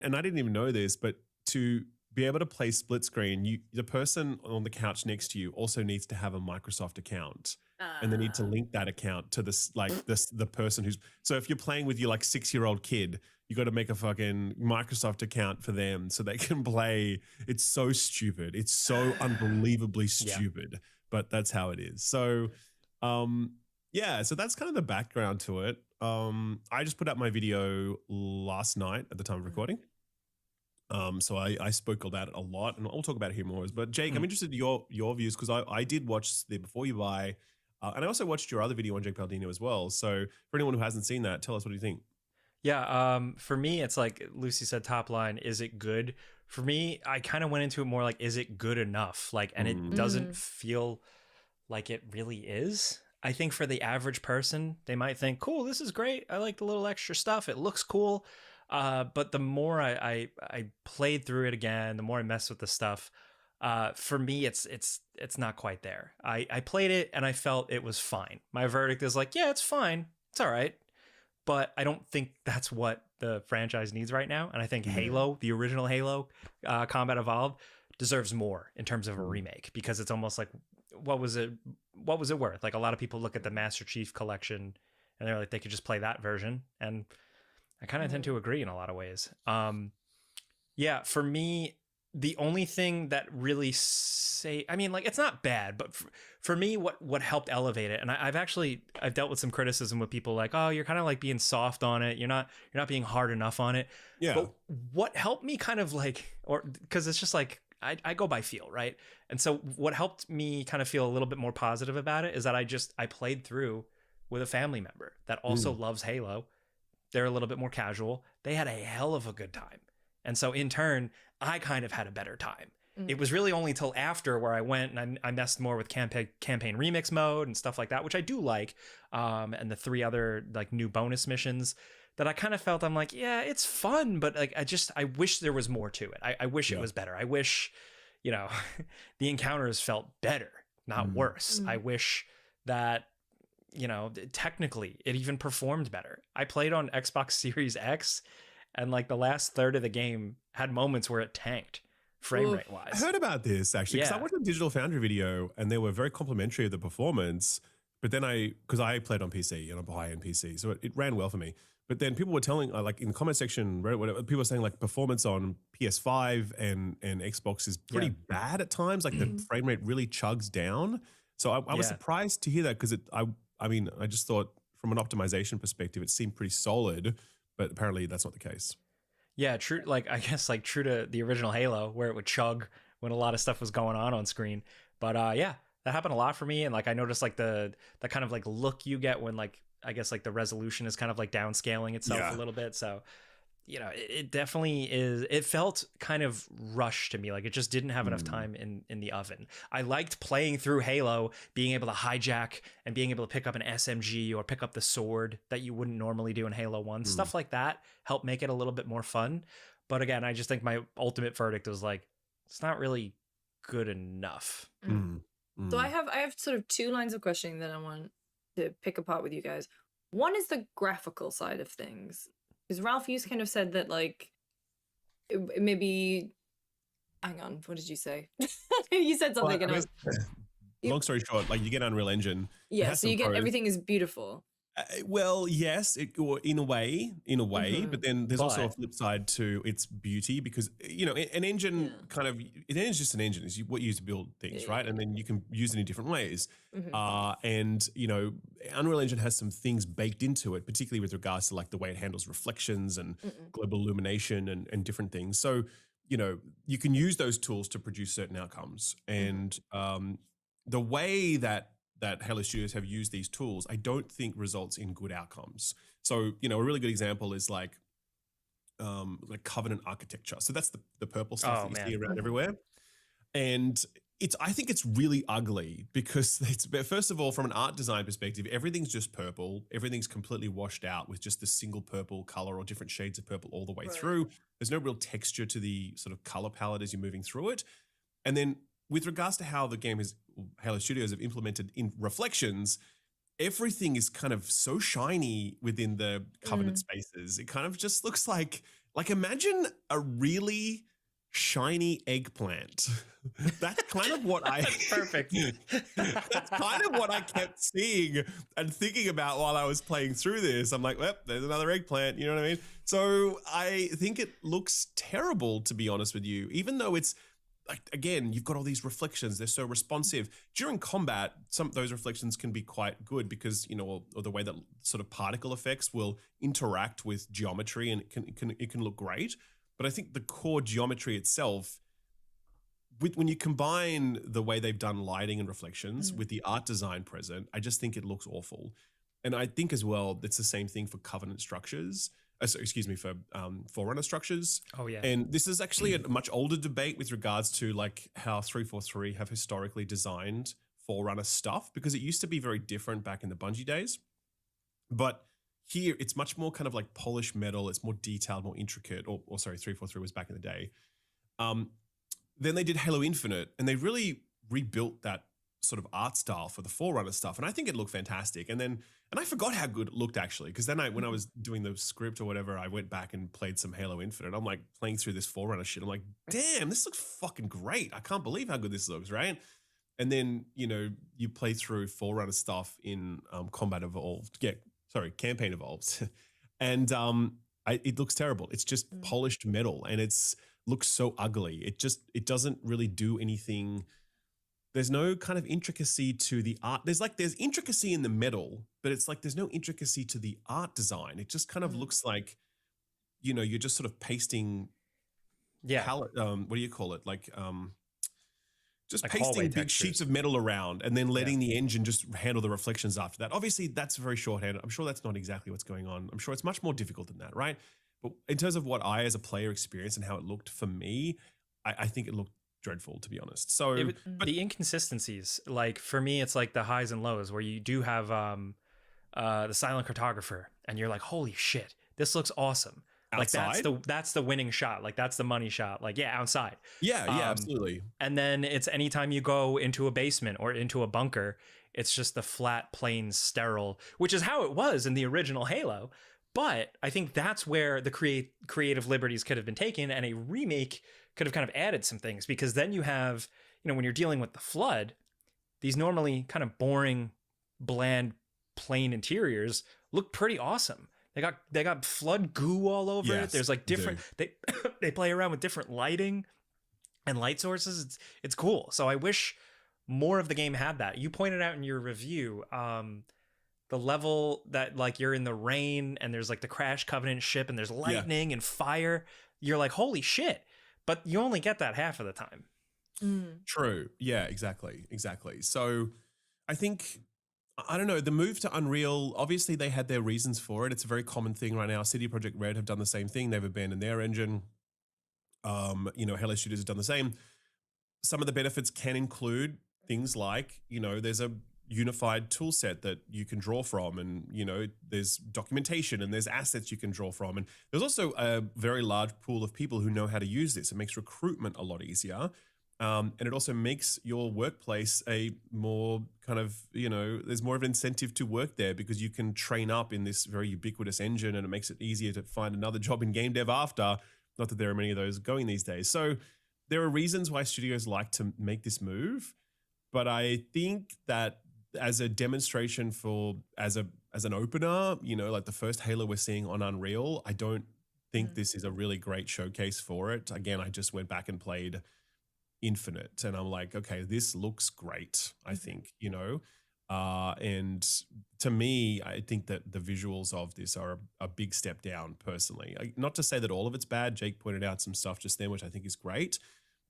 and I didn't even know this, but to be able to play split screen, the person on the couch next to you also needs to have a Microsoft account, and they need to link that account to the person who's. So if you're playing with your like 6-year-old kid, you got to make a fucking Microsoft account for them so they can play. It's so stupid. It's so unbelievably stupid, but that's how it is. So, yeah. So that's kind of the background to it. I just put out my video last night at the time of recording. So I spoke about it a lot, and I'll talk about it here more. But Jake, I'm interested in your views because I did watch the Before You Buy, and I also watched your other video on Jake Baldino as well. So for anyone who hasn't seen that, tell us, what do you think? Yeah, for me, it's like Lucy said, top line, is it good? For me, I kind of went into it more like, is it good enough? Like, and it doesn't feel like it really is. I think for the average person, they might think, cool, this is great. I like the little extra stuff. It looks cool. But the more I played through it again, the more I messed with the stuff, for me, it's not quite there. I played it and I felt it was fine. My verdict is like, yeah, it's fine. It's all right. But I don't think that's what the franchise needs right now. And I think Halo, the original Halo, Combat Evolved, deserves more in terms of a remake, because it's almost like, what was it worth? Like, a lot of people look at the Master Chief Collection and they're like, they could just play that version. And I kind of tend to agree in a lot of ways. Yeah, for me, the only thing that really I mean, like, it's not bad, but for me, what helped elevate it, and I've dealt with some criticism with people like, oh, you're kind of like being soft on it. You're not being hard enough on it. Yeah. But what helped me kind of like, or because it's just like, I go by feel, right? And so what helped me kind of feel a little bit more positive about it is that I played through with a family member that also loves Halo. They're a little bit more casual. They had a hell of a good time. And so in turn, I kind of had a better time. It was really only till after where I went and I messed more with campaign remix mode and stuff like that, which I do like. And the 3 other like new bonus missions that I kind of felt, I'm like, yeah, it's fun, but like, I wish there was more to it. I wish it was better. I wish, the encounters felt better, not worse. I wish that, technically it even performed better. I played on Xbox Series X, and like the last third of the game had moments where it tanked frame rate wise. I heard about this actually, because I watched a Digital Foundry video and they were very complimentary of the performance. But then because I played on PC and I'm a high-end PC, so it ran well for me. But then people were telling, like in the comment section, Reddit, whatever, people were saying like performance on PS5 and Xbox is pretty bad at times. Like the frame rate really chugs down. So I was surprised to hear that, because I mean, I just thought from an optimization perspective, it seemed pretty solid, but apparently that's not the case. Yeah, true. Like, I guess like true to the original Halo, where it would chug when a lot of stuff was going on screen. But yeah, that happened a lot for me. And like, I noticed like the kind of like look you get when like, I guess like the resolution is kind of like downscaling itself a little bit. So, it definitely is. It felt kind of rushed to me. Like, it just didn't have enough time in the oven. I liked playing through Halo, being able to hijack and being able to pick up an SMG or pick up the sword that you wouldn't normally do in Halo 1. Stuff like that helped make it a little bit more fun. But again, I just think my ultimate verdict was like, it's not really good enough. So I have sort of 2 lines of questioning that I want to pick apart with you guys. One is the graphical side of things. Because Ralph, you kind of said that, like, maybe... Hang on, what did you say? You said something, well, long story short, like, you get Unreal Engine. Yeah, so you get everything is beautiful. Well, yes, or in a way, but then there's also a flip side to its beauty, because an engine an engine is just an engine. Is what you use to build things, right? And then you can use it in different ways. And Unreal Engine has some things baked into it, particularly with regards to like the way it handles reflections and global illumination and different things. So you can use those tools to produce certain outcomes, and the way that Halo Studios have used these tools, I don't think results in good outcomes. So, a really good example is like Covenant architecture. So that's the purple stuff that you see around everywhere. And I think it's really ugly, because first of all, from an art design perspective, everything's just purple. Everything's completely washed out with just a single purple color or different shades of purple all the way through. There's no real texture to the sort of color palette as you're moving through it. And then with regards to how the game Halo Studios have implemented in reflections, everything is kind of so shiny within the Covenant spaces. It kind of just looks like like imagine a really shiny eggplant. That's kind of what I Perfect. That's kind of what I kept seeing and thinking about while I was playing through this. I'm like, well, there's another eggplant, you know what I mean? So I think it looks terrible, to be honest with you, even though it's like, again, you've got all these reflections. They're so responsive. During combat, some of those reflections can be quite good because, you know, or the way that sort of particle effects will interact with geometry, and it can look great. But I think the core geometry itself, when you combine the way they've done lighting and reflections with the art design present, I just think it looks awful. And I think as well, it's the same thing for Covenant structures. For Forerunner structures. Oh yeah. And this is actually a much older debate with regards to like how 343 have historically designed Forerunner stuff, because it used to be very different back in the Bungie days. But here it's much more kind of like polished metal. It's more detailed, more intricate. Or sorry, 343 was back in the day. Then they did Halo Infinite, and they really rebuilt that sort of art style for the Forerunner stuff. And I think it looked fantastic. And I forgot how good it looked actually, because then when I was doing the script or whatever, I went back and played some Halo Infinite. I'm like playing through this Forerunner shit. I'm like, damn, this looks fucking great. I can't believe how good this looks, right? And then, you know, you play through Forerunner stuff in Combat Evolved. Yeah, sorry, Campaign Evolved. And it looks terrible. It's just polished metal, and it's looks so ugly. It doesn't really do anything. There's no kind of intricacy to the art. There's intricacy in the metal, but it's like there's no intricacy to the art design. It just kind of looks like, you know, you're just sort of pasting palette, what do you call it? Just like pasting big textures. sheets of metal around and then letting the engine just handle the reflections after that. Obviously, that's very shorthand. I'm sure that's not exactly what's going on. I'm sure it's much more difficult than that, right? But in terms of what I as a player experienced and how it looked for me, I think it looked dreadful, to be honest. So but the inconsistencies, like for me, it's like the highs and lows where you do have the silent cartographer and you're like, holy shit, this looks awesome. Outside? Like that's the winning shot. Like that's the money shot. Like, yeah, outside. Yeah, absolutely. And then it's anytime you go into a basement or into a bunker, it's just the flat, plain, sterile, which is how it was in the original Halo. But I think that's where the creative liberties could have been taken, and a remake could have kind of added some things, because then you have, you know, when you're dealing with the Flood, these normally kind of boring, bland, plain interiors look pretty awesome. They got Flood goo all over it. There's like different they play around with different lighting and light sources. It's cool. So I wish more of the game had that. You pointed out in your review the level that like you're in the rain and there's like the Crash Covenant ship and there's lightning and fire. You're like, holy shit. But you only get that half of the time. True. Yeah, exactly. So I think, I don't know, the move to Unreal, obviously they had their reasons for it. It's a very common thing right now. CD Projekt Red have done the same thing. They've abandoned their engine. You know, Hello Studios has done the same. Some of the benefits can include things like, you know, there's a unified tool set that you can draw from, and you know there's documentation and there's assets you can draw from, and there's also a very large pool of people who know how to use this. It makes recruitment a lot easier, and it also makes your workplace a more kind of, you know, there's more of an incentive to work there because you can train up in this very ubiquitous engine, and it makes it easier to find another job in game dev after. Not that there are many of those going these days. So there are reasons why studios like to make this move, but I think that as a demonstration as an opener, you know, like the first Halo we're seeing on Unreal, I don't think this is a really great showcase for it. Again, I just went back and played Infinite, and I'm like, okay, this looks great, I think, you know. And to me, I think that the visuals of this are a big step down personally. Not to say that all of it's bad. Jake pointed out some stuff just then, which I think is great.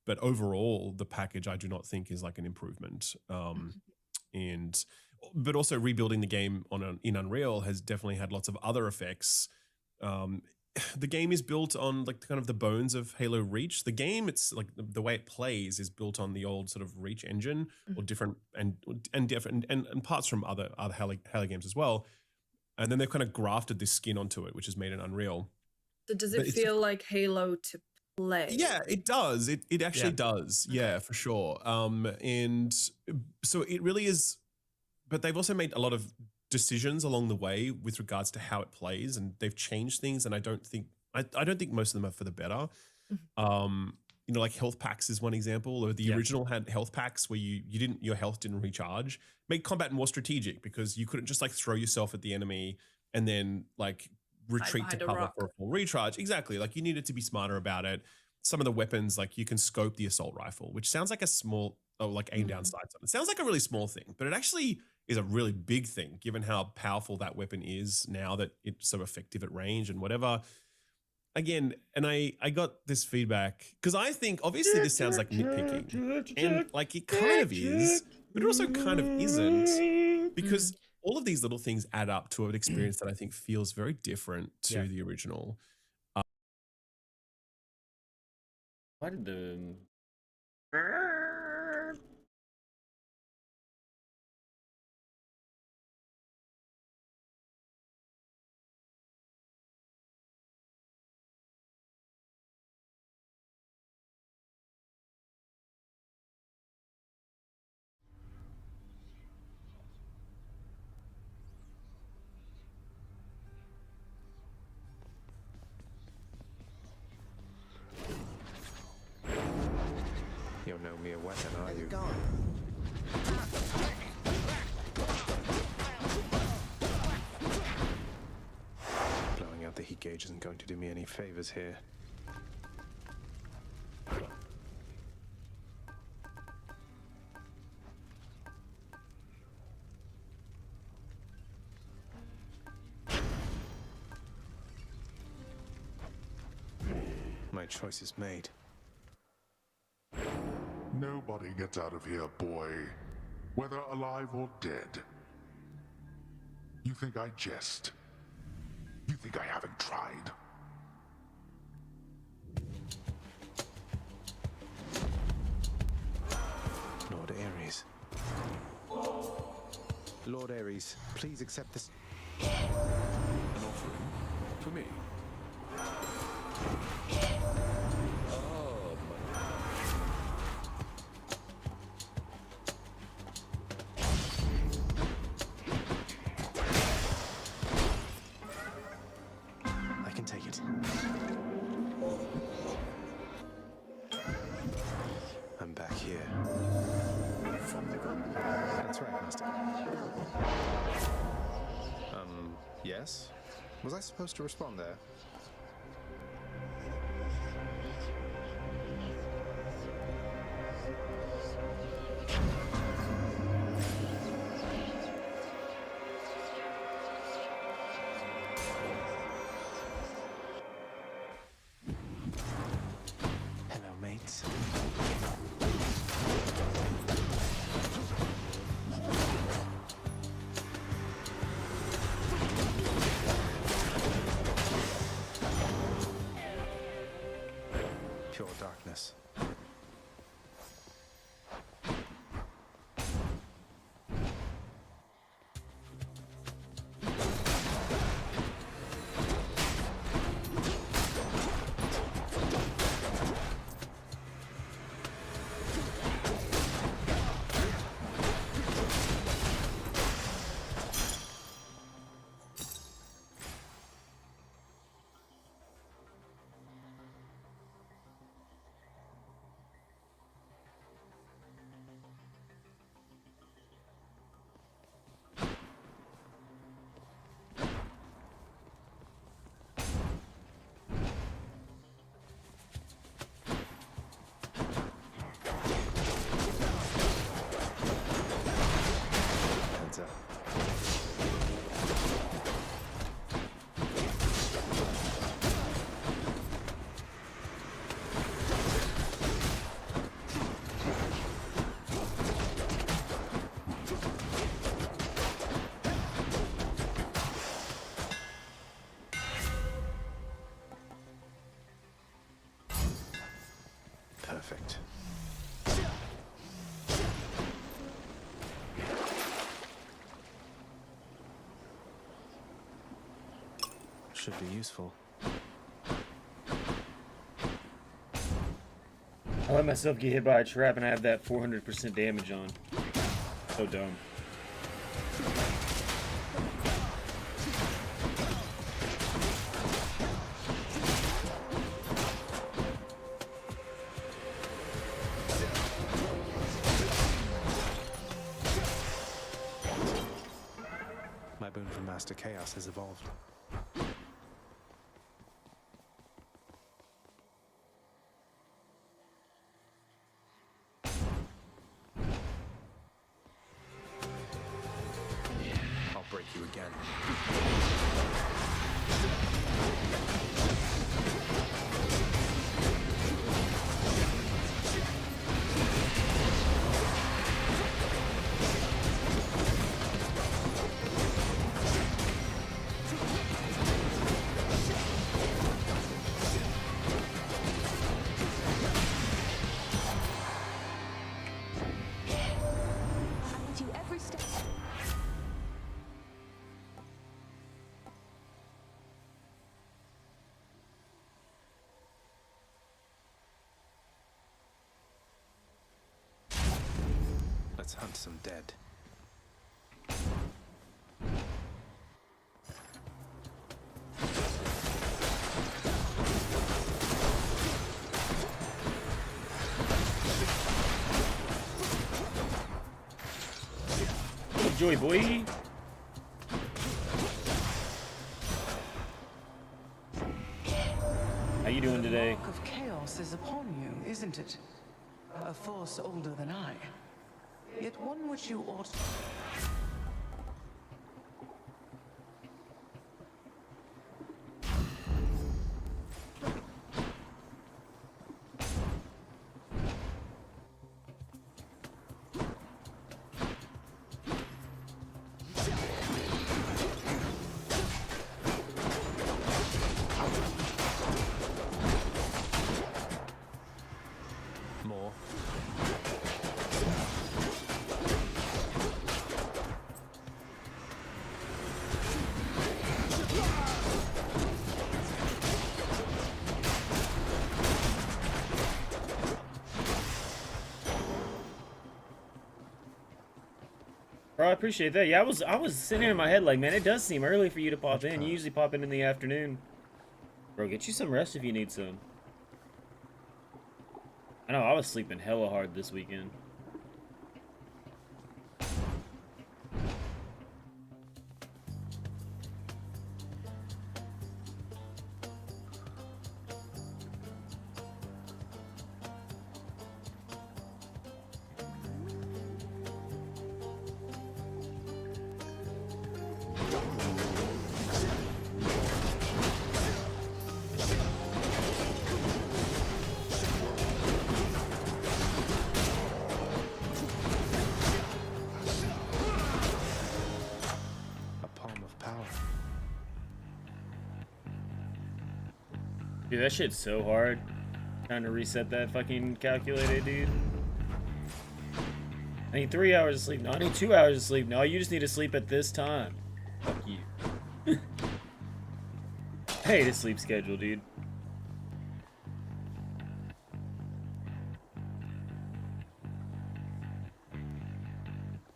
But overall, the package I do not think is like an improvement. But also rebuilding the game in Unreal has definitely had lots of other effects. The game is built on like kind of the bones of Halo Reach. The game, it's like the way it plays is built on the old sort of Reach engine, or different and parts from other Halo games as well. And then they've kind of grafted this skin onto it, which is made in Unreal. So does it feel like Halo to play? Yeah, it does. It actually does. Okay. Yeah, for sure. And so it really is. But they've also made a lot of decisions along the way with regards to how it plays, and they've changed things. And I don't think I don't think most of them are for the better. You know, like health packs is one example, or the Yeah. original had health packs where your health didn't recharge. Made combat more strategic because you couldn't just like throw yourself at the enemy and then like retreat to behind a cover rock. for a full recharge. Exactly. Like you needed to be smarter about it. Some of the weapons, like you can scope the assault rifle, which sounds like a small, like aim down sights on it. Sounds like a really small thing, but it actually is a really big thing given how powerful that weapon is now that it's so effective at range and whatever. Again, and I got this feedback because I think obviously this sounds like nitpicking, and like it kind of is, but it also kind of isn't, because all of these little things add up to an experience that I think feels very different to Yeah. the original. Why did the You're no mere weapon, are you? Blowing out the heat gauge isn't going to do me any favors here. My choice is made. Nobody gets out of here, boy. Whether alive or dead. You think I jest? You think I haven't tried? Lord Ares. Lord Ares, please accept this. An offering? For me? I can take it. I'm back here. That's right, Master. Yes? Was I supposed to respond there? Hello, mates. Pure darkness. Heads up. Perfect. Should be useful. I let myself get hit by a trap and I have that 400% damage on. So dumb. Master Chaos has evolved. I'll break you again. To every step. Let's hunt some dead. Enjoy, boy. How you doing today? The mark of chaos is upon you, isn't it? A force older than I. Yet one which you ought... More. Bro, I appreciate that. Yeah, I was sitting in my head like, man, it does seem early for you to pop in. You usually pop in the afternoon. Bro, get you some rest if you need some. I know I was sleeping hella hard this weekend. A palm of power. Dude, that shit's so hard. Trying to reset that fucking calculator, dude. I need 3 hours of sleep. No, I need 2 hours of sleep. No, you just need to sleep at this time. Fuck you. I hate a sleep schedule, dude.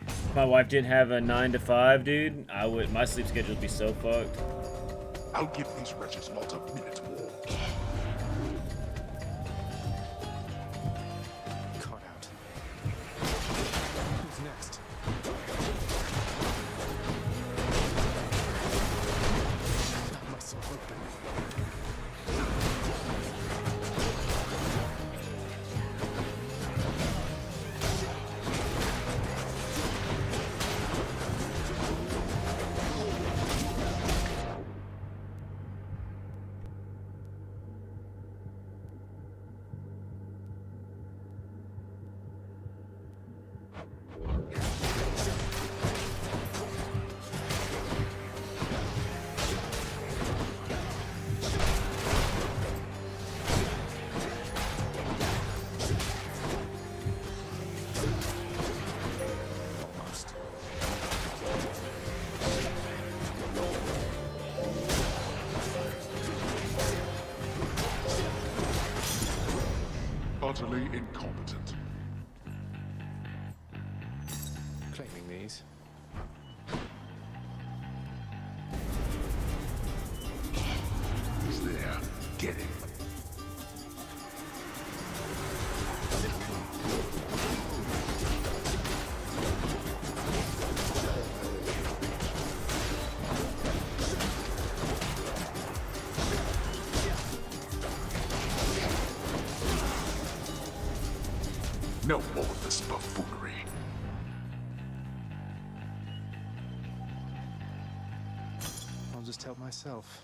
If my wife didn't have a 9 to 5, dude, my sleep schedule would be so fucked. I'll give these wretches not a minute more. Caught out. Who's next? That muscle open. Almost. Utterly incompetent. Claiming these. He's there. Get him. No more of this buffoonery. I'll just help myself.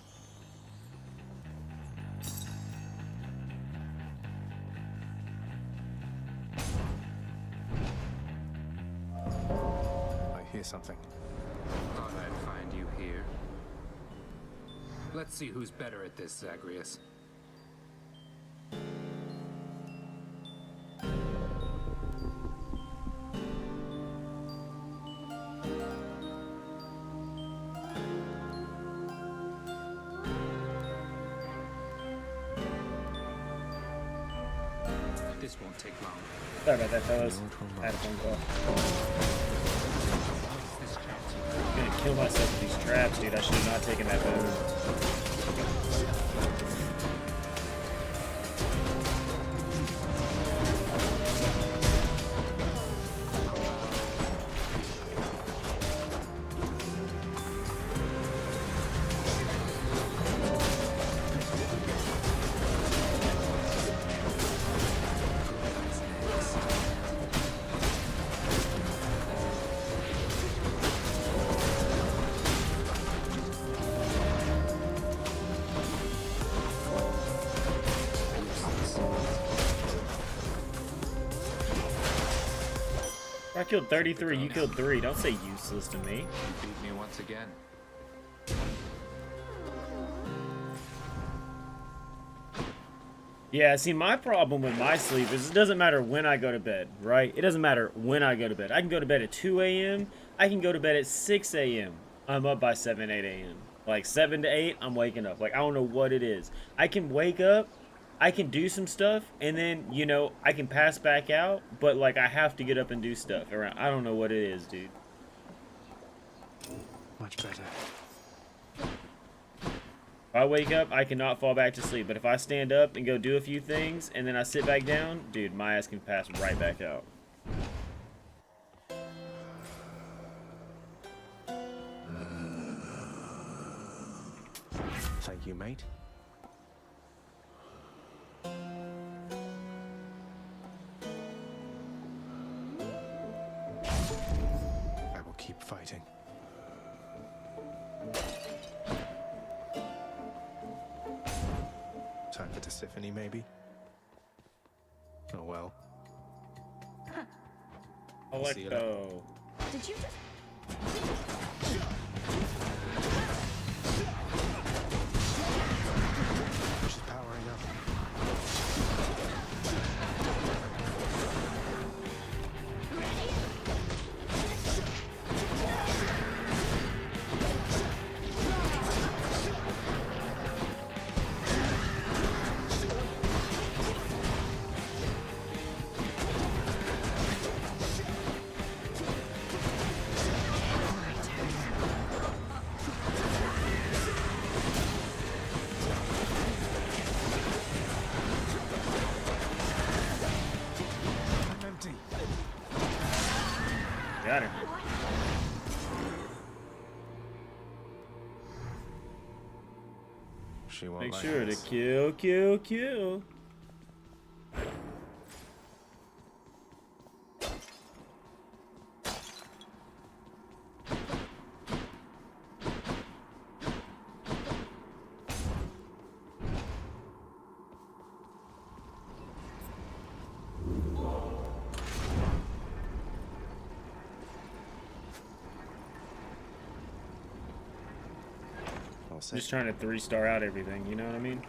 I hear something. Thought I'd find you here. Let's see who's better at this, Zagreus. This won't take long. Sorry about that, fellas. I had a phone call. This chance. I'm gonna kill myself with these traps, dude. I should have not taken that phone. I killed 33, you killed 3. Don't say useless to me. You beat me once again. Yeah, see, my problem with my sleep is it doesn't matter when I go to bed, right? It doesn't matter when I go to bed. I can go to bed at 2 a.m. I can go to bed at 6 a.m. I'm up by 7, 8 a.m. Like 7 to 8, I'm waking up. Like, I don't know what it is. I can wake up, I can do some stuff, and then, you know, I can pass back out, but, like, I have to get up and do stuff around. I don't know what it is, dude. Much better. If I wake up, I cannot fall back to sleep, but if I stand up and go do a few things, and then I sit back down, dude, my ass can pass right back out. Thank you, mate. I will keep fighting. Time for Tisiphone, maybe? Oh well. See you later. Electo. Did you just... She's powering up. I'm empty. Got her. She won't Make like sure to this. kill. All set. Just trying to 3-star out everything, you know what I mean?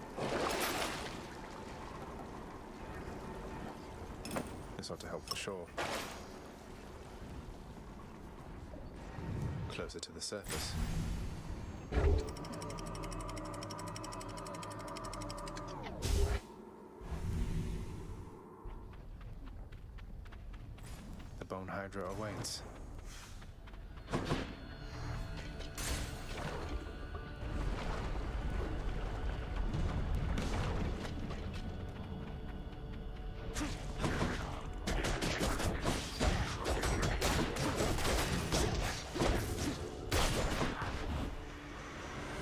This ought to help for sure. Closer to the surface. The Bone Hydra awaits.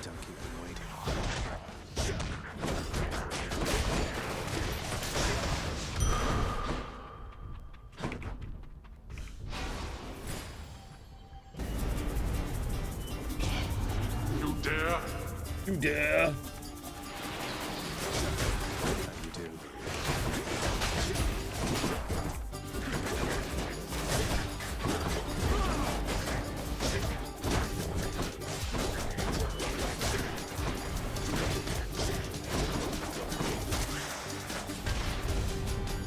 Don't keep them waiting. Yeah. How you do?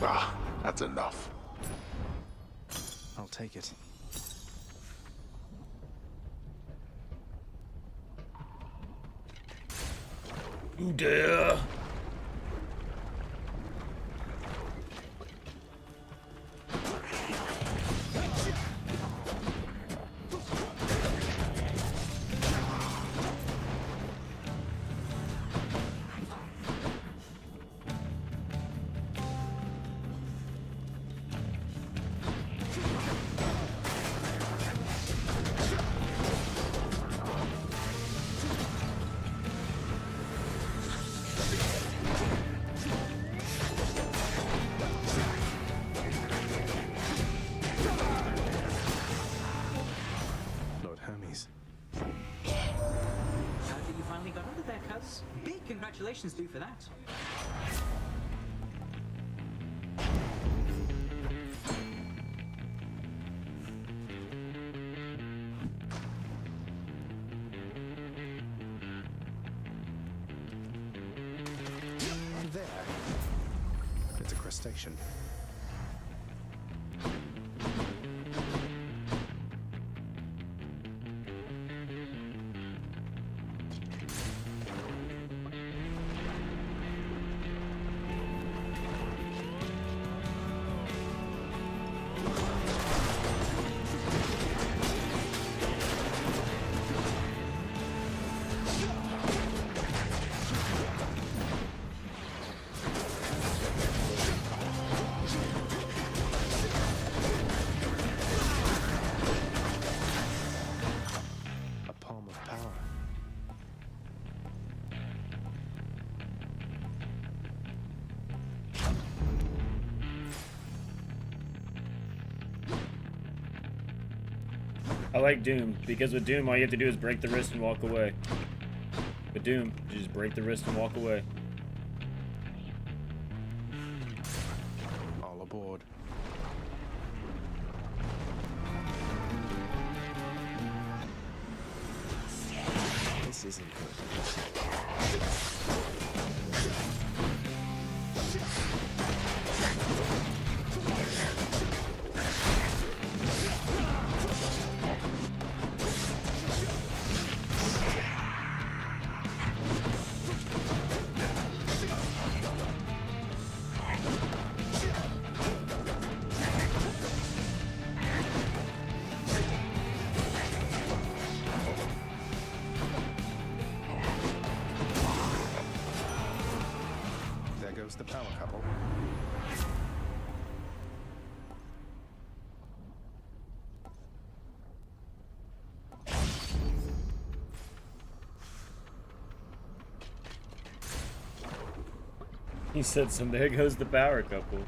Ah, that's enough. I'll take it. Yeah. Lord Hermes. That you finally got out of there, cuz. Big congratulations to you for that. There. It's a crustacean. A palm of power. I like Doom because with Doom all you have to do is break the wrist and walk away. With Doom, you just break the wrist and walk away. All aboard. This isn't good. There goes the power couple. He said some, there goes the power couple.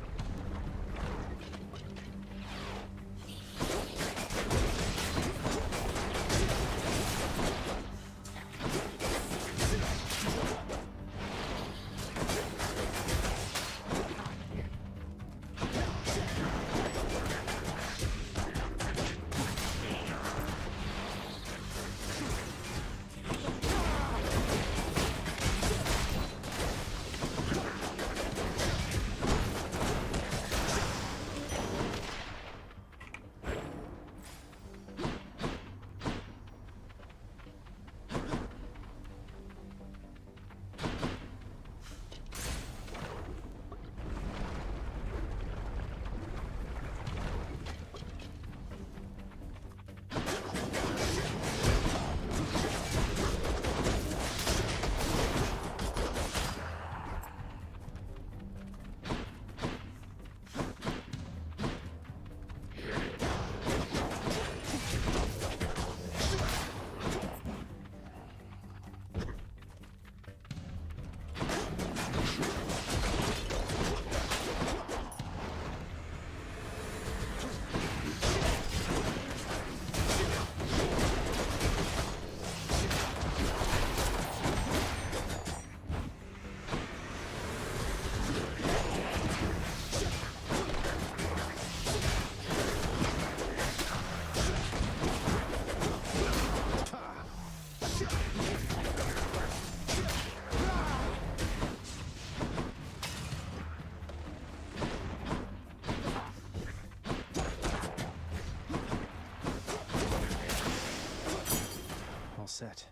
set.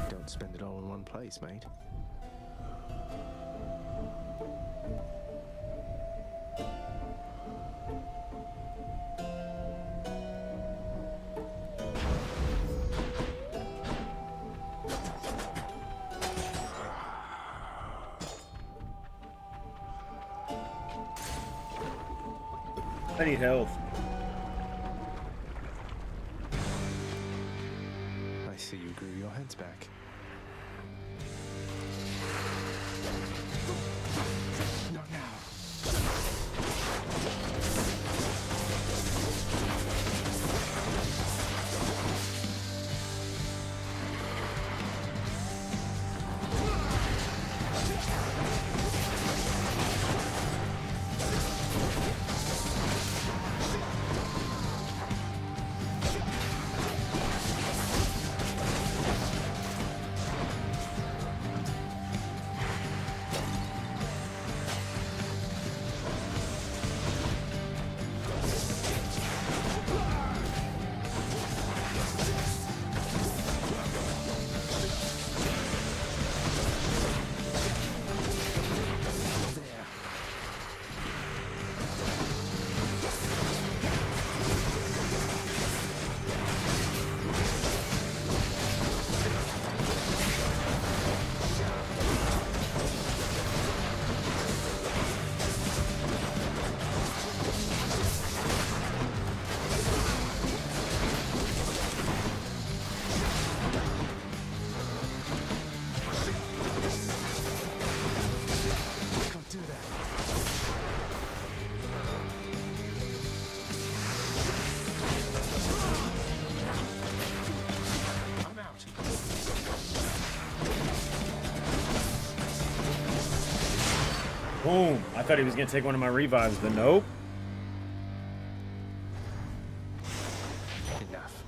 Don't spend it all in one place, mate. I need health. I see you grew your heads back. Not now. Can't do that. I'm out. Boom. I thought he was gonna take one of my revives, but nope. Enough.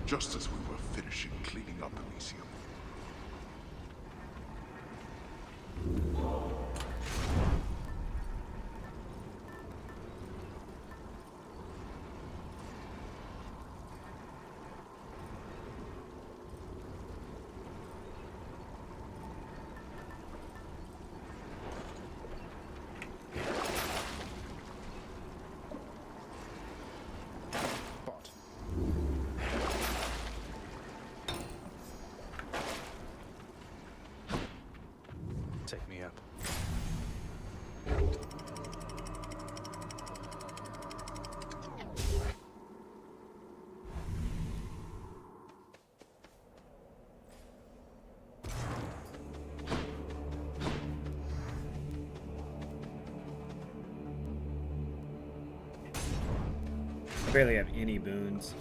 Just as we were finishing cleaning up Elysium, Bot. Take me up. I barely have any boons.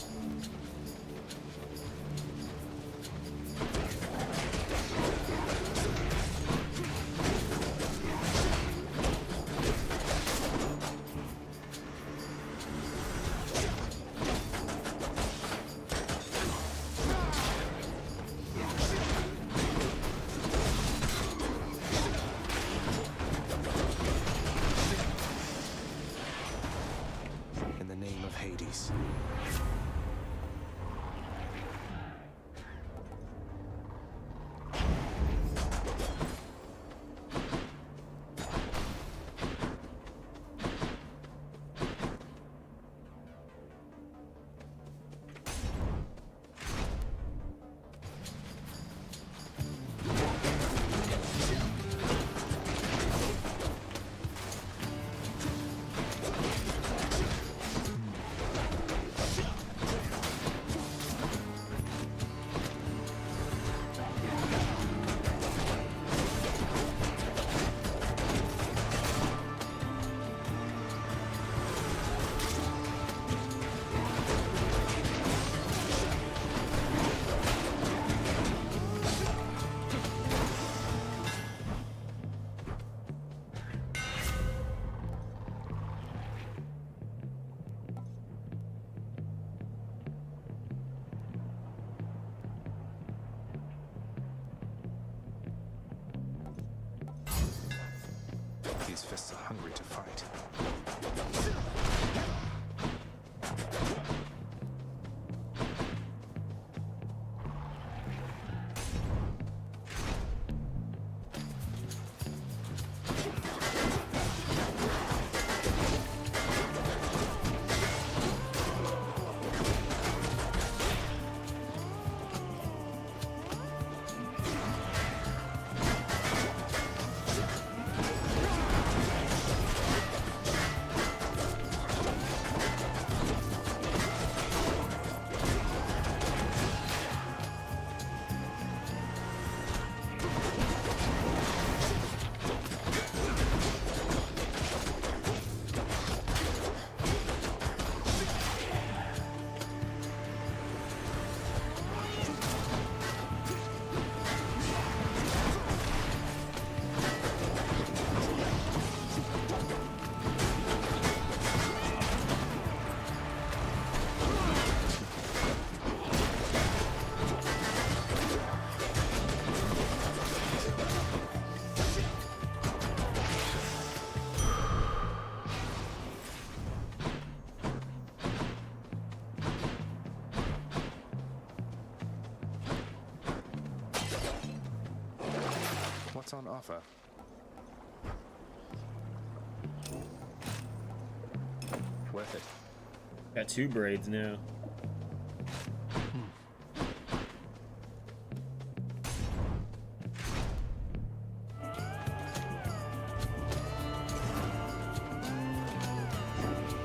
In the name of Hades. fists are hungry to fight. What's on offer? Worth it. Got 2 braids now.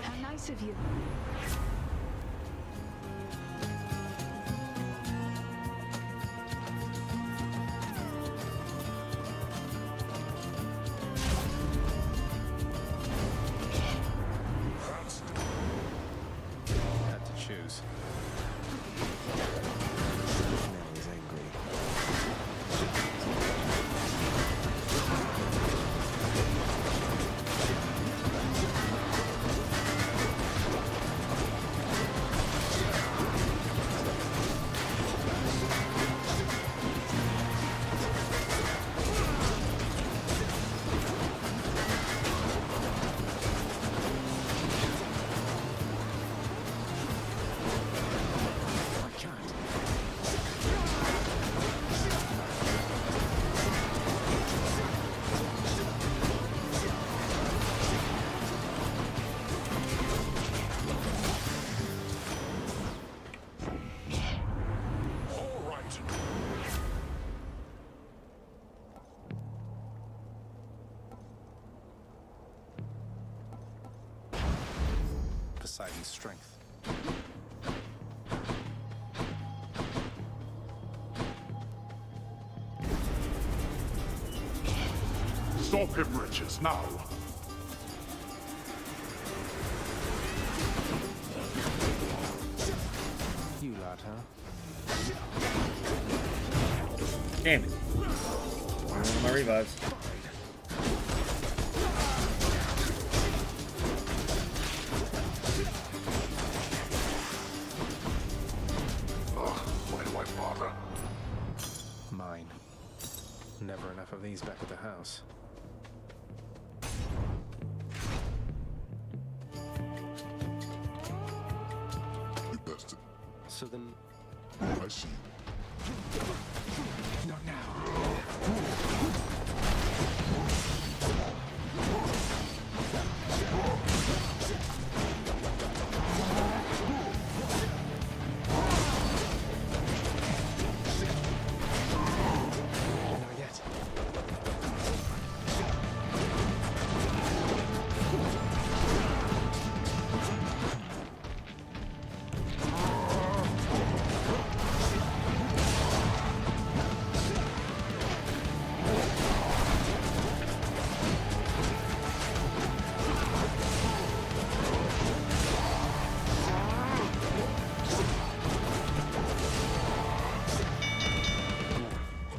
How nice of you. Had to choose. Now he's angry. I can't. All right. Poseidon's strength. Stop him, Riches, now. You lad, huh? Damn it. One of my revives. Ugh, why do I bother? Mine. Never enough of these back at the house. You bested. So then, I see. not now. Not yet.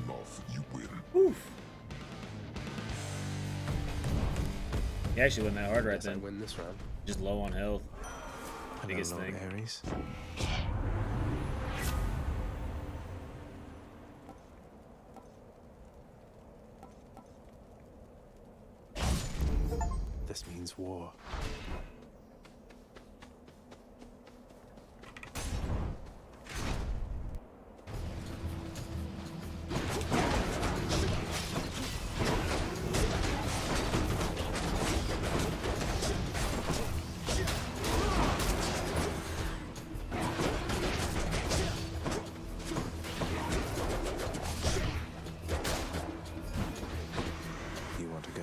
Enough, you win. He actually wasn't that hard right Guess I then. win this round. Just low on health. Hello, Biggest Lord thing. Ares. This means war. You want to go?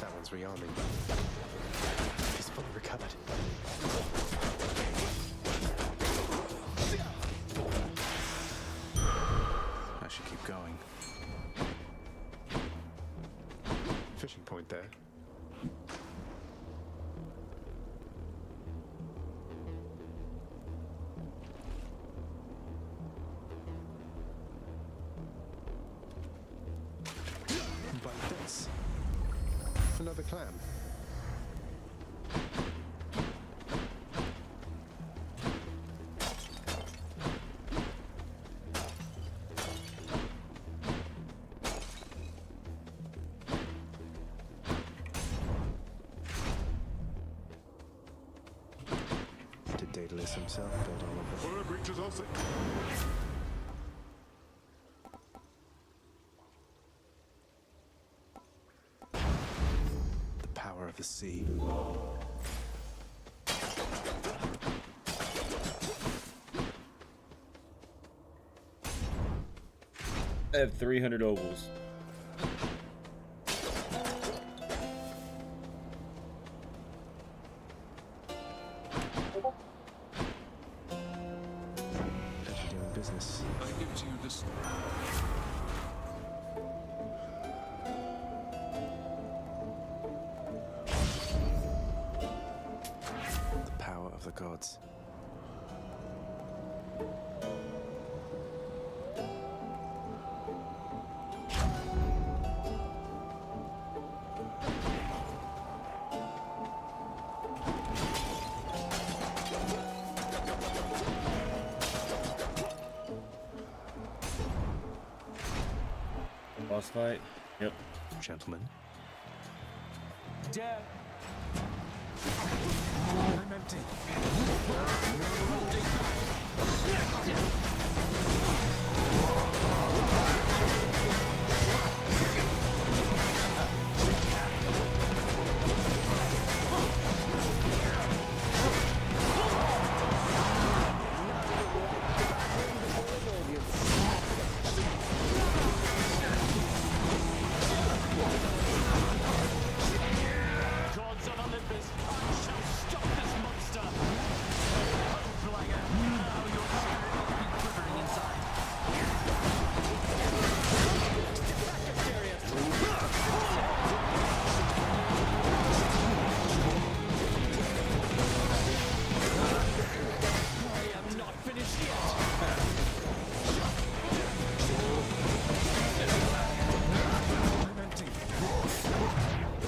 That one's rearming. He's fully recovered. I should keep going. Fishing point there. But this. Another clam. Did Daedalus himself build all of them? Word reaches us. The power of the sea. I have 300 ovals. Pleasure doing business. I give to you this. The power of the gods. Boss fight. Yep. Gentlemen. Dad. I'm empty. Gods of Olympus, I shall stop this monster. Hopefully, now your spirit will be quivering inside. I am not finished yet.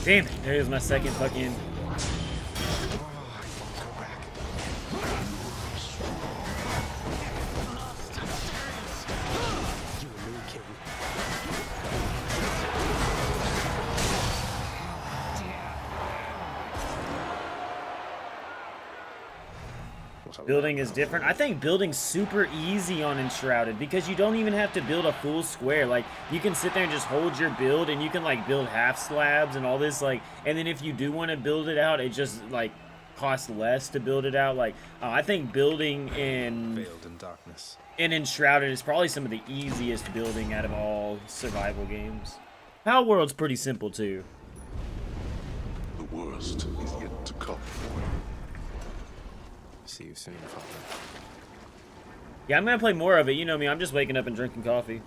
Damn it. There's my second fucking. You what I Building learned. is different. I think building's super easy on Enshrouded because you don't even have to build a full square. Like, you can sit there and just hold your build, and you can, like, build half slabs and all this, like, and then if you do want to build it out, it just, like, costs less to build it out. Like, I think building Veiled in darkness. in Enshrouded is probably some of the easiest building out of all survival games. Power World's pretty simple, too. The worst is yet to come. See you soon, Father. Yeah, I'm gonna play more of it. You know me, I'm just waking up and drinking coffee.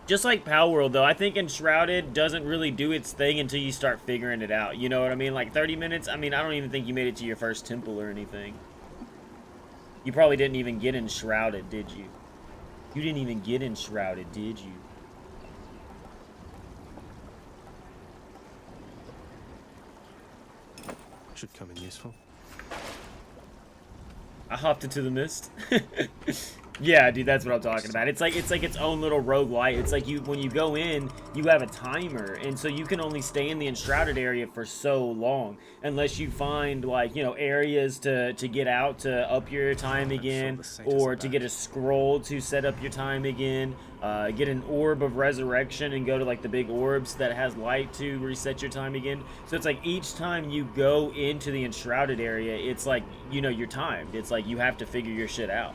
Just like Power World, though, I think Enshrouded doesn't really do its thing until you start figuring it out. You know what I mean? Like 30 minutes, I mean, I don't even think you made it to your first temple or anything. You probably didn't even get Enshrouded, did you? You didn't even get Enshrouded, did you? Should come in useful. I hopped into the mist. Yeah, dude, that's what I'm talking about. It's like its own little roguelite. It's like when you go in, you have a timer, and so you can only stay in the Enshrouded area for so long unless you find, like, you know, areas to get out to up your time again, or to get a scroll to set up your time again, get an orb of resurrection and go to, like, the big orbs that has light to reset your time again. So it's like each time you go into the Enshrouded area, it's like, you know, you're timed. It's like you have to figure your shit out.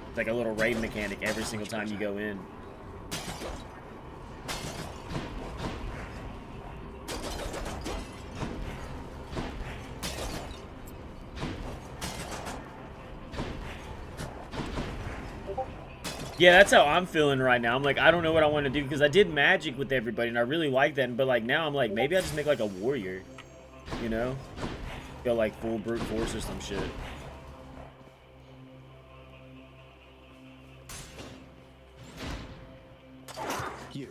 It's like a little raid mechanic every single time you go in. Yeah, that's how I'm feeling right now. I'm like, I don't know what I want to do because I did magic with everybody and I really like that. But like now I'm like, maybe I just make like a warrior, you know? Go like full brute force or some shit. You.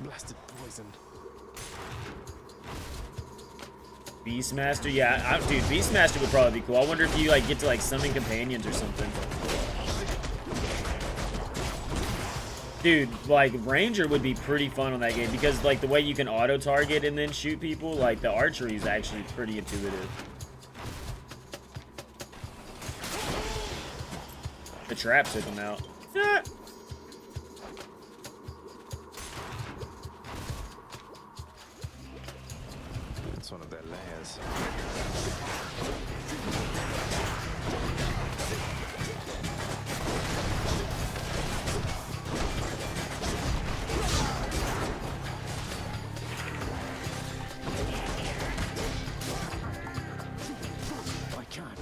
Blasted poison. Beastmaster, yeah, dude, Beastmaster would probably be cool. I wonder if you like get to like summon companions or something. Dude, like Ranger would be pretty fun on that game because like the way you can auto target and then shoot people, like the archery is actually pretty intuitive. The trap took him out. Ah. It's one of their layers. I can't.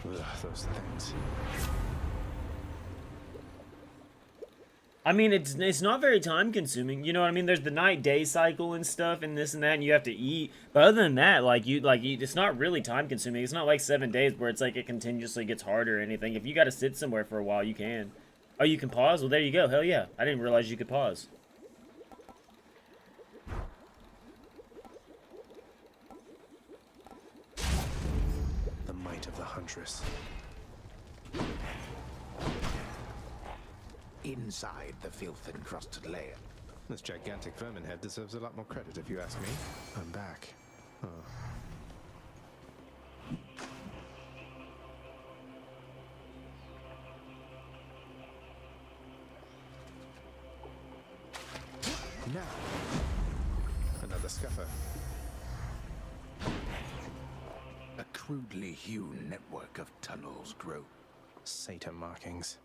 Ugh, those things. I mean, it's not very time consuming. You know what I mean? There's the night-day cycle and stuff and this and that, and you have to eat. But other than that, it's not really time consuming. It's not like 7 days where it's like it continuously gets harder or anything. If you got to sit somewhere for a while, you can. Oh, you can pause? Well, there you go. Hell yeah. I didn't realize you could pause. The might of the Huntress. Inside the filth-encrusted lair. This gigantic vermin head deserves a lot more credit if you ask me. I'm back. Huh. Now, Another scuffer. a crudely hewn network of tunnels grow. Satyr markings.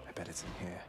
I bet it's in here.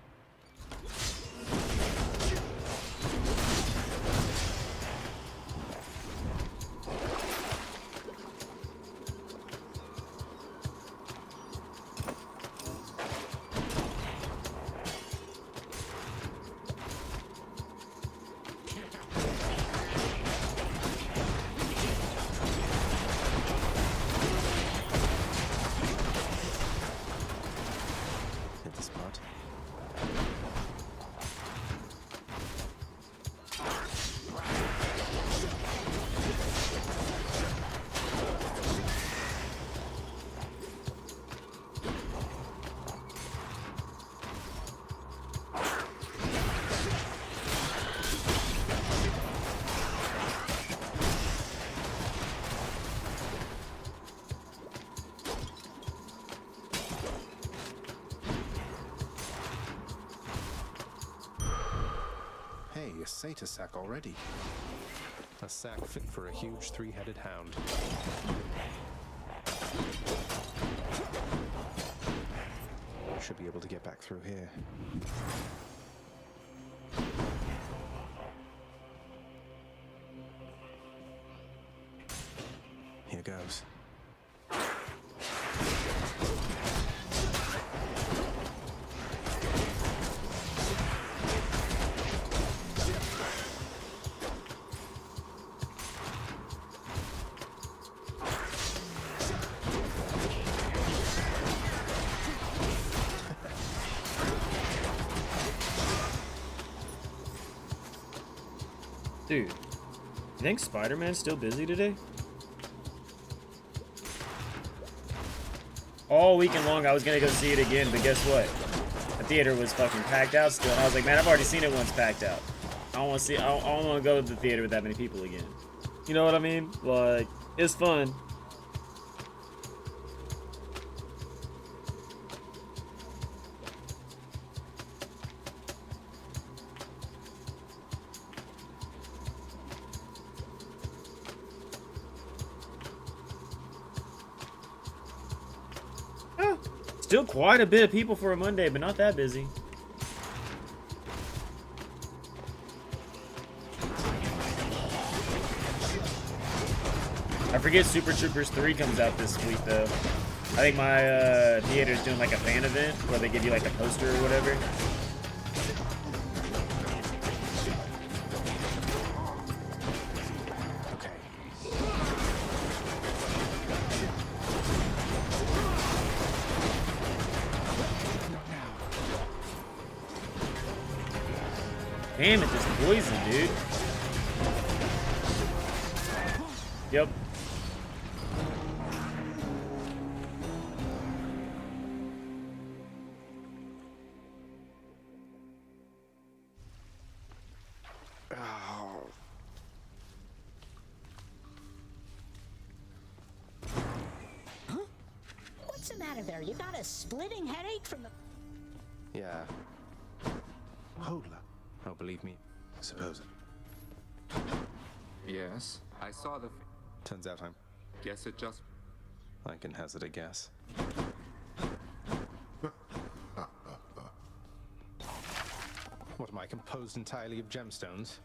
satyr sack already. A sack fit for a huge three-headed hound. Should be able to get back through here. Here goes. Dude, you think Spider-Man's still busy today? All weekend long I was gonna go see it again, but guess what? The theater was fucking packed out still. And I was like, man, I've already seen it once packed out. I don't want to see. I don't want to go to the theater with that many people again. You know what I mean? Like, it's fun. Still quite a bit of people for a Monday, but not that busy. I forget Super Troopers 3 comes out this week, though. I think my theater is doing like a fan event where they give you like a poster or whatever. Damn it, this poison, dude. Yep. What's the matter there? You got a splitting headache from the... Yeah. Hodler. Oh, believe me, suppose it. Yes, I saw the... Turns out I'm... Guess it just... I can hazard a guess. What am I, composed entirely of gemstones?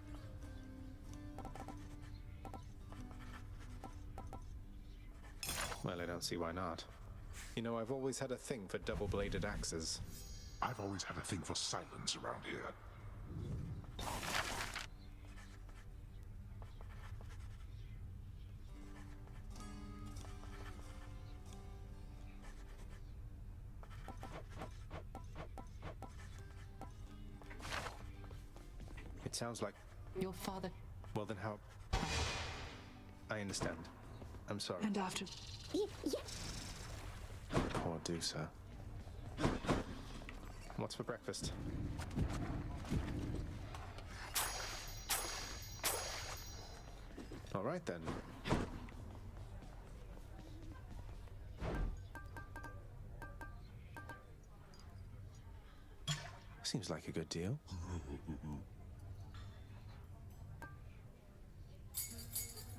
Well, I don't see why not. You know, I've always had a thing for double-bladed axes. I've always had a thing for silence around here. It sounds like... Your father. Well, then how... I understand. I'm sorry. And after... Poor Deucer. What's for breakfast? All right, then. Seems like a good deal.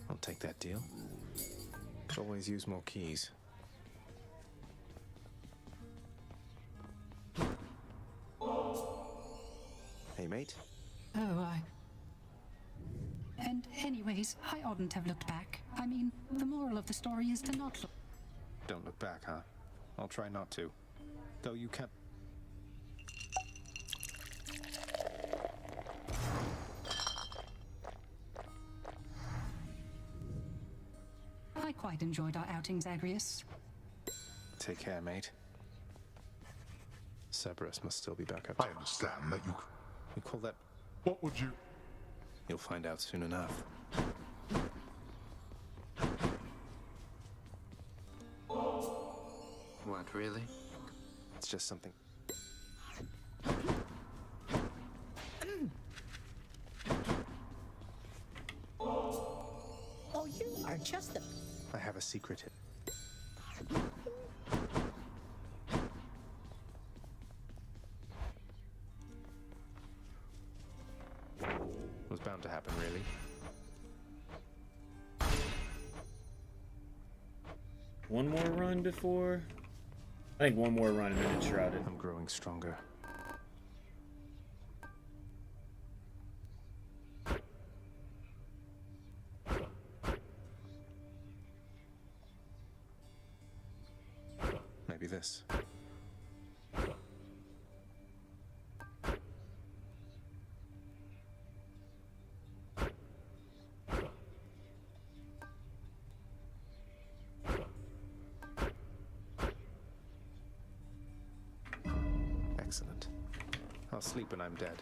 I'll take that deal. Could always use more keys. Hey, mate. Oh, And anyways, I oughtn't have looked back. I mean, the moral of the story is to not look... Don't look back, huh? I'll try not to. Though you can't... I quite enjoyed our outing, Zagreus. Take care, mate. Cerberus must still be back up. I understand that you... You call that... What would you... You'll find out soon enough. What, really? It's just something... Oh, you are just the... I have a secret. bound to happen, really. One more run before. I think one more run and then it's shrouded. I'm growing stronger. Maybe this. Excellent. I'll sleep when I'm dead.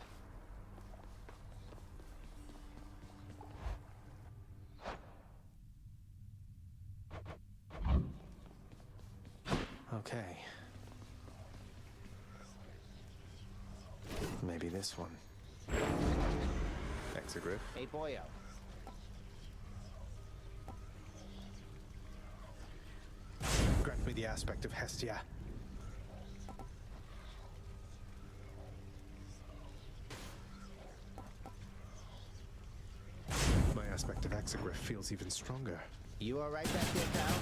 Okay. Maybe this one. Exegriff. Hey, boyo. Grant me the aspect of Hestia. My aspect of Exegriff feels even stronger. You all right back there, pal?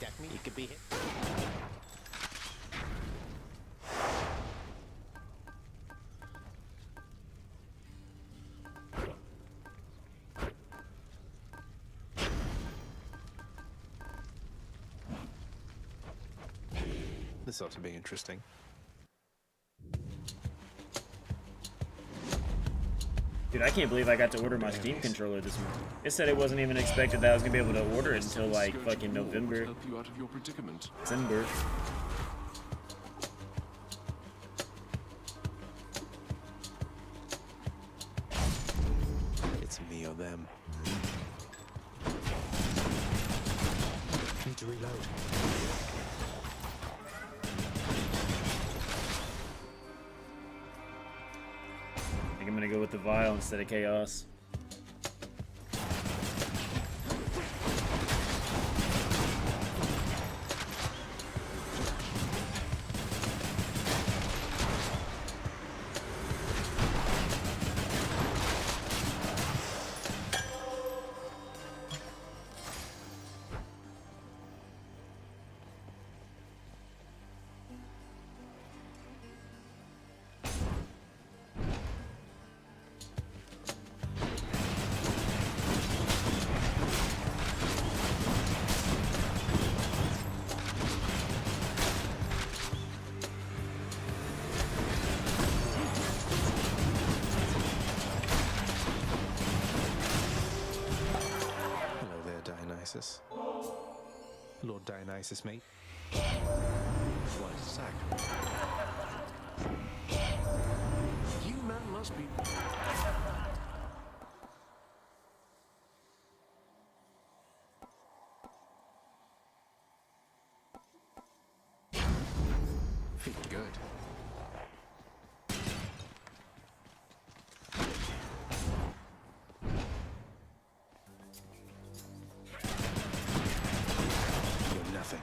Deck me. You could be hit. This ought to be interesting. Dude, I can't believe I got to order my Steam controller this month. It said it wasn't even expected that I was gonna be able to order it until like fucking November. Help you out of your predicament. December. It's me or them. Need to reload. I think I'm gonna go with the Vial instead of Chaos. Hello there, Dionysus. Lord Dionysus, mate. Flight sack. You man must be. Feeling good. You're nothing.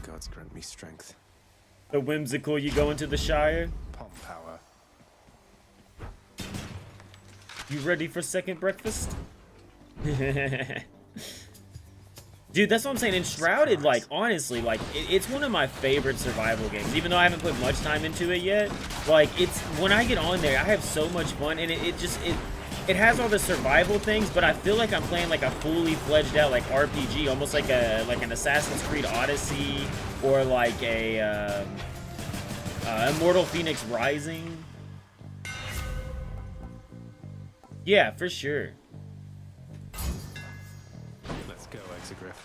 Gods grant me strength. So whimsical, you go into the Shire. Palm power. You ready for second breakfast? Dude, that's what I'm saying. And Shrouded, like, honestly, like, it's one of my favorite survival games. Even though I haven't put much time into it yet, like, it's when I get on there, I have so much fun, and it has all the survival things, but I feel like I'm playing like a fully fledged out like RPG, almost like an Assassin's Creed Odyssey or like a Immortal Phoenix Rising. Yeah, for sure. Let's go, Exegriff.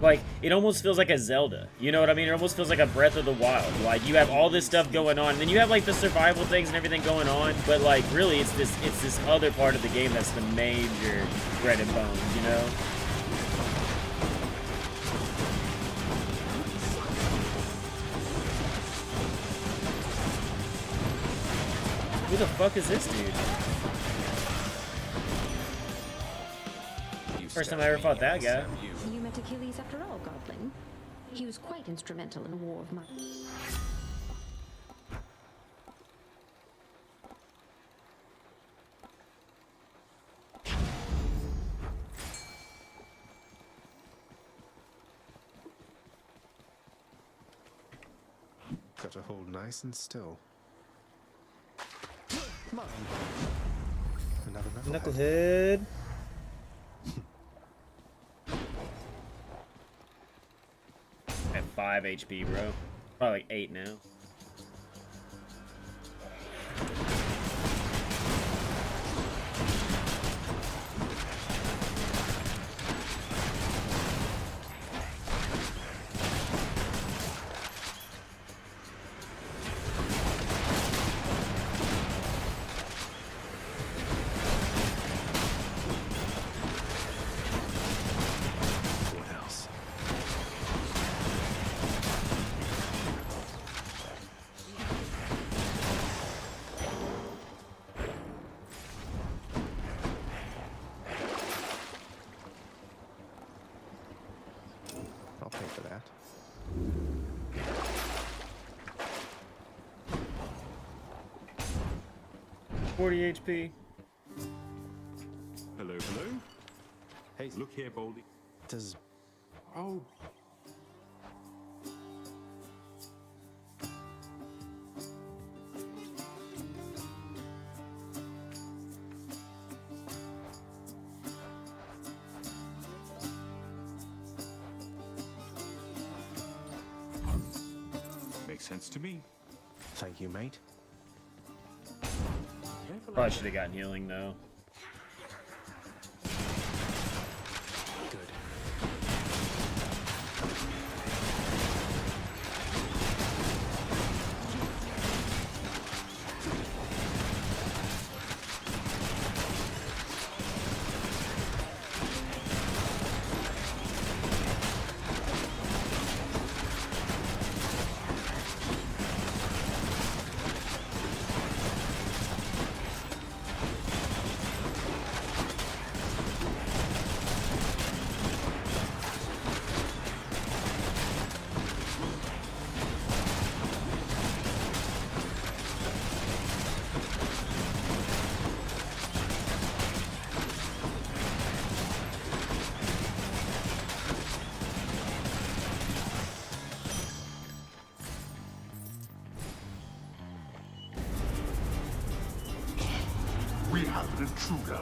Like, it almost feels like a Zelda. You know what I mean? It almost feels like a Breath of the Wild. Like, you have all this stuff going on, and then you have, like, the survival things and everything going on, but, like, really, it's this other part of the game that's the major bread and bones, you know? Who the fuck is this dude? First time I ever fought that guy. You met Achilles after all, Goblin. He was quite instrumental in the War of Mine. Got to hold nice and still. Mine. Another Knucklehead. At 5 HP, bro. Probably like 8 now. What else? I'll pay for that. $40 HP. Hello, hello. Hey, Look here, Baldy. does Oh, makes sense to me. thank you, mate? Probably should have gotten healing though. Good. We have an intruder.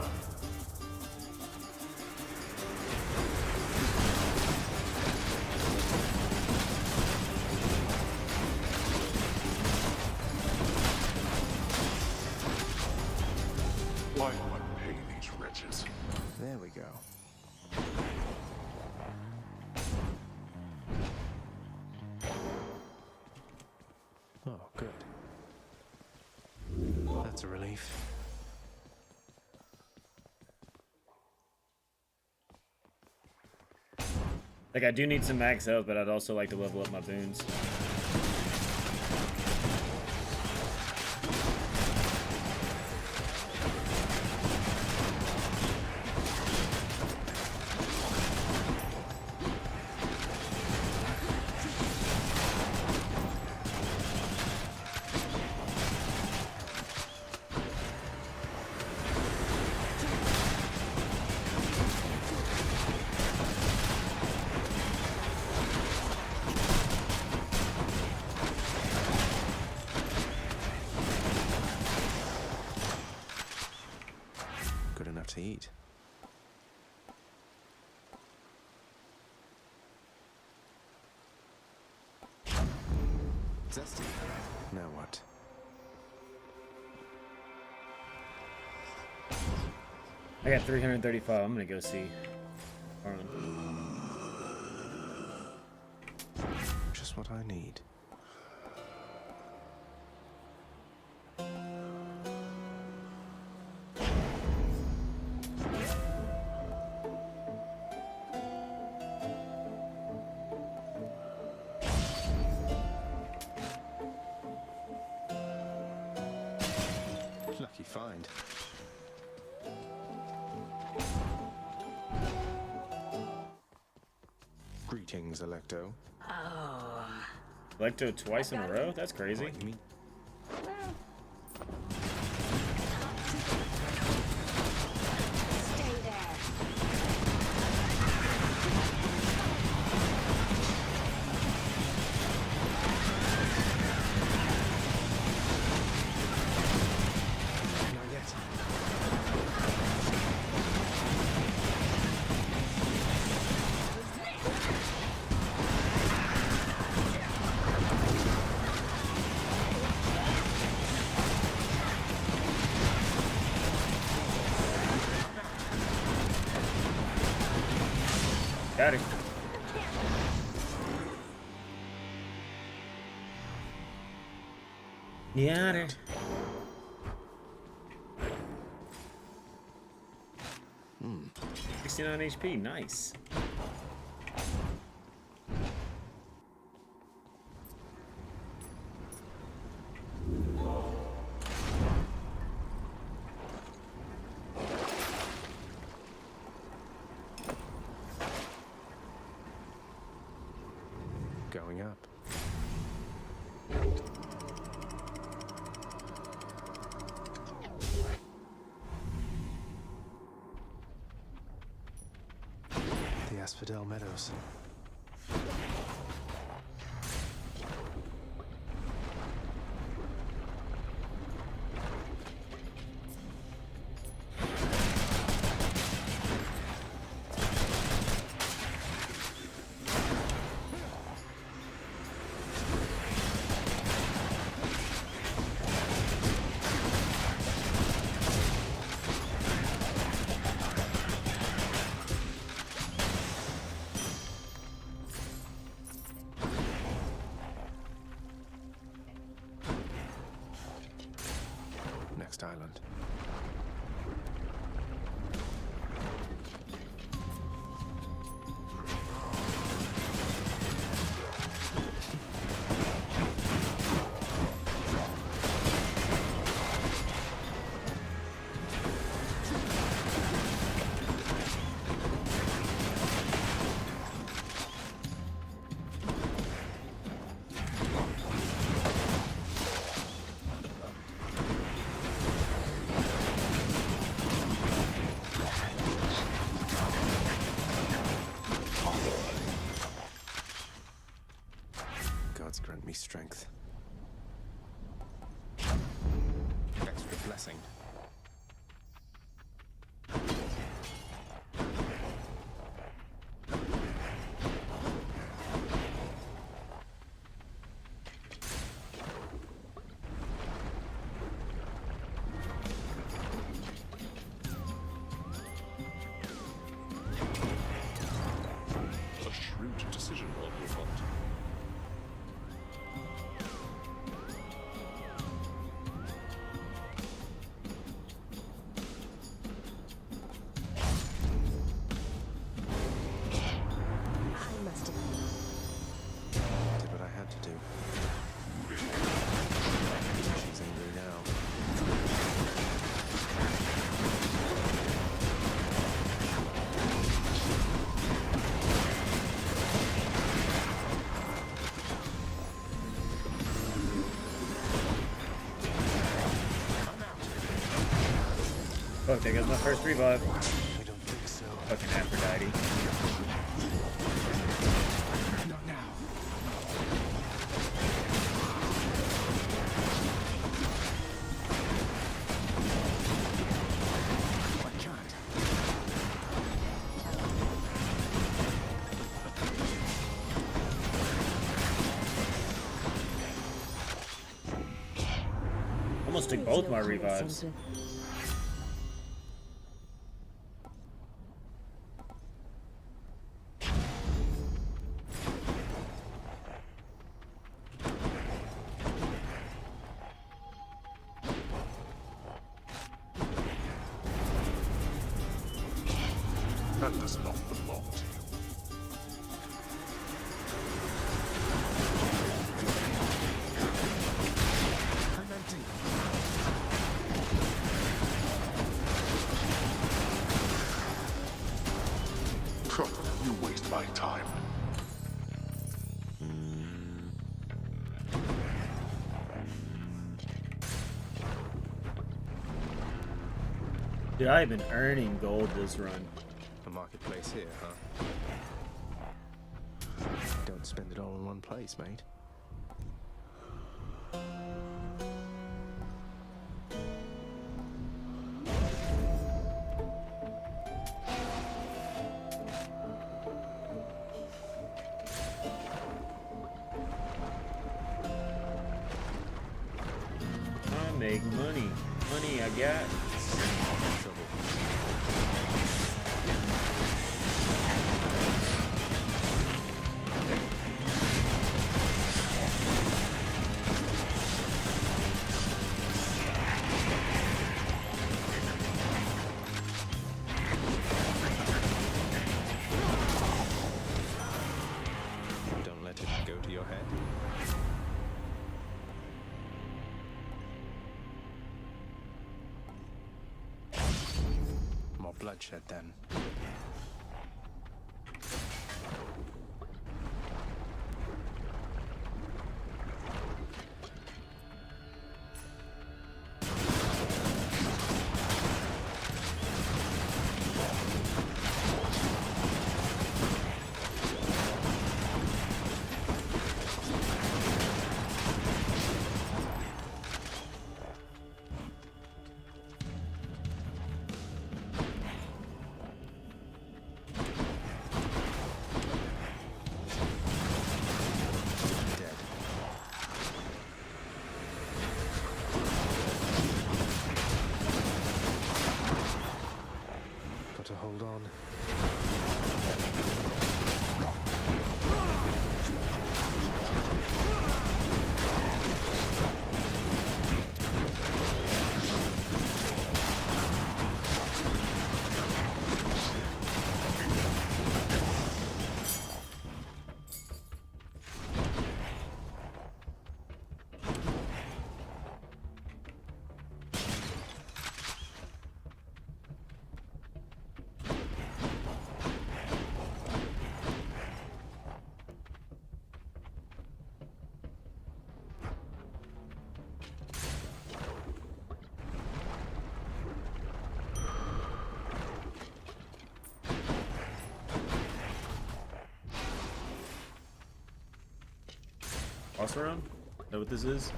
Why do I pay these wretches? There we go. Oh, good. That's a relief. Like, I do need some max health, but I'd also like to level up my boons. have to eat. Zesty. Now what? I got 335. I'm gonna go see. Arlen. Just what I need. Lucky find. Greetings, Electo. Electo twice in a row? That's crazy. What, you mean? Stay there. Not yet. Got it. Got it. Hmm. 69 HP, nice. Going up. The Asphodel Meadows. Next island. Gods grant me strength. Extra blessing. A shrewd decision on your part. I must have. Did what I had to do. She's angry now. Fuck, there goes my first revive. I don't think so. Fucking Aphrodite. Not now. I can't. almost took both my revives. That does not belong to you. I'm empty. You waste my time. Dude, I've been earning gold this run. A marketplace here, huh? Don't spend it all in one place, mate. I make money. Money I got. Don't let it go to your head. More bloodshed then. To hold on. Boss around? Is that what this is?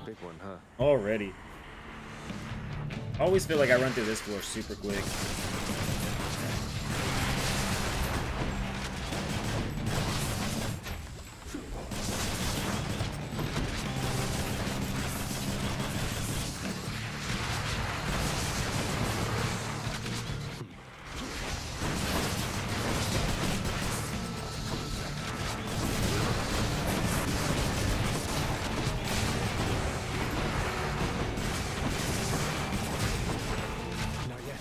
Big one, huh? Already. I always feel like I run through this floor super quick. Not yet.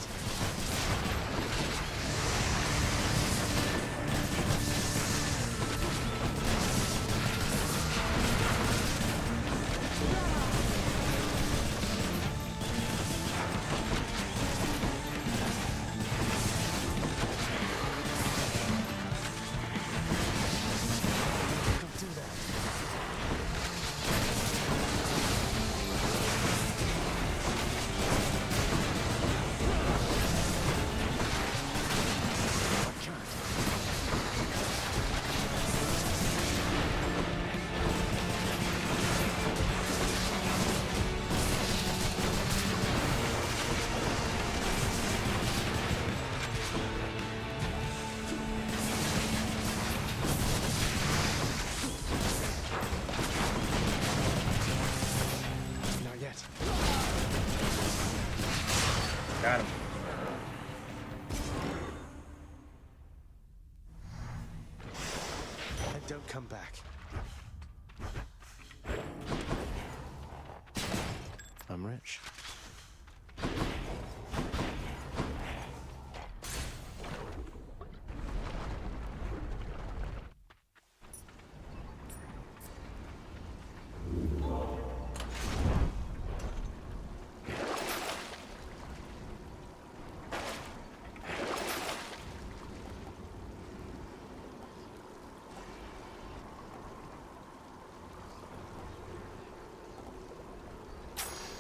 come back. I'm rich.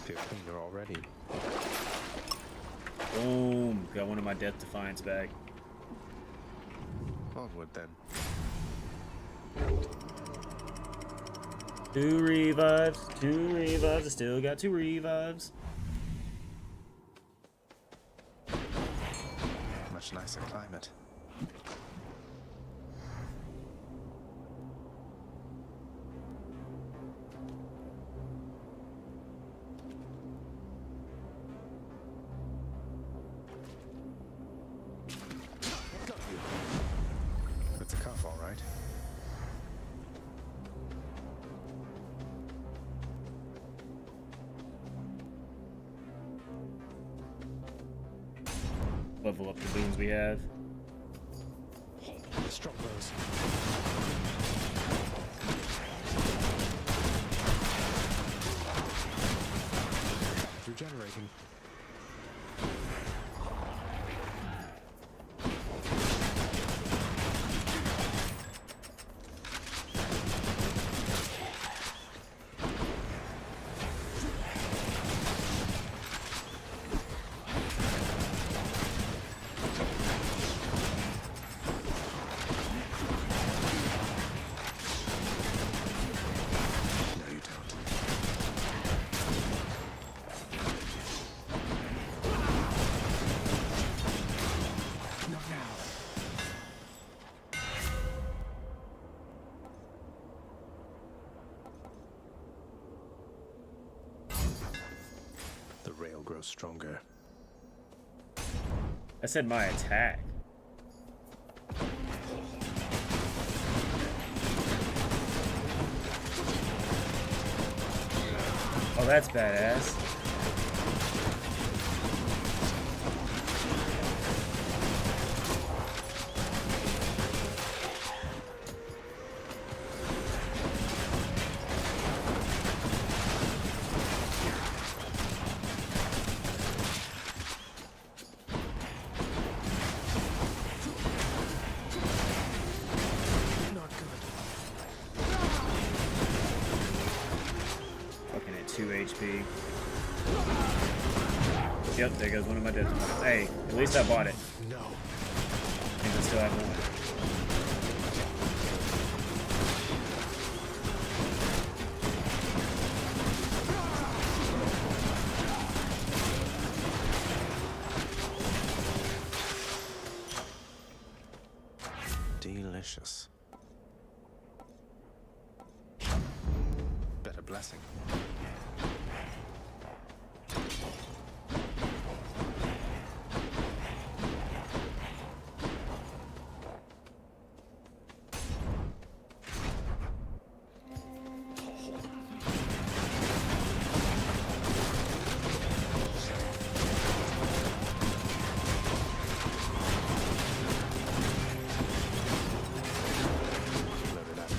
Feel cleaner already. Boom. Got one of my Death Defiance back. Onward then. 2 revives. 2 revives. I still got 2 revives. Much nicer climate. That's a cuff, all right. Level up the boons we have. Let's drop those. Regenerating. The rail grows stronger. I said my attack. Oh, that's badass. Not good. Fucking at 2 HP. Yep, there goes one of my death. Hey, at least I bought it. No. I think I still have one. Delicious. Better blessing. Loaded up.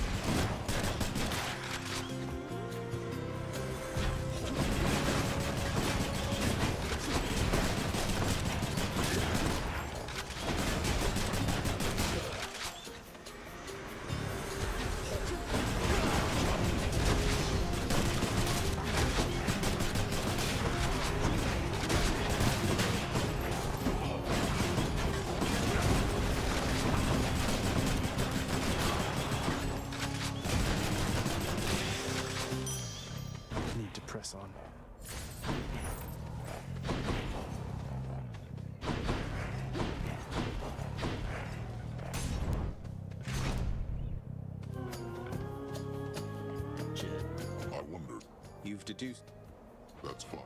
Need to press on. I wondered. You've deduced. That's fun.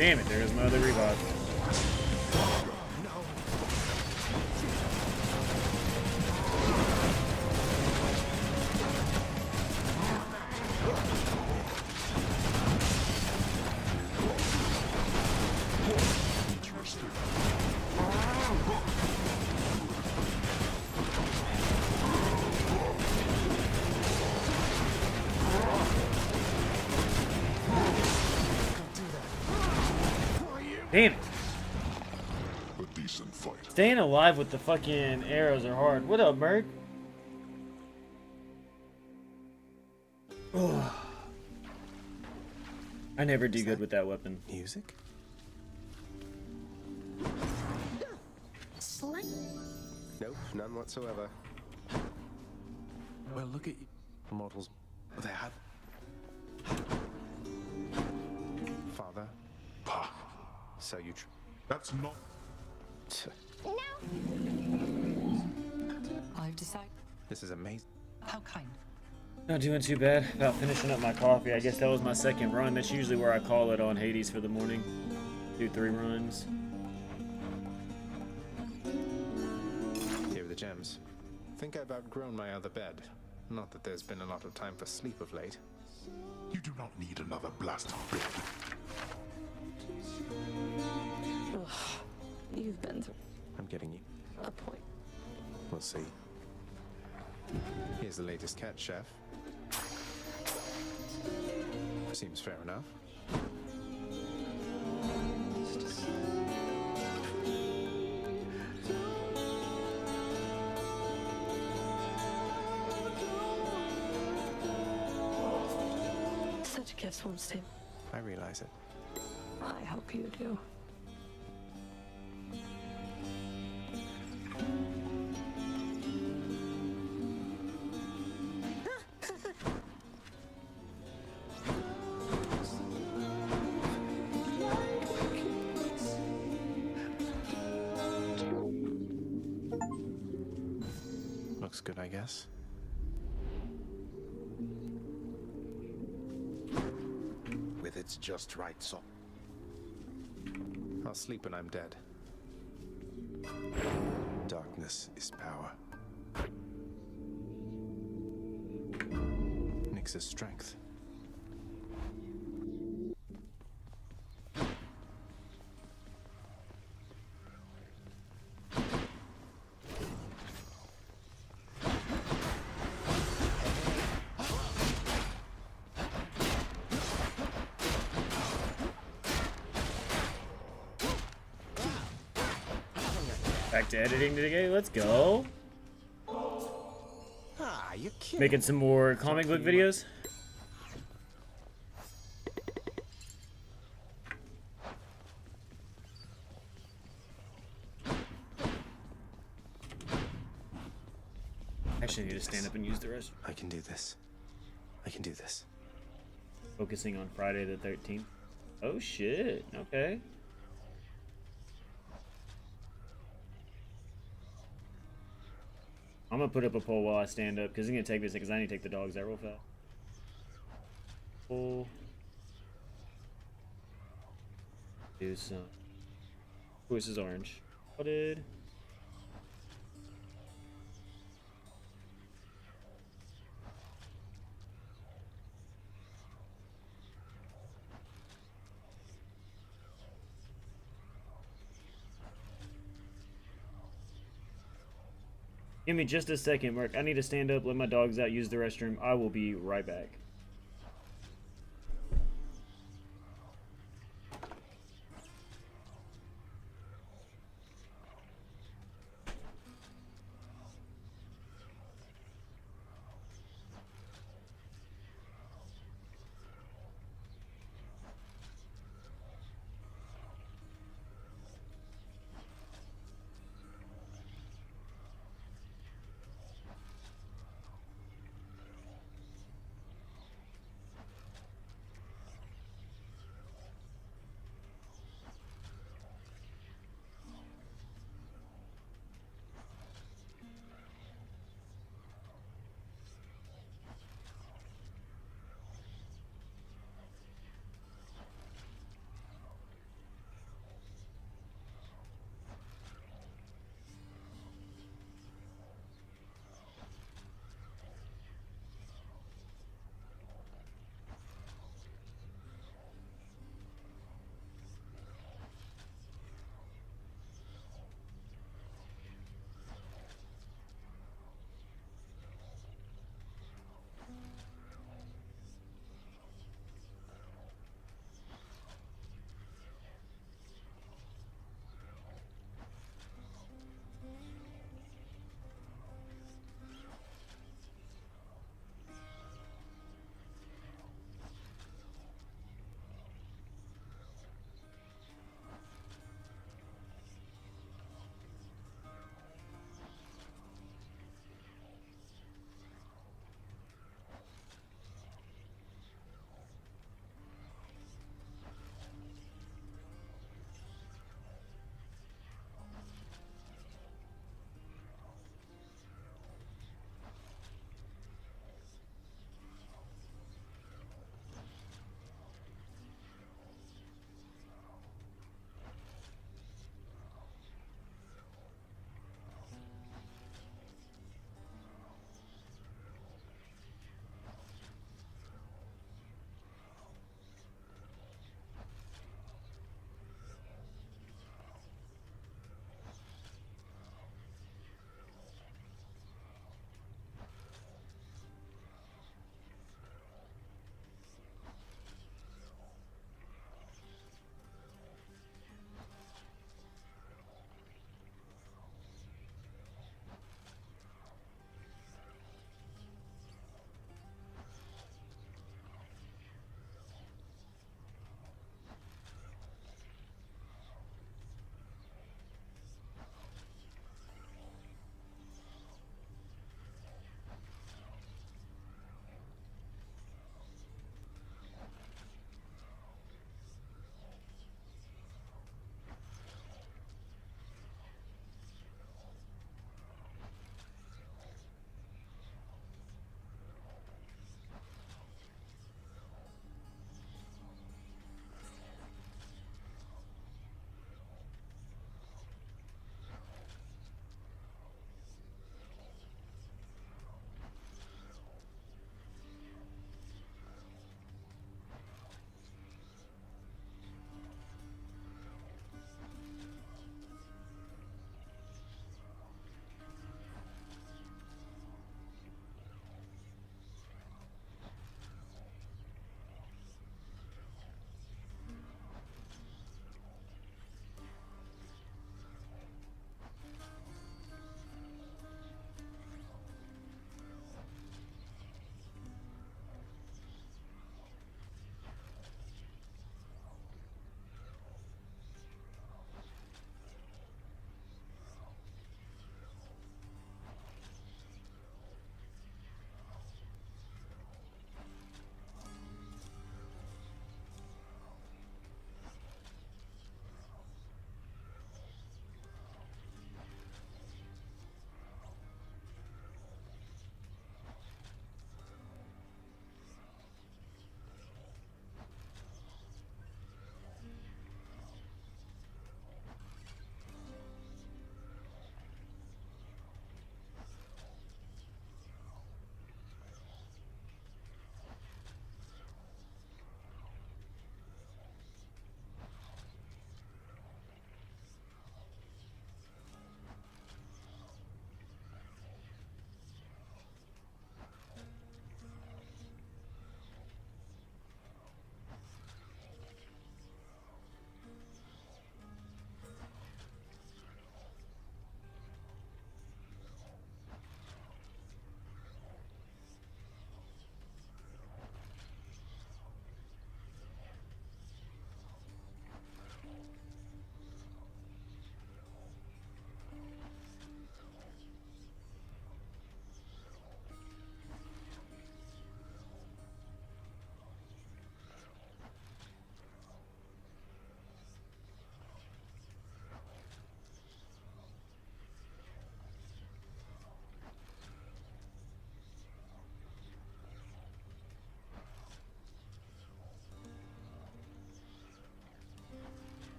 Damn it, there goes my other revive. Damn it. A decent fight. Staying alive with the fucking arrows are hard. What up, Merc? Oh. I never do good with that weapon. Music? Slang? Nope, none whatsoever. Well, look at you. Mortals. They had. Father. Pah. So you. That's not. I've decided. This is amazing. How kind. Not doing too bad. About finishing up my coffee. I guess that was my second run. That's usually where I call it on Hades for the morning. 2-3 runs. Here are the gems. Think I've outgrown my other bed. Not that there's been a lot of time for sleep of late. You do not need another blasted bed. Ugh, you've been through I'm getting you. a point. We'll see. Here's the latest cat, chef. Seems fair enough. Such gifts won't stay. I realize it. I hope you do. Looks good, I guess. With its just right song. I'll sleep when I'm dead. Darkness is power. Nyx's strength. Back to editing today. Let's go. Ah, you kidding? Making some more comic book videos. Actually, need to stand up and use the rest. I can do this. I can do this. Focusing on Friday the 13th. Oh shit. Okay. I'm gonna put up a poll while I stand up because it's gonna take me a second because I need to take the dogs out real fast. Poll. Do some. Oh, this is orange. Spotted. Give me just a second, Mark. I need to stand up, let my dogs out, use the restroom. I will be right back.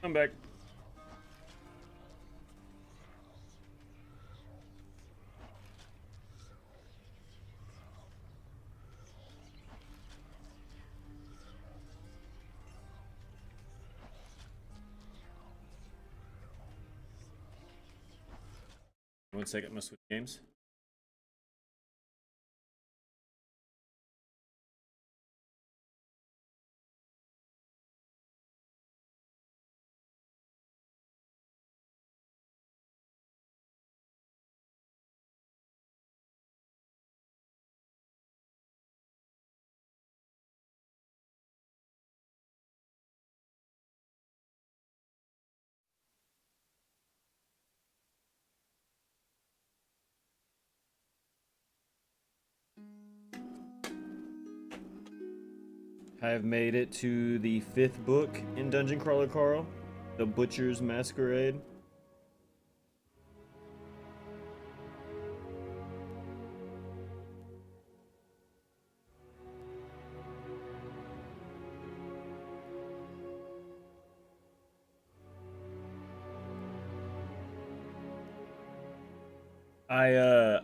I'm back. One second, I'm gonna switch games. I have made it to the 5th book in Dungeon Crawler Carl, The Butcher's Masquerade.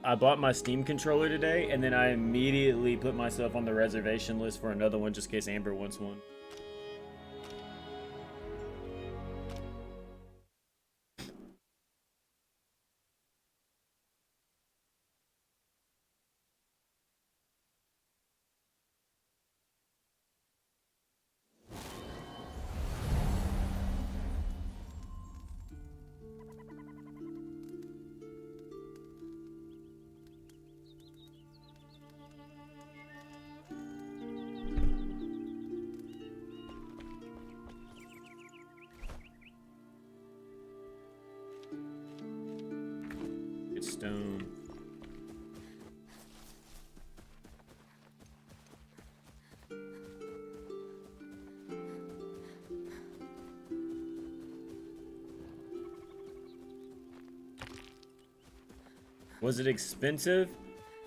I bought my Steam controller today, and then I immediately put myself on the reservation list for another one just in case Amber wants one. It's stone. Was it expensive?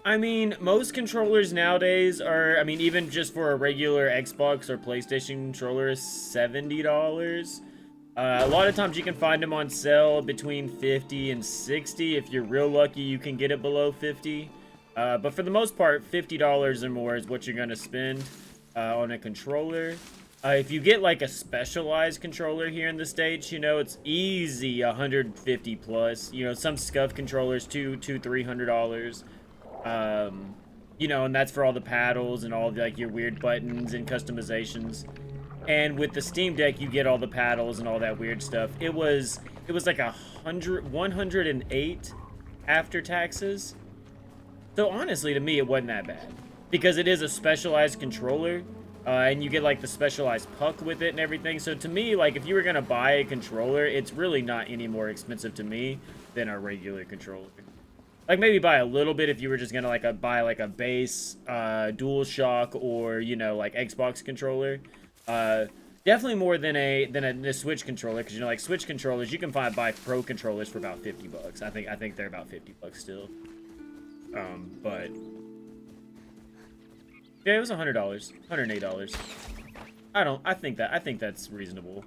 I mean, most controllers nowadays are, I mean, even just for a regular Xbox or PlayStation controller is $70. A lot of times you can find them on sale between 50 and 60. If you're real lucky, you can get it below 50. But for the most part, $50 or more is what you're going to spend on a controller. If you get like a specialized controller here in the States, you know, it's easy 150 plus. You know, some scuff controllers, $300. You know, and that's for all the paddles and all the, like, your weird buttons and customizations. And with the Steam Deck, you get all the paddles and all that weird stuff. It was like 108 after taxes. So honestly, to me, it wasn't that bad because it is a specialized controller, and you get like the specialized puck with it and everything. So to me, like, if you were gonna buy a controller, it's really not any more expensive to me than a regular controller. Like, maybe buy a little bit if you were just gonna like buy like a base DualShock or, you know, like Xbox controller. Definitely more than a Switch controller, because, you know, like, Switch controllers you can buy pro controllers for about $50. I think they're about $50 still. But yeah, it was $100, $108. I think that's reasonable.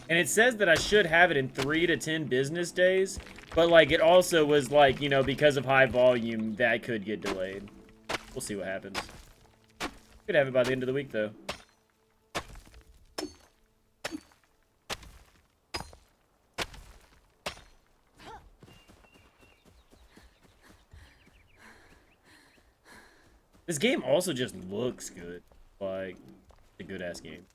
And it says that I should have it in 3 to 10 business days, but, like, it also was, like, you know, because of high volume, that could get delayed. We'll see what happens. Could have it by the end of the week, though. This game also just looks good. Like, a good-ass game.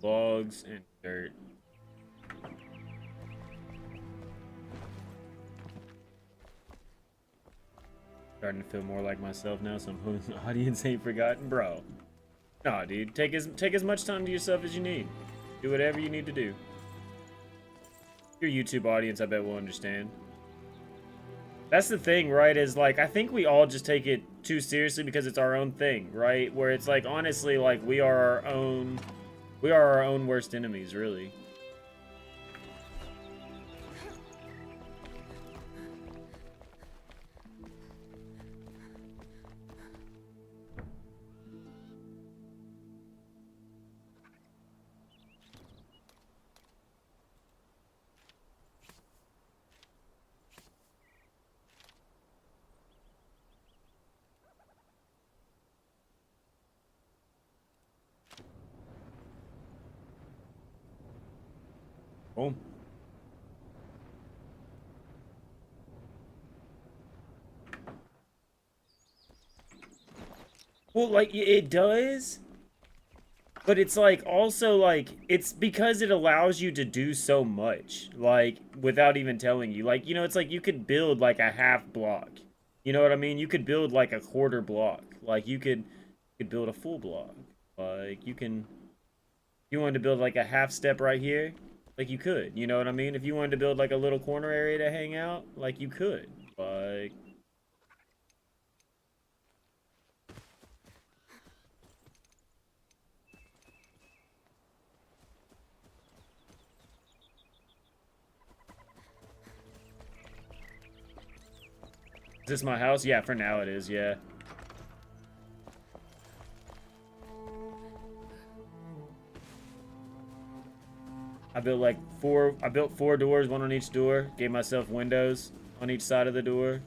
logs and dirt. Starting to feel more like myself now. Some audience ain't forgotten, bro. Nah, dude. Take as much time to yourself as you need. Do whatever you need to do. Your YouTube audience, I bet, will understand. That's the thing, right? Is like, I think we all just take it too seriously because it's our own thing, right? Where it's like, honestly, like we are our own worst enemies, really. Boom. Well, like, it does, but it's like, also, like, it's because it allows you to do so much, like, without even telling you. Like, you know, it's like you could build, like, a half block. You know what I mean? You could build, like, a quarter block. Like, you could build a full block. Like, you wanted to build, like, a half step right here. Like, you could, you know what I mean? If you wanted to build, like, a little corner area to hang out, like, you could. Like... Is this my house? Yeah, for now it is, yeah. I built four doors, one on each door. Gave myself windows on each side of the door.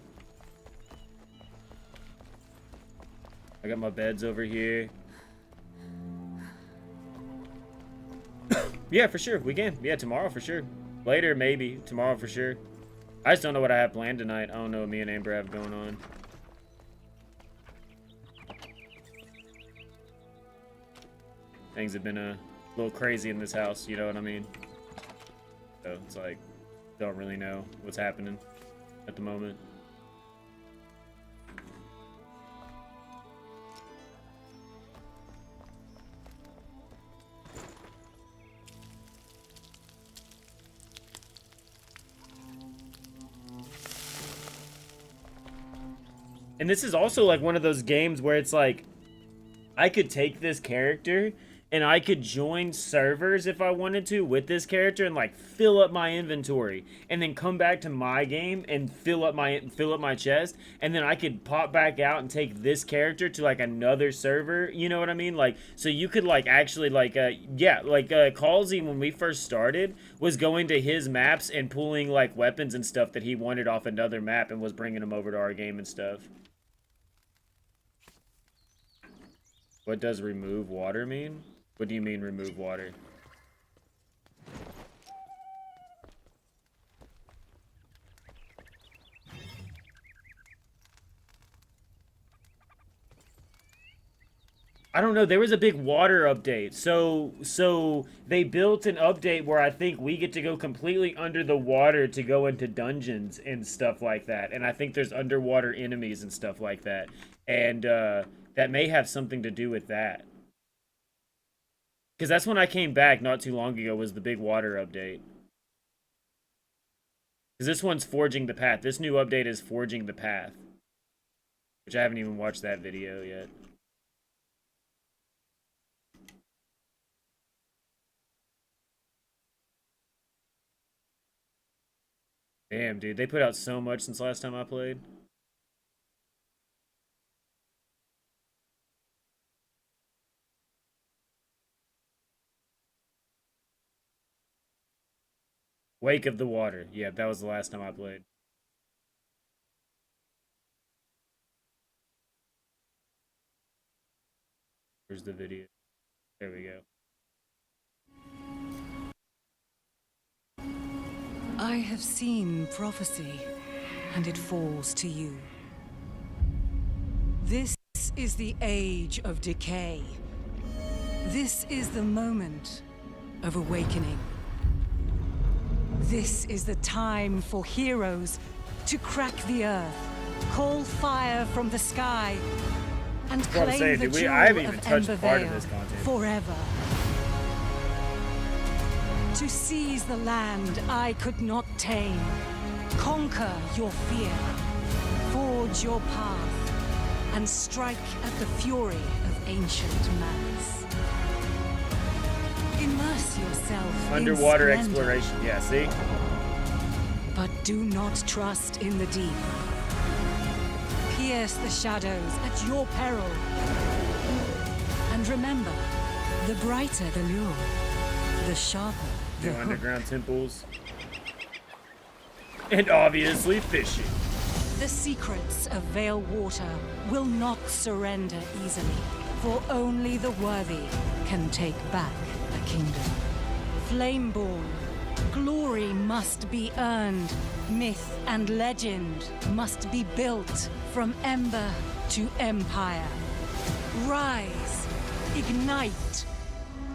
I got my beds over here. Yeah, for sure, we can. Yeah, tomorrow for sure. Later, maybe. Tomorrow for sure. I just don't know what I have planned tonight. I don't know what me and Amber have going on. Things have been a little crazy in this house, you know what I mean? So it's like, don't really know what's happening at the moment. And this is also like one of those games where it's like, I could take this character and I could join servers if I wanted to with this character and like fill up my inventory and then come back to my game and fill up my chest, and then I could pop back out and take this character to like another server, you know what I mean? Like, so you could like actually like Calzy, when we first started, was going to his maps and pulling like weapons and stuff that he wanted off another map and was bringing them over to our game and stuff. What does remove water mean? What do you mean remove water? I don't know. There was a big water update. So they built an update where I think we get to go completely under the water to go into dungeons and stuff like that. And I think there's underwater enemies and stuff like that. And that may have something to do with that. Because that's when I came back not too long ago, was the big water update. Because this one's Forging the Path. This new update is Forging the Path. Which I haven't even watched that video yet. Damn, dude. They put out so much since last time I played. Wake of the Water. Yeah, that was the last time I played. Where's the video? There we go. I have seen prophecy, and it falls to you. This is the age of decay. This is the moment of awakening. This is the time for heroes to crack the earth, call fire from the sky, and claim the jewel I haven't even of touched Ember part of Vale this content. forever. To seize the land I could not tame, conquer your fear, forge your path, and strike at the fury of ancient malice. Immerse yourself Underwater in splendor, exploration. Yeah, see? but do not trust in the deep. Pierce the shadows at your peril. And remember, the brighter the lure, the sharper the New hook. underground temples. And obviously fishing. The secrets of Vale Water will not surrender easily, for only the worthy can take back a kingdom. Flameborn, glory must be earned. Myth and legend must be built from ember to empire. Rise, ignite,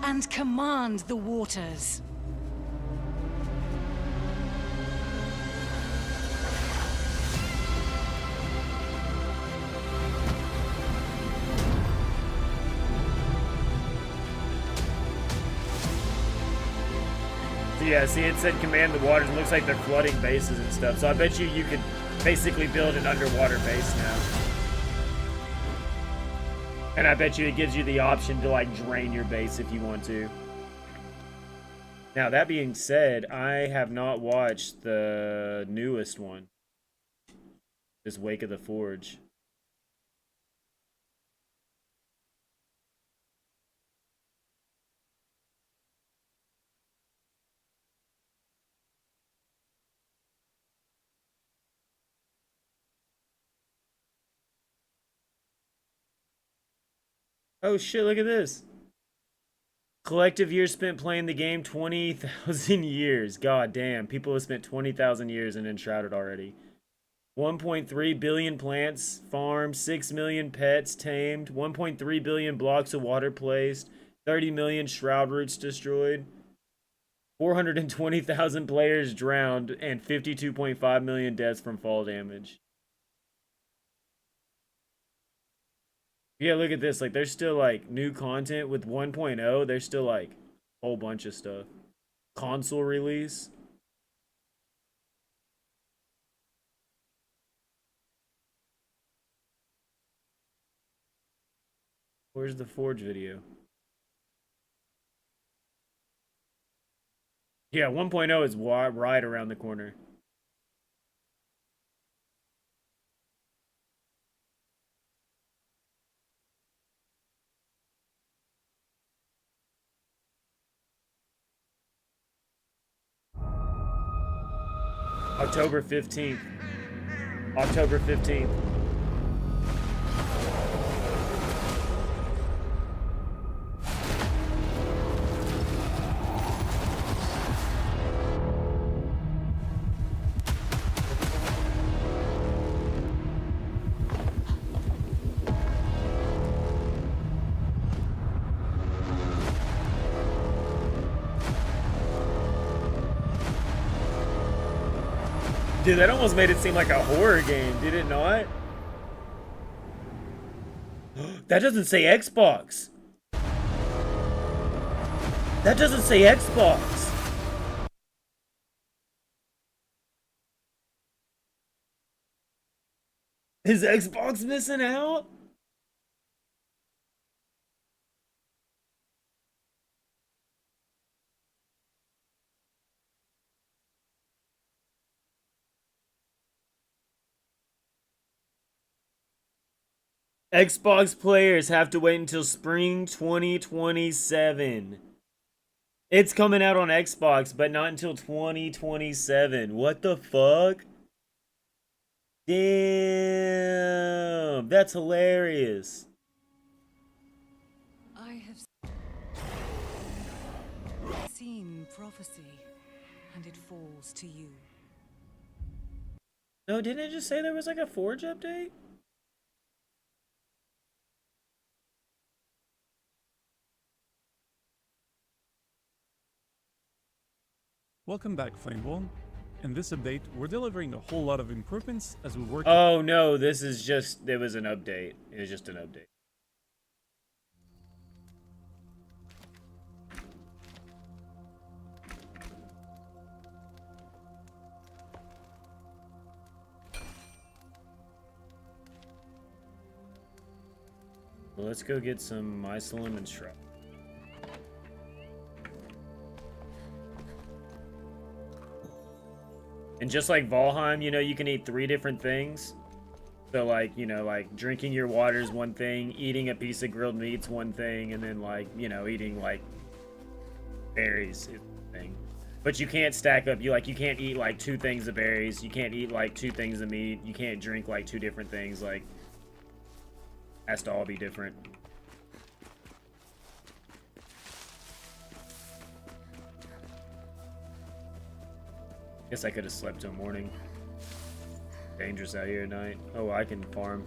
and command the waters. Yeah, see, it said command the waters. It looks like they're flooding bases and stuff. So I bet you could basically build an underwater base now. And I bet you it gives you the option to, like, drain your base if you want to. Now, that being said, I have not watched the newest one. This Wake of the Forge. Oh shit, look at this. Collective years spent playing the game, 20,000 years. God damn, people have spent 20,000 years in Enshrouded already. 1.3 billion plants farmed, 6 million pets tamed, 1.3 billion blocks of water placed, 30 million shroud roots destroyed, 420,000 players drowned, and 52.5 million deaths from fall damage. Yeah, look at this. Like, there's still, like, new content with 1.0. There's still, like, a whole bunch of stuff. Console release. Where's the Forge video? Yeah, 1.0 is right around the corner. October 15th. October 15th. Dude, that almost made it seem like a horror game, did it not? That doesn't say Xbox. That doesn't say Xbox. Is Xbox missing out? Xbox players have to wait until spring 2027. It's coming out on Xbox, but not until 2027. What the fuck? Damn, that's hilarious. I have seen prophecy, and it falls to you. No, didn't it just say there was like a Forge update? Welcome back, Flameborn. In this update, we're delivering a whole lot of improvements as we work. Oh no, this is just, it was an update. It was just an update. Well, let's go get some mycelium and shrub. And just like Valheim, you know, you can eat 3 different things. So like, you know, like drinking your water is one thing, eating a piece of grilled meat's one thing, and then like, you know, eating like berries is one thing. But you can't stack up, you can't eat like 2 things of berries, you can't eat like 2 things of meat, you can't drink like 2 different things, like has to all be different. Guess I could have slept till morning. Dangerous out here at night. Oh, I can farm.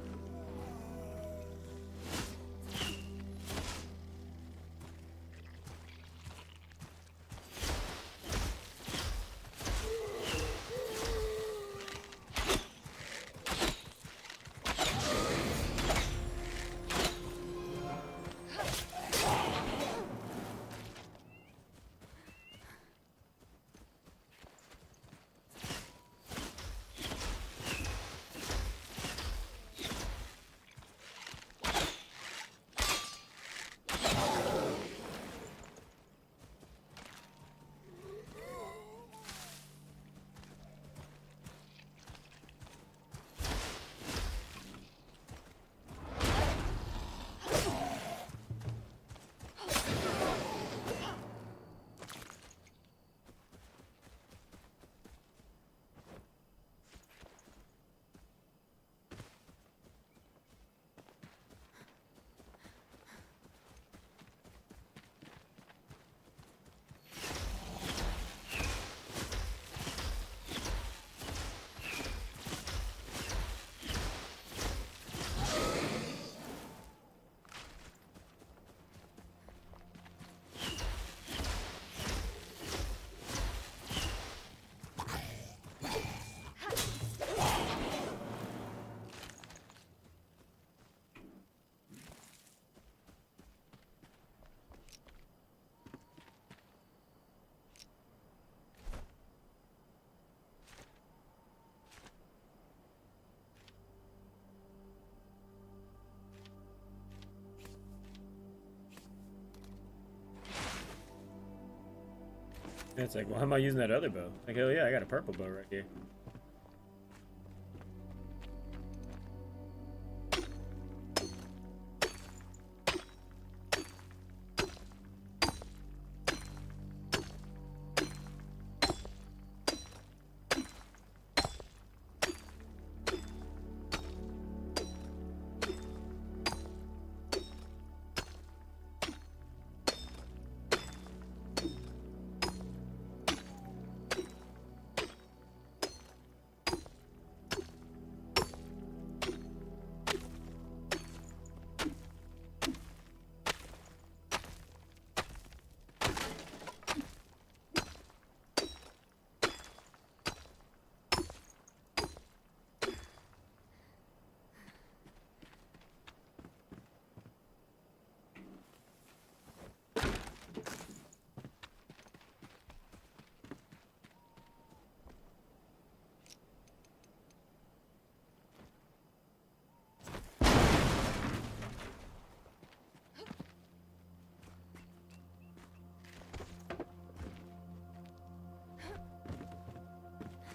And it's like, well, how am I using that other bow? Like, hell yeah, I got a purple bow right here.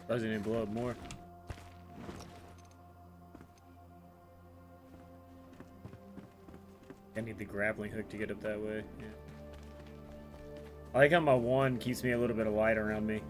Doesn't even blow up more. I need the grappling hook to get up that way. Yeah. I like how my wand keeps me a little bit of light around me.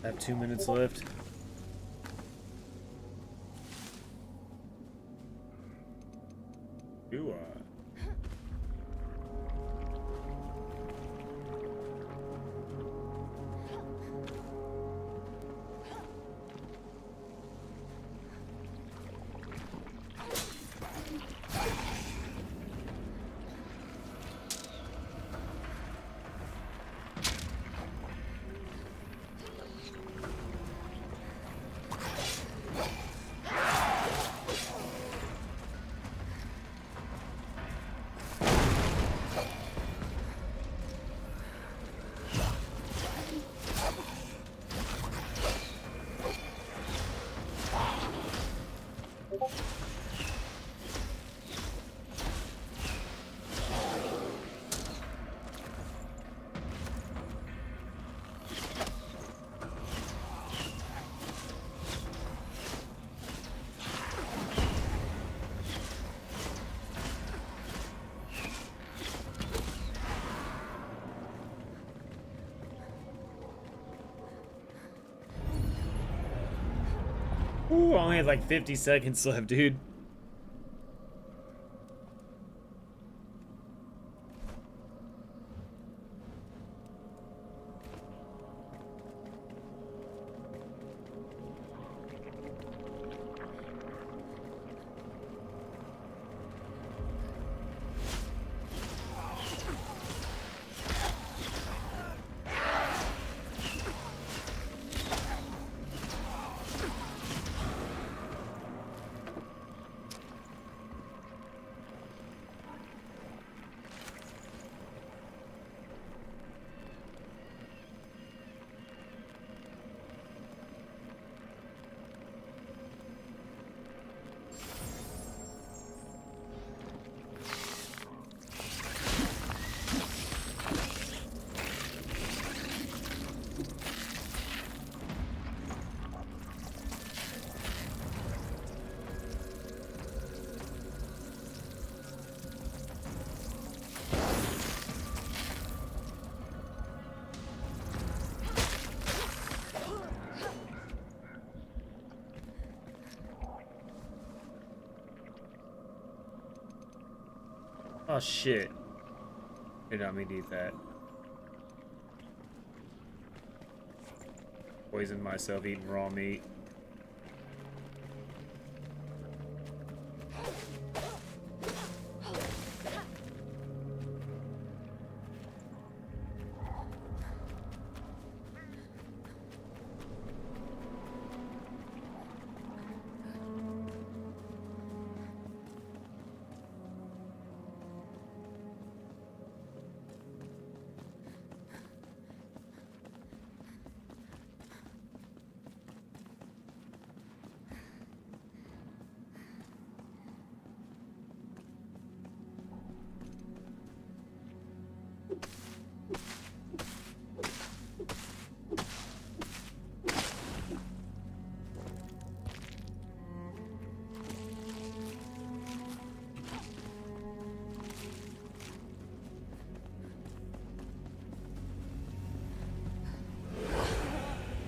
I have 2 minutes left. Do I? Ooh, I only had like 50 seconds left, dude. Oh shit. Did not mean to eat that. Poisoned myself eating raw meat.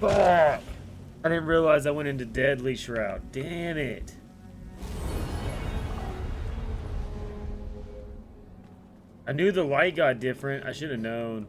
Fuck! I didn't realize I went into Deadly Shroud. Damn it. I knew the light got different. I should have known.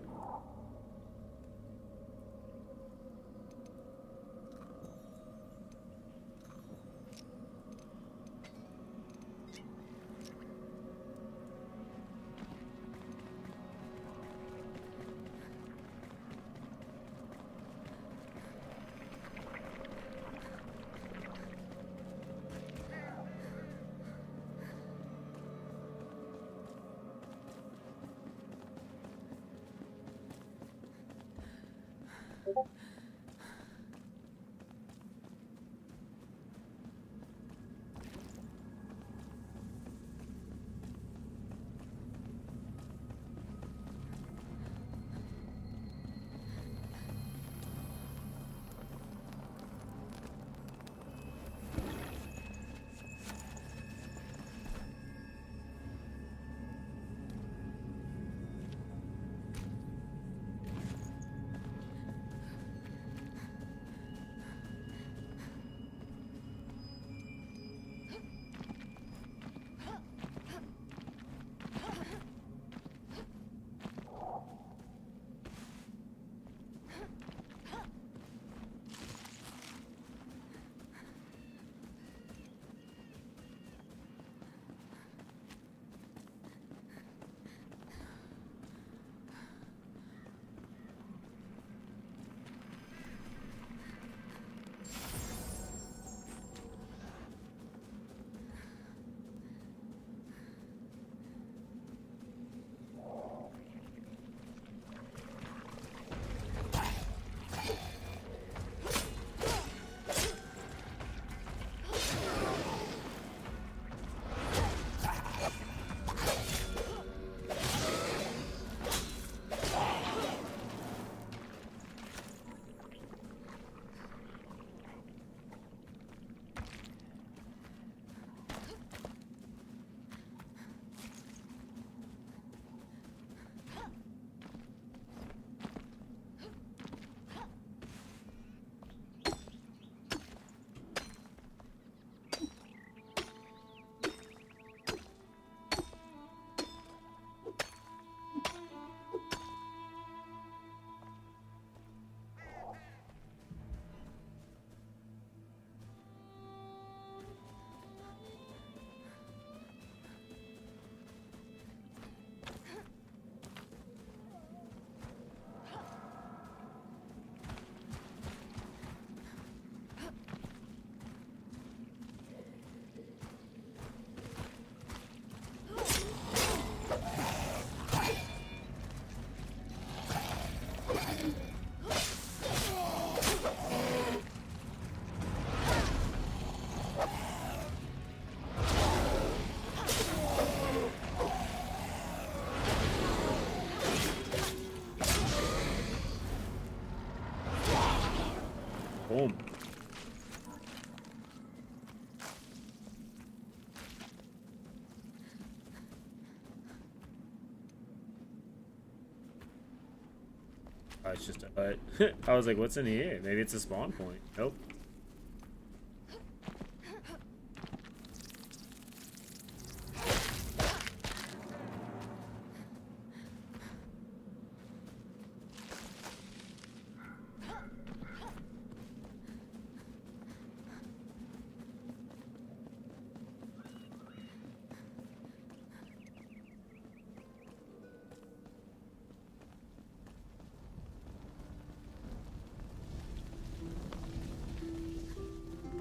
Oh, it's just a hut. I was like, what's in here? Maybe it's a spawn point. Nope.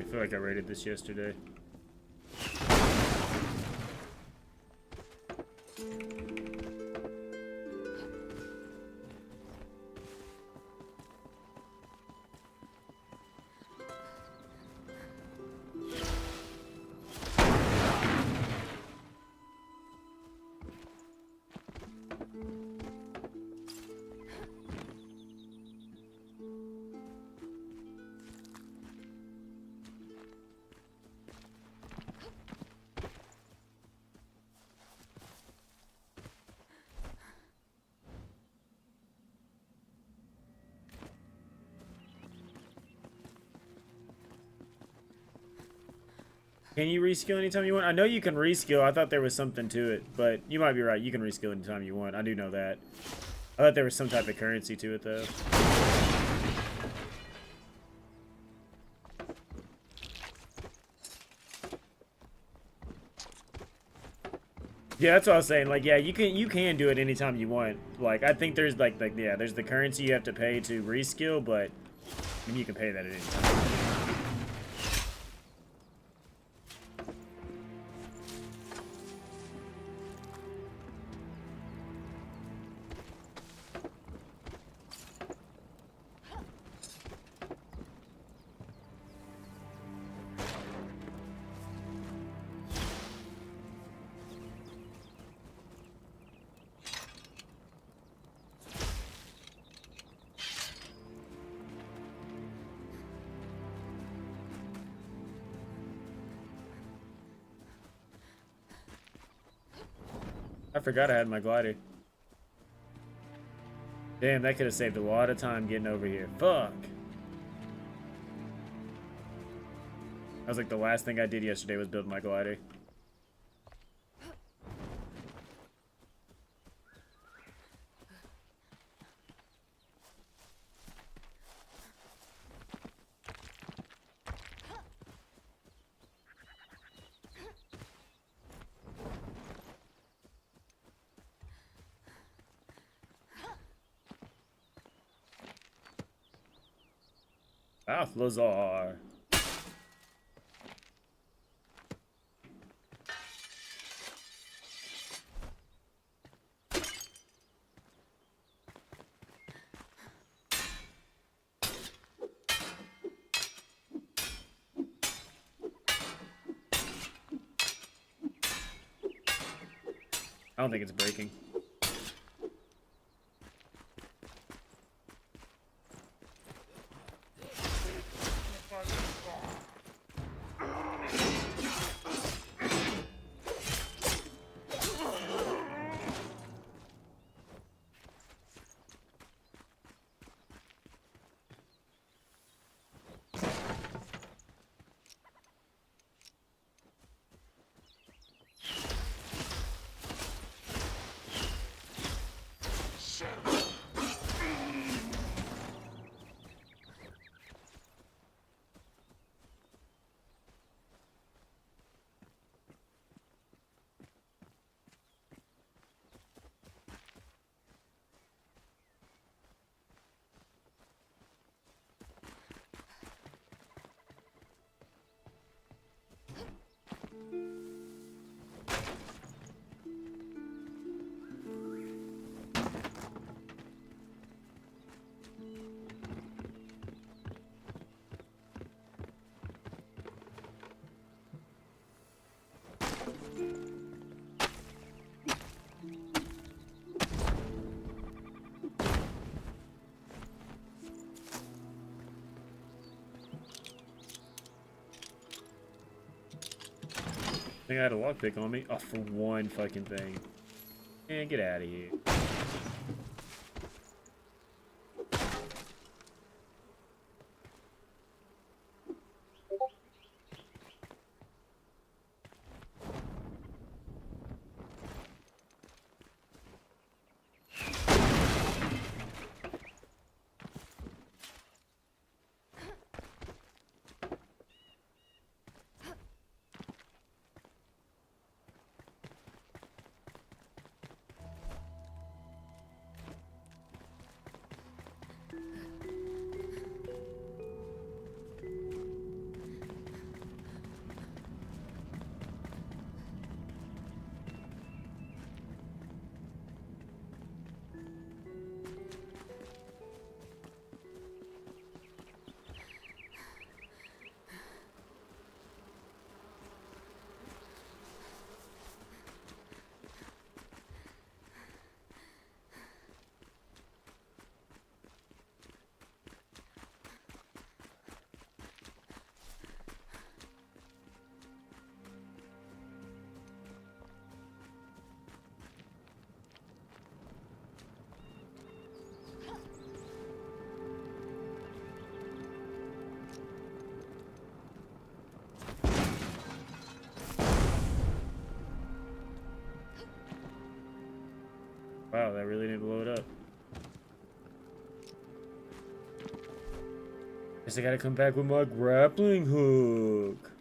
I feel like I rated this yesterday. Can you reskill anytime you want? I know you can reskill. I thought there was something to it, but you might be right. You can reskill anytime you want. I do know that. I thought there was some type of currency to it, though. Yeah, that's what I was saying. Like, yeah, you can do it anytime you want. Like, I think there's like yeah, there's the currency you have to pay to reskill, but I mean, you can pay that at any time. I forgot I had my glider. Damn, that could have saved a lot of time getting over here. Fuck. That was like the last thing I did yesterday was build my glider. Lazar. I don't think it's breaking. I think I had a lockpick on me. Oh, for one fucking thing. Man, get out of here. Wow, that really didn't blow it up. Guess I gotta come back with my grappling hook.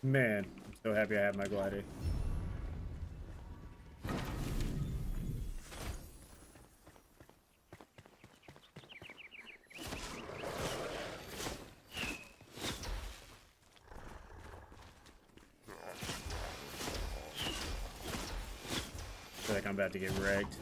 Man, I'm so happy I have my glider. I feel like I'm about to get wrecked.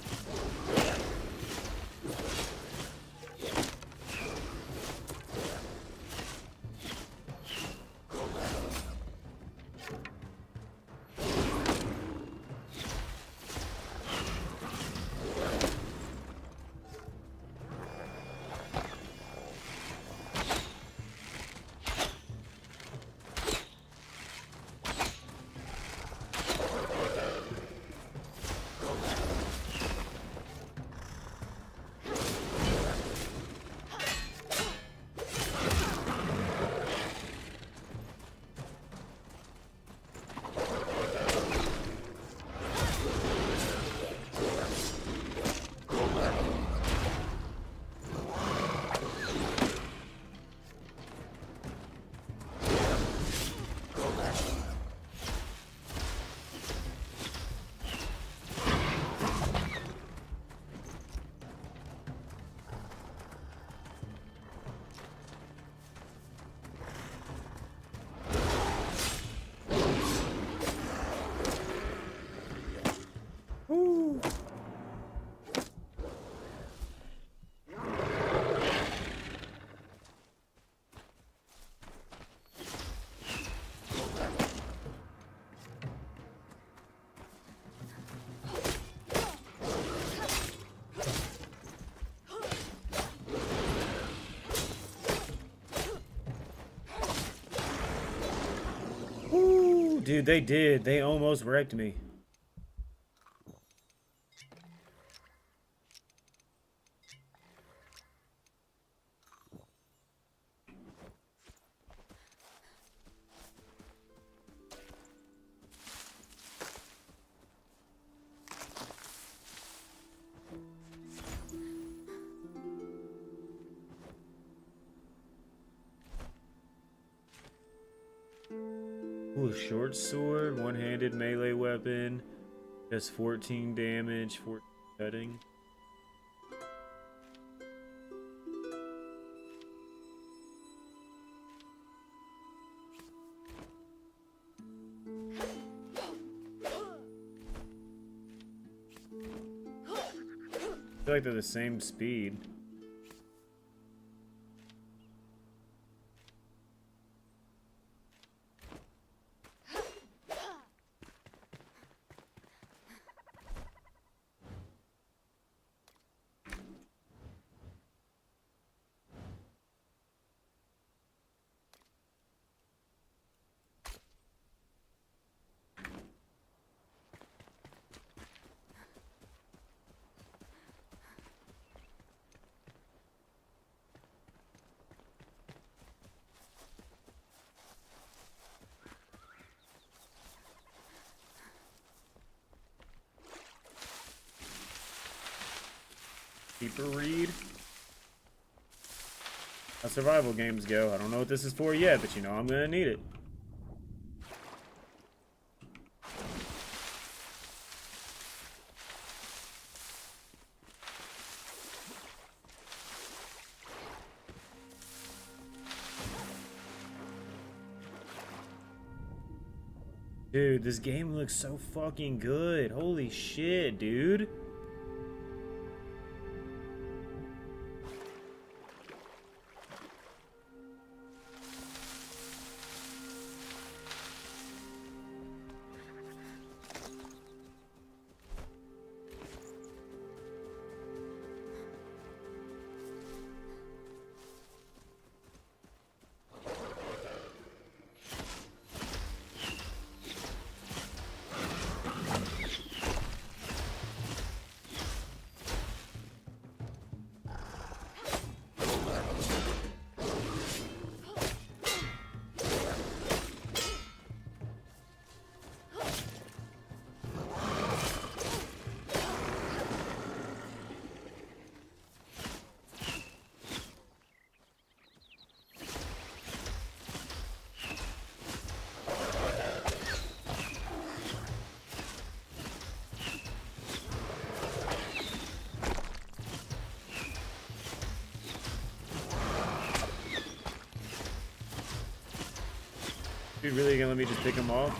Dude, they did. They almost wrecked me. Ooh, short sword, one-handed melee weapon, does 14 damage, 14 cutting. I feel like they're the same speed. Keeper read. How survival games go. I don't know what this is for yet, but you know I'm gonna need it. Dude, this game looks so fucking good. Holy shit, dude. You really gonna let me just pick him off?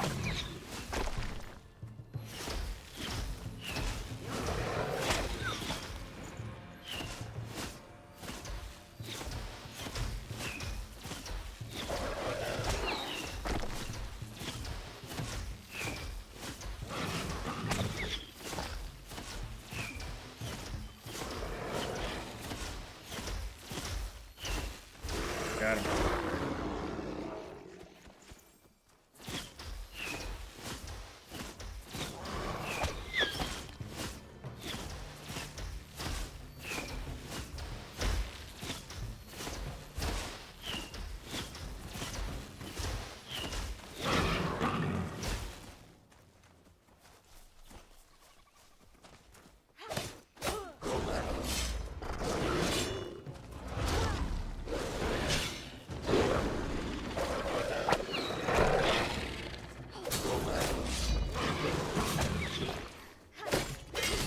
Got him.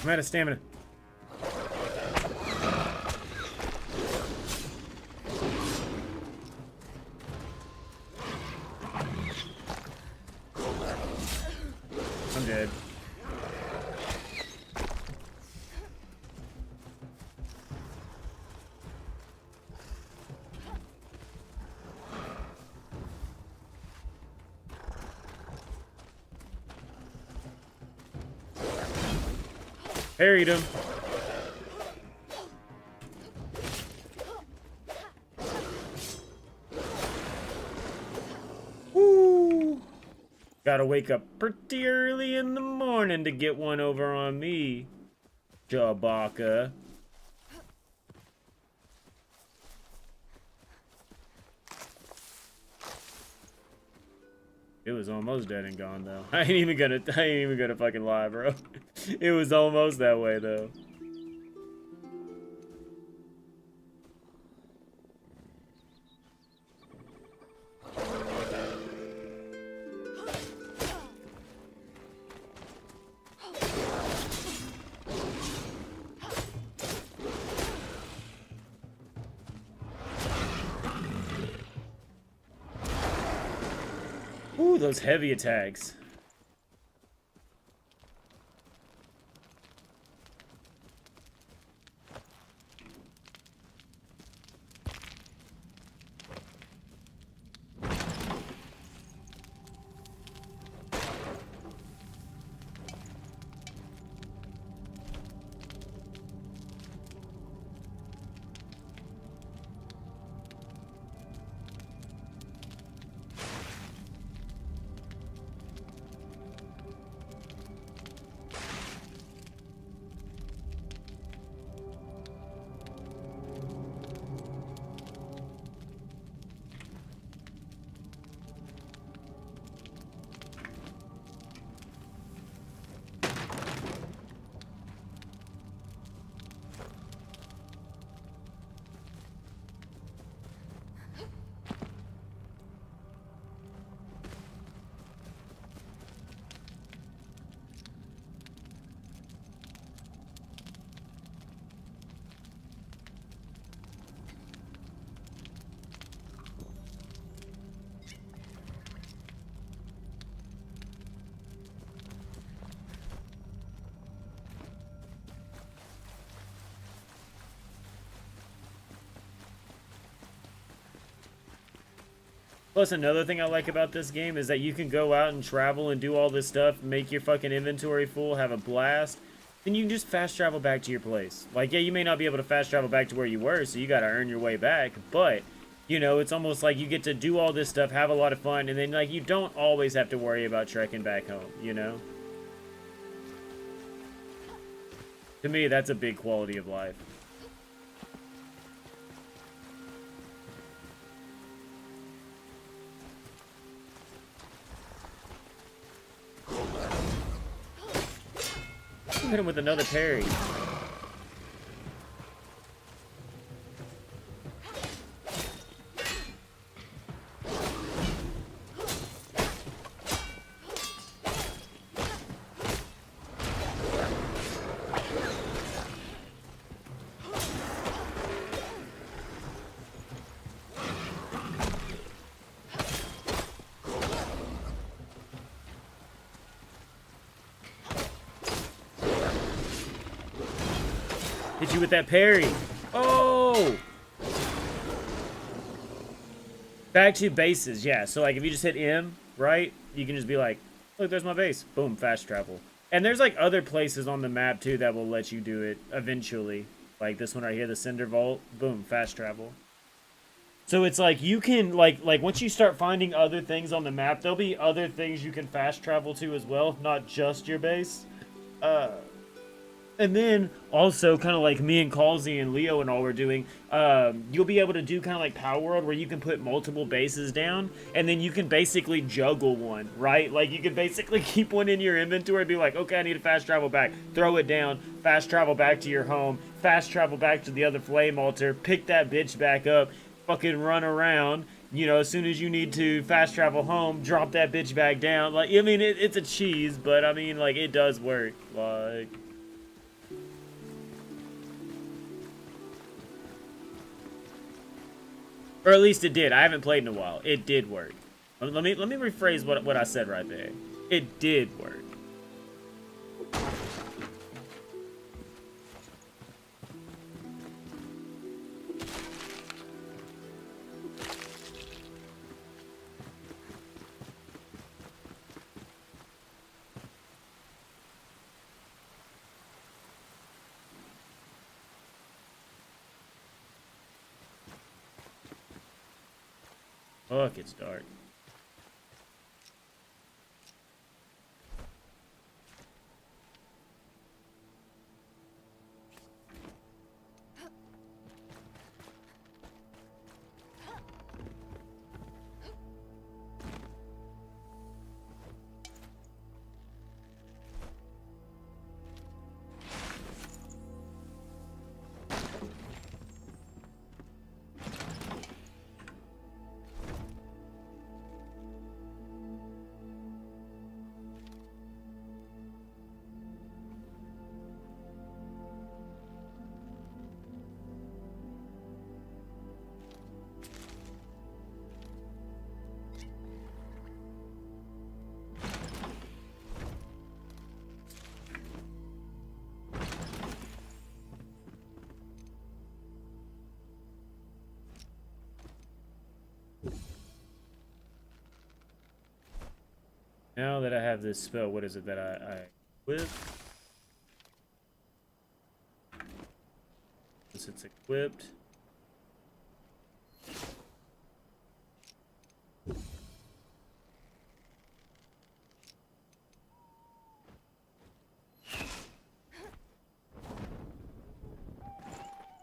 I'm out of stamina. I'm dead. Parried him. Woo! Gotta wake up pretty early in the morning to get one over on me, Jabaka. It was almost dead and gone though. I ain't even gonna fucking lie, bro. It was almost that way though. Ooh, those heavy attacks. Plus, another thing I like about this game is that you can go out and travel and do all this stuff, make your fucking inventory full, have a blast. Then you can just fast travel back to your place. Like, yeah, you may not be able to fast travel back to where you were, so you gotta earn your way back. But, you know, it's almost like you get to do all this stuff, have a lot of fun, and then, like, you don't always have to worry about trekking back home, you know? To me, that's a big quality of life. Hit him with another parry. Hit you with that parry. Oh! Back to bases, yeah. So, like, if you just hit M, right? You can just be like, look, there's my base. Boom, fast travel. And there's, like, other places on the map, too, that will let you do it eventually. Like this one right here, the Cinder Vault. Boom, fast travel. So it's like, you can, like once you start finding other things on the map, there'll be other things you can fast travel to as well, not just your base. And then, also, kind of like me and Calzy and Leo and all were doing, you'll be able to do kind of like Power World, where you can put multiple bases down, and then you can basically juggle one, right? Like, you can basically keep one in your inventory and be like, okay, I need to fast travel back. Throw it down, fast travel back to your home, fast travel back to the other flame altar, pick that bitch back up, fucking run around. You know, as soon as you need to fast travel home, drop that bitch back down. Like, I mean, it's a cheese, but, I mean, like, it does work. Like... Or at least it did. I haven't played in a while. It did work. Let me rephrase what I said right there. It did work. Fuck, it's dark. Now that I have this spell, what is it that I equip? Once it's equipped.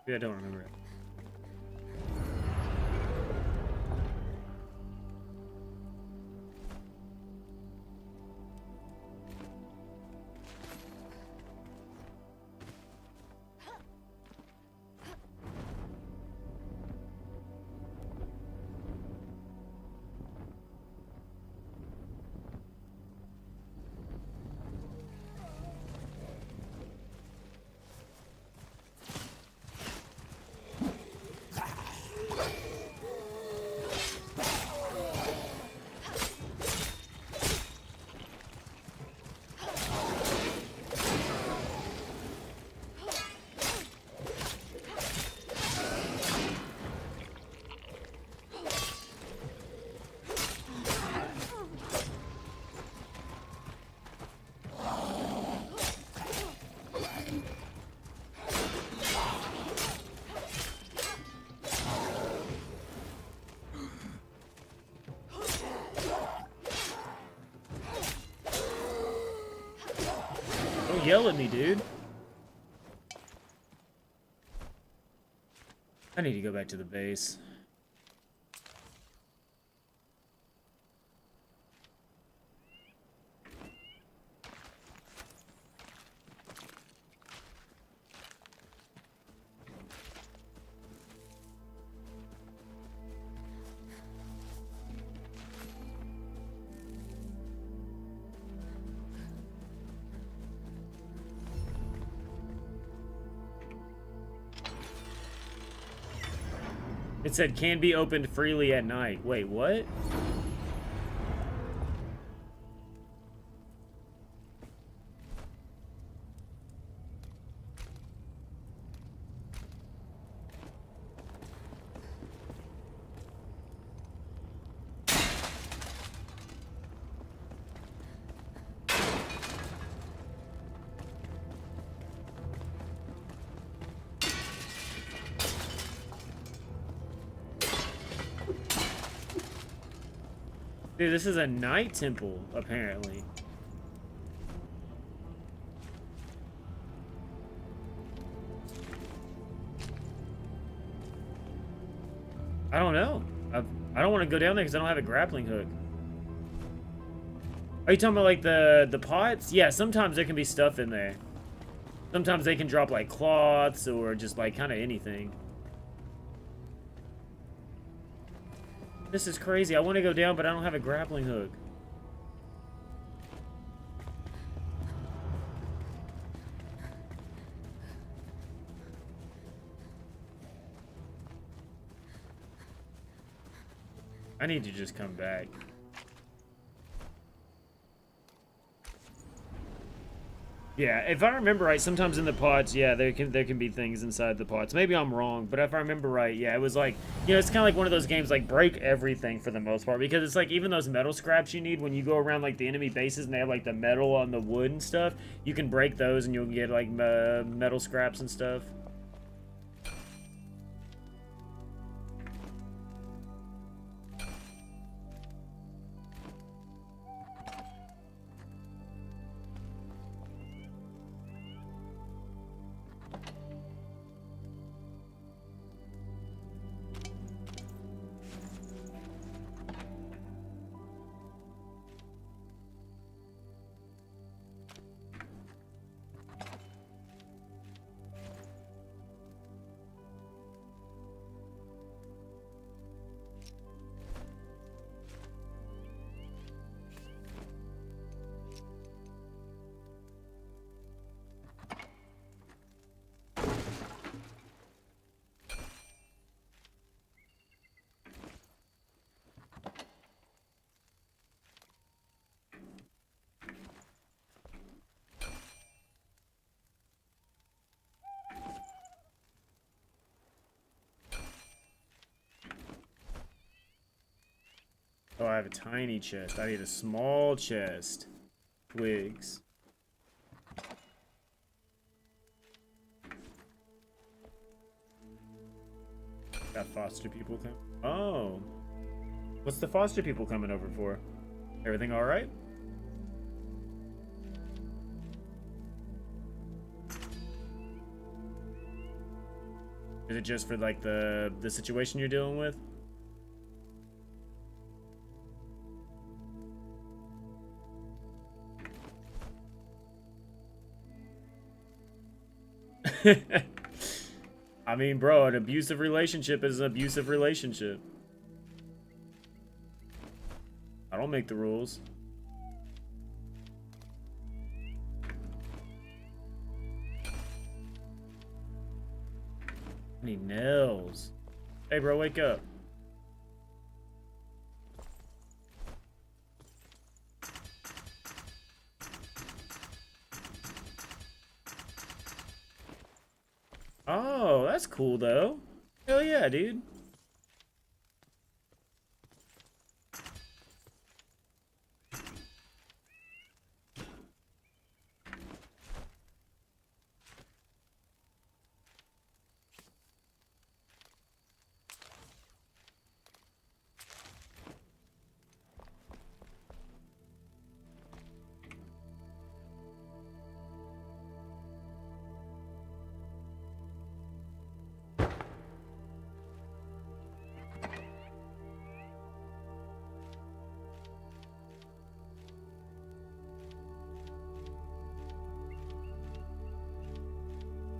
Yeah, I don't remember it. yell at me, dude. I need to go back to the base. It said can be opened freely at night. Wait, what? Dude, this is a night temple, apparently. I don't know. I don't want to go down there because I don't have a grappling hook. Are you talking about like the pots? Yeah, sometimes there can be stuff in there. Sometimes they can drop like cloths or just like kind of anything. This is crazy. I want to go down, but I don't have a grappling hook. I need to just come back. Yeah, if I remember right, sometimes in the pots, yeah, there can be things inside the pots. Maybe I'm wrong, but if I remember right, yeah, it was like, you know, it's kind of like one of those games, like, break everything for the most part, because it's like, even those metal scraps you need when you go around, like, the enemy bases and they have, like, the metal on the wood and stuff, you can break those and you'll get, like, metal scraps and stuff. Oh, I have a tiny chest. I need a small chest. Twigs. Got foster people come. Oh. What's the foster people coming over for? Everything alright? Is it just for like the situation you're dealing with? I mean, bro, an abusive relationship is an abusive relationship. I don't make the rules. I need nails. Hey, bro, wake up. Oh, that's cool, though. Hell yeah, dude.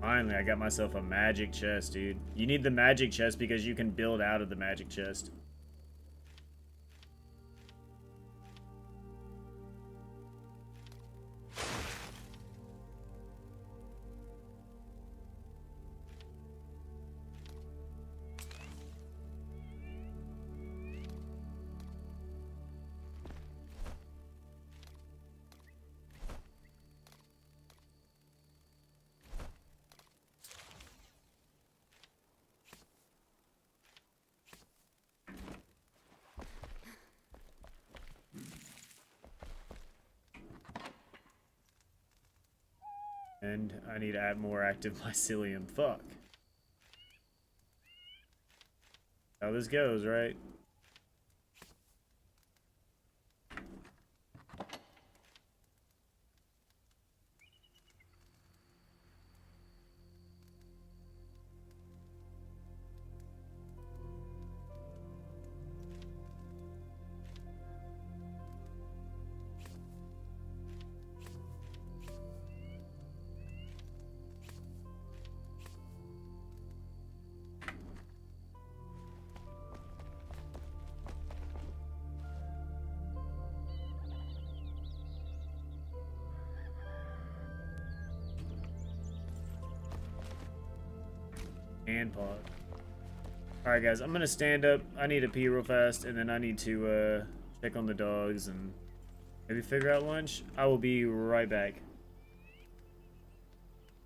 Finally, I got myself a magic chest, dude. You need the magic chest because you can build out of the magic chest. And I need to add more active mycelium. Fuck. How this goes, right? And pod. Alright guys, I'm gonna stand up. I need to pee real fast, and then I need to check on the dogs and maybe figure out lunch. I will be right back.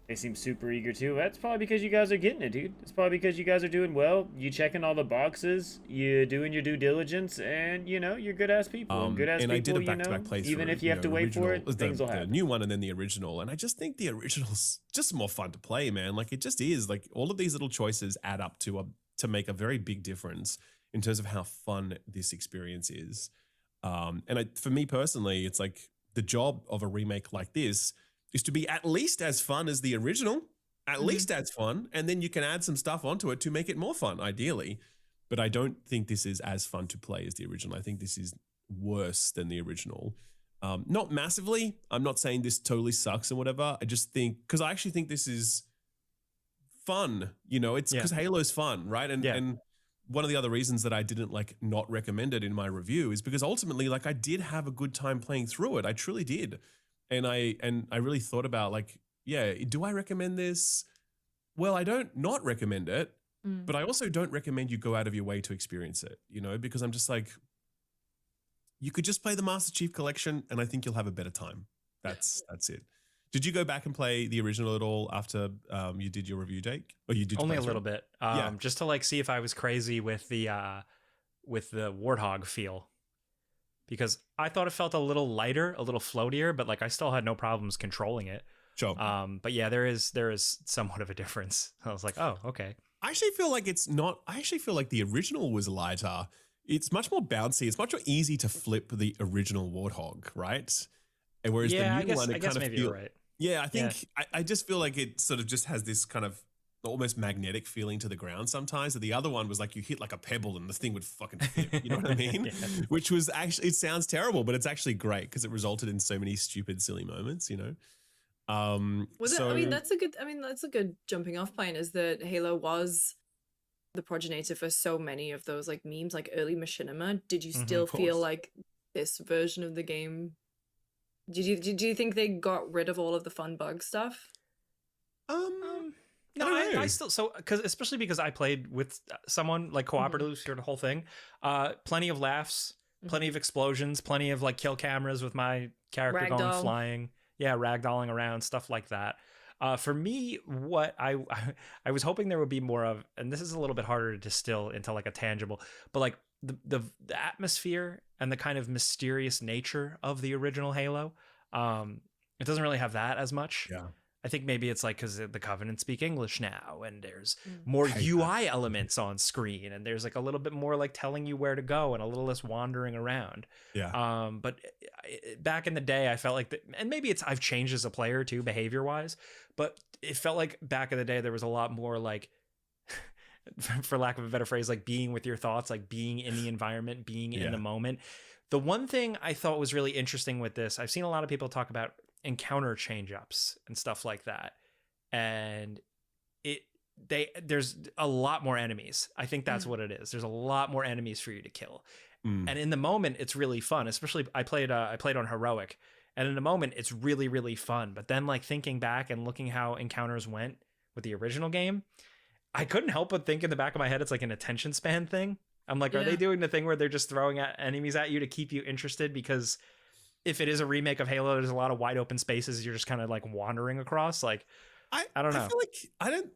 They seem super eager too. That's probably because you guys are getting it, dude. It's probably because you guys are doing well. You checking all the boxes, you doing your due diligence, and you know, you're good ass people. Good ass people, I did a back-to-back playthrough. Even if you have to wait for it, things will happen. The new one and then the original, and I just think the original's just more fun to play, man. Like it just is. Like all of these little choices add up to make a very big difference in terms of how fun this experience is. For me personally, it's like the job of a remake like this is to be at least as fun as the original, at least as fun, and then you can add some stuff onto it to make it more fun, ideally. But I don't think this is as fun to play as the original. I think this is worse than the original. Not massively. I'm not saying this totally sucks and whatever. I just think, because I actually think this is fun. You know, it's because Halo's fun, right? And one of the other reasons that I didn't like not recommend it in my review is because ultimately, like, I did have a good time playing through it. I truly did. And I really thought about like, yeah, do I recommend this? Well, I don't not recommend it, but I also don't recommend you go out of your way to experience it, you know, because I'm just like, you could just play the Master Chief Collection and I think you'll have a better time. That's it. Did you go back and play the original at all after you did your review, Jake? Or you did only a little bit, just to like see if I was crazy with the Warthog feel. Because I thought it felt a little lighter, a little floatier, but like I still had no problems controlling it. Sure. But yeah, there is somewhat of a difference. I was like, oh, okay. I actually feel like it's not. I actually feel like the original was lighter. It's much more bouncy. It's much more easy to flip the original Warthog, right? And whereas the new one, it kind of feels. You're right. Yeah, I think I just feel like it sort of just has this kind of almost magnetic feeling to the ground sometimes. The other one was like you hit like a pebble and the thing would fucking flip, you know what I mean? Which was actually, it sounds terrible, but it's actually great because it resulted in so many stupid, silly moments, you know? That's a good jumping off point, is that Halo was the progenitor for so many of those like memes, like early machinima. Did you still feel like this version of the game? Do you think they got rid of all of the fun bug stuff? No, I still, especially because I played with someone like cooperatively through the whole thing. Plenty of laughs, plenty of explosions, plenty of like kill cameras with my character going flying. Yeah, ragdolling around, stuff like that. For me, what I was hoping there would be more of, and this is a little bit harder to distill into like a tangible, but like the atmosphere and the kind of mysterious nature of the original Halo. It doesn't really have that as much. Yeah. I think maybe it's like because the Covenant speak English now, and there's more UI elements on screen, and there's like a little bit more like telling you where to go and a little less wandering around. Yeah. But back in the day, I felt like and maybe I've changed as a player too, behavior wise, but it felt like back in the day there was a lot more like, for lack of a better phrase, like being with your thoughts, like being in the environment, being in the moment. The one thing I thought was really interesting with this, I've seen a lot of people talk about encounter change-ups and stuff like that, and there's a lot more enemies. I think that's what it is. There's a lot more enemies for you to kill. And in the moment, it's really fun. Especially I played on heroic, and in the moment, it's really, really fun. But then like thinking back and looking how encounters went with the original game, I couldn't help but think in the back of my head, it's like an attention span thing. I'm like, are they doing the thing where they're just throwing enemies at you to keep you interested? Because if it is a remake of Halo, there's a lot of wide open spaces you're just kind of like wandering across. Like, I don't know.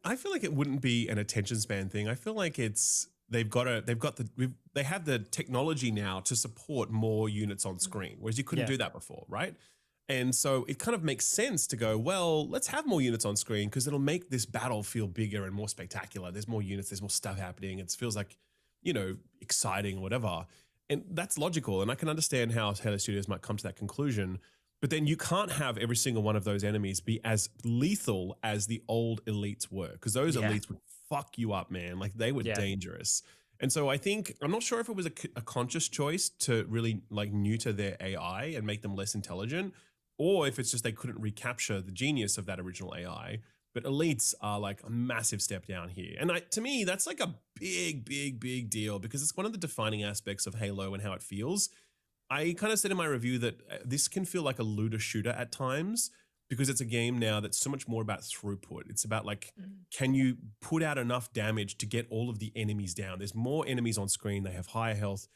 I feel like it wouldn't be an attention span thing. I feel like they have the technology now to support more units on screen, whereas you couldn't do that before, right? And so it kind of makes sense to go, well, let's have more units on screen because it'll make this battle feel bigger and more spectacular. There's more units, there's more stuff happening. It feels like, exciting or whatever. And that's logical. And I can understand how Halo Studios might come to that conclusion. But then you can't have every single one of those enemies be as lethal as the old elites were, because those elites would fuck you up, man. Like they were dangerous. And so I think, I'm not sure if it was a conscious choice to really like neuter their AI and make them less intelligent, or if it's just they couldn't recapture the genius of that original AI. But elites are like a massive step down here. And to me, that's like a big, big, big deal because it's one of the defining aspects of Halo and how it feels. I kind of said in my review that this can feel like a looter shooter at times because it's a game now that's so much more about throughput. It's about like, can you put out enough damage to get all of the enemies down? There's more enemies on screen. They have higher health.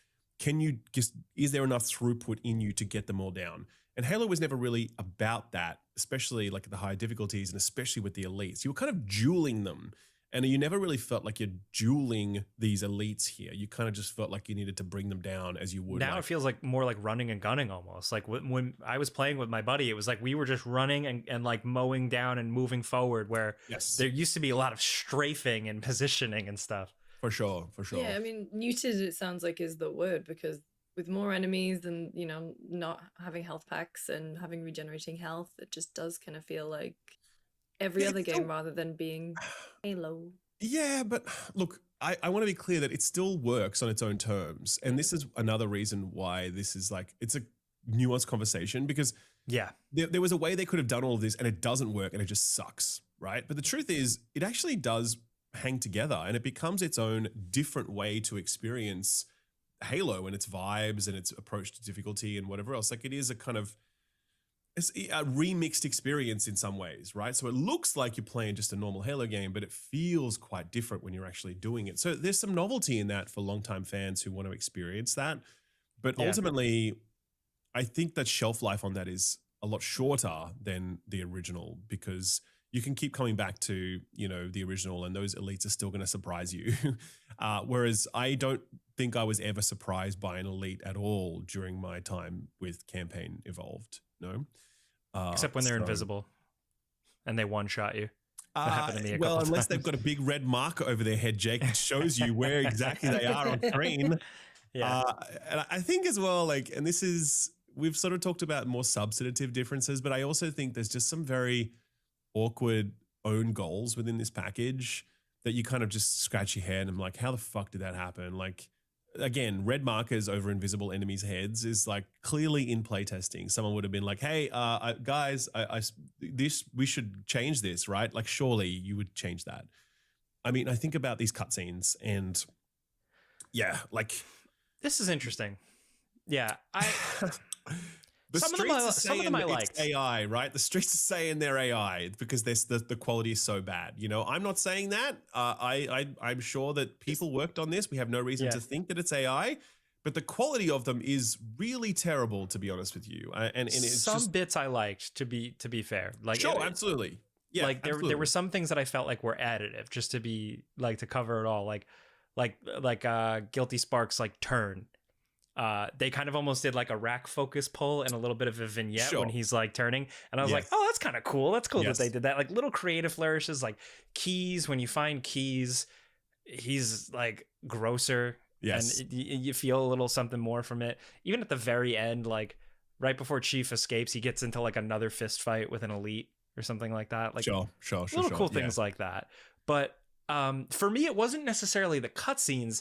Is there enough throughput in you to get them all down? And Halo was never really about that, especially like at the higher difficulties and especially with the elites. You were kind of dueling them. And you never really felt like you're dueling these elites here. You kind of just felt like you needed to bring them down as you would. Now it feels like more like running and gunning almost. Like when I was playing with my buddy, it was like we were just running and like mowing down and moving forward, where there used to be a lot of strafing and positioning and stuff. For sure. Yeah, I mean, neutered, it sounds like, is the word, because with more enemies and, not having health packs and having regenerating health, it just does kind of feel like every other game rather than being Halo. Yeah, but look, I want to be clear that it still works on its own terms. And this is another reason why this is like, it's a nuanced conversation because there was a way they could have done all of this and it doesn't work and it just sucks, right? But the truth is it actually does hang together and it becomes its own different way to experience Halo and its vibes and its approach to difficulty and whatever else. Like it is it's a remixed experience in some ways, right? So it looks like you're playing just a normal Halo game, but it feels quite different when you're actually doing it. So there's some novelty in that for longtime fans who want to experience that. But ultimately, I think that shelf life on that is a lot shorter than the original because you can keep coming back to, the original and those elites are still going to surprise you. Whereas I don't think I was ever surprised by an elite at all during my time with Campaign Evolved. No. Except when they're invisible and they one-shot you. That happened to me a couple unless times. they've got a big red marker over their head, Jake, that shows you where exactly they are on screen. And I think as well, and we've sort of talked about more substantive differences, but I also think there's just some very awkward own goals within this package that you kind of just scratch your head and I'm like, how the fuck did that happen? Like, again, red markers over invisible enemies' heads is like clearly in playtesting. Someone would have been like, hey, guys, we should change this, right? Like, surely you would change that. I mean, I think about these cutscenes and this is interesting. Yeah. Some of them I liked. AI, right? The streets are saying they're AI because the quality is so bad. I'm not saying that. I'm sure that people worked on this. We have no reason to think that it's AI, but the quality of them is really terrible, to be honest with you. And it's some bits I liked, to be fair. Like, sure, absolutely. Yeah, like there were some things that I felt like were additive, just to be like to cover it all. Like Guilty Spark's like turn. They kind of almost did like a rack focus pull and a little bit of a vignette when he's like turning. And I was like, oh, that's kind of cool. That's cool that they did that. Like little creative flourishes, like keys. When you find keys, he's like grosser. Yes. And you feel a little something more from it. Even at the very end, like right before Chief escapes, he gets into like another fist fight with an elite or something like that. Like sure. Little cool things like that. But for me, it wasn't necessarily the cutscenes.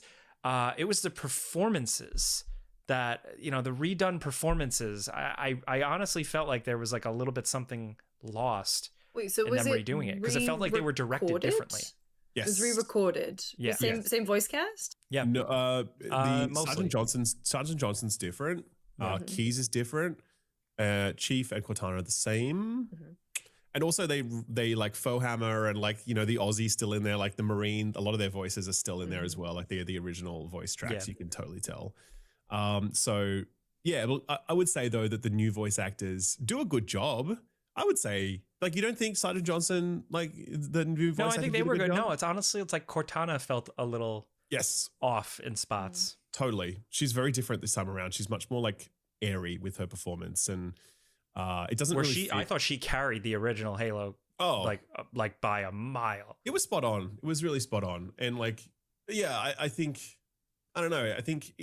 It was the performances. That, the redone performances, I honestly felt like there was like a little bit something lost. Wait, so and was them it redoing it because it felt like they were directed re-recorded? differently. It was Yes. re-recorded. Yeah. Same voice cast? Yeah. No, the mostly. Sergeant Johnson's different. Keys is different. Chief and Cortana are the same. And also they like Fohammer and like, you know, the Aussie still in there, like the Marine, a lot of their voices are still in there as well. Like they're the original voice tracks, you can totally tell. So yeah, well, I would say though that the new voice actors do a good job. I would say, like, you don't think Sergeant Johnson, like the new voice No, I actor think did they a were good good. job? No, it's honestly, it's like Cortana felt a little off in spots. Totally. She's very different this time around. She's much more like airy with her performance, and it doesn't Where really I thought she carried the original Halo like by a mile. It was spot on. It was really spot on. And like, yeah, I think, I don't know. I think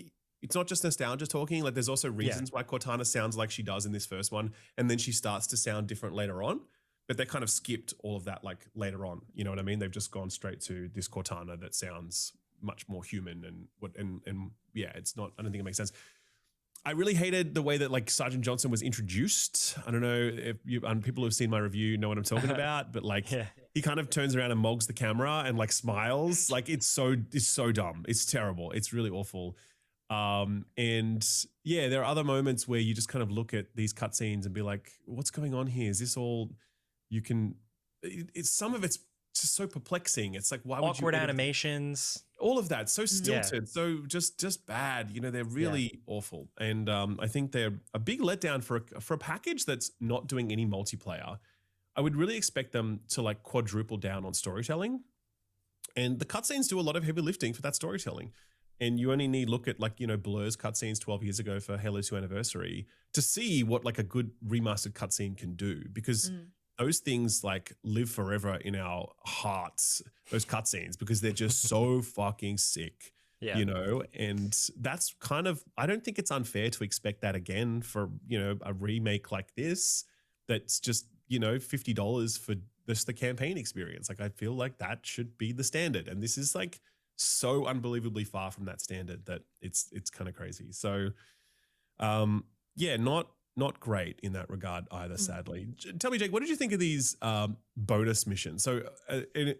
it's not just nostalgia talking. Like there's also reasons why Cortana sounds like she does in this first one. And then she starts to sound different later on, but they kind of skipped all of that like later on. You know what I mean? They've just gone straight to this Cortana that sounds much more human and yeah, it's not, I don't think it makes sense. I really hated the way that like Sergeant Johnson was introduced. I don't know if you people who've seen my review know what I'm talking about, but like he kind of turns around and mogs the camera and like smiles. Like it's so dumb. It's terrible. It's really awful. And yeah, there are other moments where you just kind of look at these cutscenes and be like, what's going on here? Is this all you can, it's some of it's just so perplexing. It's like, why would you Awkward animations, all of that so stilted, so just bad. You know, they're really awful, and I think they're a big letdown for a package that's not doing any multiplayer. I would really expect them to like quadruple down on storytelling, and the cutscenes do a lot of heavy lifting for that storytelling. And you only need look at like, you know, Blur's cutscenes 12 years ago for Halo 2 Anniversary to see what like a good remastered cutscene can do, because those things like live forever in our hearts, those cutscenes, because they're just so fucking sick, you know? And that's kind of, I don't think it's unfair to expect that again for, you know, a remake like this, that's just, you know, $50 for just the campaign experience. Like, I feel like that should be the standard. And this is like so unbelievably far from that standard that it's kind of crazy. So, yeah, not great in that regard either, sadly. Tell me, Jake, what did you think of these bonus missions? So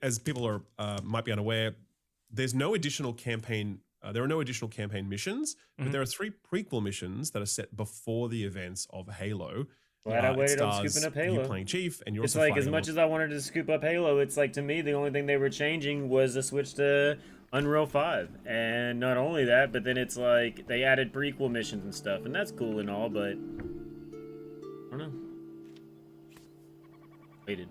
as people are might be unaware, there's no additional campaign. There are no additional campaign missions, but there are 3 prequel missions that are set before the events of Halo. Glad I waited on scooping up Halo. You playing Chief, and you're it's also like as much as I wanted to scoop up Halo, it's like to me the only thing they were changing was a switch to Unreal 5, and not only that, but then it's like they added prequel missions and stuff, and that's cool and all, but I don't know. Waited.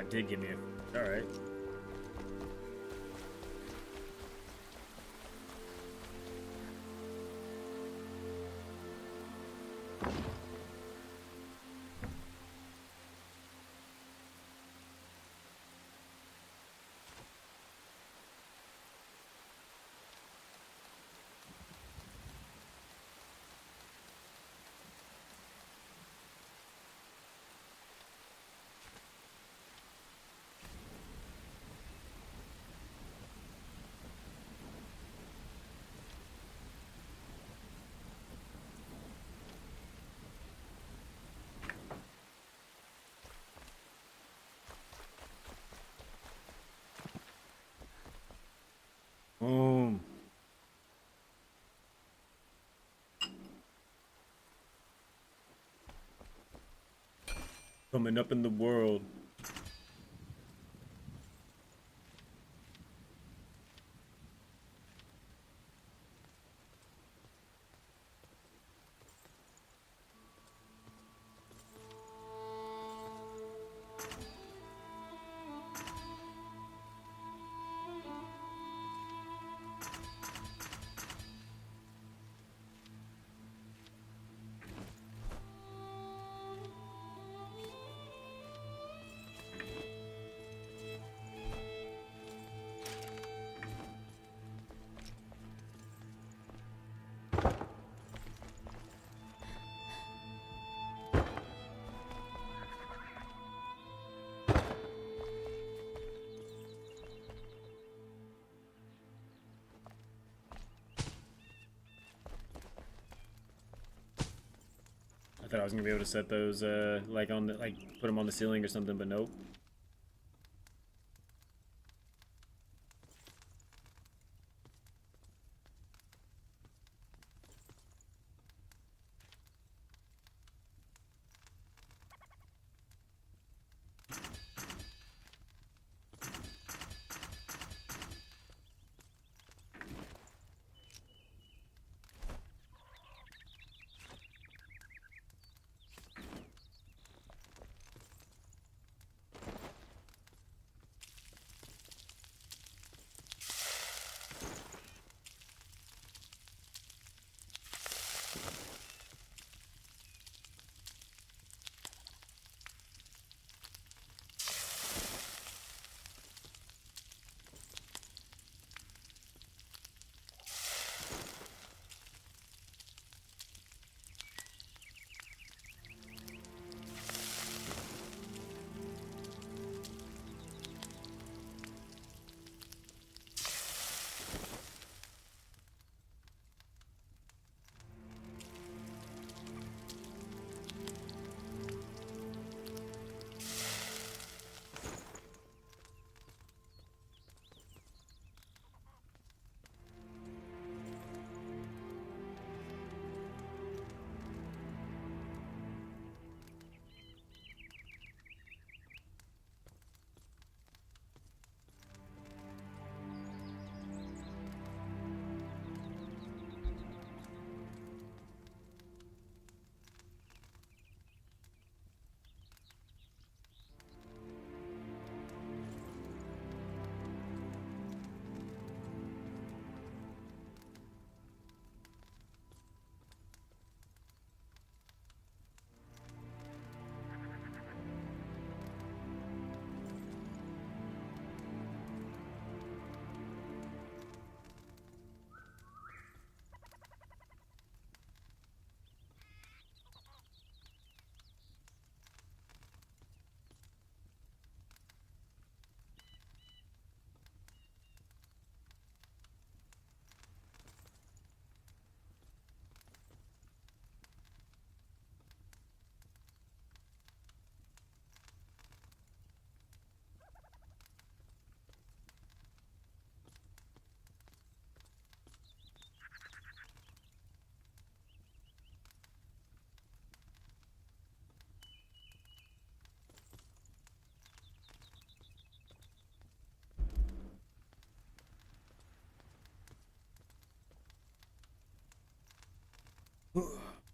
that did give me a... Alright. Boom. Coming up in the world. I thought I was gonna be able to set those like on the put them on the ceiling or something, but nope.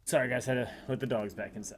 Sorry guys, had to let the dogs back inside.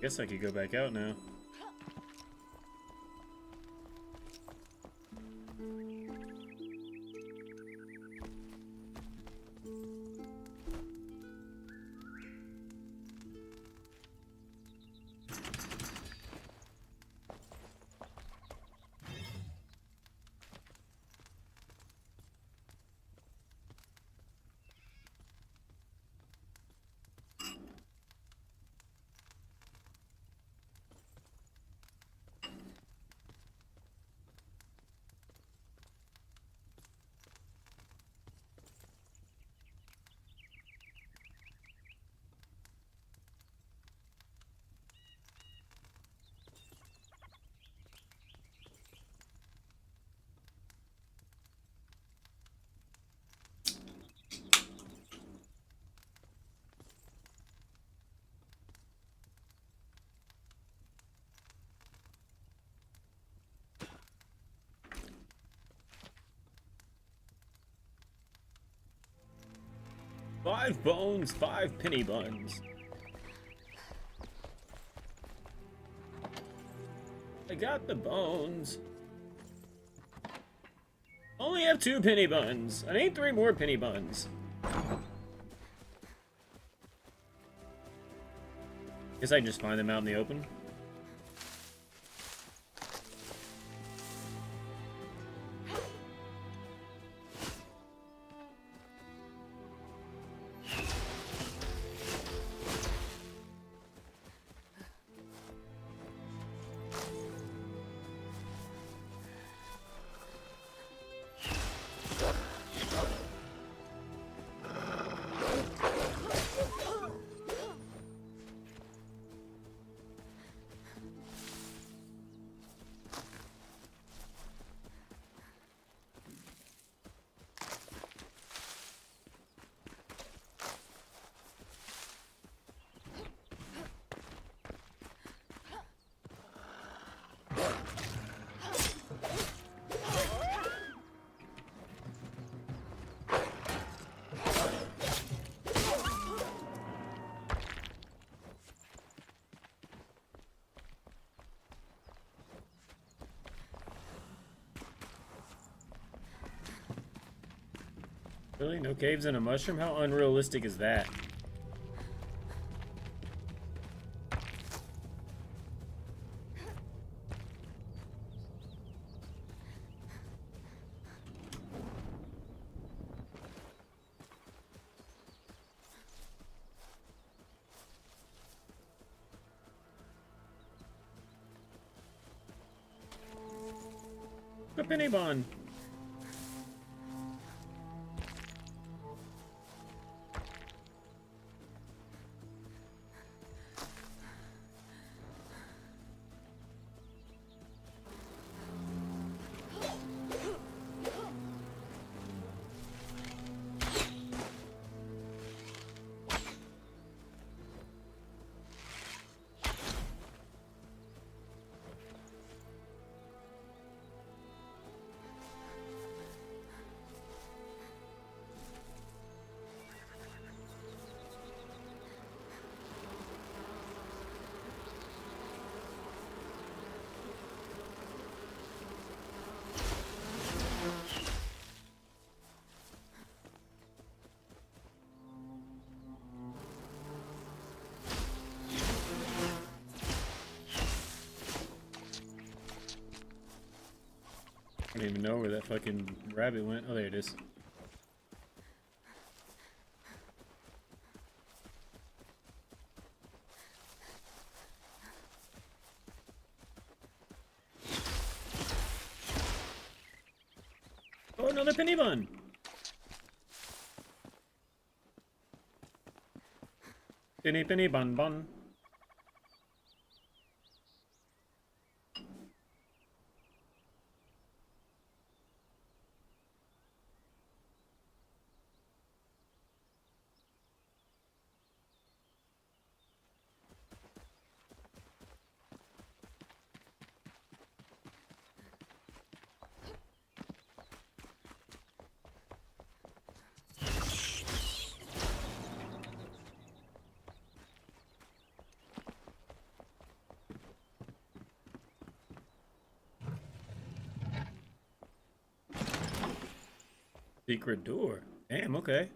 Guess I could go back out now. Five bones, 5 penny buns. I got the bones. Only have 2 penny buns. I need 3 more penny buns. Guess I can just find them out in the open. Really? No caves and a mushroom? How unrealistic is that? A penny bun. I don't even know where that fucking rabbit went. Oh, there it is. Oh, another penny bun. Penny, penny, bun, bun. Secret door. Damn, okay.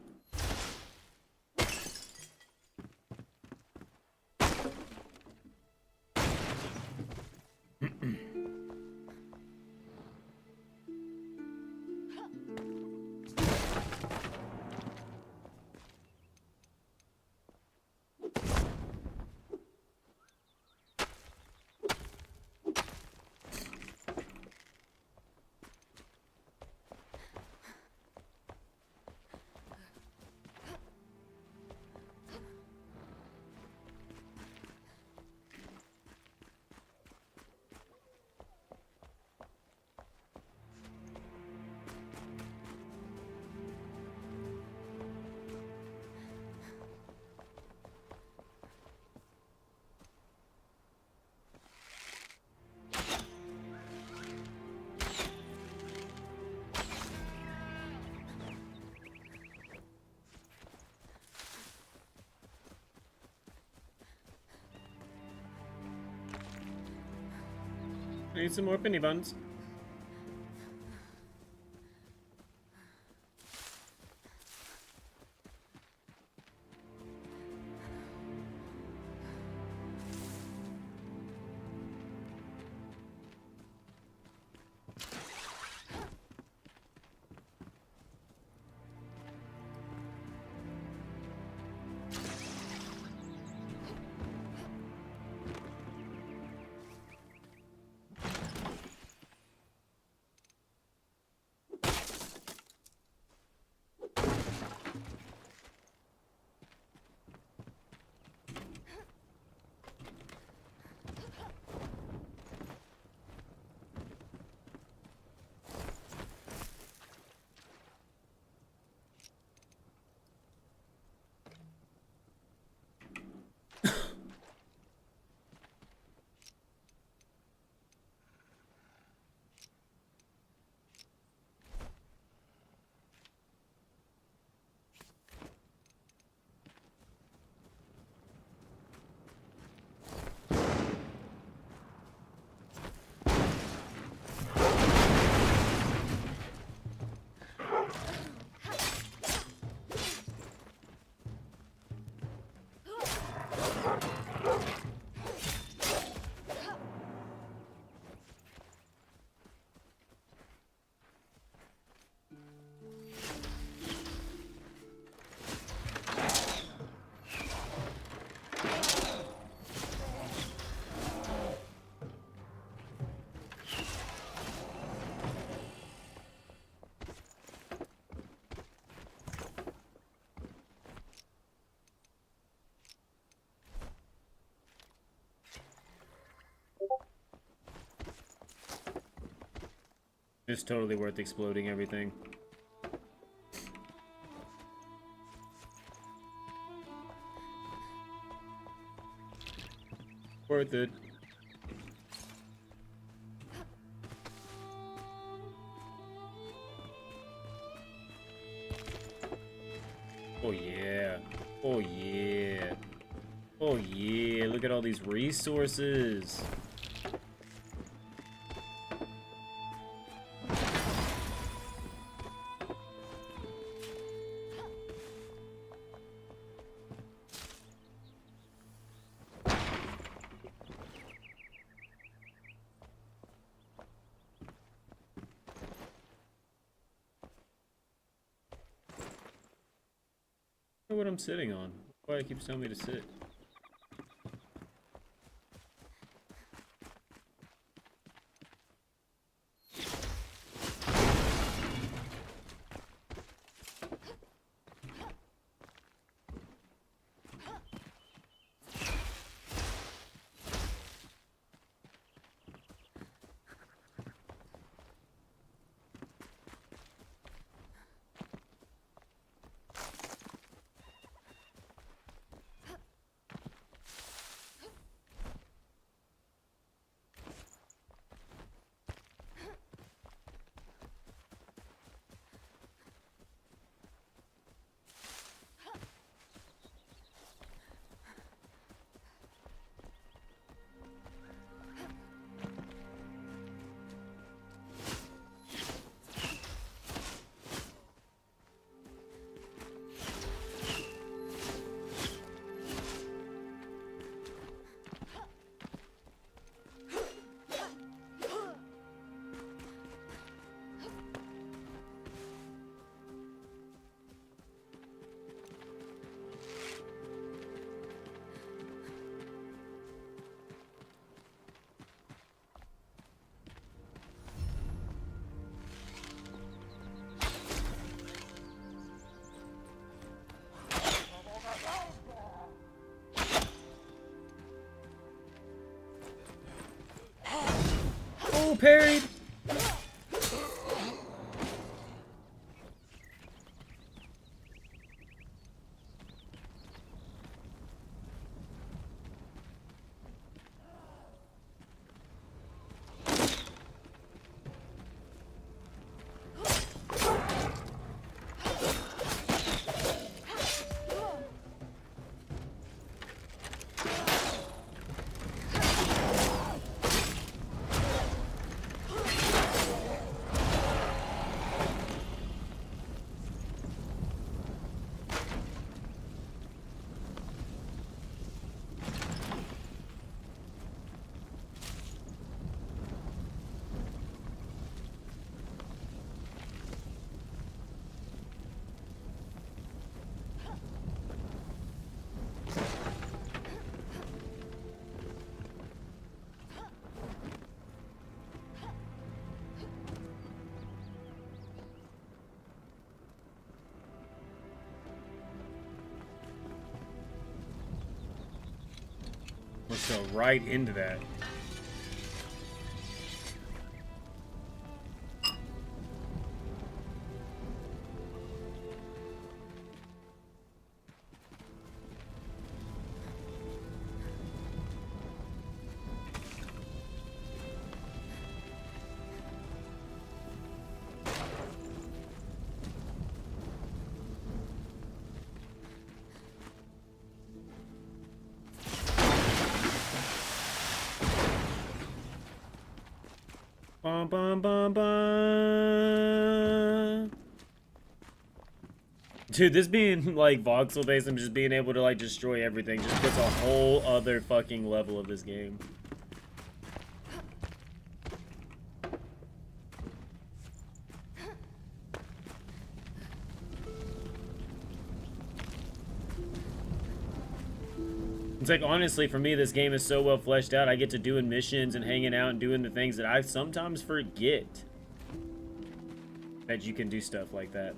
Need some more penny buns. It's totally worth exploding everything. Worth it. Oh yeah. Oh yeah. Oh yeah. Look at all these resources. I don't know what I'm sitting on. Why it keeps telling me to sit? parried. Let's go right into that. Bum, bum, bum, bum. Dude, this being like voxel based and just being able to like destroy everything just puts a whole other fucking level of this game. It's like, honestly, for me, this game is so well fleshed out. I get to doing missions and hanging out and doing the things that I sometimes forget that you can do stuff like that.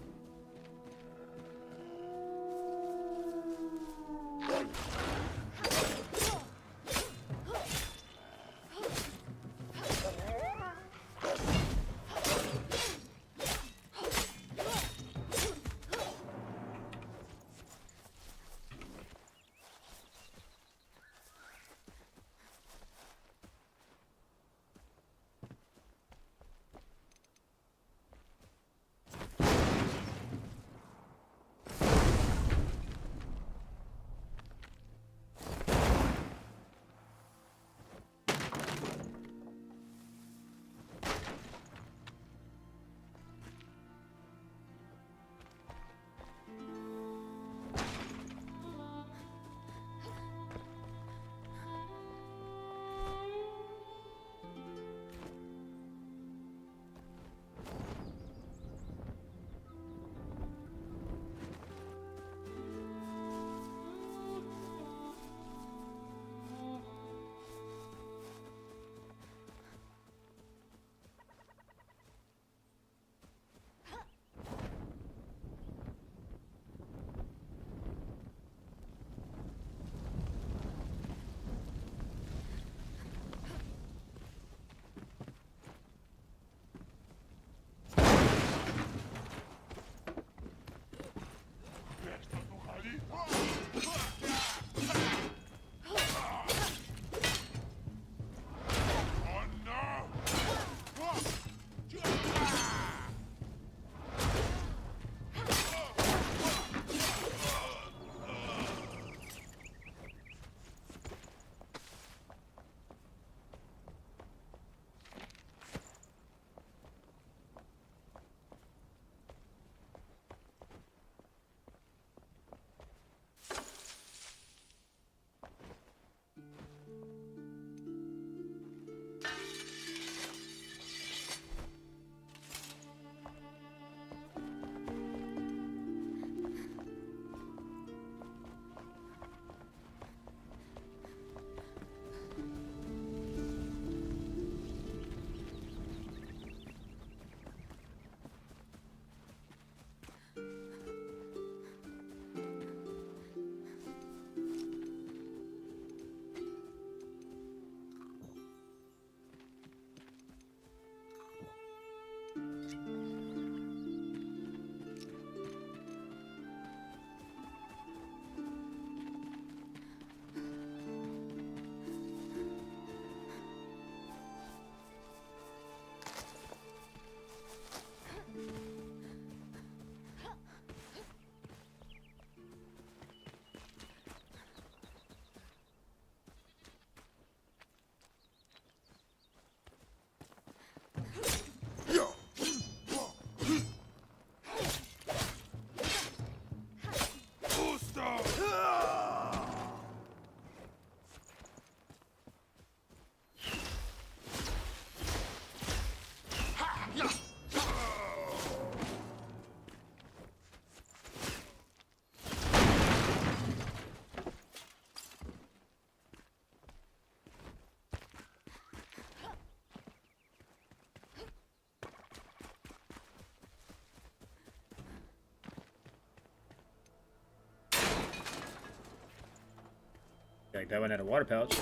Like that one had a water pouch.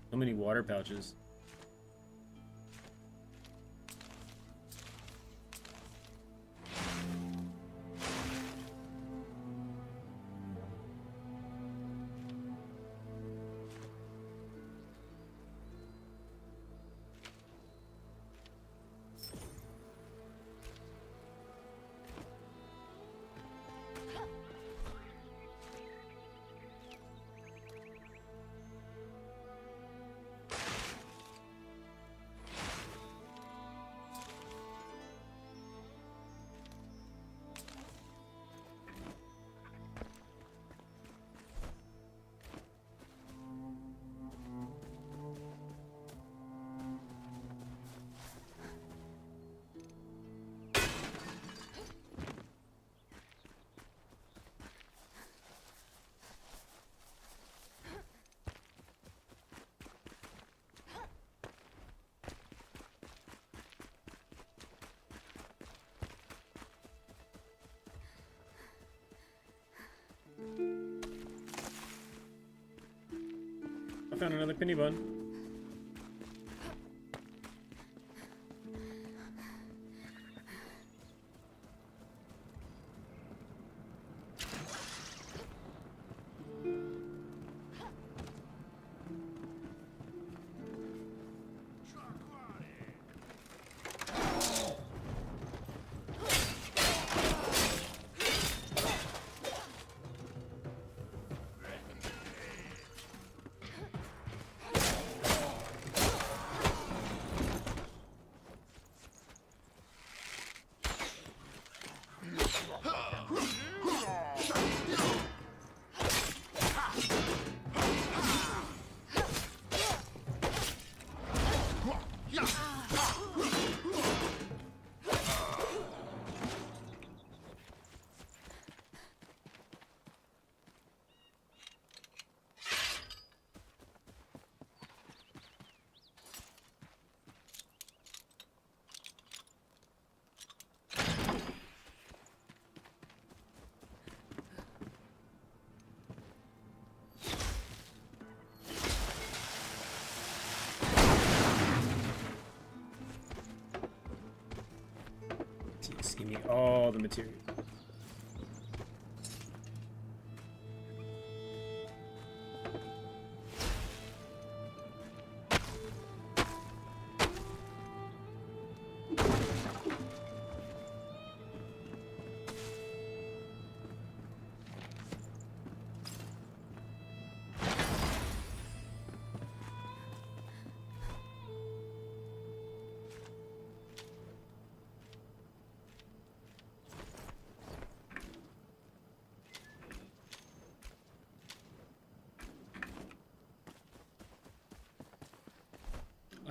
So many water pouches. I found another penny bun. Just give me all the materials.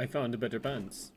I found a better pants.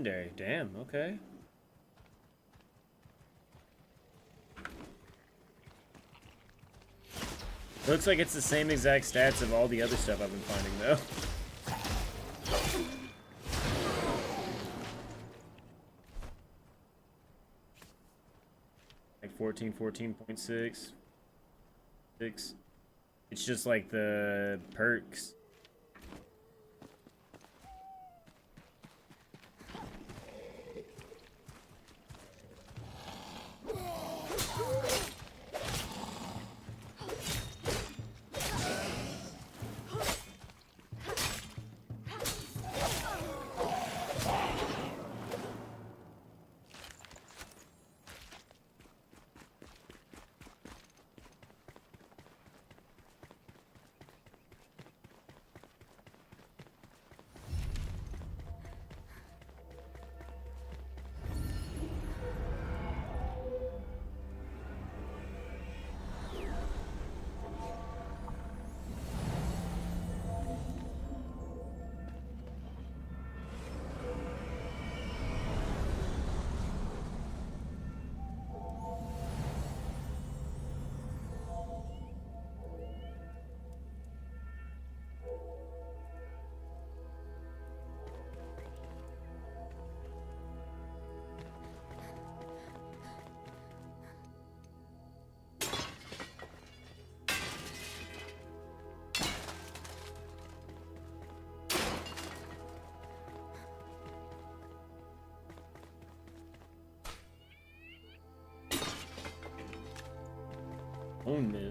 Legendary. Damn. Okay. Looks like it's the same exact stats of all the other stuff I've been finding, though. Like 14.6. 6. It's just like the perks. Oh no.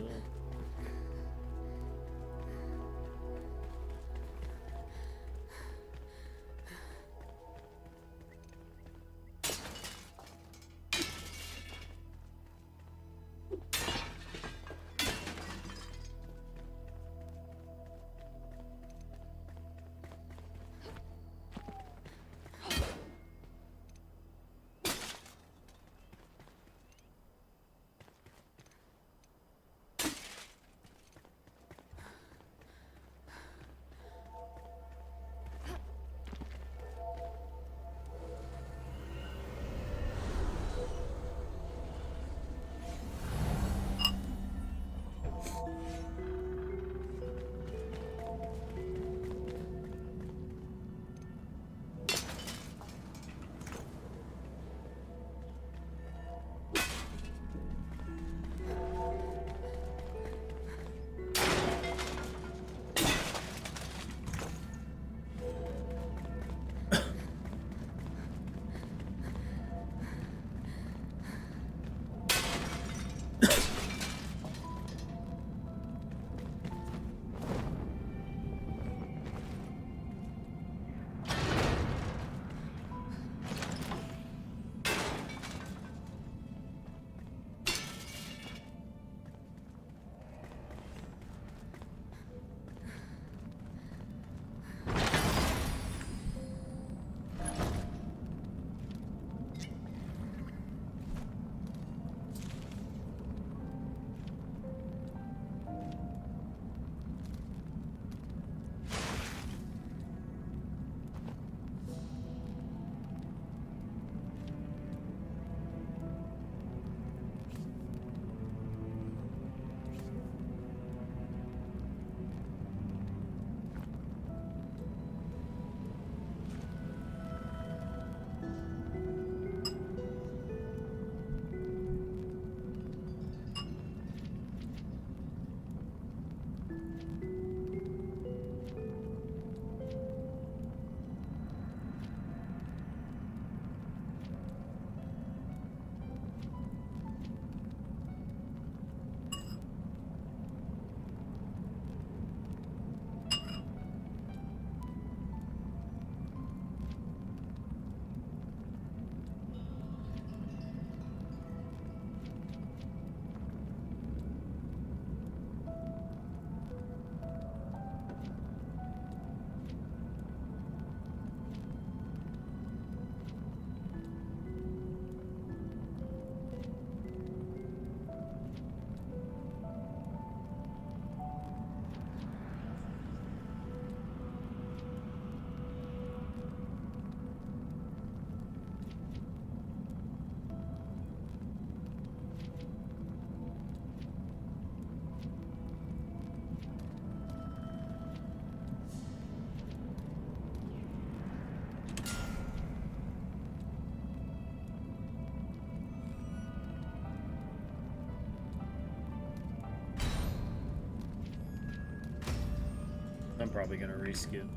probably gonna reskip.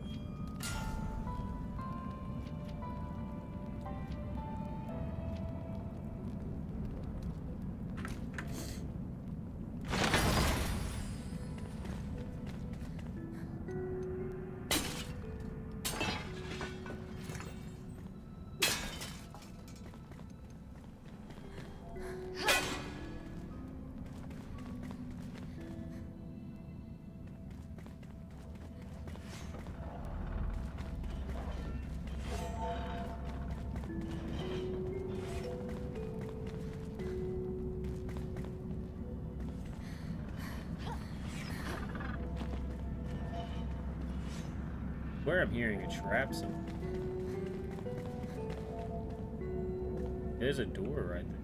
Where I'm hearing a trap somewhere. There's a door right there.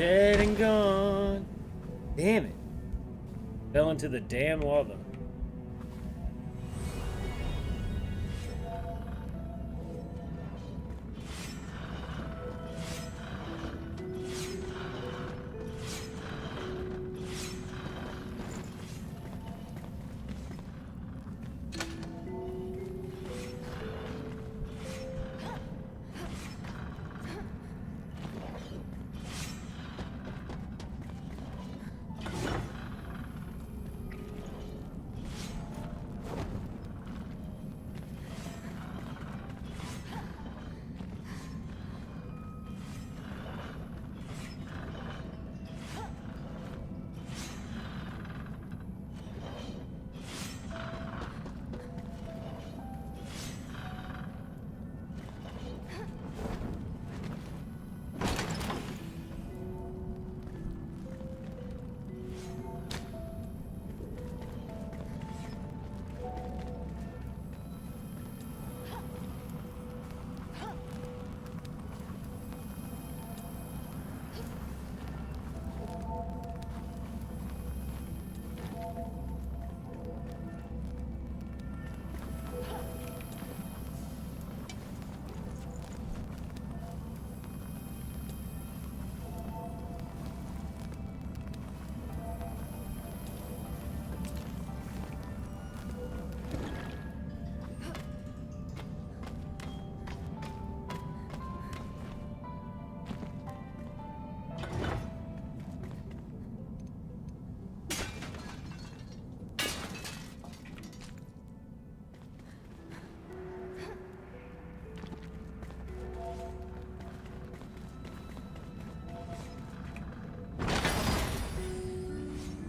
dead and gone. Damn it. Fell into the damn lava.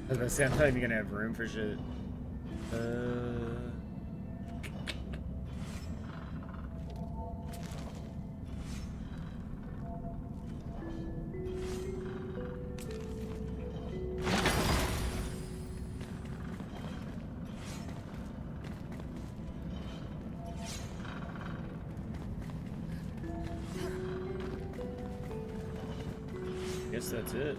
I was gonna say, I'm not even gonna have room for shit. Guess that's it.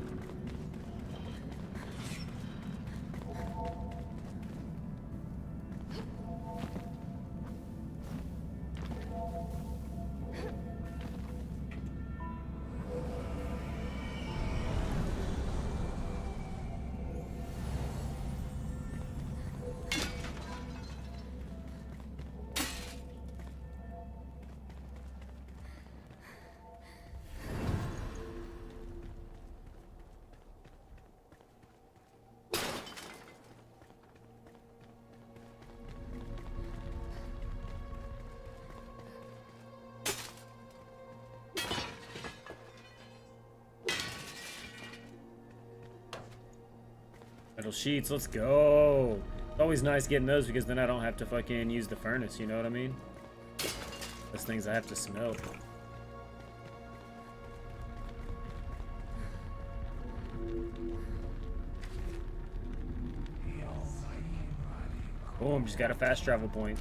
Metal sheets, let's go. It's always nice getting those because then I don't have to fucking use the furnace, you know what I mean? Those things I have to smelt. Boom, just got a fast travel point.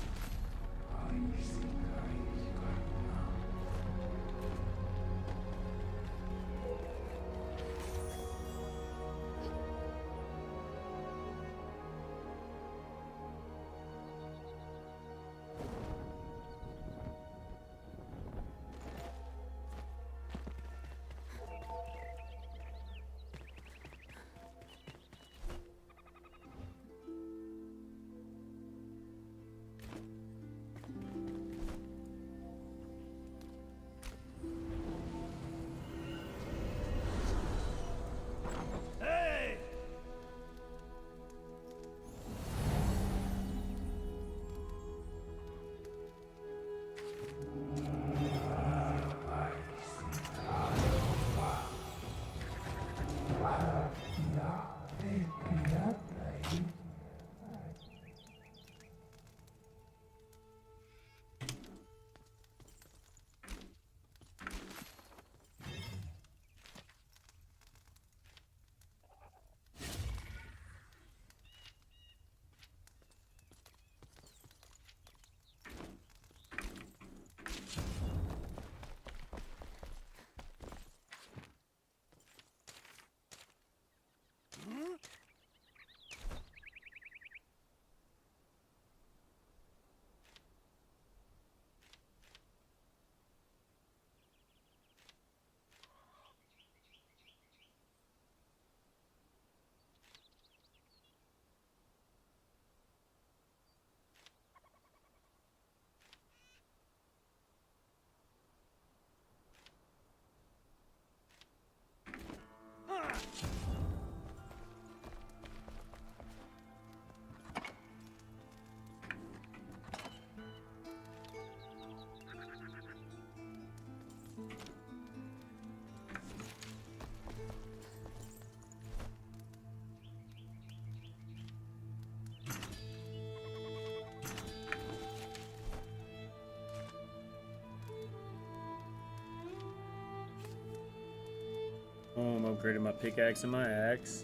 Oh, I'm upgrading my pickaxe and my axe.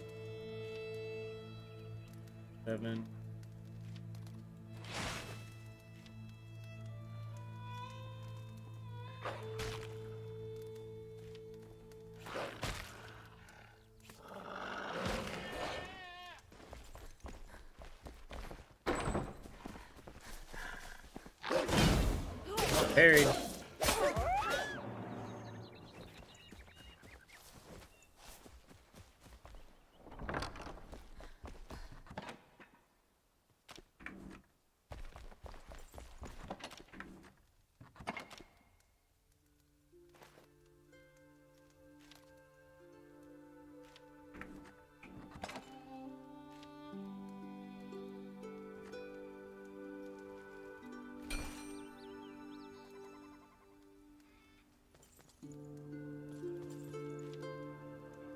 7. Parried.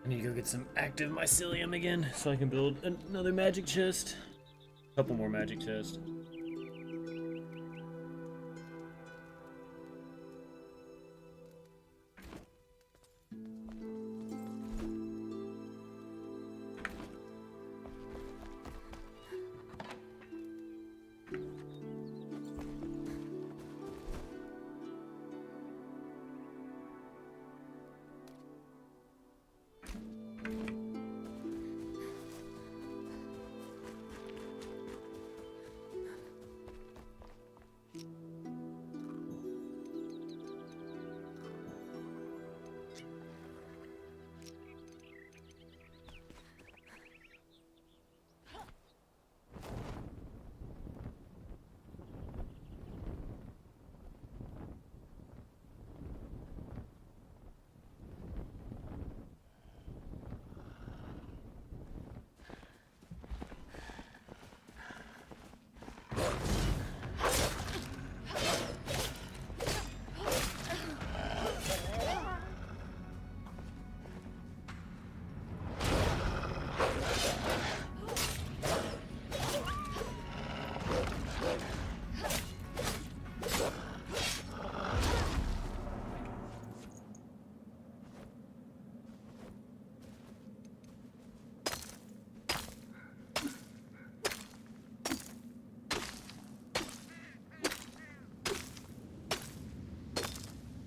I need to go get some active mycelium again so I can build another magic chest. A couple more magic chests.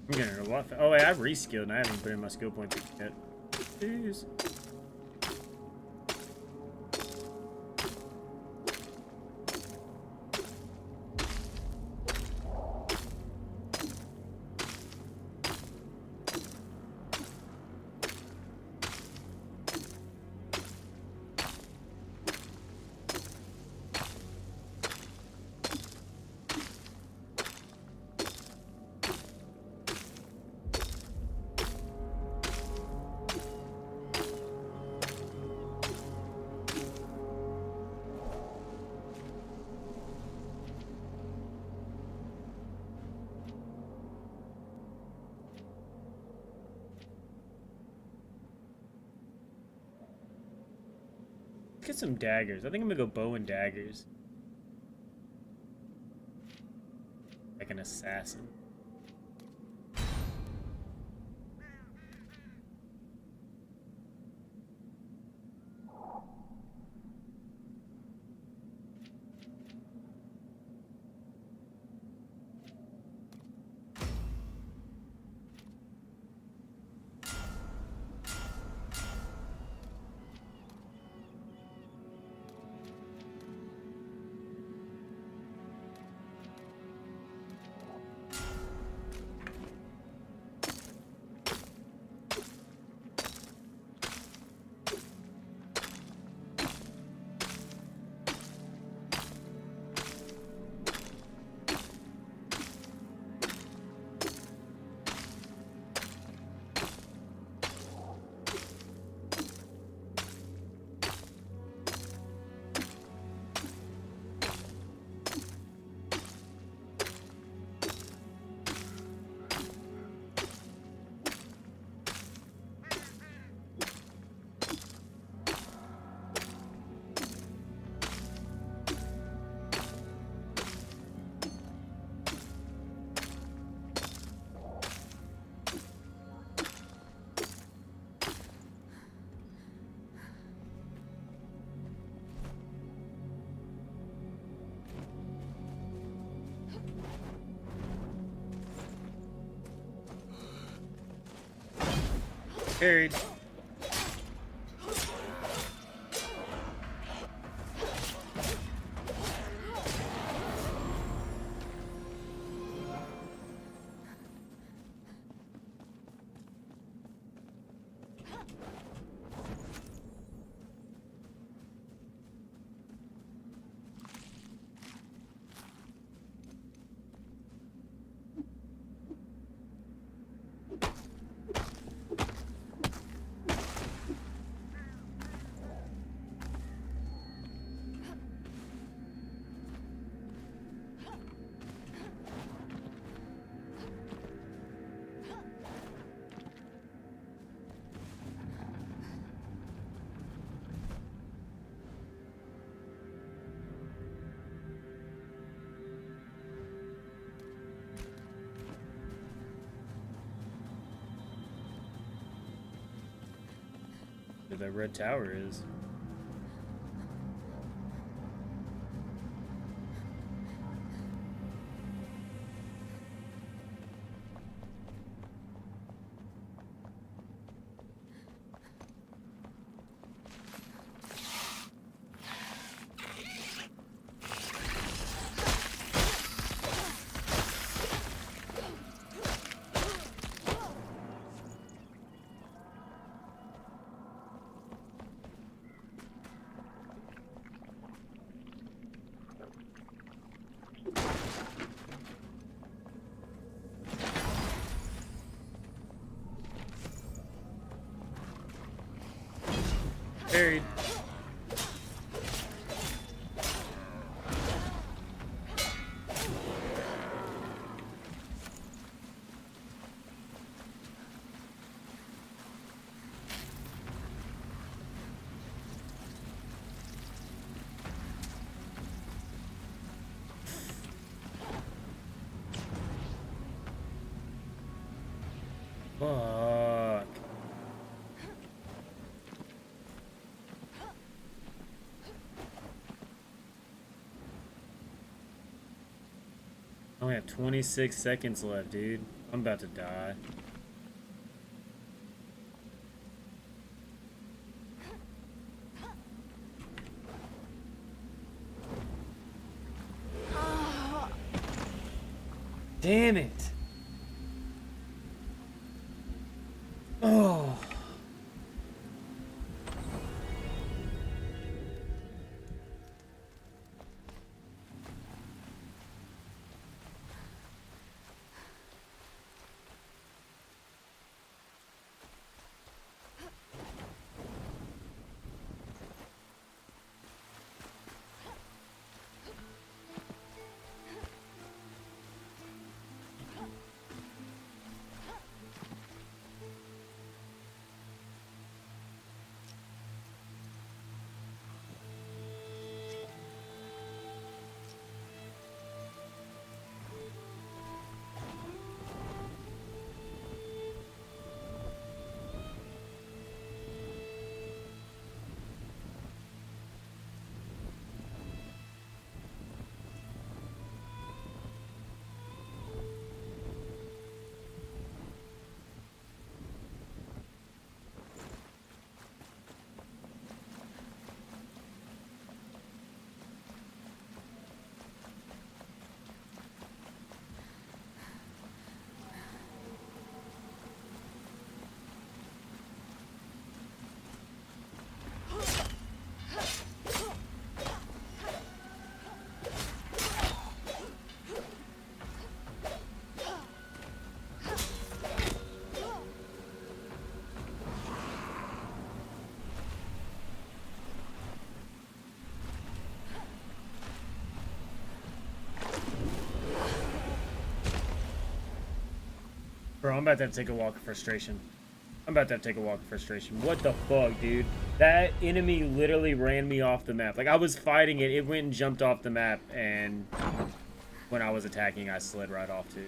I'm getting a lot. Oh wait, I've reskilled and I haven't put in my skill points yet. Jeez. Get some daggers. I think I'm gonna go bow and daggers. Like an assassin. Carried. Where that red tower is. Carried. Fuck. I only have 26 seconds left, dude. I'm about to die. Damn it. Oh. Bro, I'm about to have to take a walk of frustration. I'm about to have to take a walk of frustration. What the fuck, dude? That enemy literally ran me off the map. Like, I was fighting it, it went and jumped off the map, and when I was attacking, I slid right off too.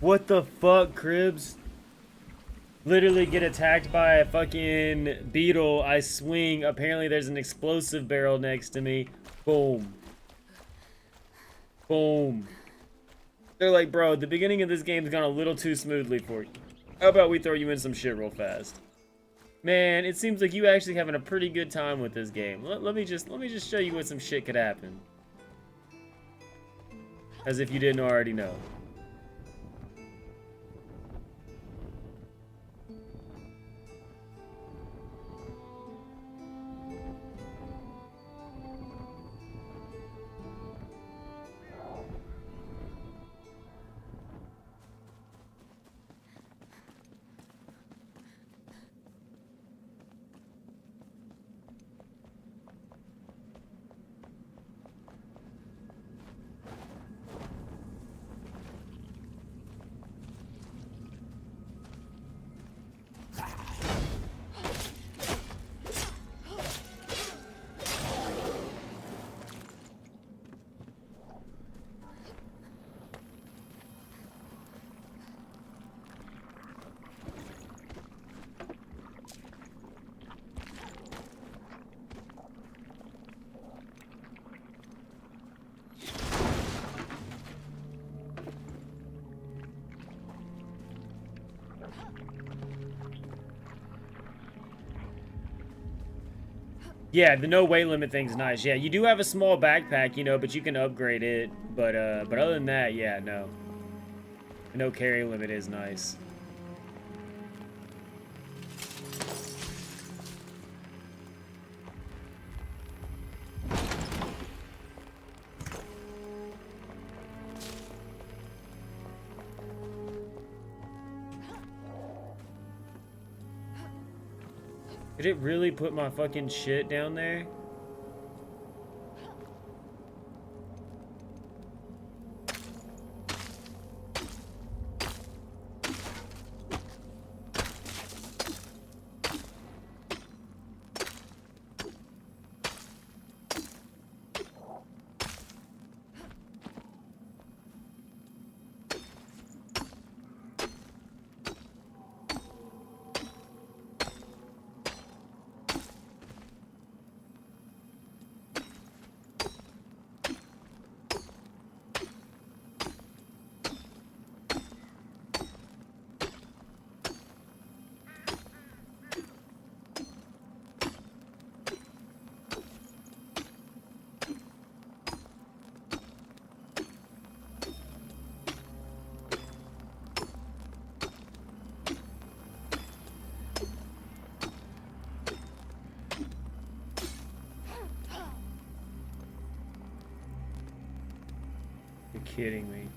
What the fuck, Cribs? Literally get attacked by a fucking beetle. I swing. Apparently there's an explosive barrel next to me. Boom. Boom. They're like, bro, the beginning of this game's gone a little too smoothly for you. How about we throw you in some shit real fast? Man, it seems like you actually having a pretty good time with this game. Let me just show you what some shit could happen. As if you didn't already know. Yeah, the no weight limit thing's nice. Yeah, you do have a small backpack, you know, but you can upgrade it. But other than that, yeah, no. The no carry limit is nice. Did it really put my fucking shit down there? You're kidding me.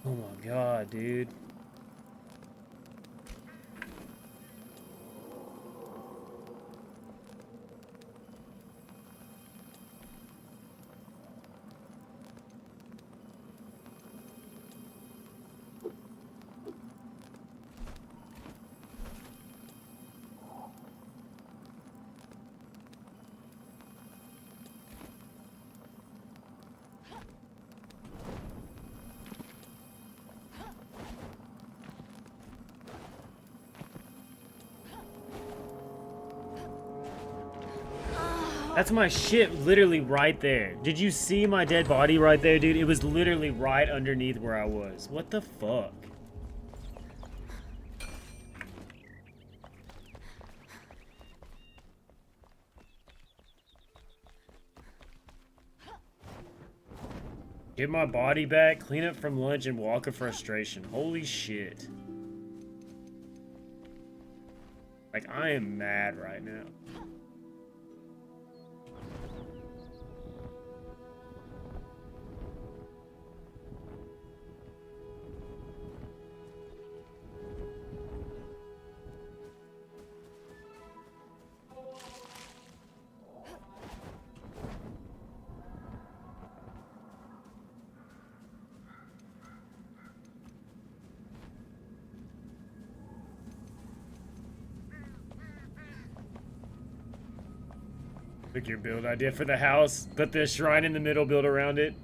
Oh my god, dude. That's my shit literally right there. Did you see my dead body right there, dude? It was literally right underneath where I was. What the fuck? Get my body back, clean up from lunch, and walk of frustration. Holy shit. Like, I am mad right now. Pick your build idea for the house. Put the shrine in the middle, build around it.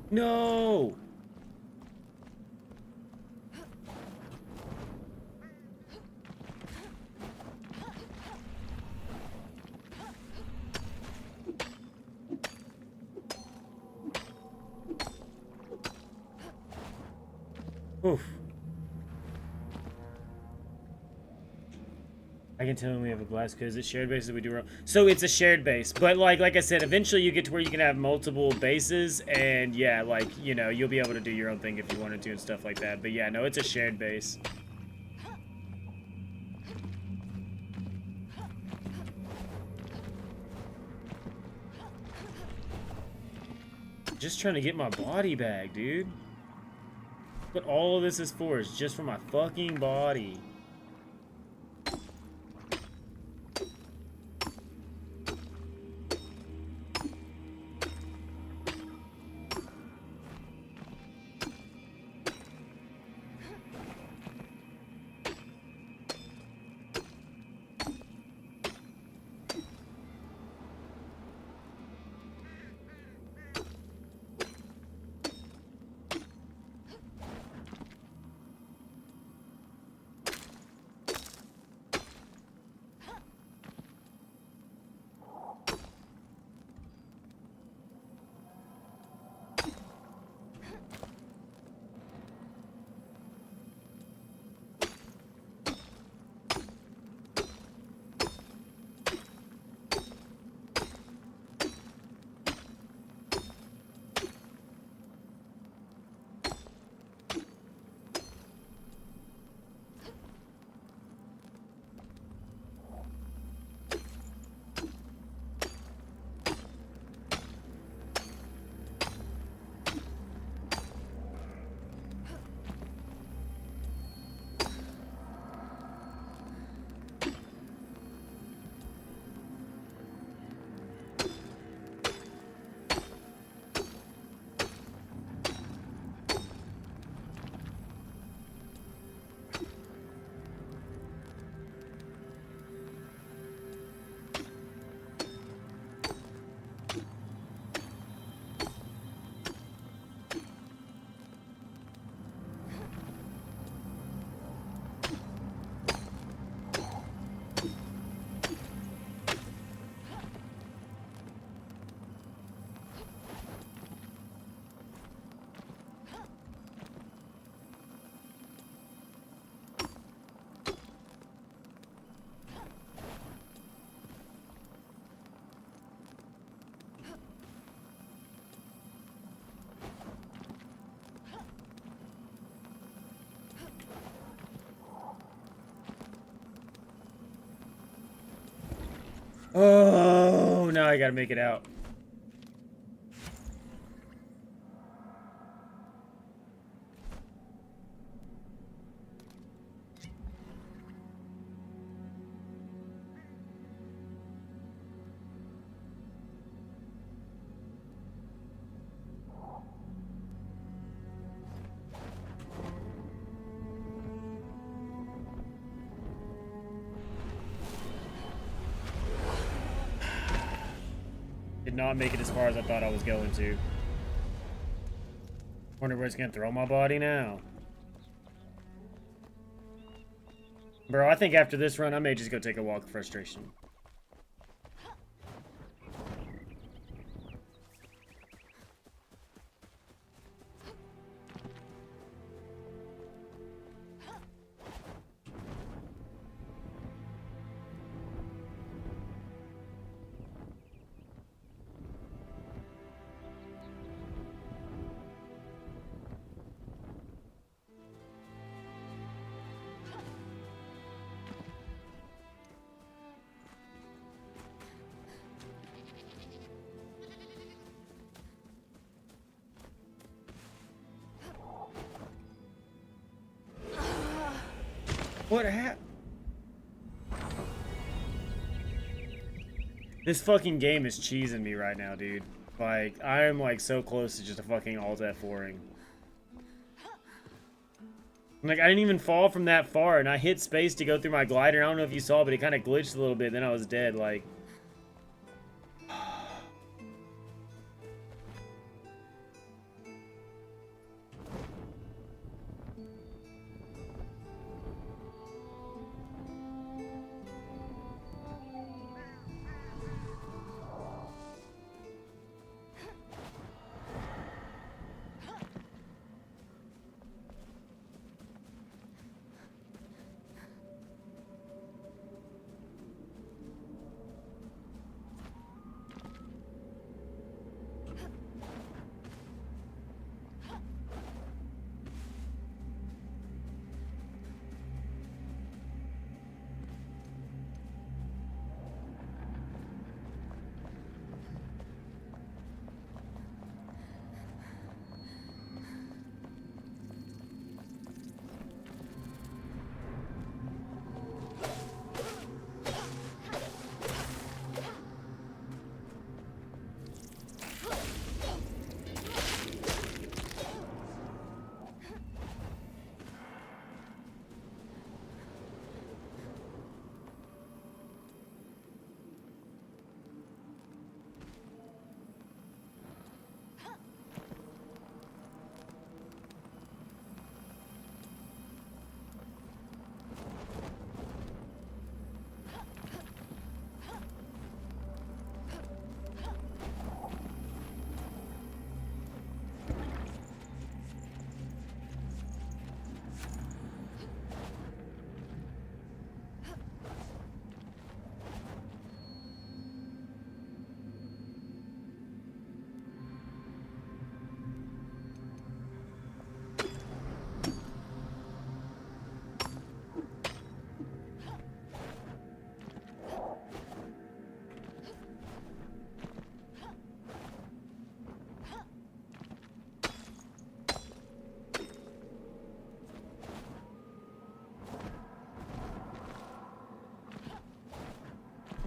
No! Oof. I can tell when we have a blast because it's shared bases we do wrong. So it's a shared base, but like I said, eventually you get to where you can have multiple bases, and yeah, like, you know, you'll be able to do your own thing if you wanted to and stuff like that. But yeah, no, it's a shared base. Just trying to get my body back, dude. What all of this is for is just for my fucking body. Oh, now I gotta make it out. Did not make it as far as I thought I was going to. Wonder where it's gonna throw my body now. Bro, I think after this run, I may just go take a walk of frustration. What happened? This fucking game is cheesing me right now, dude. Like, I am like so close to just a fucking alt F4ing. Like, I didn't even fall from that far, and I hit space to go through my glider. I don't know if you saw, but it kind of glitched a little bit, then I was dead, like...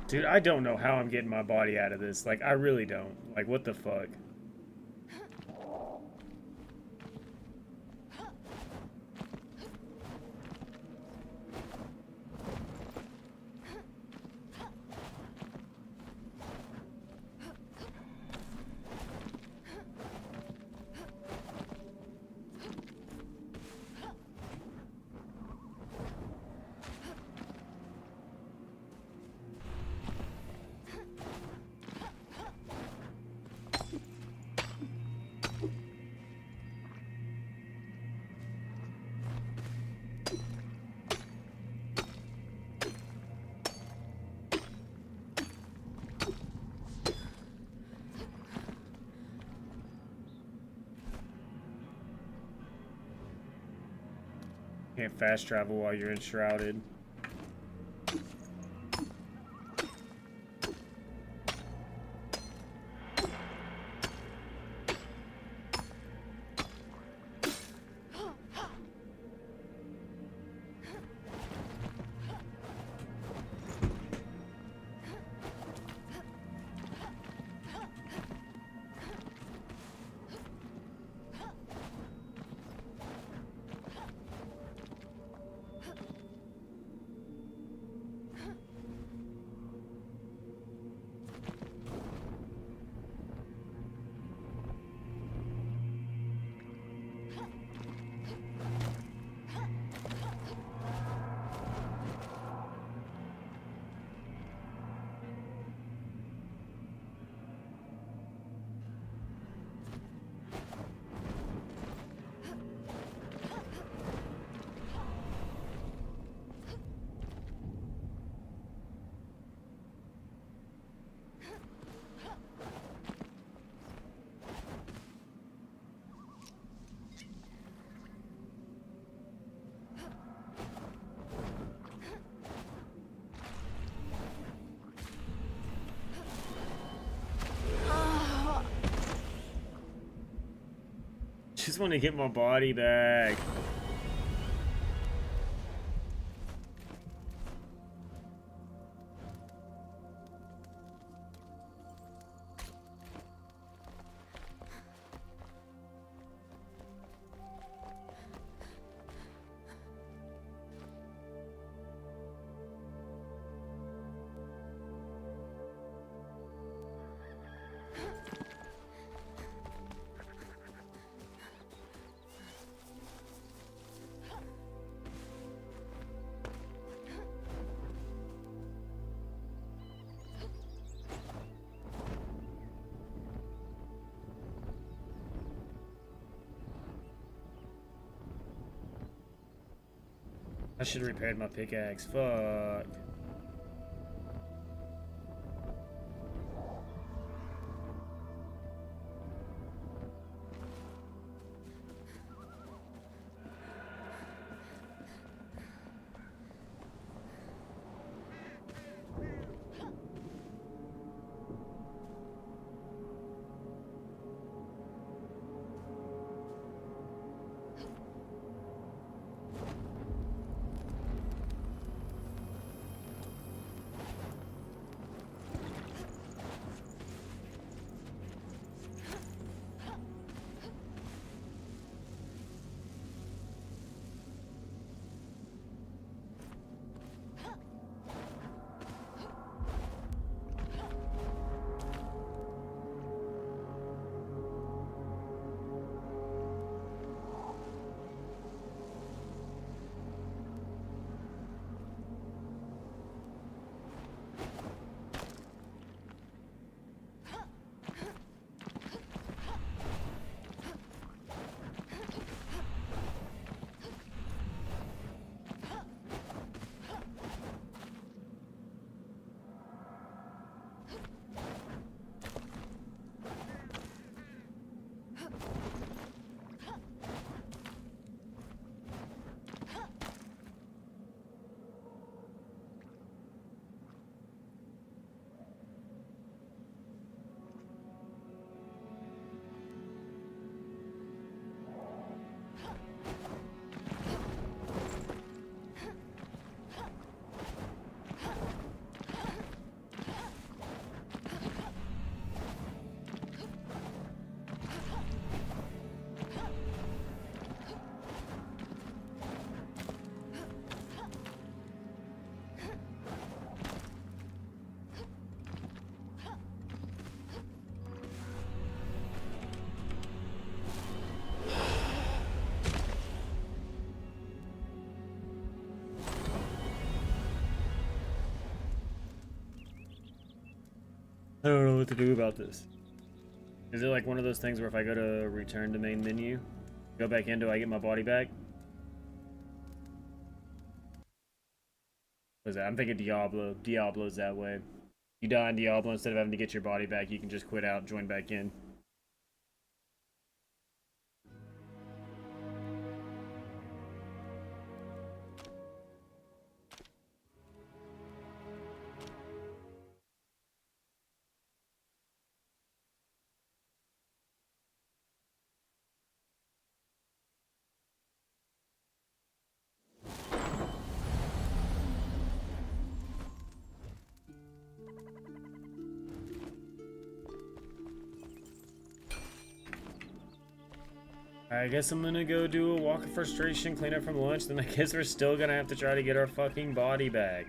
Dude, I don't know how I'm getting my body out of this. Like, I really don't. Like, what the fuck? Can't fast travel while you're enshrouded. Just want to get my body back. I should have repaired my pickaxe. Fuck. I don't know what to do about this. Is it like one of those things where if I go to return to main menu, go back in, do I get my body back? What is that? I'm thinking Diablo. Diablo's that way. You die in Diablo, instead of having to get your body back, you can just quit out, join back in. I guess I'm gonna go do a walk of frustration, clean up from lunch, then I guess we're still gonna have to try to get our fucking body back.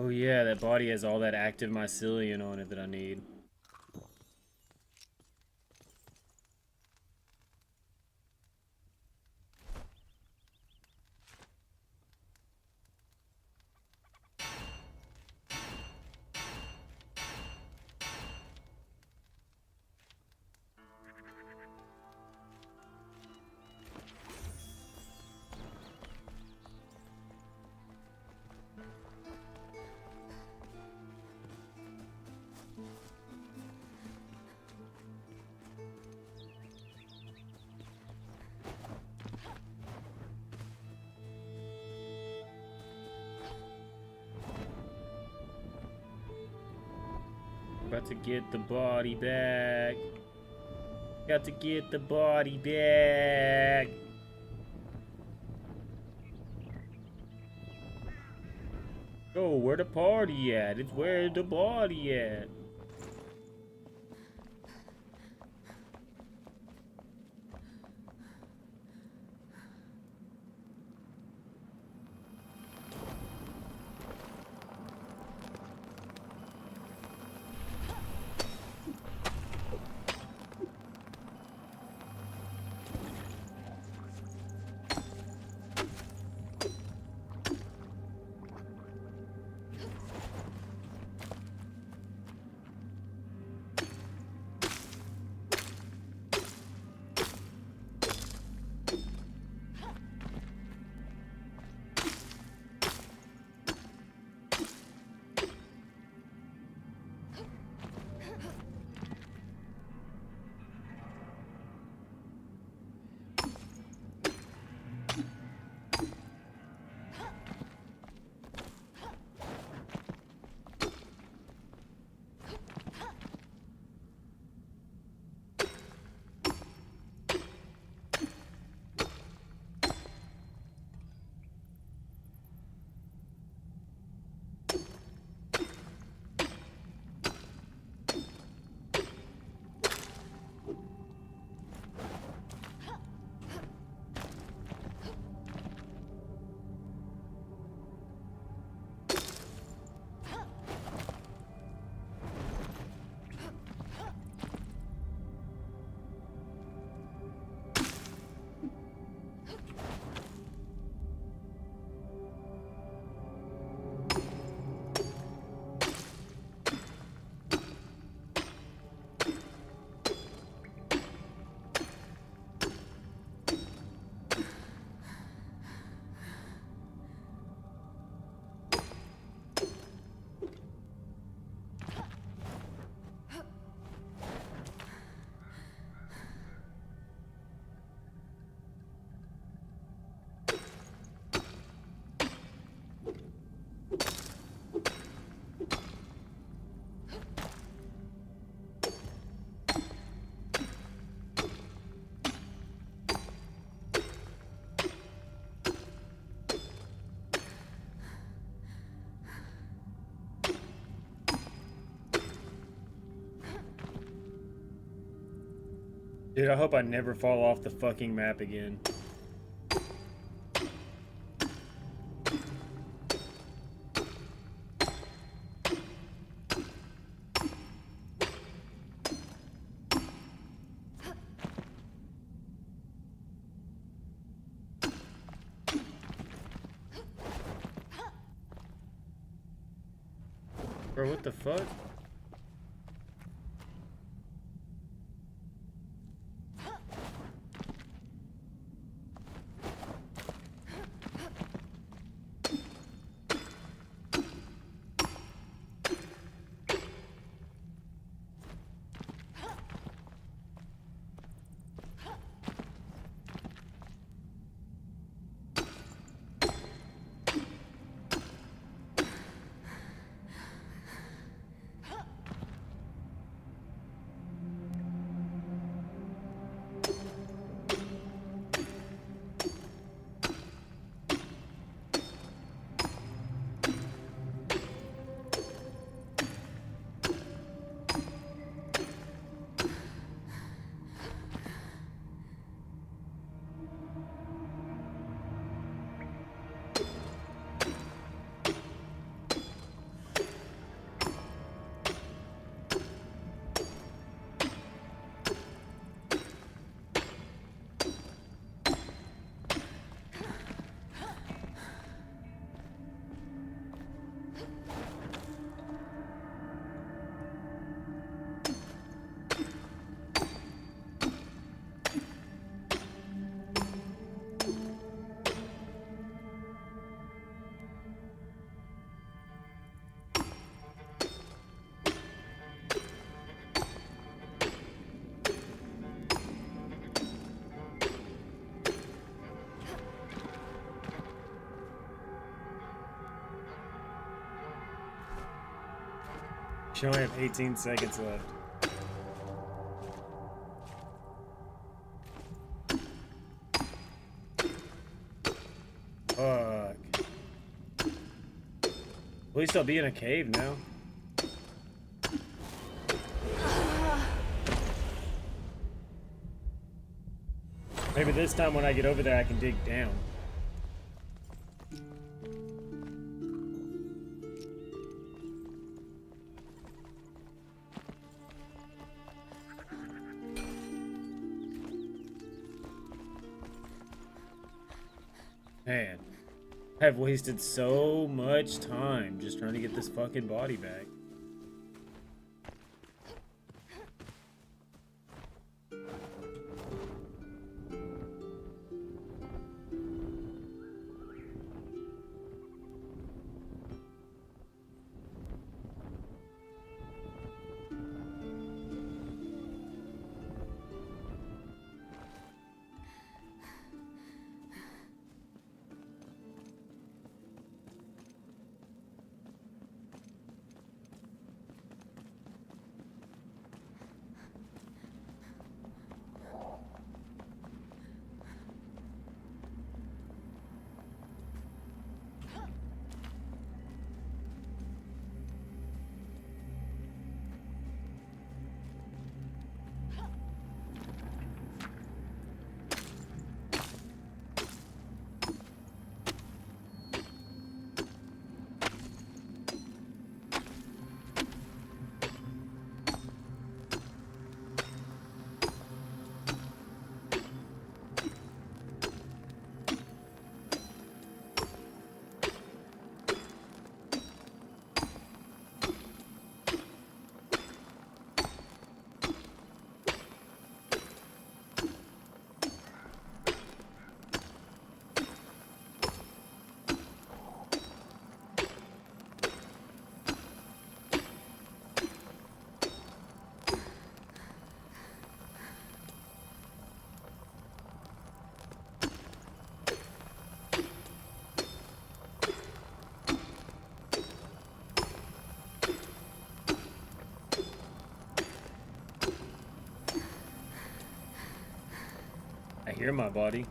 Oh yeah, that body has all that active mycelium on it that I need. Got to get the body back. Got to get the body back. Oh, where the party at? It's where the body at. Dude, I hope I never fall off the fucking map again. Bro, what the fuck? You only have 18 seconds left. Fuck. At least I'll be in a cave now. Maybe this time when I get over there I can dig down. Man, I've wasted so much time just trying to get this fucking body back. I hear my body.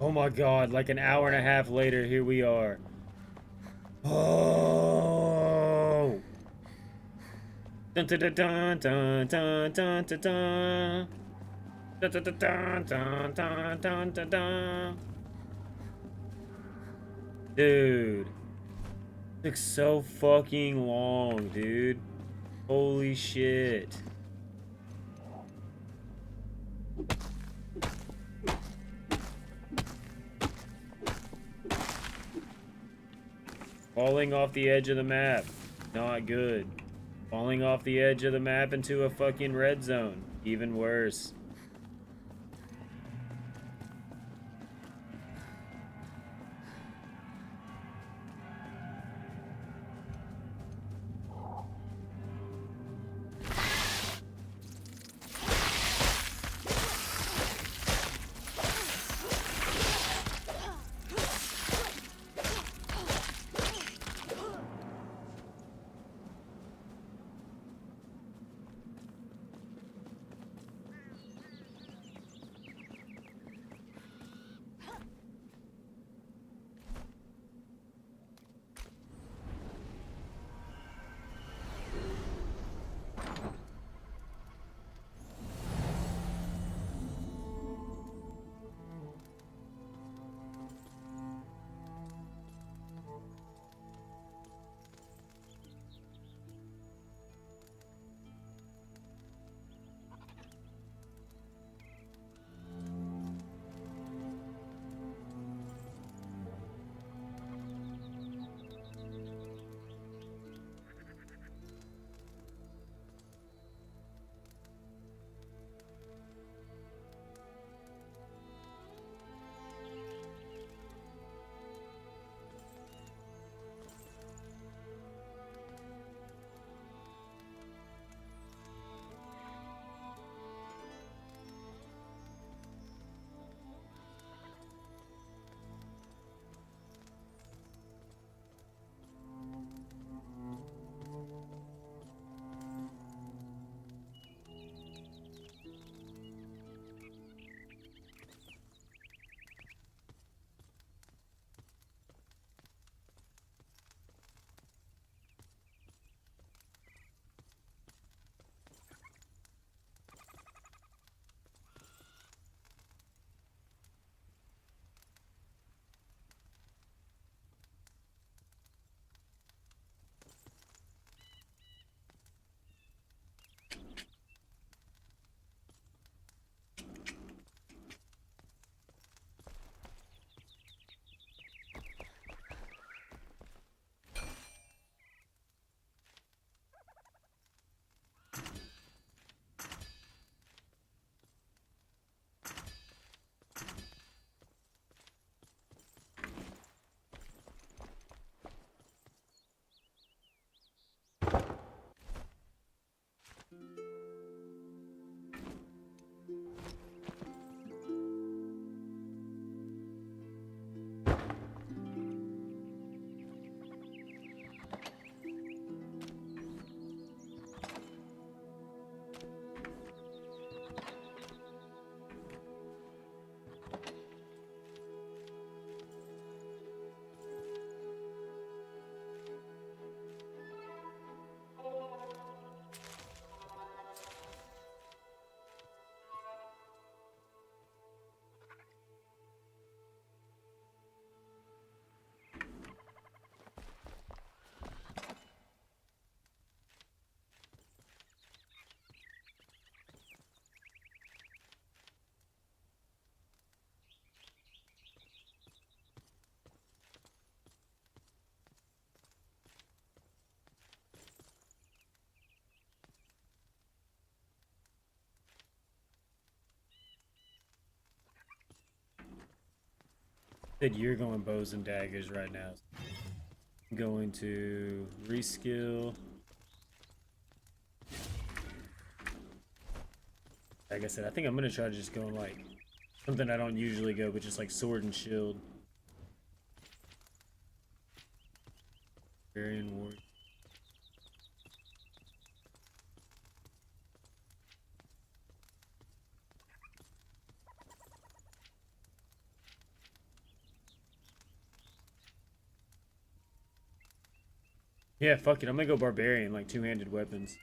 Oh my god, like an hour and a half later, here we are. Oh! Dun dun dun dun dun dun dun dun dun. Dun dun dun dun dun dun dun dun dun. Dude. Took so fucking long, dude. Holy shit. Falling off the edge of the map. Not good. Falling off the edge of the map into a fucking red zone. Even worse. Said you're going bows and daggers right now. I'm going to reskill. Like I said, I think I'm gonna try to just go like something I don't usually go, but just like sword and shield. Varian Ward. Yeah, fuck it. I'm gonna go barbarian, like two-handed weapons.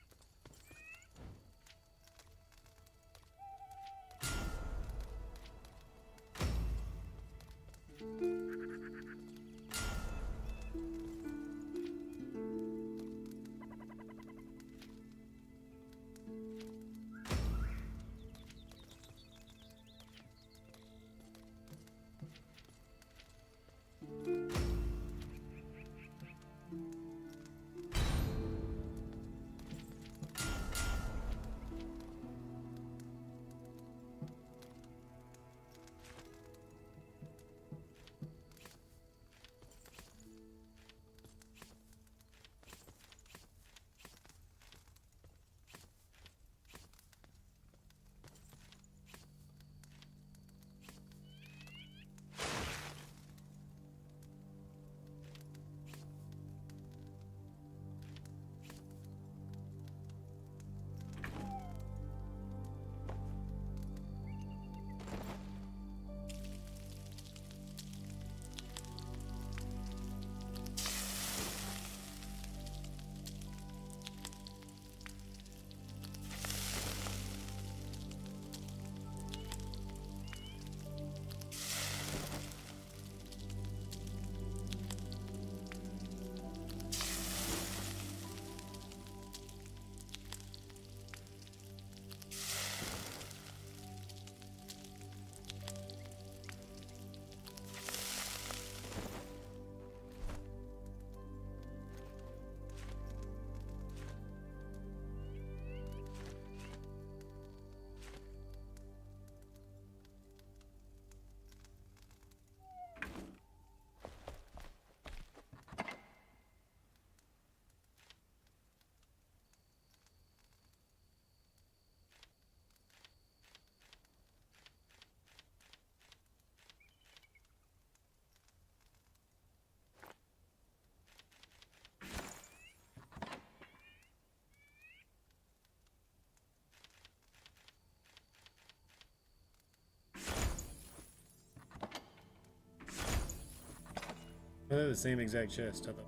They're the same exact chest. I thought.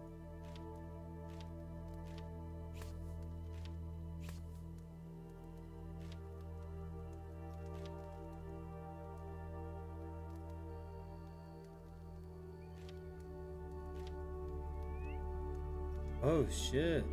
Oh shit.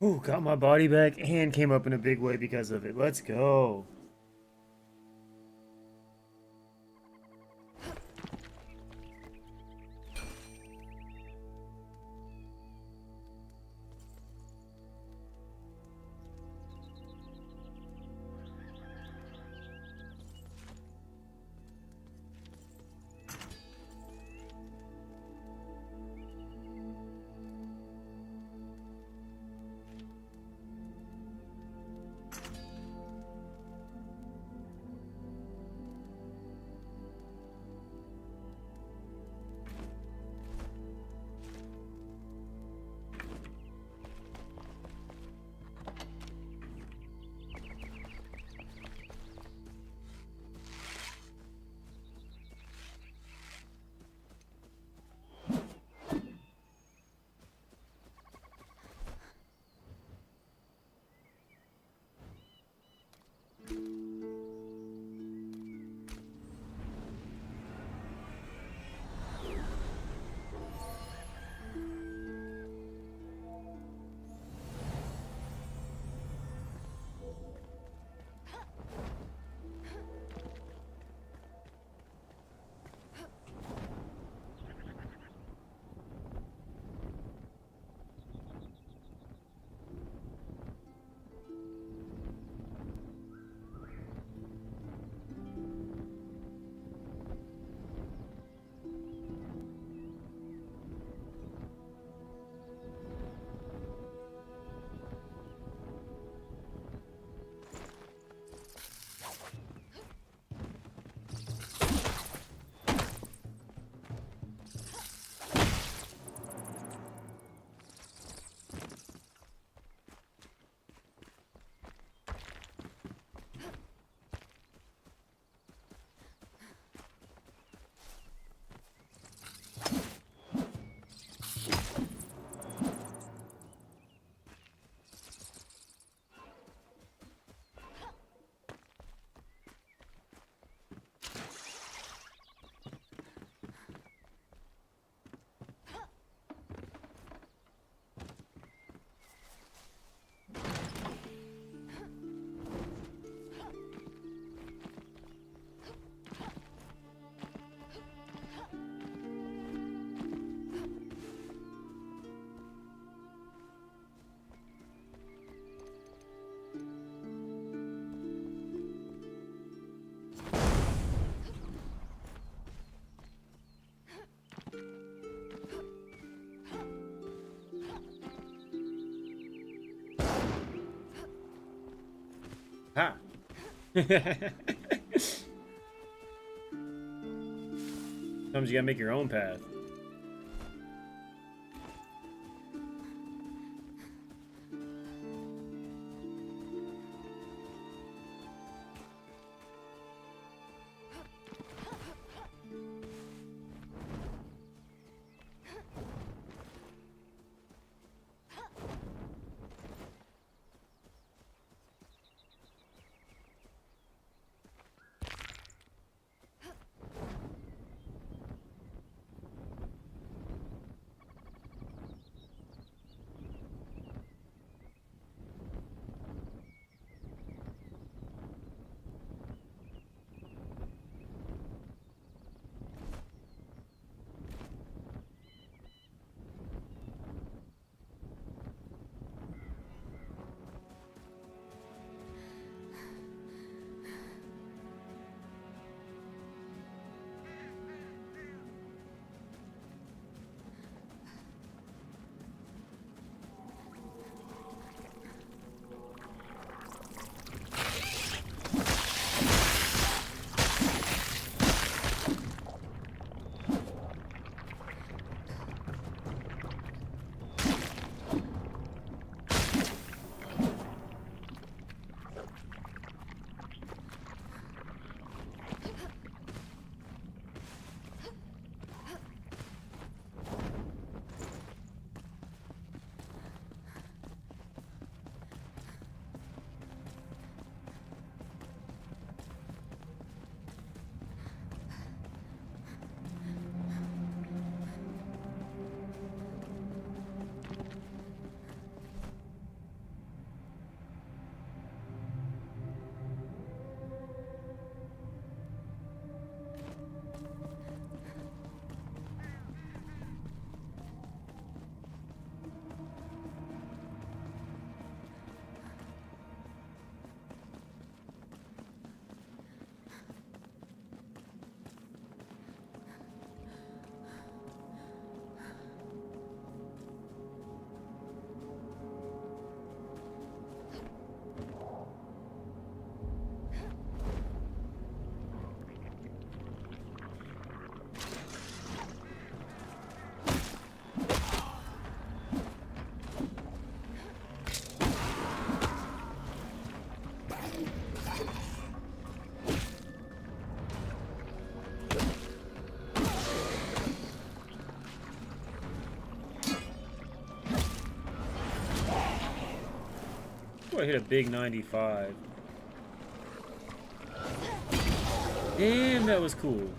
Ooh, got my body back and came up in a big way because of it. Let's go. Ha! Sometimes you gotta make your own path. I hit a big 95. Damn, that was cool.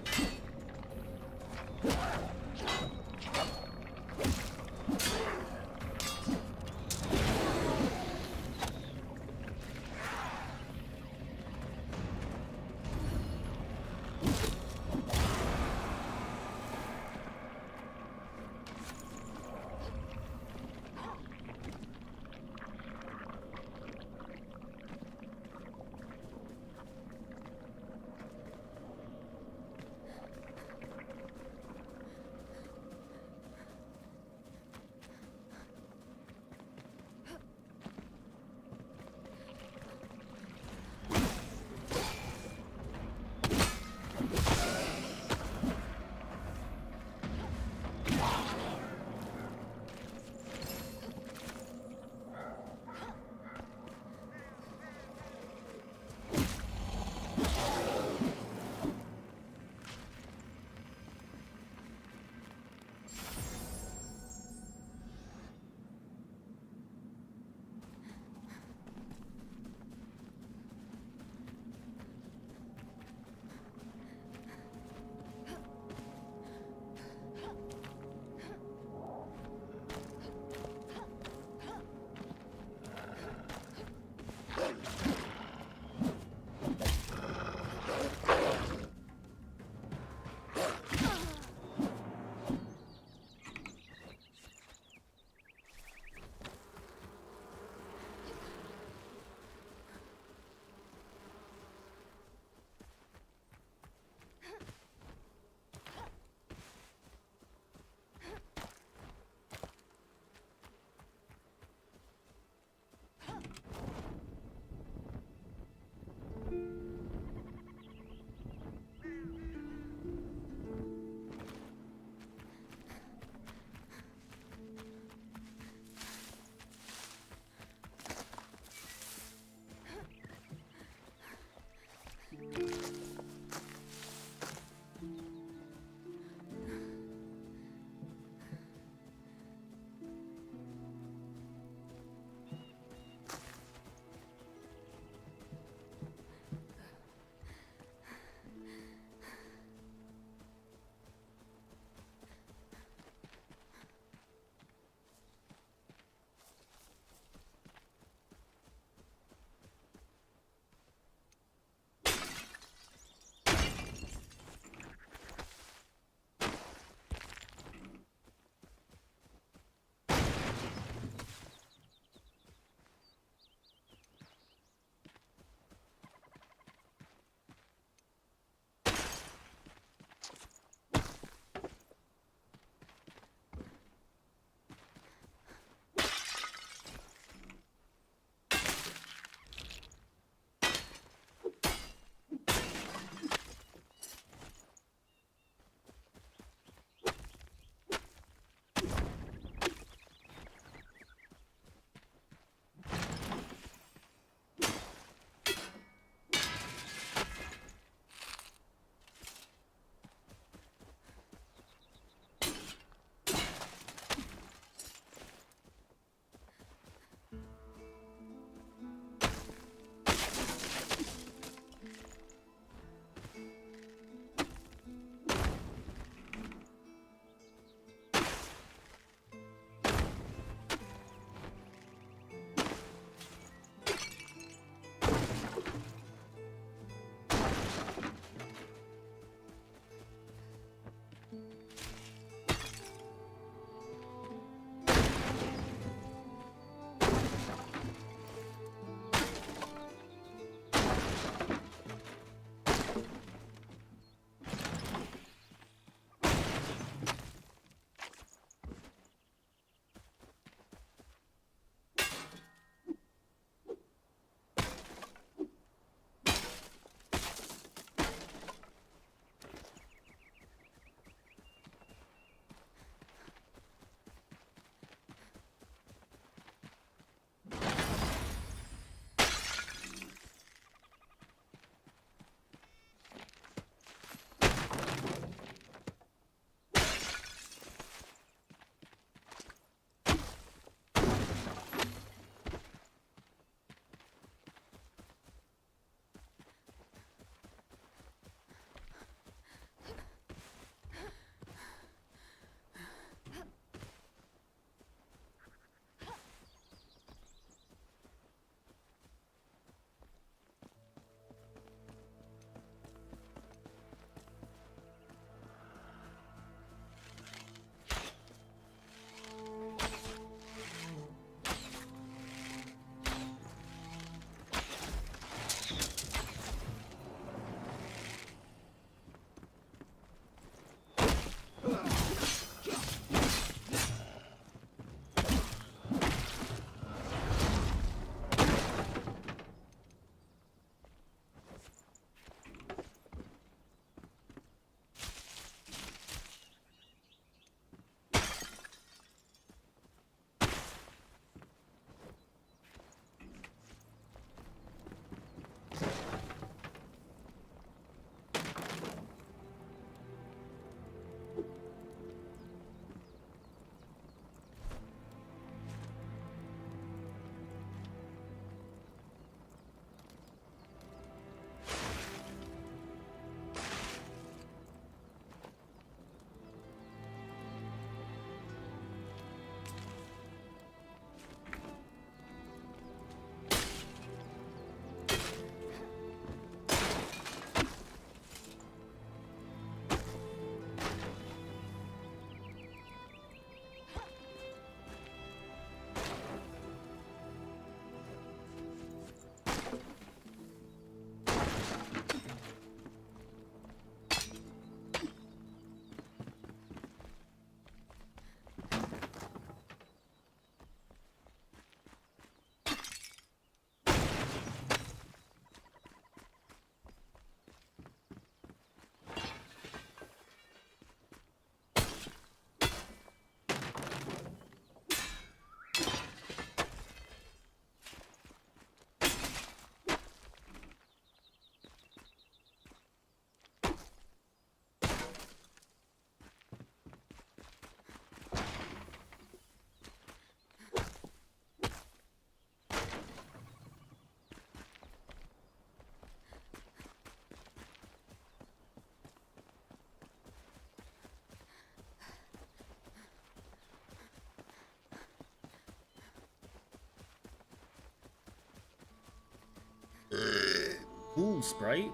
Ooh, Sprite.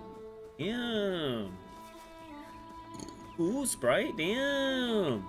Damn. Ooh, Sprite. Damn.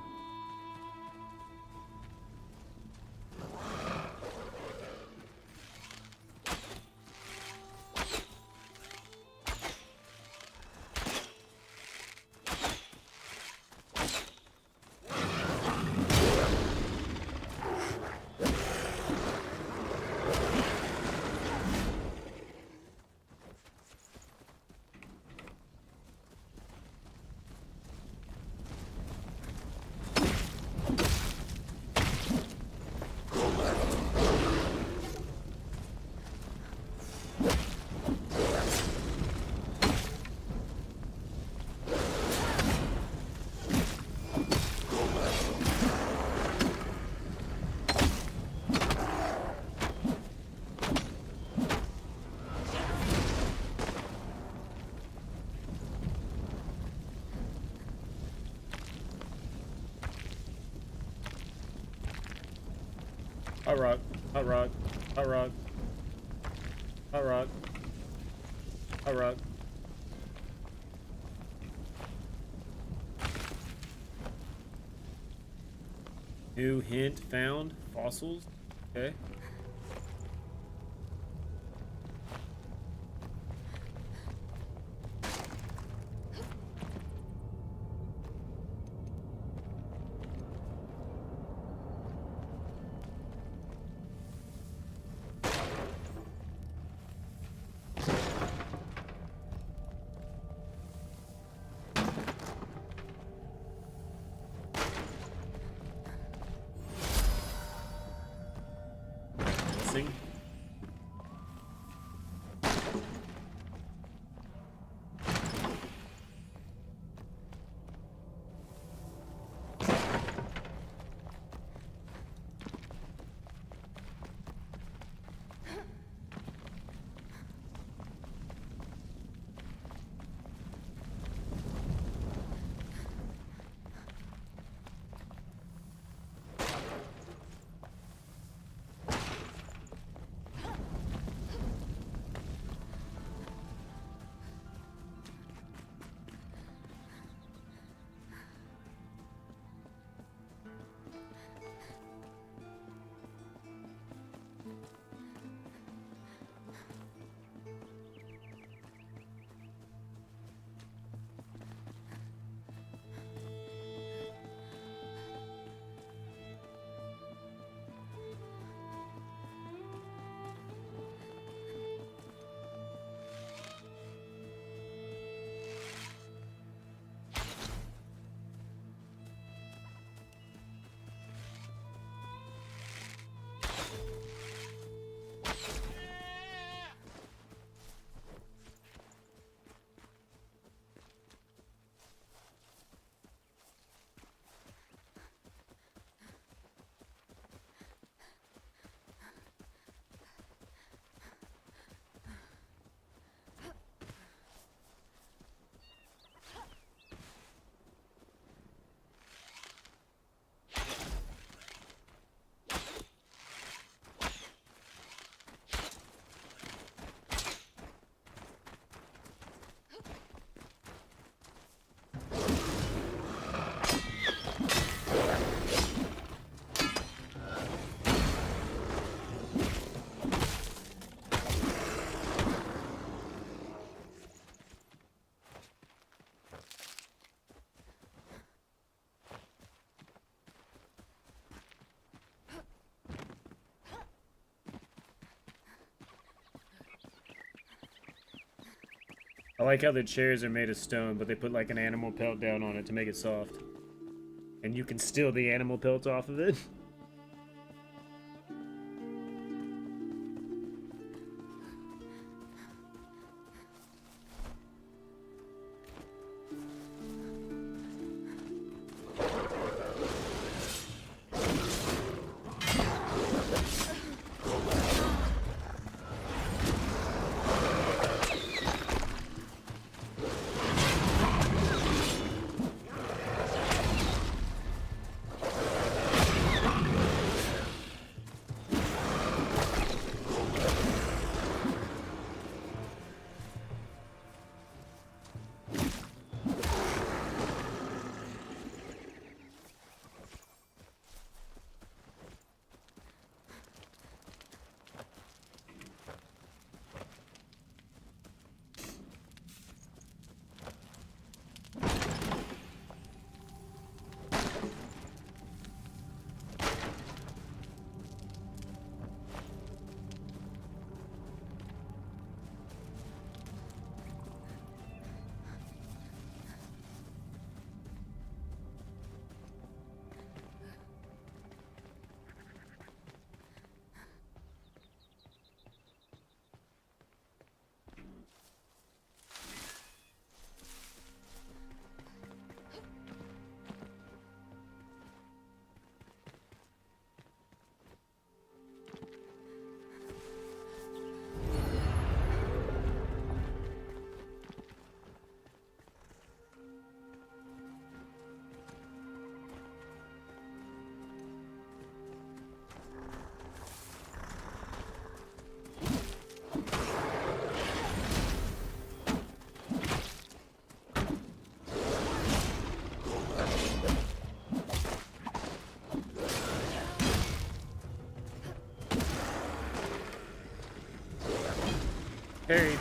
Hot rock, hot rock, hot rock, hot rock, hot rock. New hint found, fossils, okay. Missing. I like how the chairs are made of stone, but they put like an animal pelt down on it to make it soft. And you can steal the animal pelt off of it. Carried.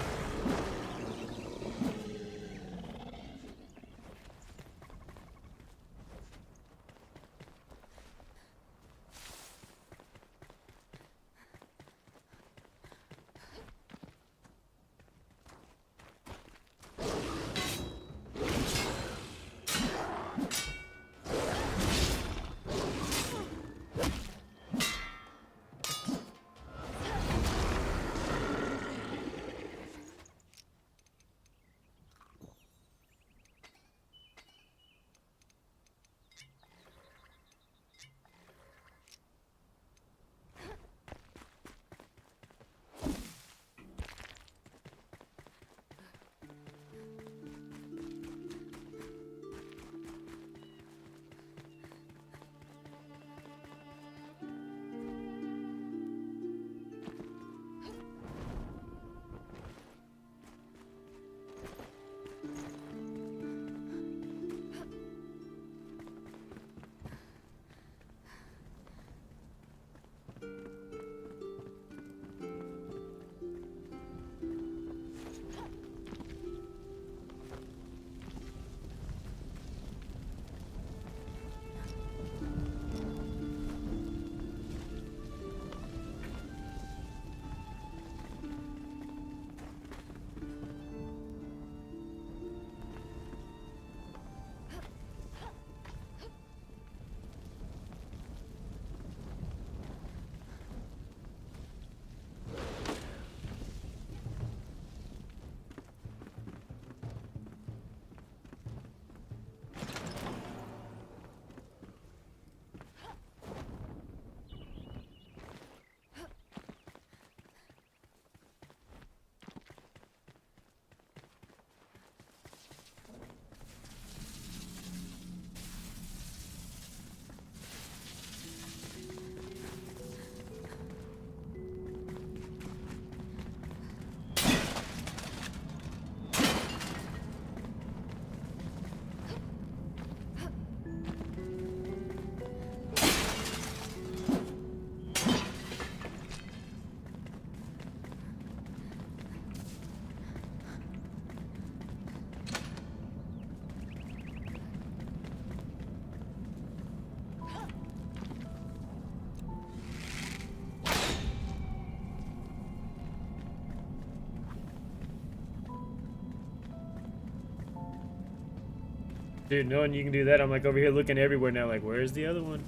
Dude, knowing you can do that, I'm like over here looking everywhere now, like, where's the other one?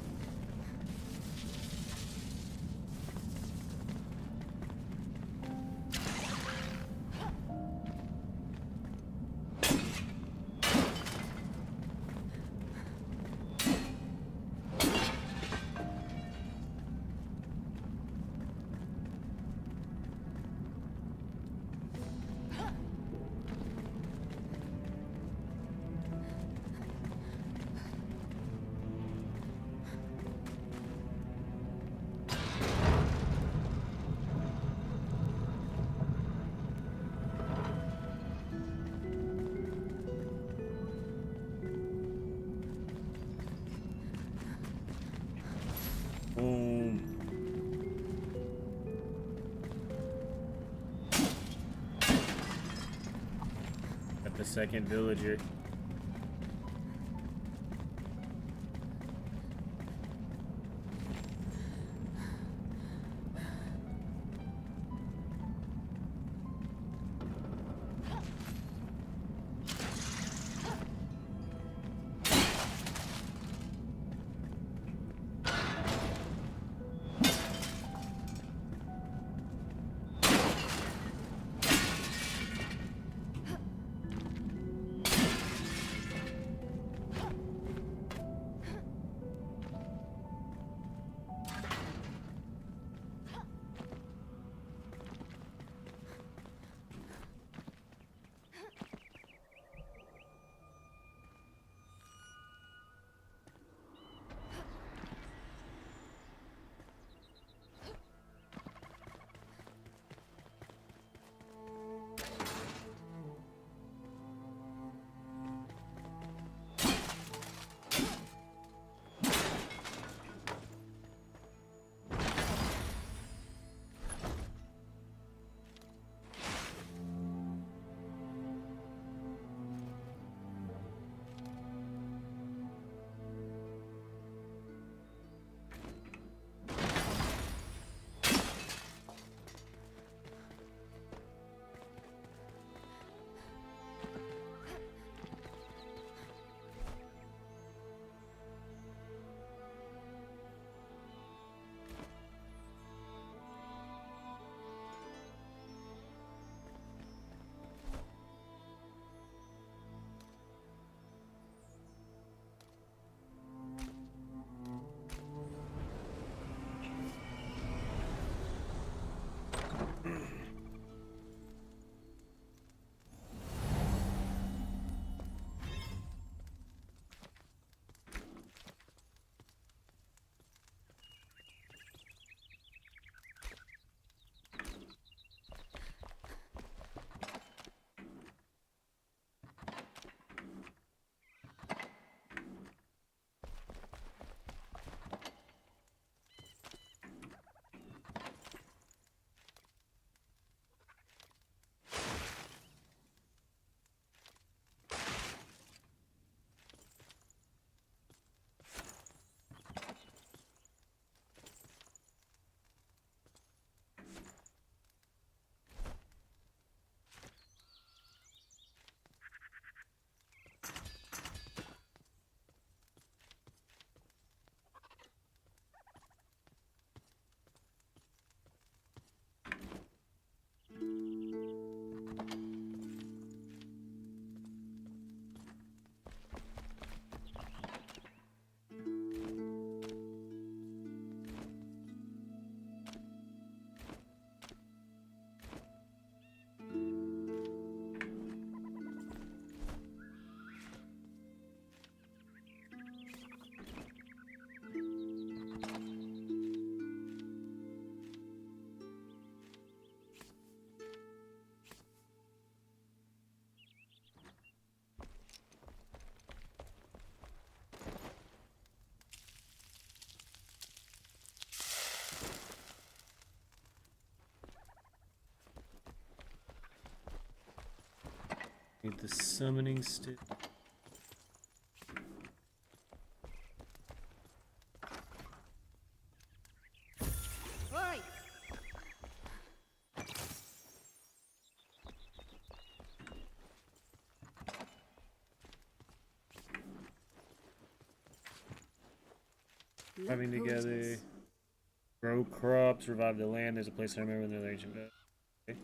Boom. Got the second villager. Need the summoning stick. Oi! Coming together. Grow crops, revive the land. There's a place I remember in the ancient bed. Okay.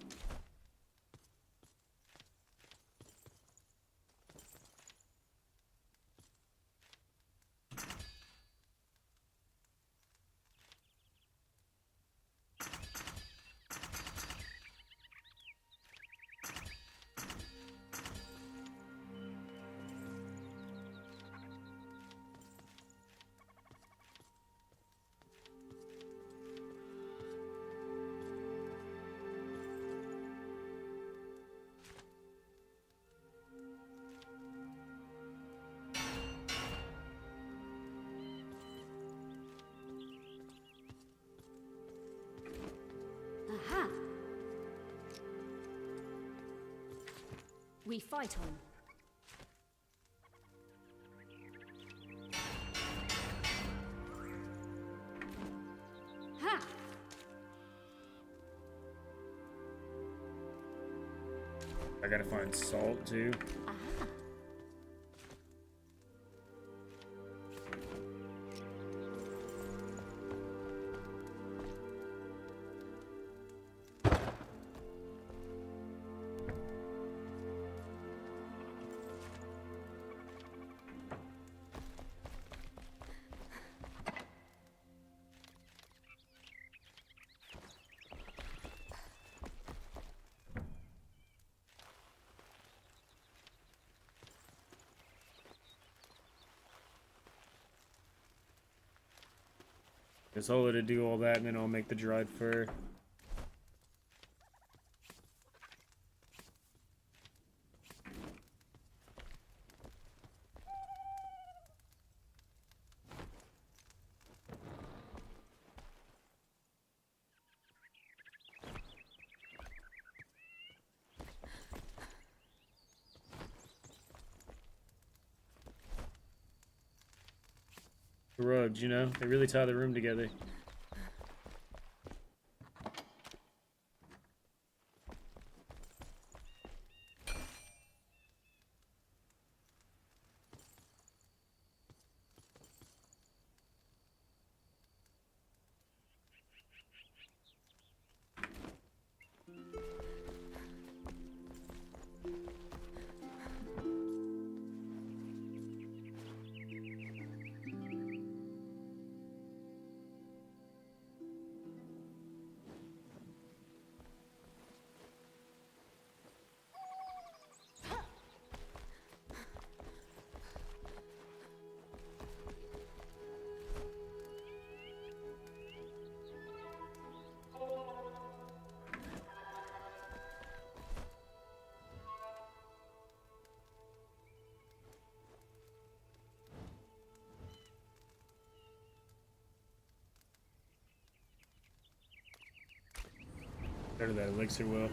Aha! We fight on. Ha! I gotta find salt too. Aha! It's Ola to do all that, and then I'll make the dried fur. The rugs, you know, they really tie the room together. Better that elixir will.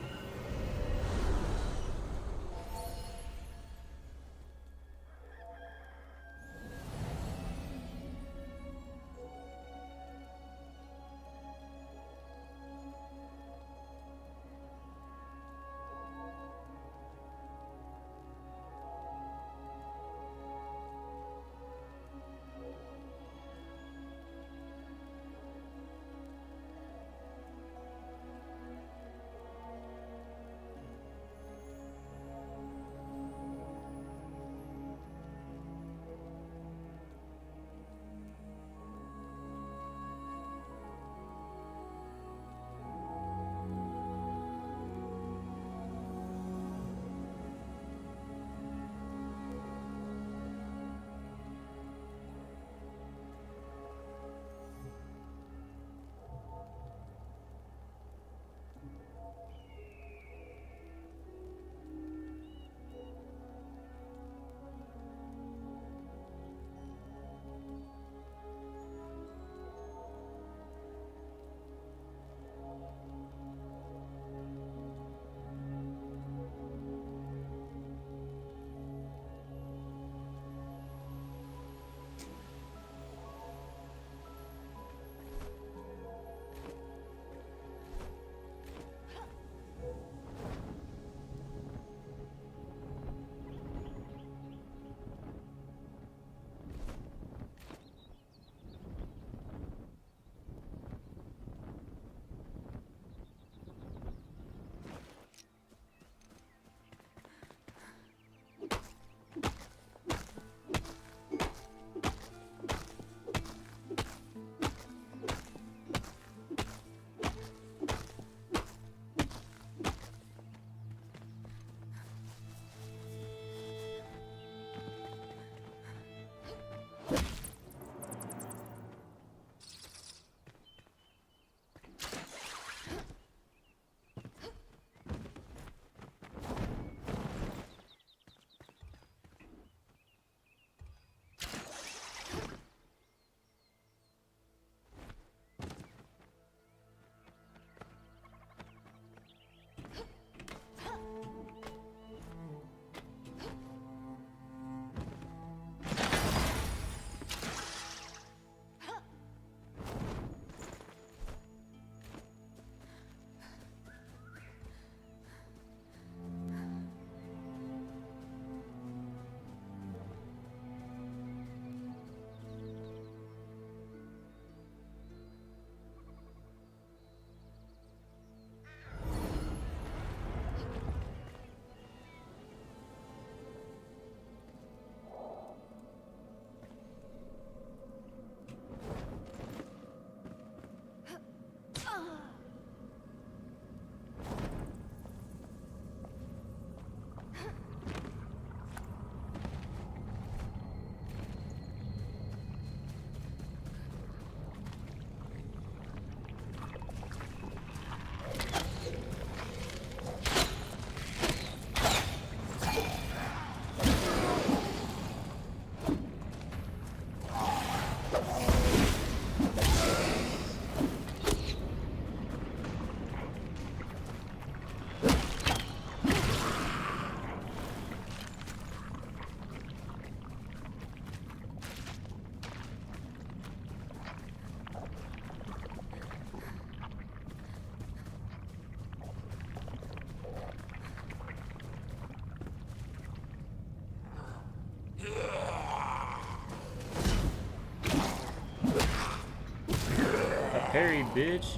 parried, bitch.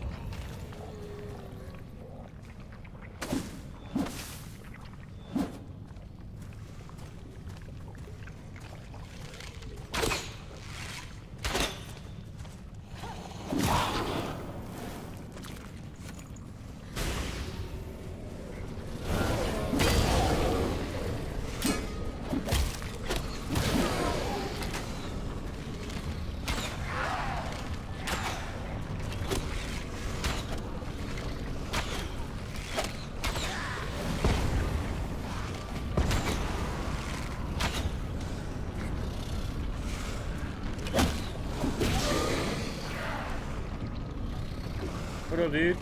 What up, dude?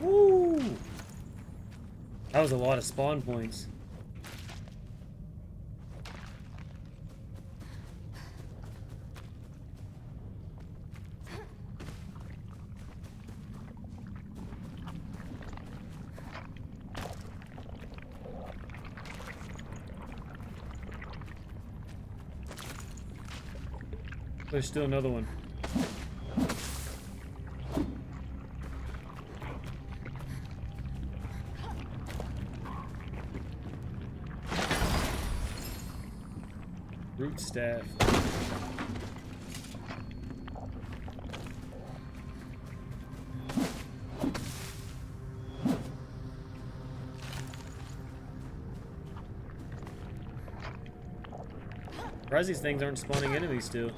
Woo! That was a lot of spawn points. There's still another one. Root staff. Surprised these things aren't spawning enemies still.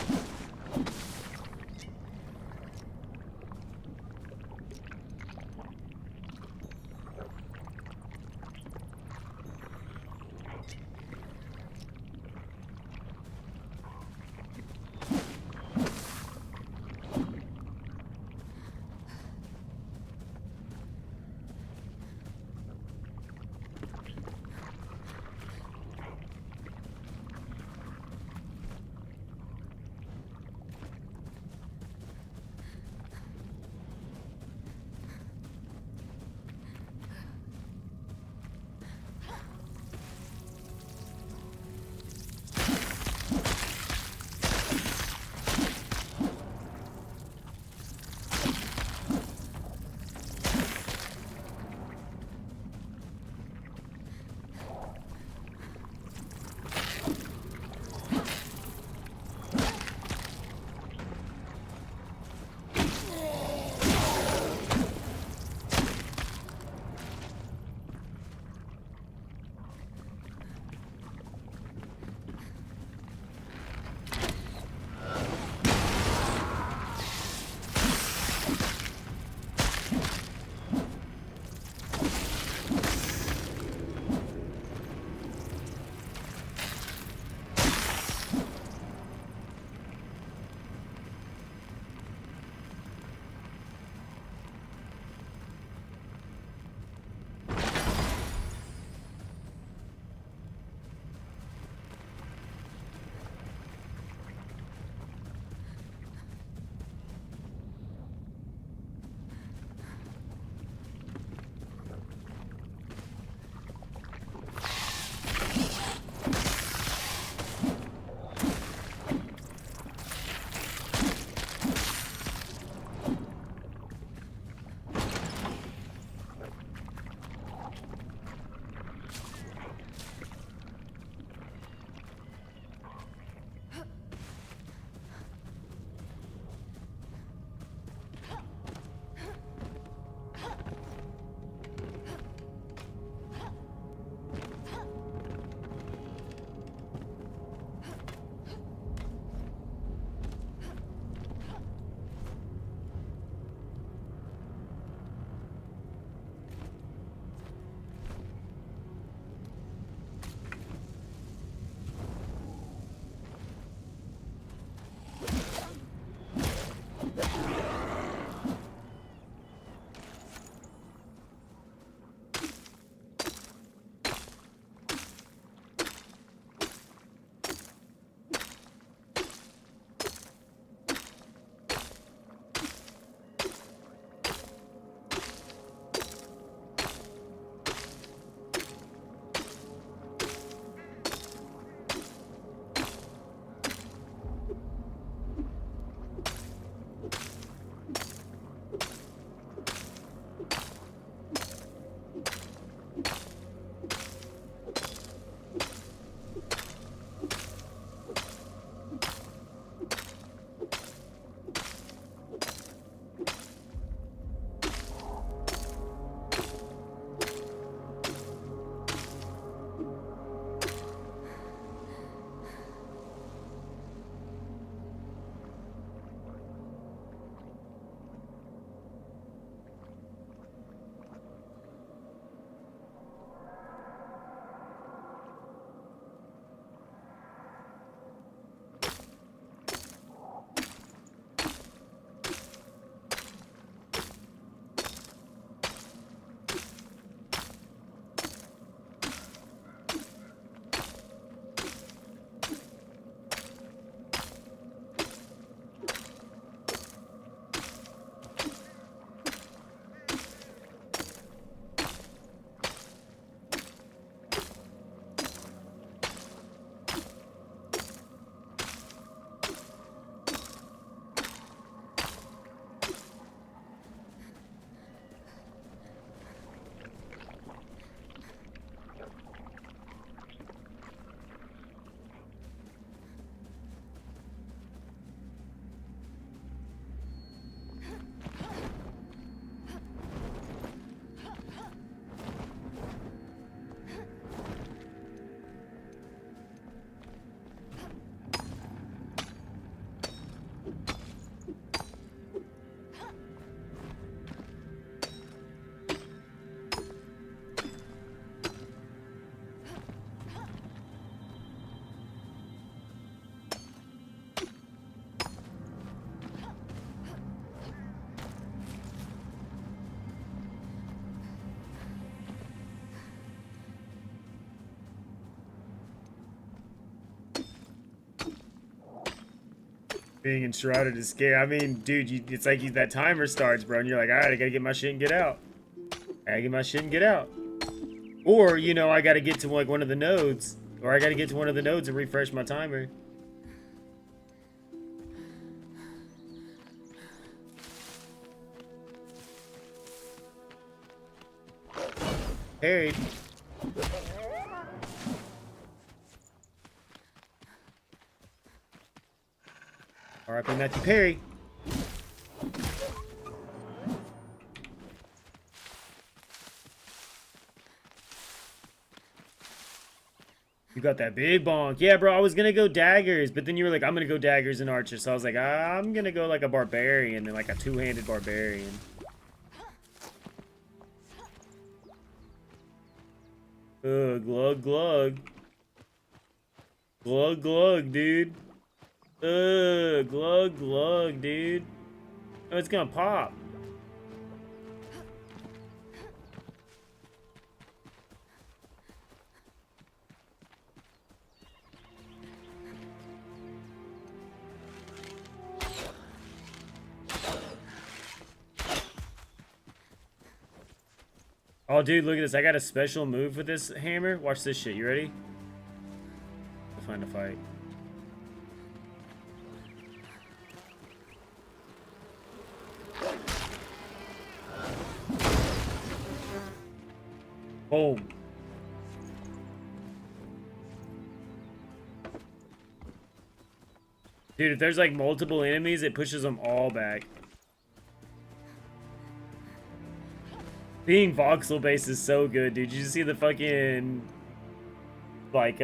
Being enshrouded is scary. I mean, dude, it's like that timer starts, bro, and you're like, all right, I gotta get my shit and get out. I gotta get my shit and get out. Or, you know, I gotta get to like one of the nodes, or I gotta get to one of the nodes and refresh my timer. Parried. R.I.P. Matthew Perry. You got that big bonk. Yeah, bro, I was gonna go daggers, but then you were like, I'm gonna go daggers and archer. So I was like, I'm gonna go like a barbarian and like a two-handed barbarian. Glug glug. Glug glug, dude. Glug glug, dude. Oh, it's gonna pop. Oh, dude, look at this. I got a special move with this hammer. Watch this shit. You ready? We'll find a fight. Boom. Dude, if there's like multiple enemies, it pushes them all back. Being voxel based is so good, dude. Did you see the fucking like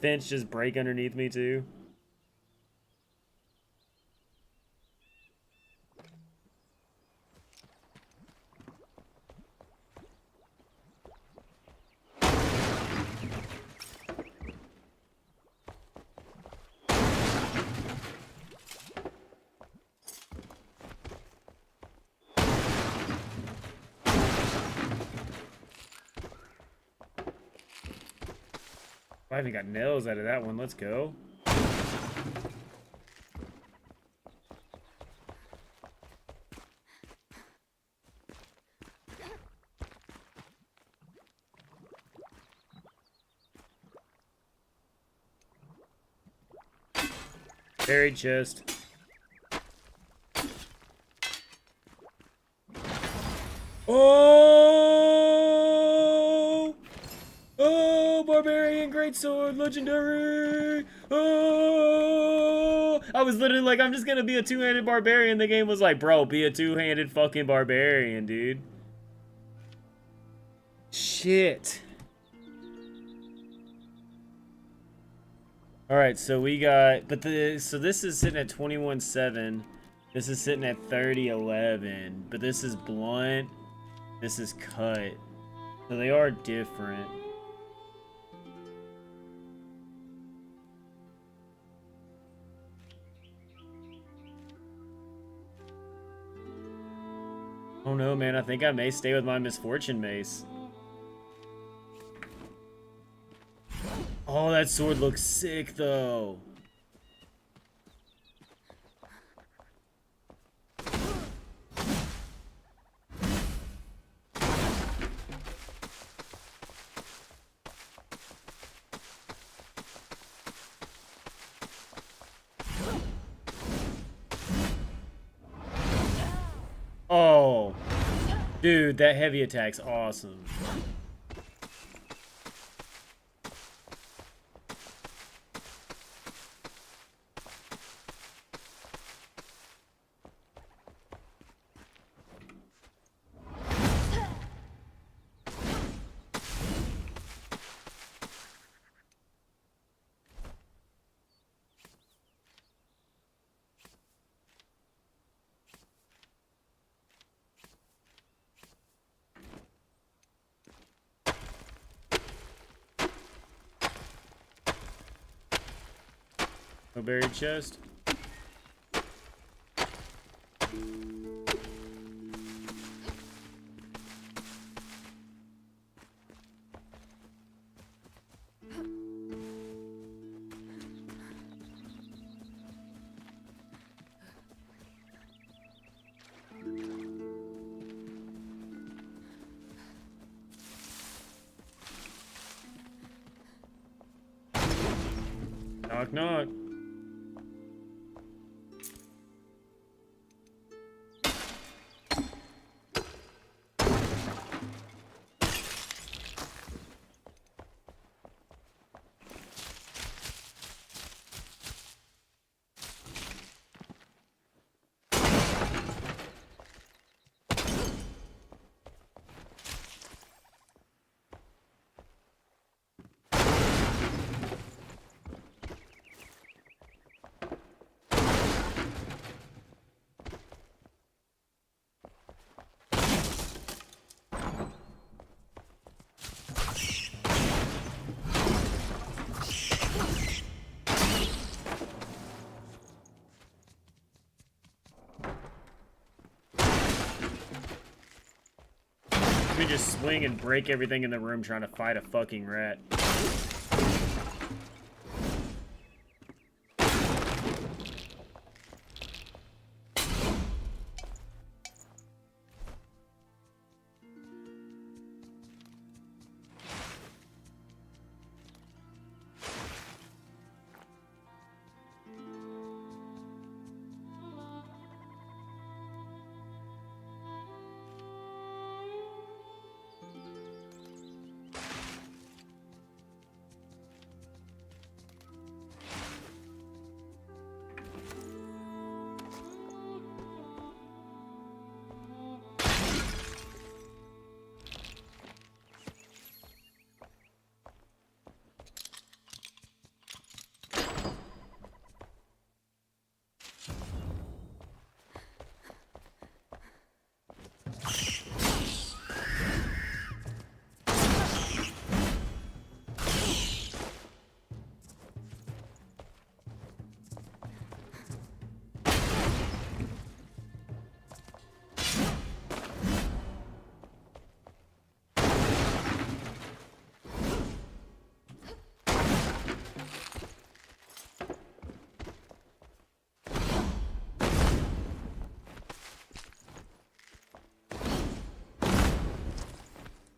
Finch just break underneath me too? I haven't got nails out of that one. Let's go. Buried chest. Oh! Oh, barbarian greatsword, legendary. Oh! I was literally like, I'm just gonna be a two-handed barbarian. The game was like, bro, be a two-handed fucking barbarian, dude. Shit. All right, so we got, so this is sitting at 21.7. This is sitting at 30.11, but this is blunt. This is cut. So they are different. Oh no, man, I think I may stay with my misfortune mace. Oh, that sword looks sick, though. Oh, dude, that heavy attack's awesome. No buried chest. Knock, knock. Let me just swing and break everything in the room trying to fight a fucking rat.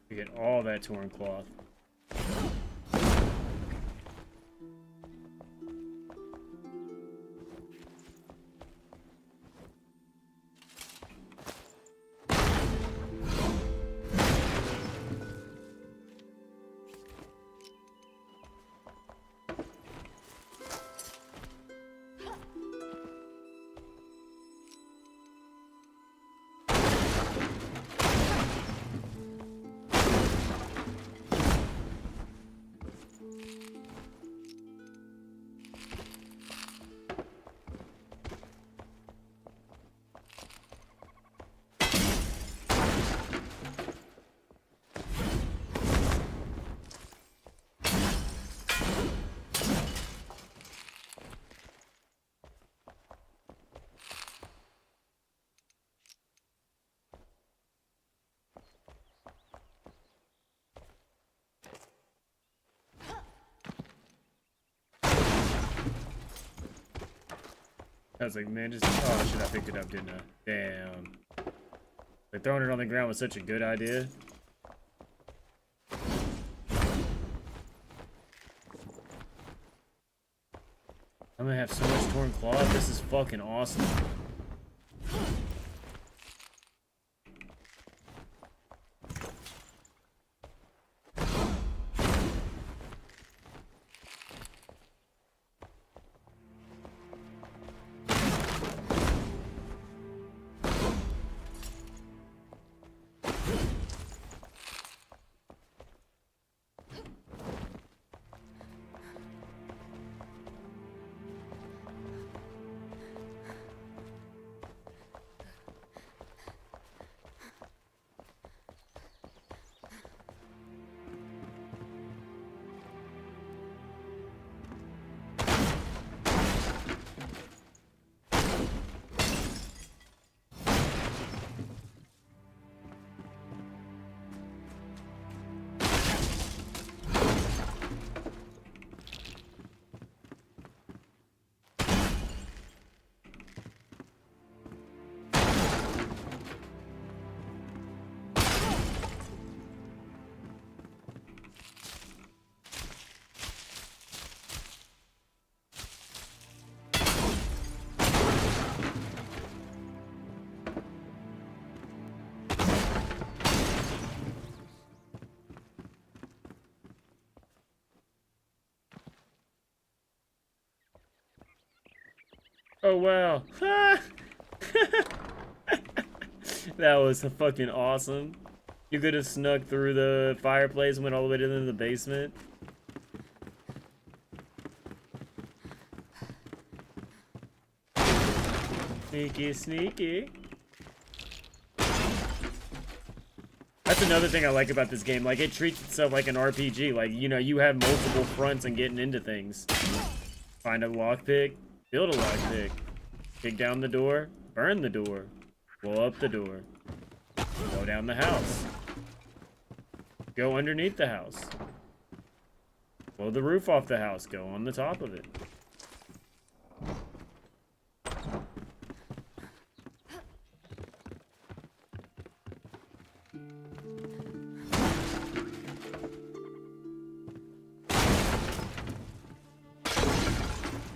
You get all that torn cloth. I was like, man, just oh shit, I picked it up, didn't I? Damn. Like throwing it on the ground was such a good idea. I'm gonna have so much torn cloth. This is fucking awesome. Oh wow. That was fucking awesome. You could have snuck through the fireplace and went all the way to the basement. Sneaky, sneaky. That's another thing I like about this game. Like, it treats itself like an RPG. Like, you know, you have multiple fronts and getting into things. Find a lockpick, build a lockpick. Kick down the door, burn the door. Blow up the door. Blow down the house. Go underneath the house. Blow the roof off the house. Go on the top of it.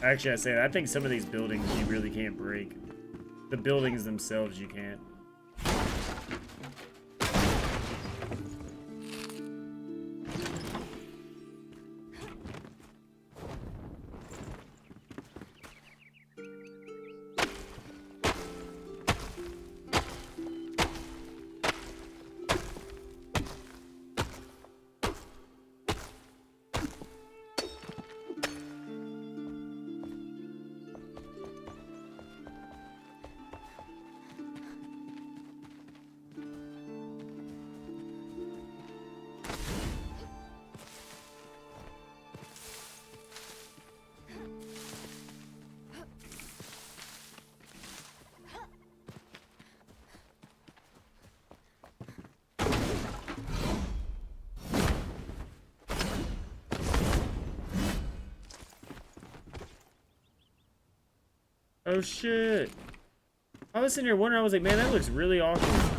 Actually, I say that. I think some of these buildings you really can't break. The buildings themselves you can't. Oh shit. I was sitting here wondering, I was like, man, that looks really awkward.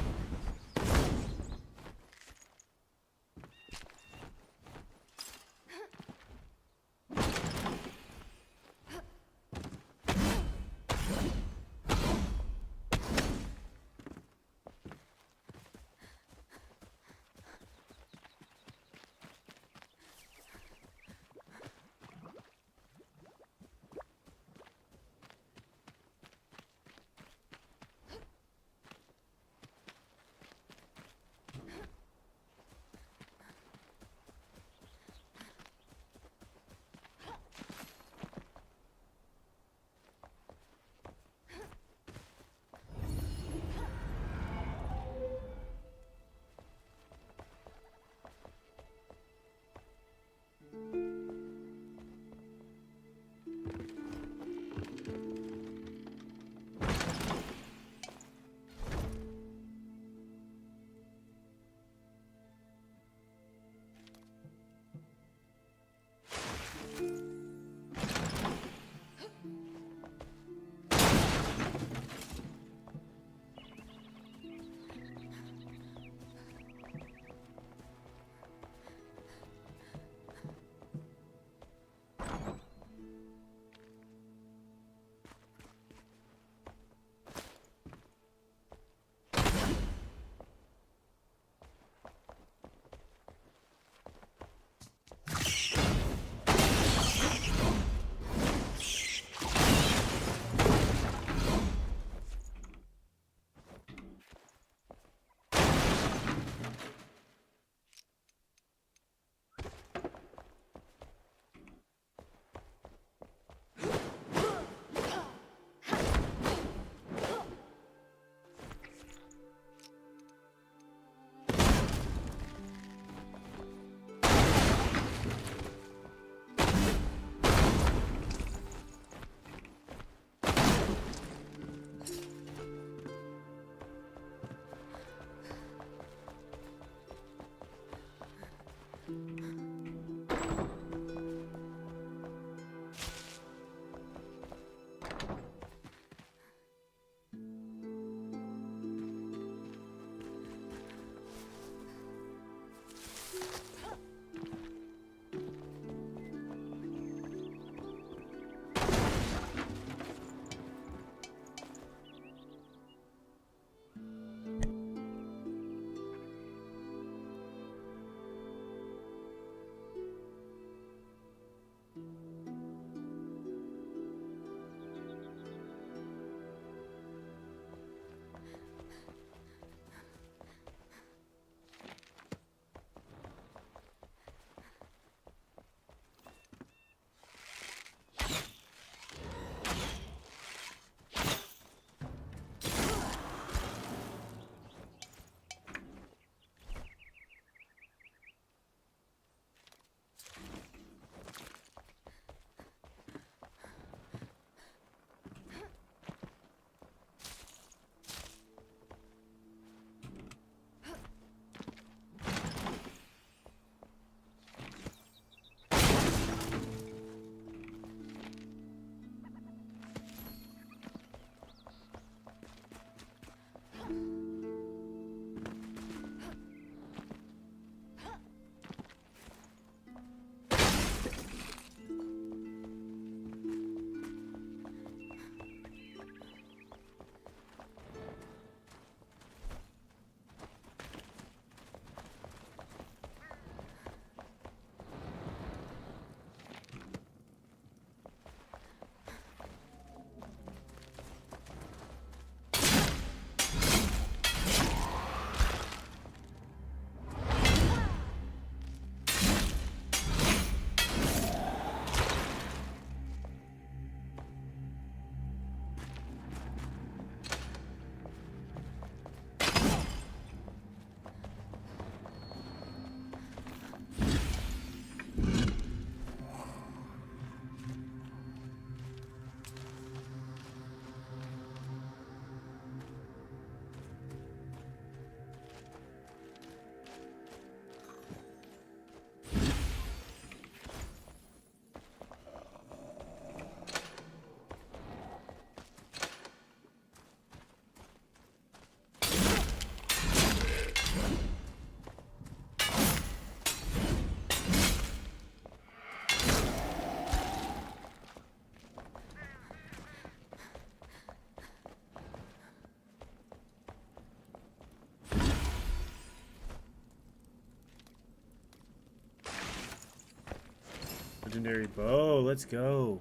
Legendary bow. Let's go.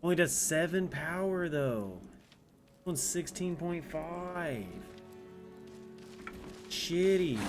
Only does 7 power though. This one's 16.5. Shitty.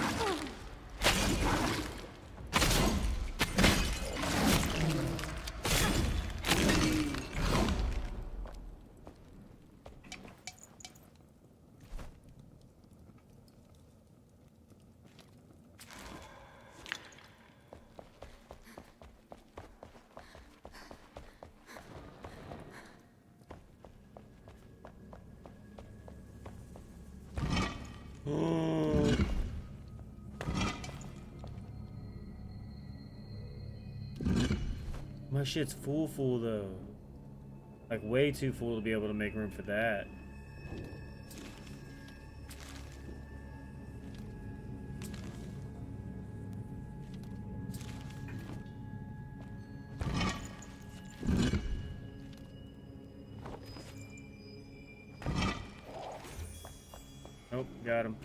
My shit's full though. Like way too full to be able to make room for that. Nope, got him.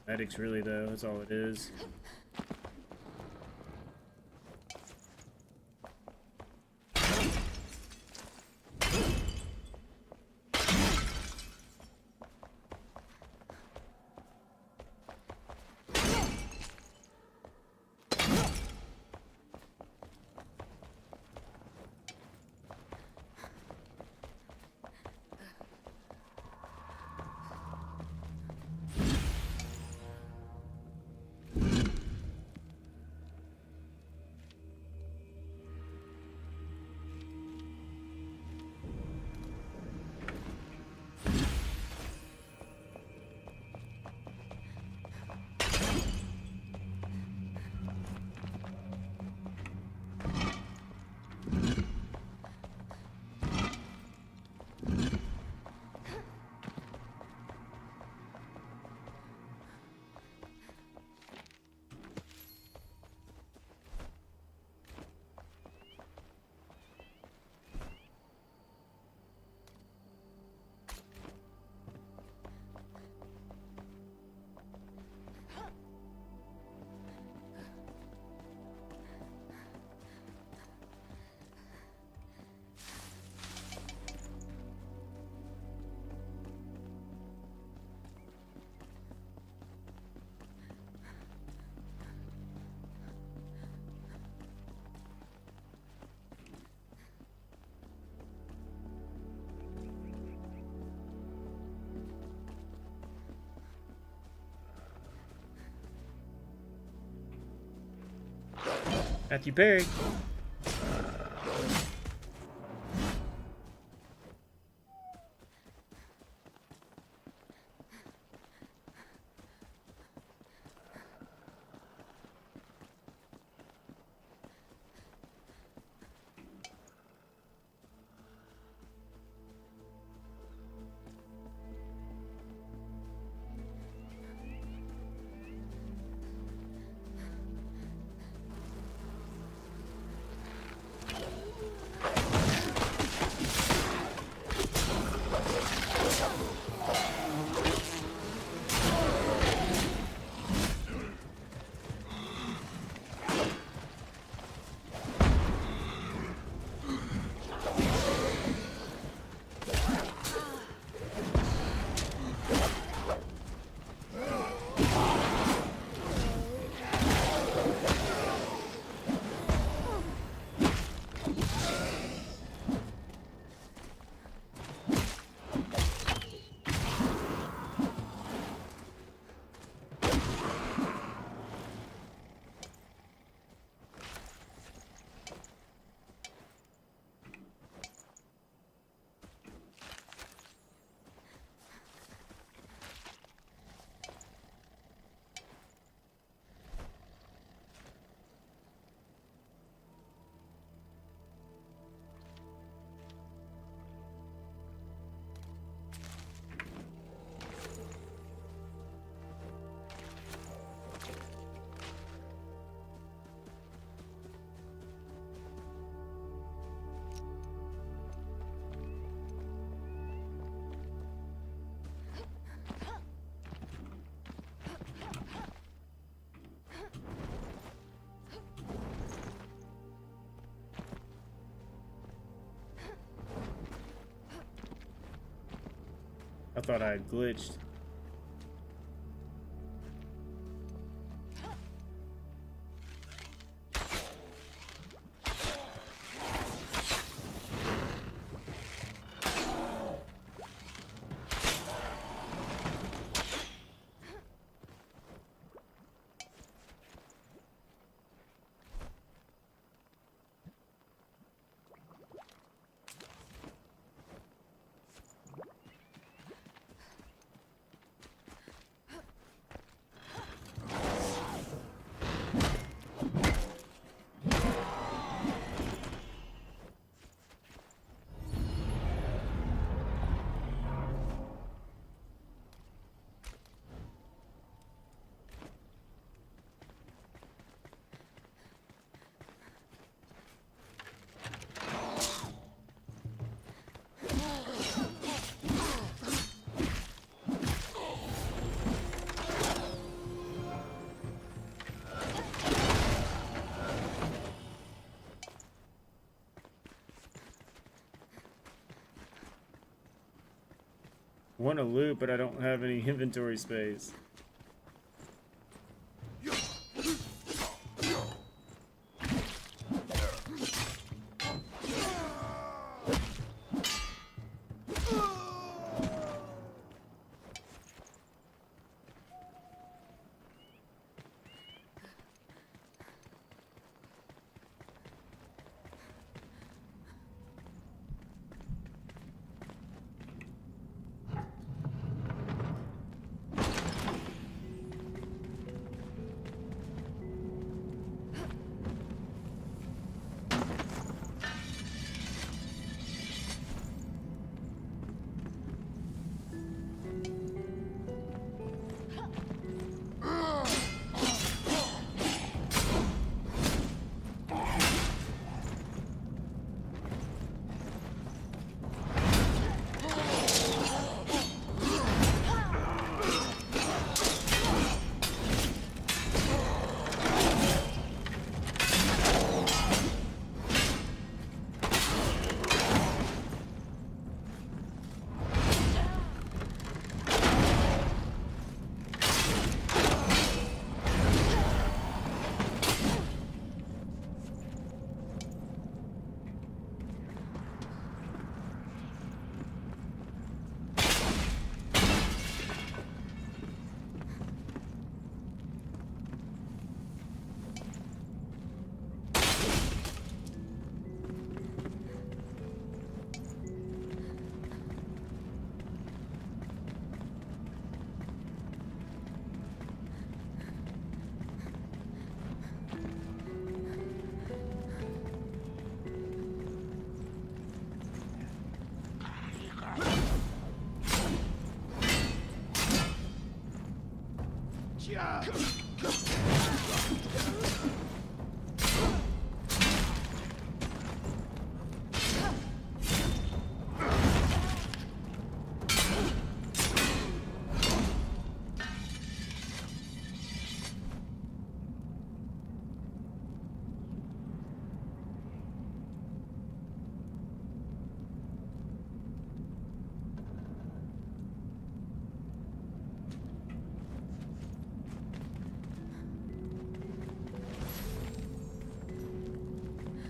Medics really though, that's all it is. Matthew Perry. I thought I had glitched. Want to loot, but I don't have any inventory space.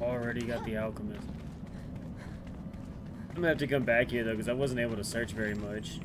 Already got the alchemist. I'm gonna have to come back here though, because I wasn't able to search very much.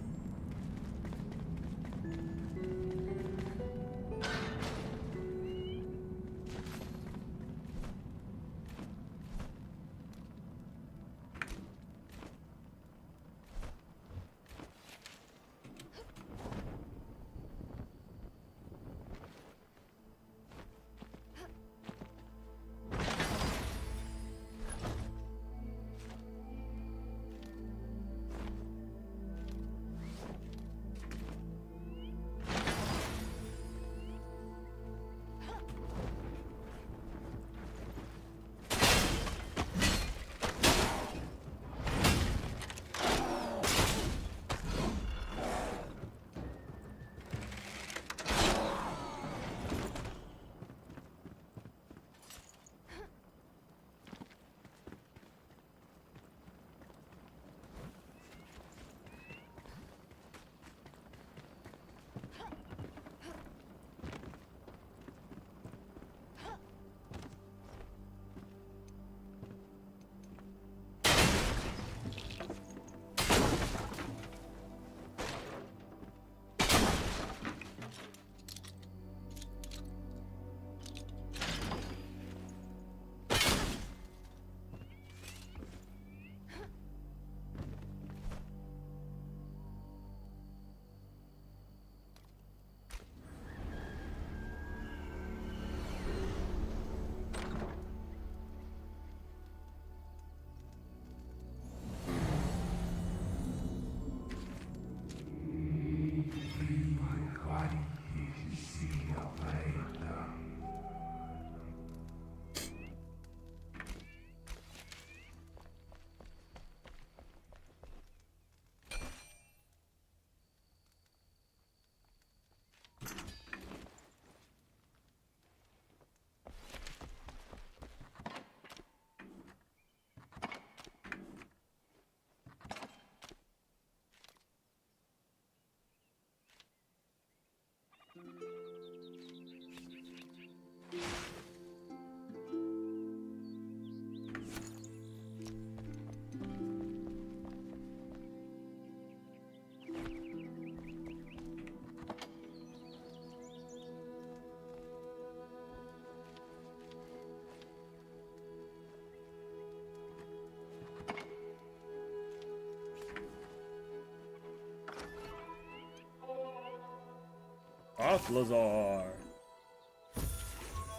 Off-Lazar.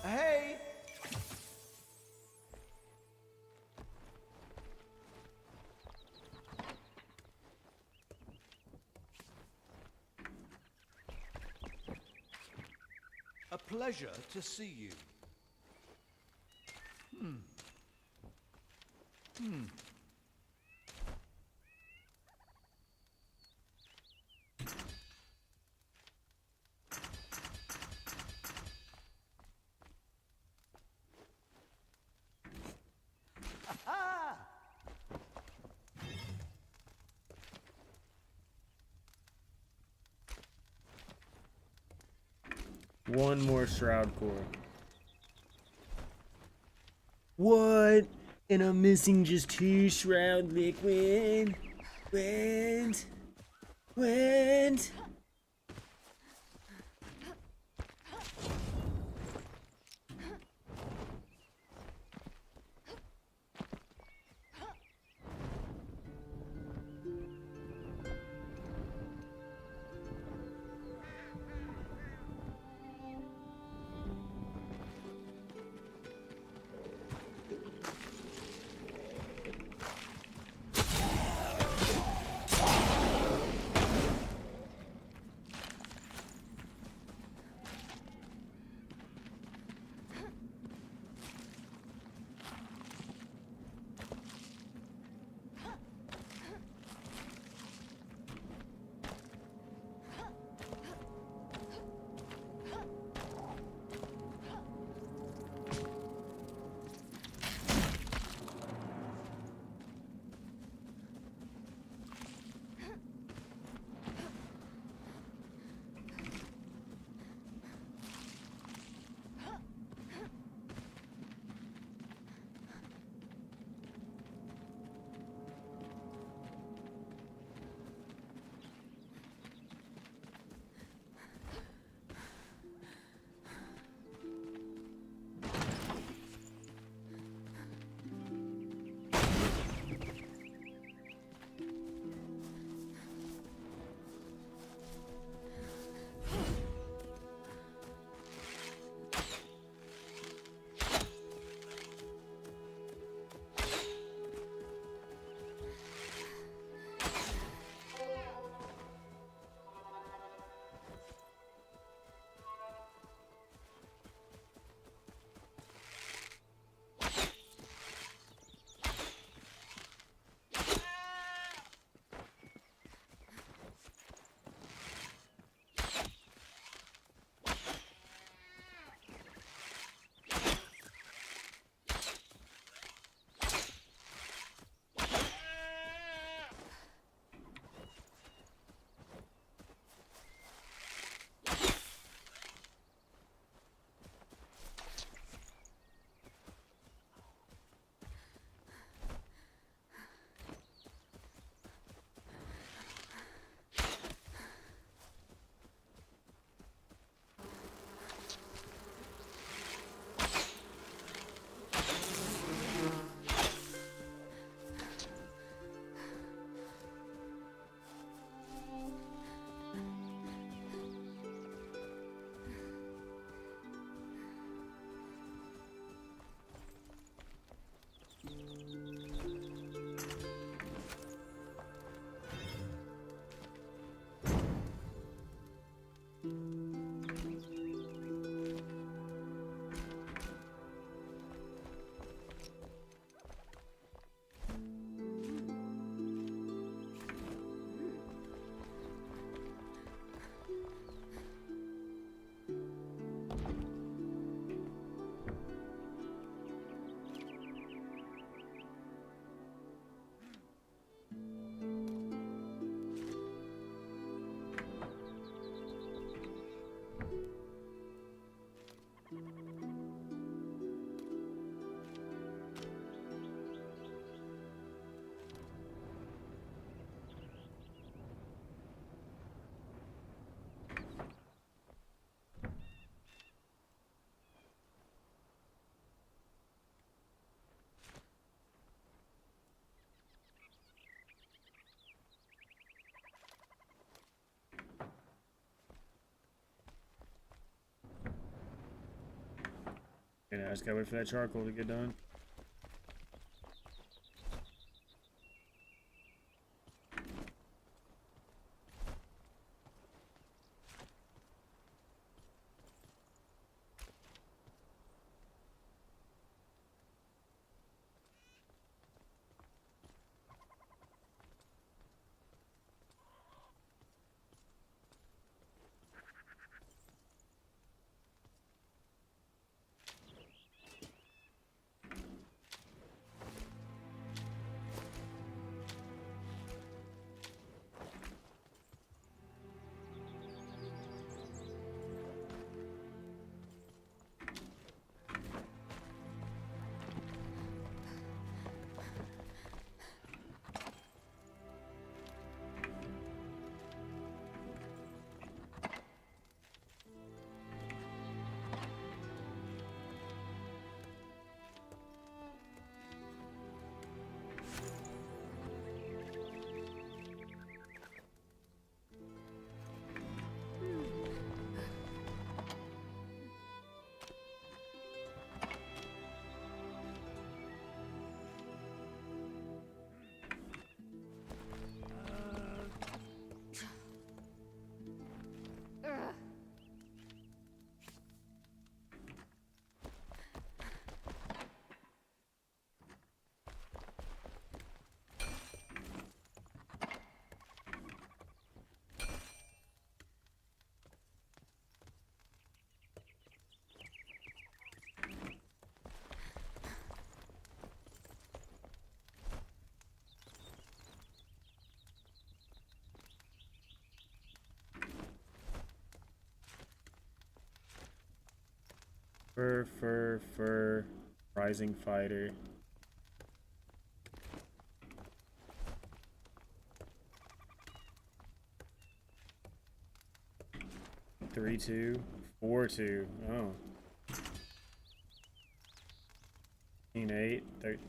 Hey! A pleasure to see you. One more Shroud Core. What? And I'm missing just 2 Shroud Liquid? When? And I just gotta wait for that charcoal to get done. Fur, rising fighter. Three, 2, 4, 2. Oh. 8, 13.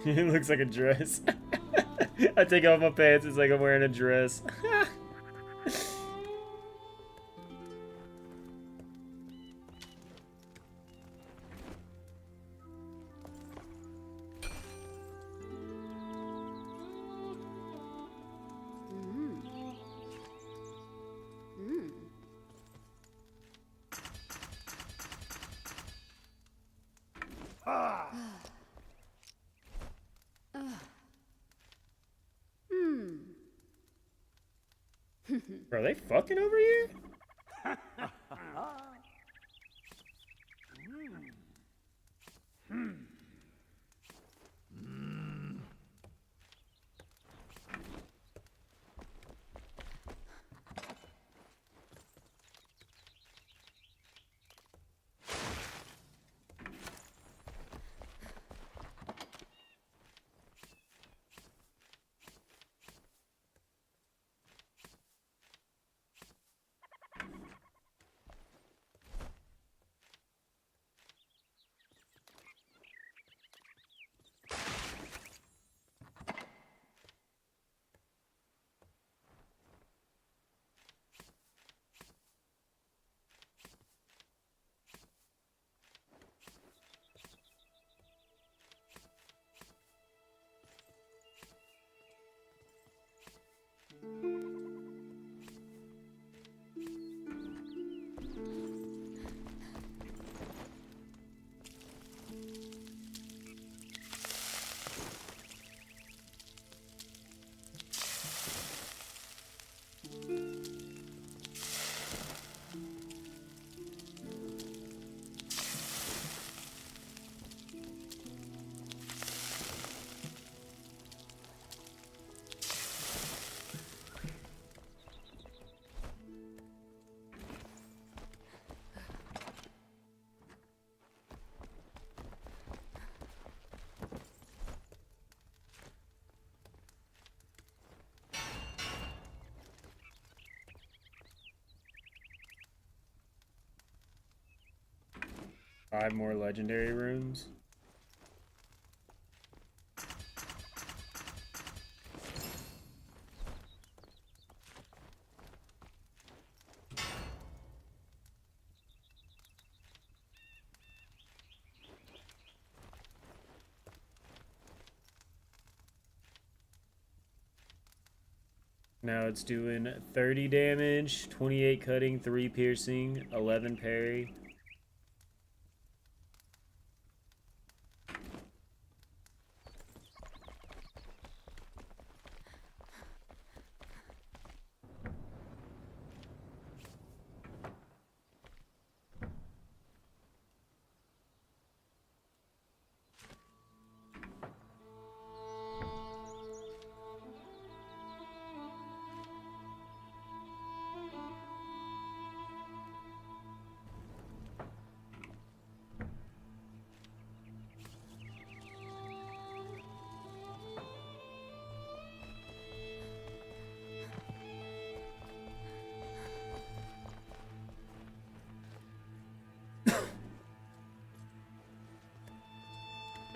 It looks like a dress. I take off my pants, it's like I'm wearing a dress. Are they fucking over here? 5 more legendary runes. Now it's doing 30 damage, 28 cutting, 3 piercing, 11 parry.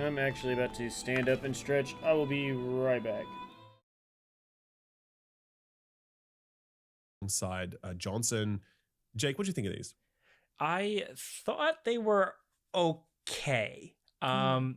I'm actually about to stand up and stretch. I will be right back. Side Johnson. Jake, what do you think of these? I thought they were okay. I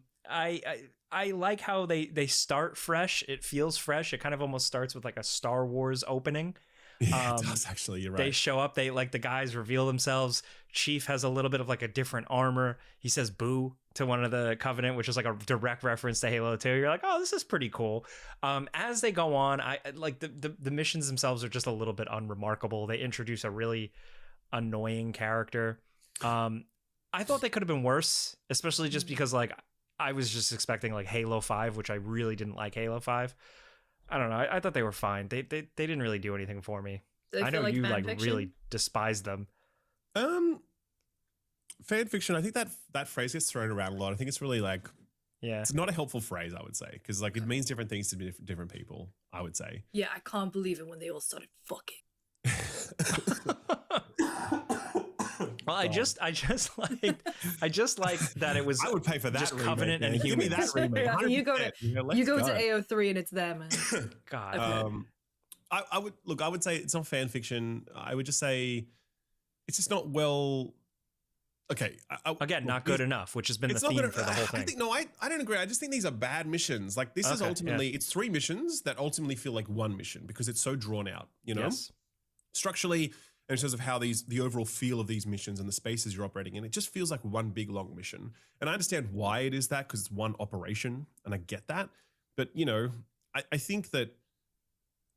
like how they start fresh. It feels fresh. It kind of almost starts with like a Star Wars opening. Yeah, it does actually. You're right. They show up. They like the guys reveal themselves. Chief has a little bit of like a different armor. He says "boo" to one of the Covenant, which is like a direct reference to Halo 2. You're like, oh, this is pretty cool. As they go on, I like the missions themselves are just a little bit unremarkable. They introduce a really annoying character. I thought they could have been worse, especially just because like I was just expecting like Halo 5, which I really didn't like Halo 5. I don't know. I thought they were fine. They didn't really do anything for me. I know you like really despise them. Fan fiction. I think that phrase gets thrown around a lot. I think it's really like, yeah, it's not a helpful phrase, I would say, because like it means different things to different people, I would say. Yeah, I can't believe it when they all started fucking. Well, I just like that it was. I would pay for that. Just remake, Covenant man. and Give me humans. that remake. You go to 100%. you go to AO3 and it's there, man. God. I would look. I would say it's not fan fiction. I would just say it's just not well. Okay. Again, not good enough, which has been the theme for the whole thing. I don't agree. I just think these are bad missions. Like this is ultimately it's 3 missions that ultimately feel like 1 mission because it's so drawn out. You know, Yes. structurally. In terms of how the overall feel of these missions and the spaces you're operating in, it just feels like one big long mission. And I understand why it is that because it's one operation, and I get that. But you know, I think that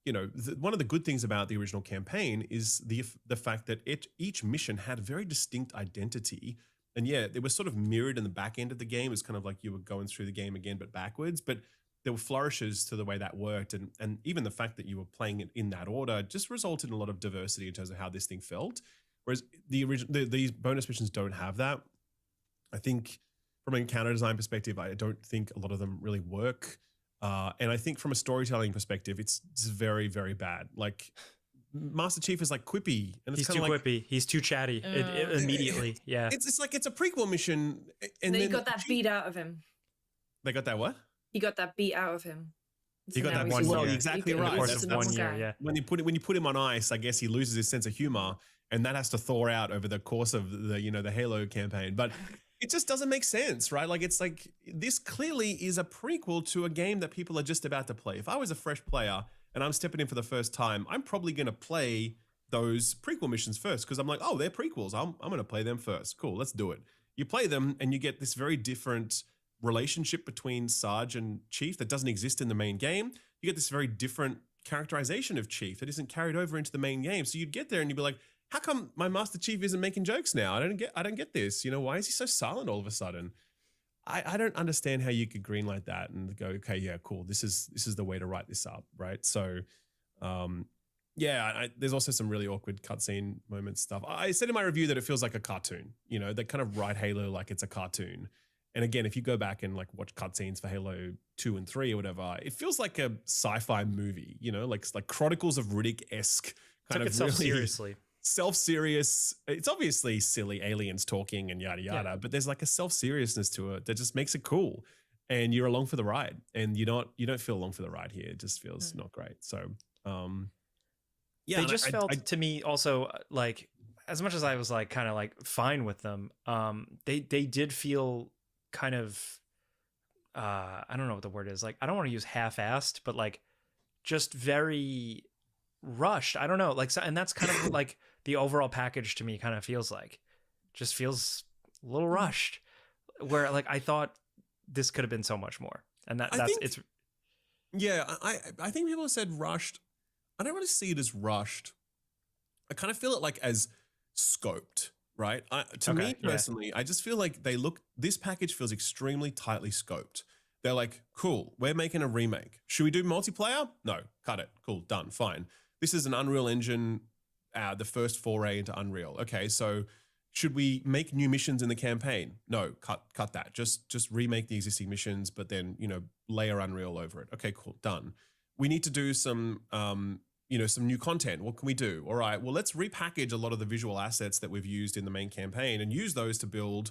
you know one of the good things about the original campaign is the fact that each mission had a very distinct identity, and yeah, it was sort of mirrored in the back end of the game. It's kind of like you were going through the game again but backwards, but there were flourishes to the way that worked, and even the fact that you were playing it in that order just resulted in a lot of diversity in terms of how this thing felt. Whereas these bonus missions don't have that. I think from an encounter design perspective, I don't think a lot of them really work. And I think from a storytelling perspective, it's very, very bad. Like Master Chief is like quippy, and it's He's too quippy. He's too chatty. Immediately, yeah. It's like it's a prequel mission, And then he got that beat out of him. They got that what? He got that beat out of him. He got that one well, year. exactly In the right. course That's of 1 year, yeah. When you put him on ice, I guess he loses his sense of humor, and that has to thaw out over the course of the Halo campaign. But it just doesn't make sense, right? Like it's like this clearly is a prequel to a game that people are just about to play. If I was a fresh player and I'm stepping in for the first time, I'm probably going to play those prequel missions first because I'm like, oh, they're prequels. I'm going to play them first. Cool, let's do it. You play them and you get this very different relationship between Sarge and Chief that doesn't exist in the main game. You get this very different characterization of Chief that isn't carried over into the main game. So you'd get there and you'd be like, how come my Master Chief isn't making jokes now? I don't get this. You know, why is he so silent all of a sudden? I don't understand how you could greenlight that and go, okay, yeah, cool. This is the way to write this up, right? So there's also some really awkward cutscene moment stuff. I said in my review that it feels like a cartoon, you know, they kind of write Halo like it's a cartoon. And again, if you go back and like watch cutscenes for Halo 2 and 3 or whatever, it feels like a sci-fi movie, you know, like Chronicles of Riddick-esque kind Took of itself really seriously. self-serious. It's obviously silly aliens talking and yada yada, but there's like a self-seriousness to it that just makes it cool. And you're along for the ride, and you don't feel along for the ride here. It just feels not great. So, yeah, they just felt to me also like, as much as I was like kind of like fine with them, they did feel kind of, I don't know what the word is. Like, I don't want to use half-assed, but like just very rushed. I don't know. Like, so, and that's kind of like the overall package to me kind of feels like, just feels a little rushed. Where like I thought this could have been so much more, and it's. Yeah, I think people have said rushed. I don't really see it as rushed. I kind of feel it like as scoped, right? To me personally, I just feel like this package feels extremely tightly scoped. They're like, cool, we're making a remake. Should we do multiplayer? No, cut it. Cool, done, fine. This is an Unreal Engine, the first foray into Unreal. Okay, so should we make new missions in the campaign? No, cut that. Just remake the existing missions, but then, layer Unreal over it. Okay, cool, done. We need to do some some new content. What can we do? All right, well, let's repackage a lot of the visual assets that we've used in the main campaign and use those to build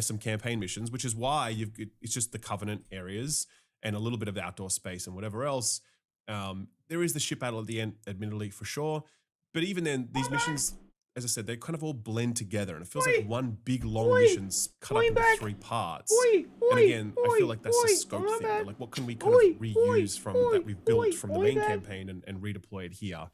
some campaign missions, which is why it's just the Covenant areas and a little bit of outdoor space and whatever else. There is the ship battle at the end, admittedly, for sure. But even then, these missions, as I said, they kind of all blend together, and it feels like one big long mission cut up into 3 parts. And again, I feel like that's a scope thing. But like, what can we kind of reuse from that we've built from the main campaign and redeploy it here?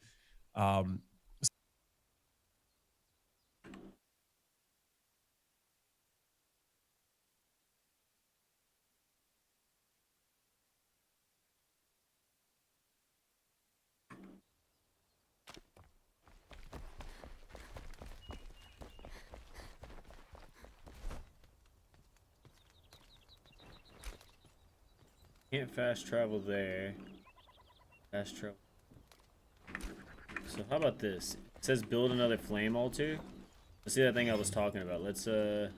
Can't fast travel there. Fast travel. So how about this? It says build another flame altar. Let's see that thing I was talking about. Let's cool.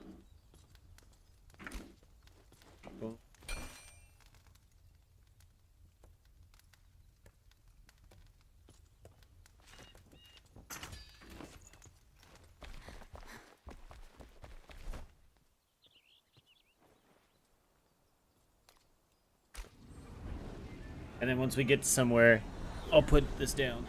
And then once we get to somewhere, I'll put this down.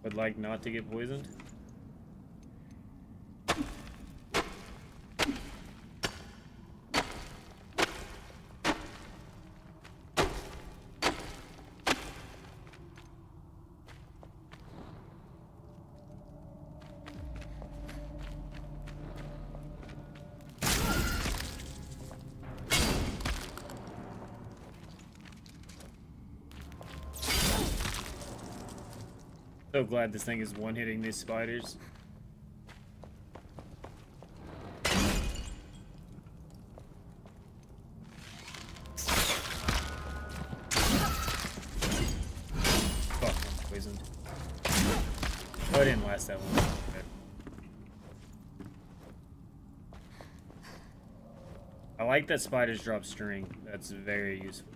Would like not to get poisoned. So glad this thing is one-hitting these spiders. Fuck, I'm poisoned. Oh, it didn't last that long. Okay. I like that spiders drop string. That's very useful.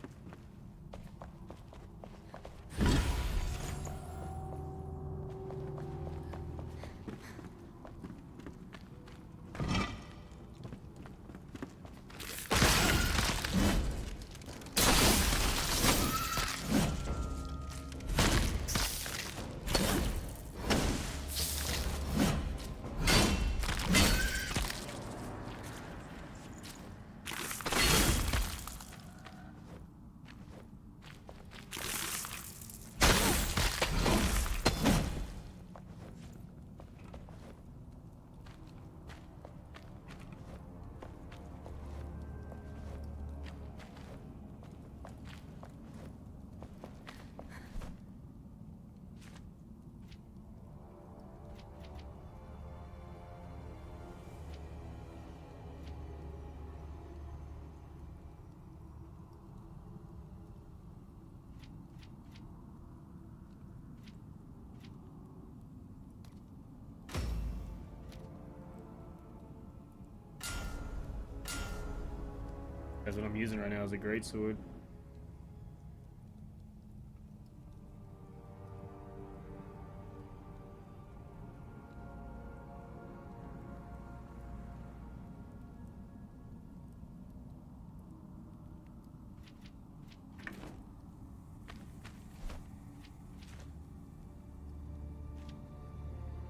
That's what I'm using right now is a great sword.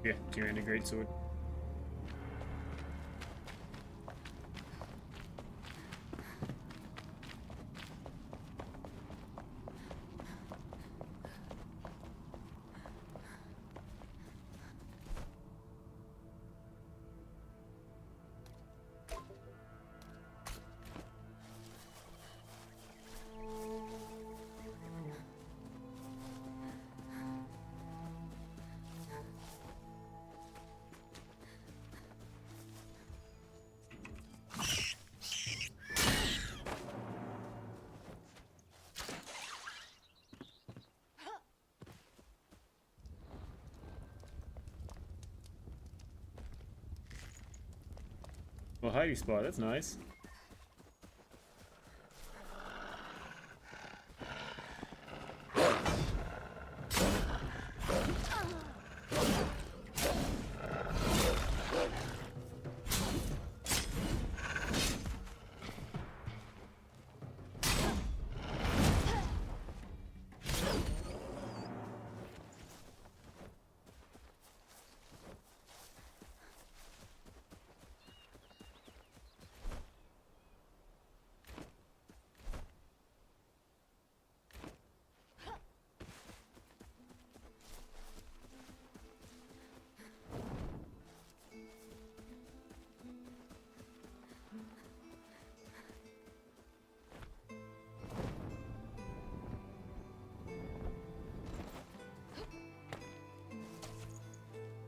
Yeah, Tyrion a great sword. Well, hiding spot, that's nice.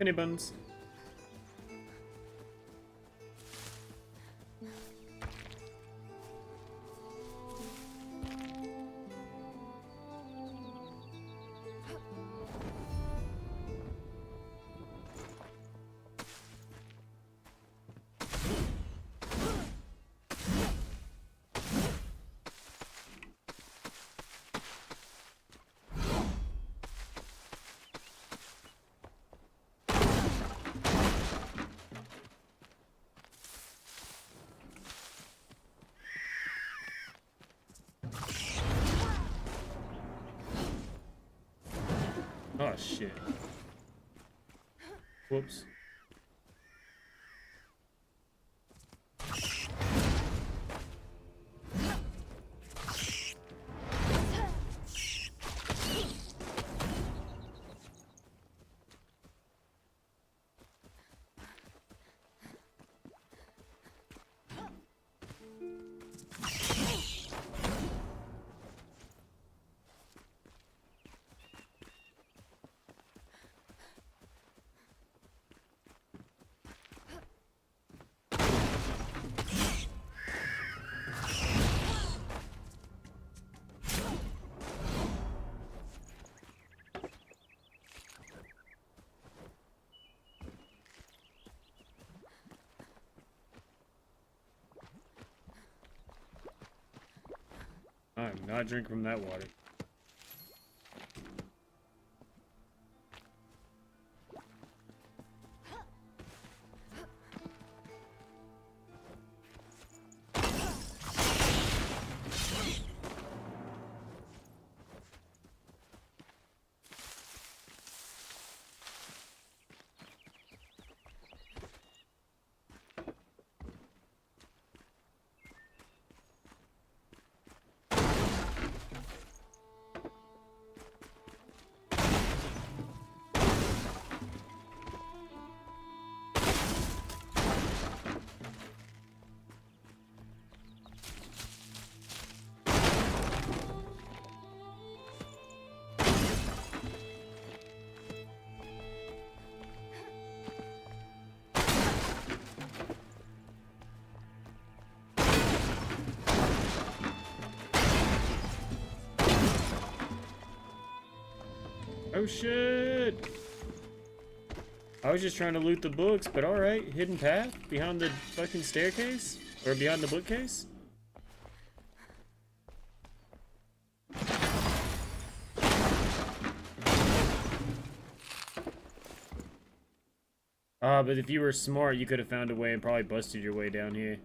Penny buns. Oh shit. Whoops. not drink from that water. Oh shit! I was just trying to loot the books, but alright. Hidden path? Behind the fucking staircase? Or behind the bookcase? But if you were smart, you could have found a way and probably busted your way down here.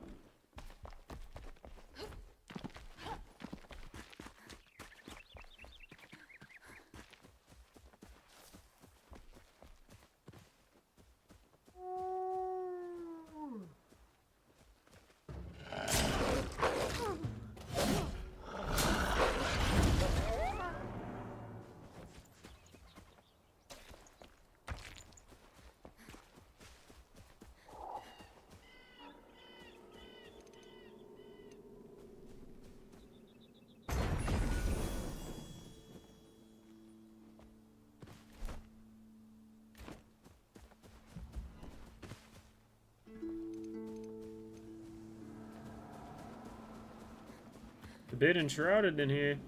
A bit enshrouded in here.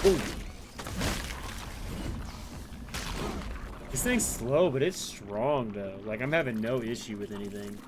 Ooh. This thing's slow, but it's strong though. Like I'm having no issue with anything.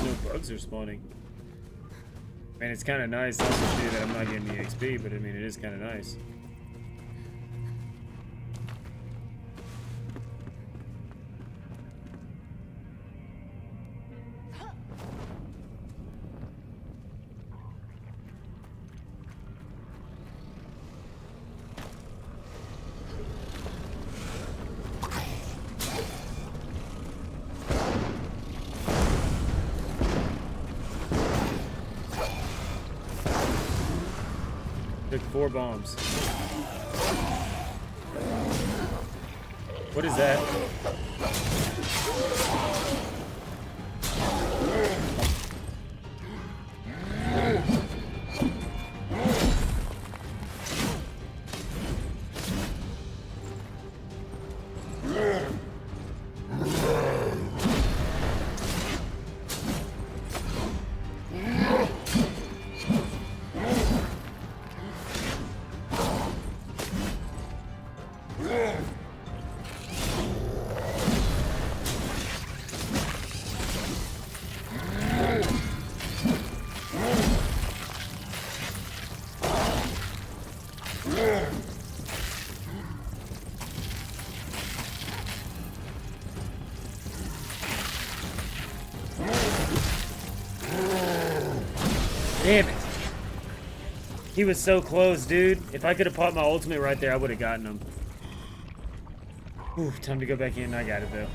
No bugs are spawning. Man, it's kind of nice. Not to say that I'm not getting the XP, but I mean, it is kind of nice. Took 4 bombs. What is that? Damn it. He was so close, dude. If I could have popped my ultimate right there, I would have gotten him. Ooh, time to go back in. I got it, though.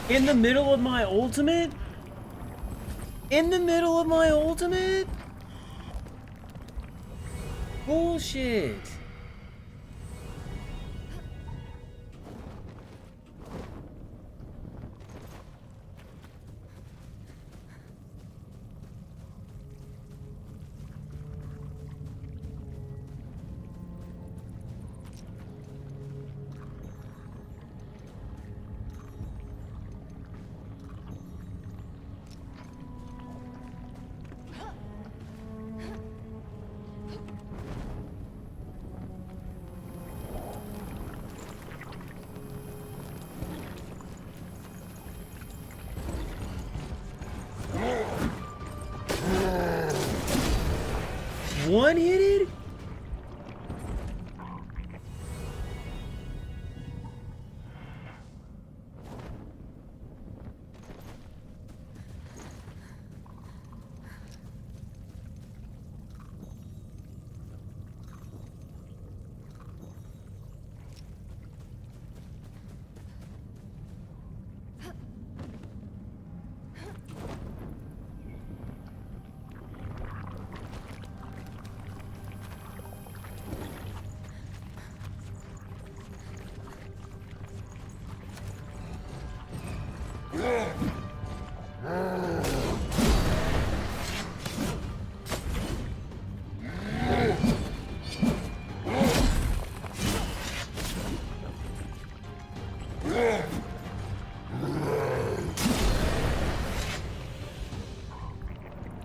In the middle of my ultimate? In the middle of my ultimate? Bullshit. One-hitted?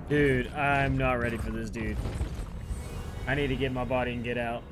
Dude, I'm not ready for this dude. I need to get my body and get out.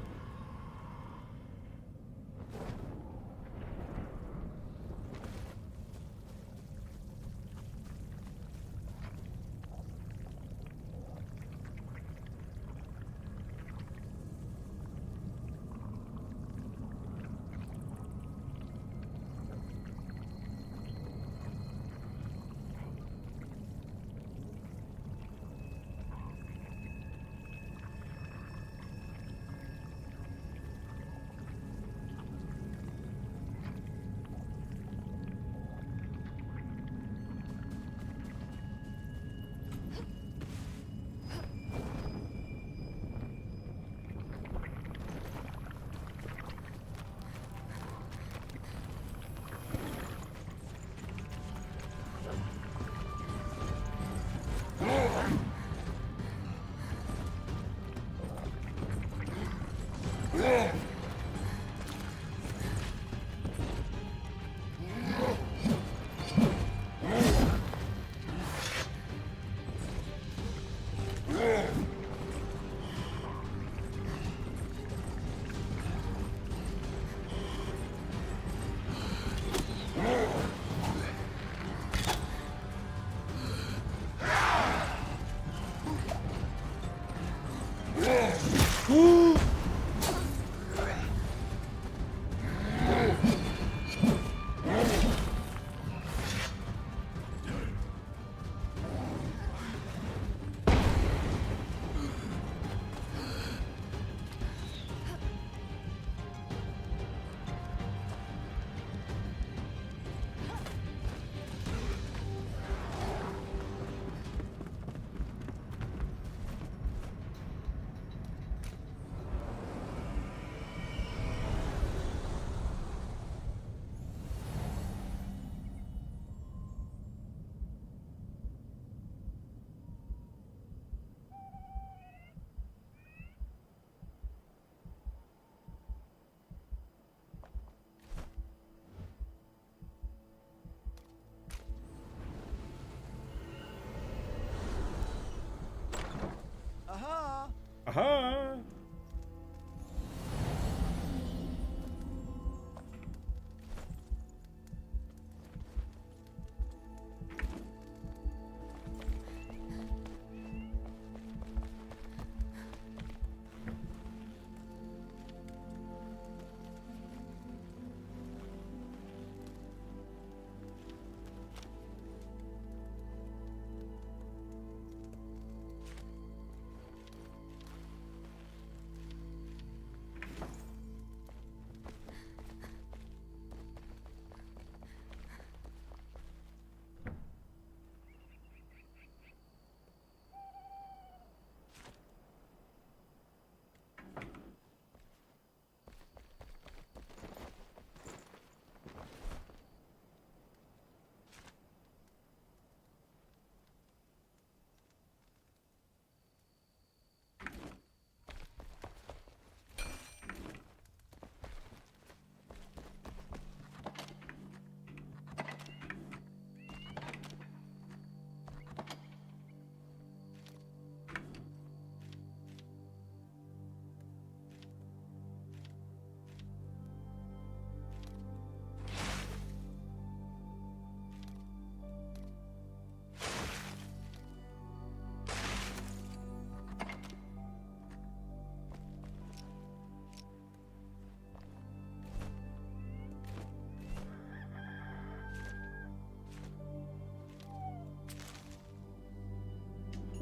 Aha!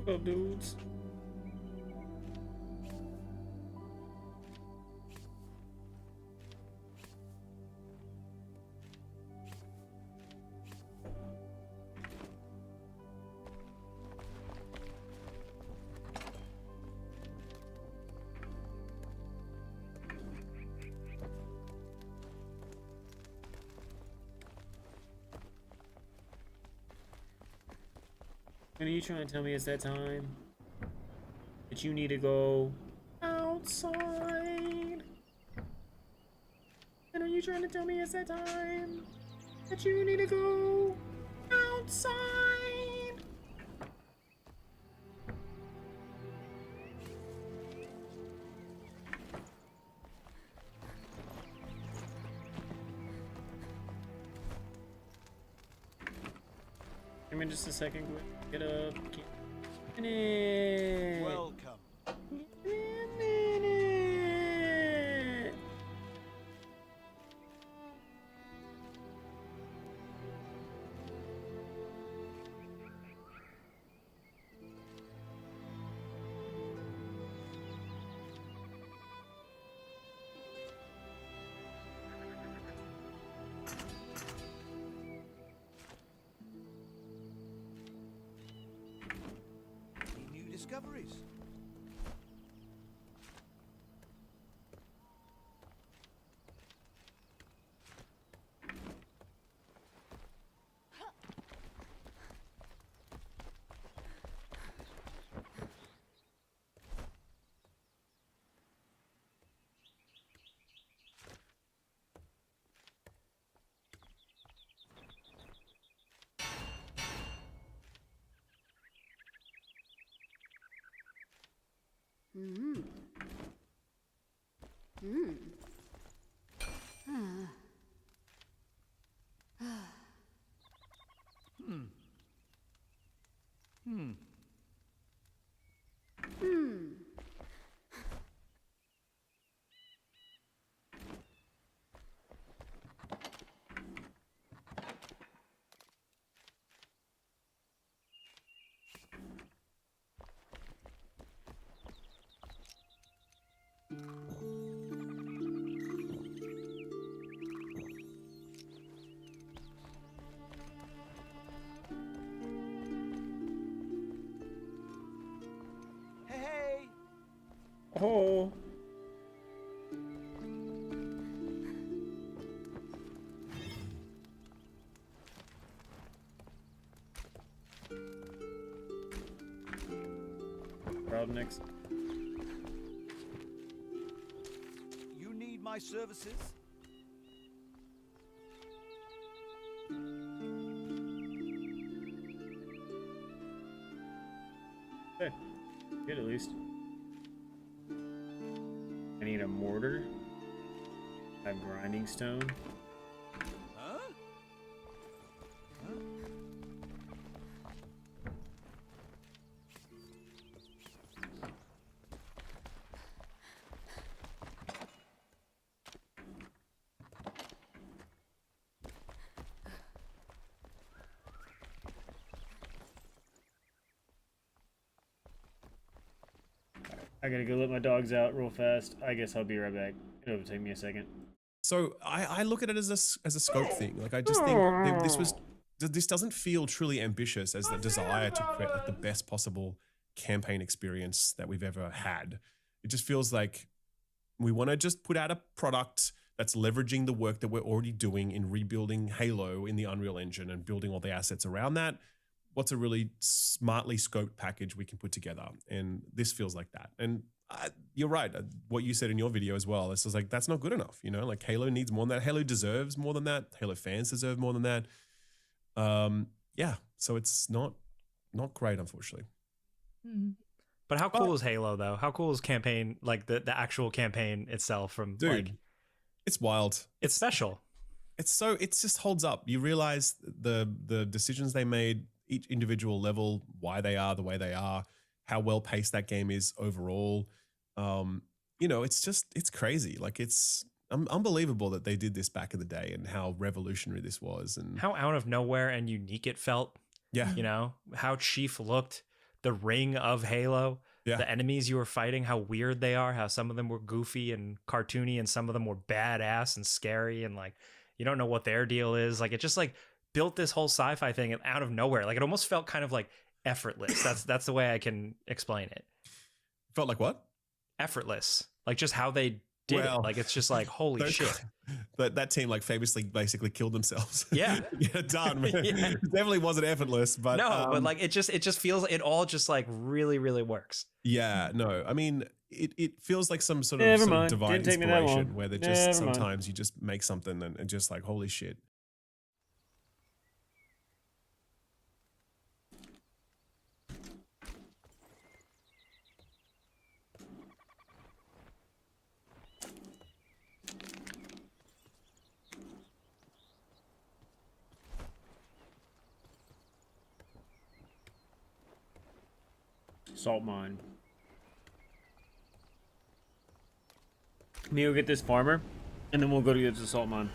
What up, dudes? And are you trying to tell me it's that time? That you need to go outside? And are you trying to tell me it's that time? That you need to go outside? Give me just a second. Get up. Welcome. Any new discoveries? Hmm. Hmm. Ah. Ah. Hmm. Hmm. Hmm. Hey. Oh. Crowd next. You need my services? Hey, good at least. I need a mortar. I have grinding stone. Huh? Huh? I gotta go let my dogs out real fast. I guess I'll be right back. It'll take me a second. So I look at it as a scope thing. Like I just think this doesn't feel truly ambitious as the desire to create like the best possible campaign experience that we've ever had. It just feels like we want to just put out a product that's leveraging the work that we're already doing in rebuilding Halo in the Unreal Engine and building all the assets around that. What's a really smartly scoped package we can put together? And this feels like that. And you're right. What you said in your video as well. This is like, that's not good enough. You know, like Halo needs more than that. Halo deserves more than that. Halo fans deserve more than that. Yeah. So it's not great, unfortunately. But how cool is Halo though? How cool is campaign, like the actual campaign itself from Dude, like, it's wild. It's special. It just holds up. You realize the decisions they made, each individual level, why they are the way they are, how well paced that game is overall. You know, it's crazy. Like it's unbelievable that they did this back in the day and how revolutionary this was and how out of nowhere and unique it felt. Yeah. You know, how Chief looked, the ring of Halo, the enemies you were fighting, how weird they are, how some of them were goofy and cartoony and some of them were badass and scary and like you don't know what their deal is. Like it just like built this whole sci-fi thing out of nowhere. Like it almost felt kind of like effortless. That's the way I can explain it. Felt like what? Effortless. Like just how they did it. Like it's just like holy shit. That team like famously basically killed themselves. Yeah. Yeah, done. Man. Yeah. It definitely wasn't effortless, but no, but like it just feels it all just like really, really works. Yeah, no. I mean, it feels like some sort of divine inspiration where they just sometimes you just make something and just like holy shit. salt mine. Me go get this farmer, and then we'll go to get the salt mine.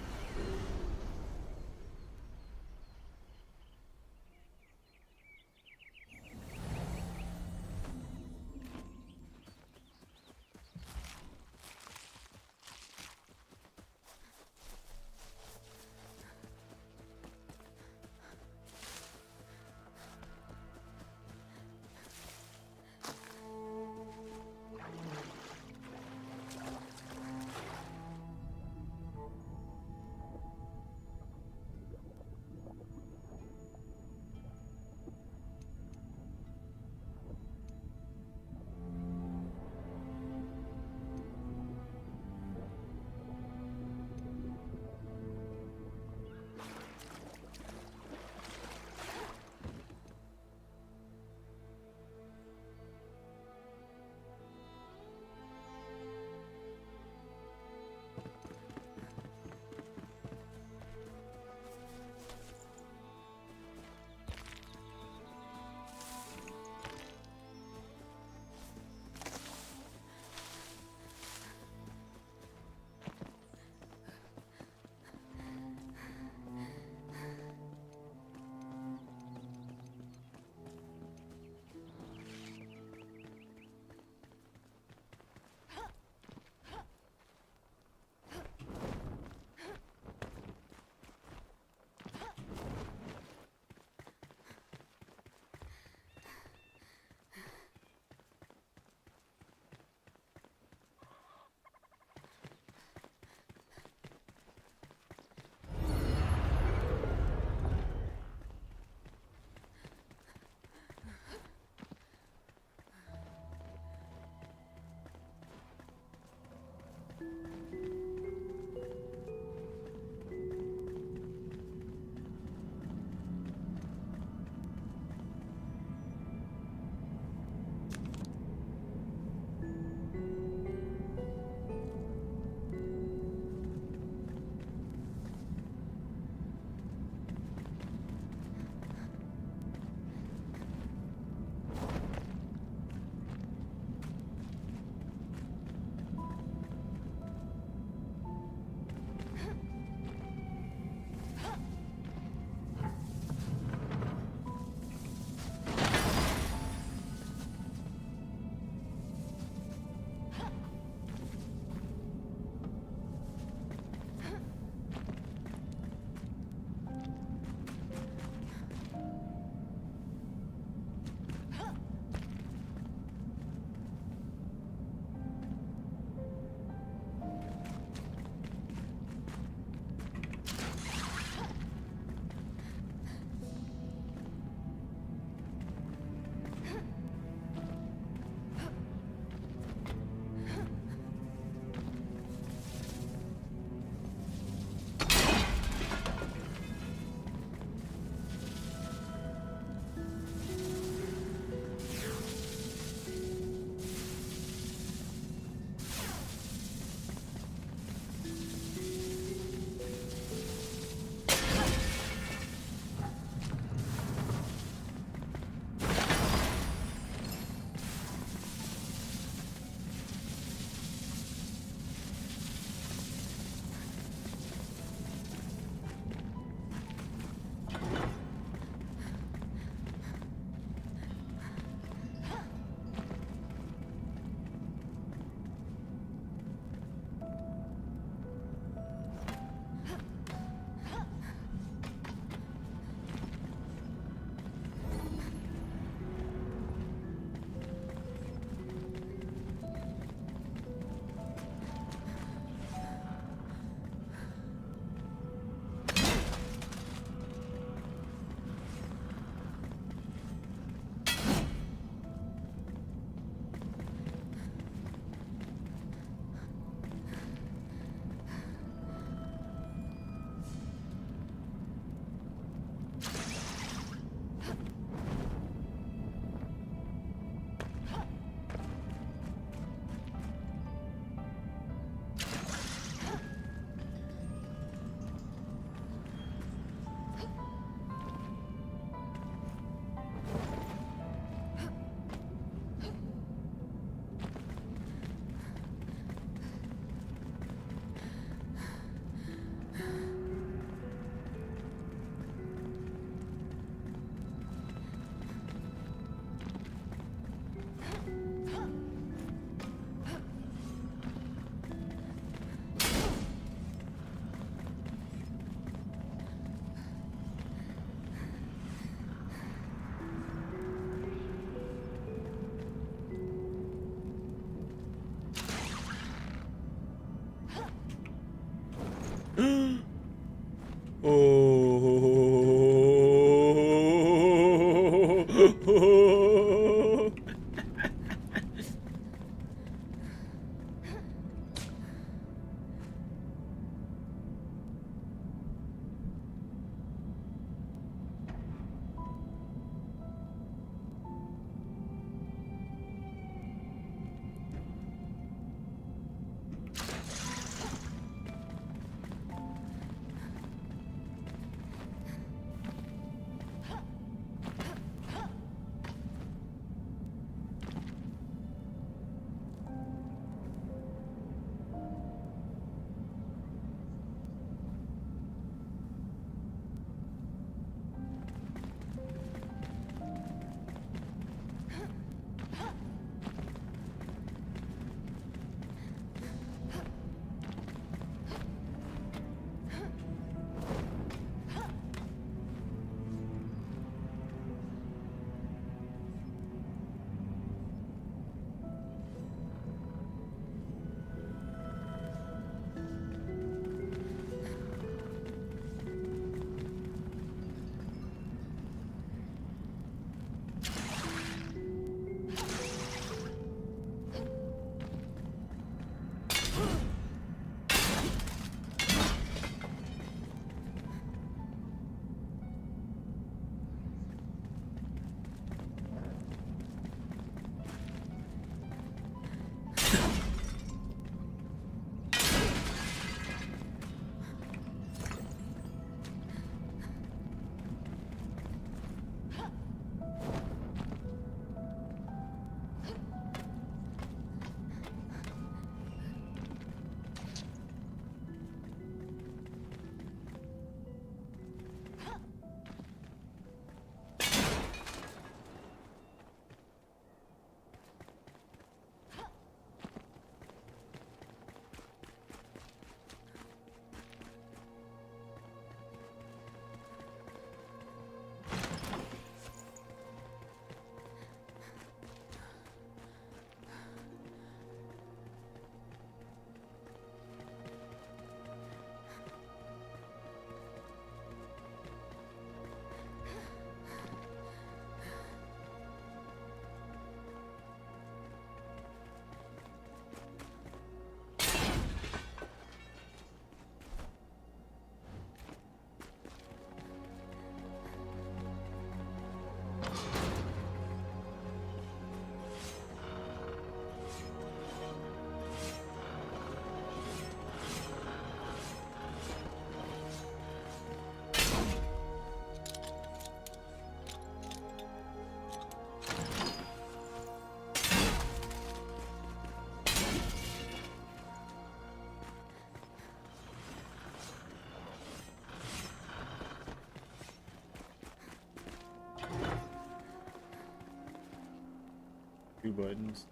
2 buttons.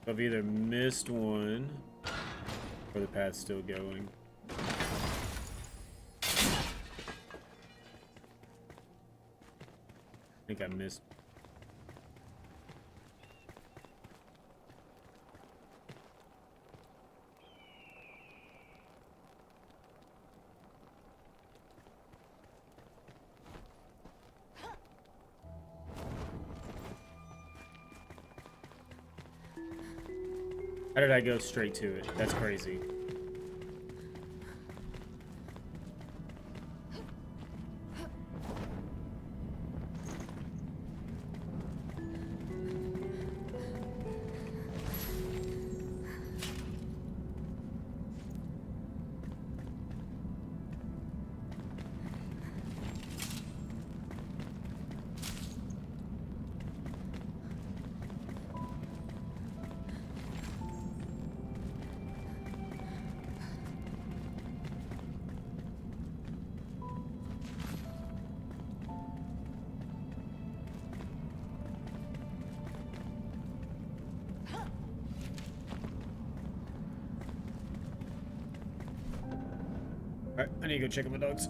I've either missed one or the path's still going. I think I missed. How did I go straight to it? That's crazy. Alright, I need to go check on my dogs.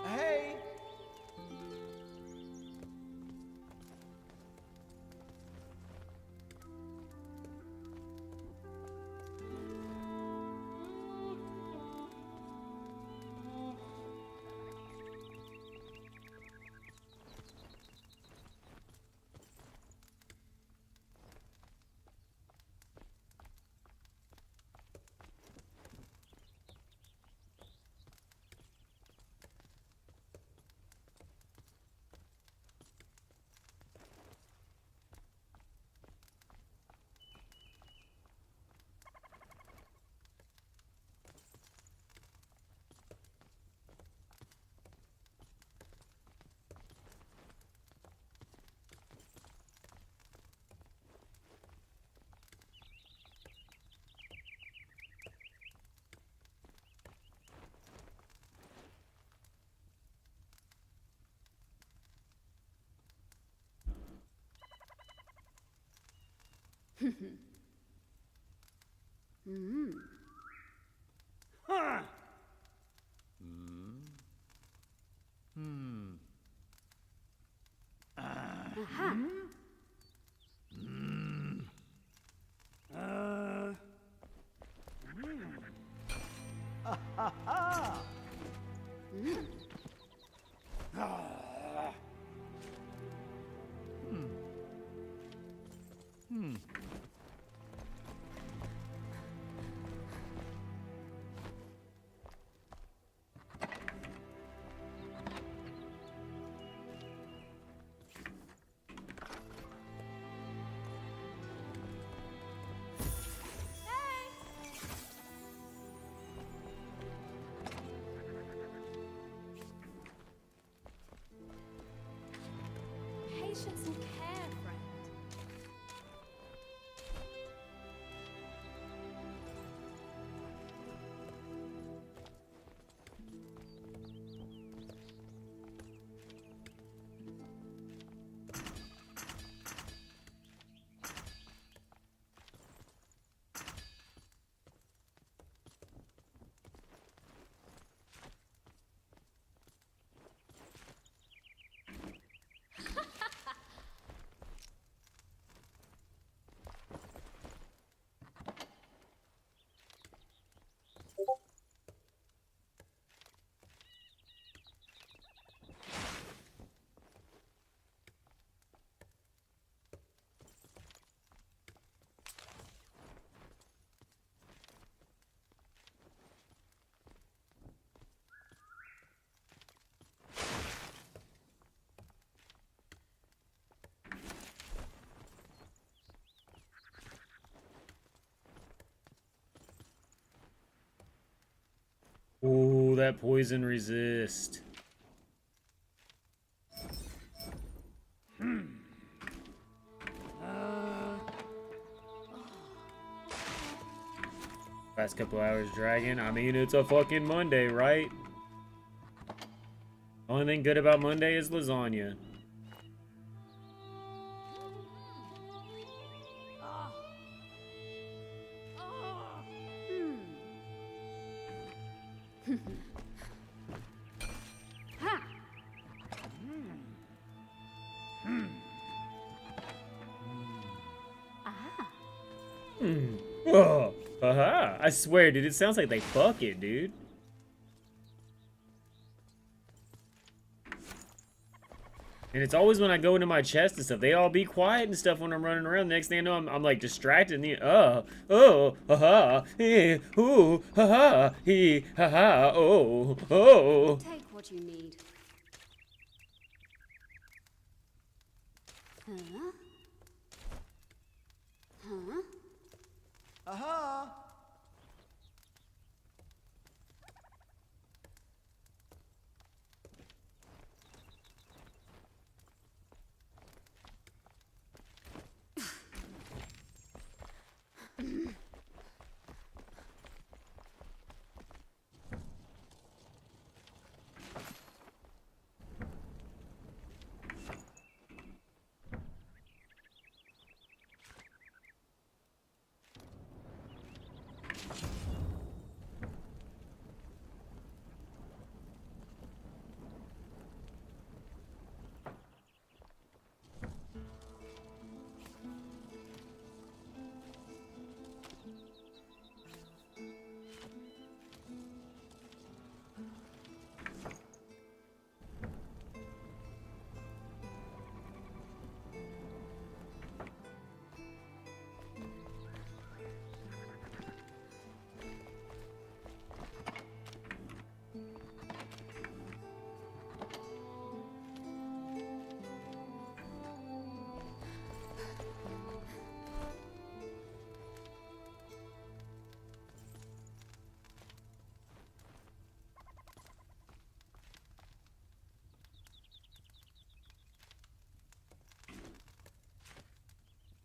Hey! Huh. Aha. Patience and care, friend. Oh, that poison resist. Last couple hours dragging. I mean, it's a fucking Monday, right? Only thing good about Monday is lasagna. Oh, haha. I swear, dude, it sounds like they fuck it, dude. And it's always when I go into my chest and stuff, they all be quiet and stuff when I'm running around. The next thing I know, I'm like distracted. And haha, ooh, haha, haha, oh. Take what you need. Huh? Huh? Aha!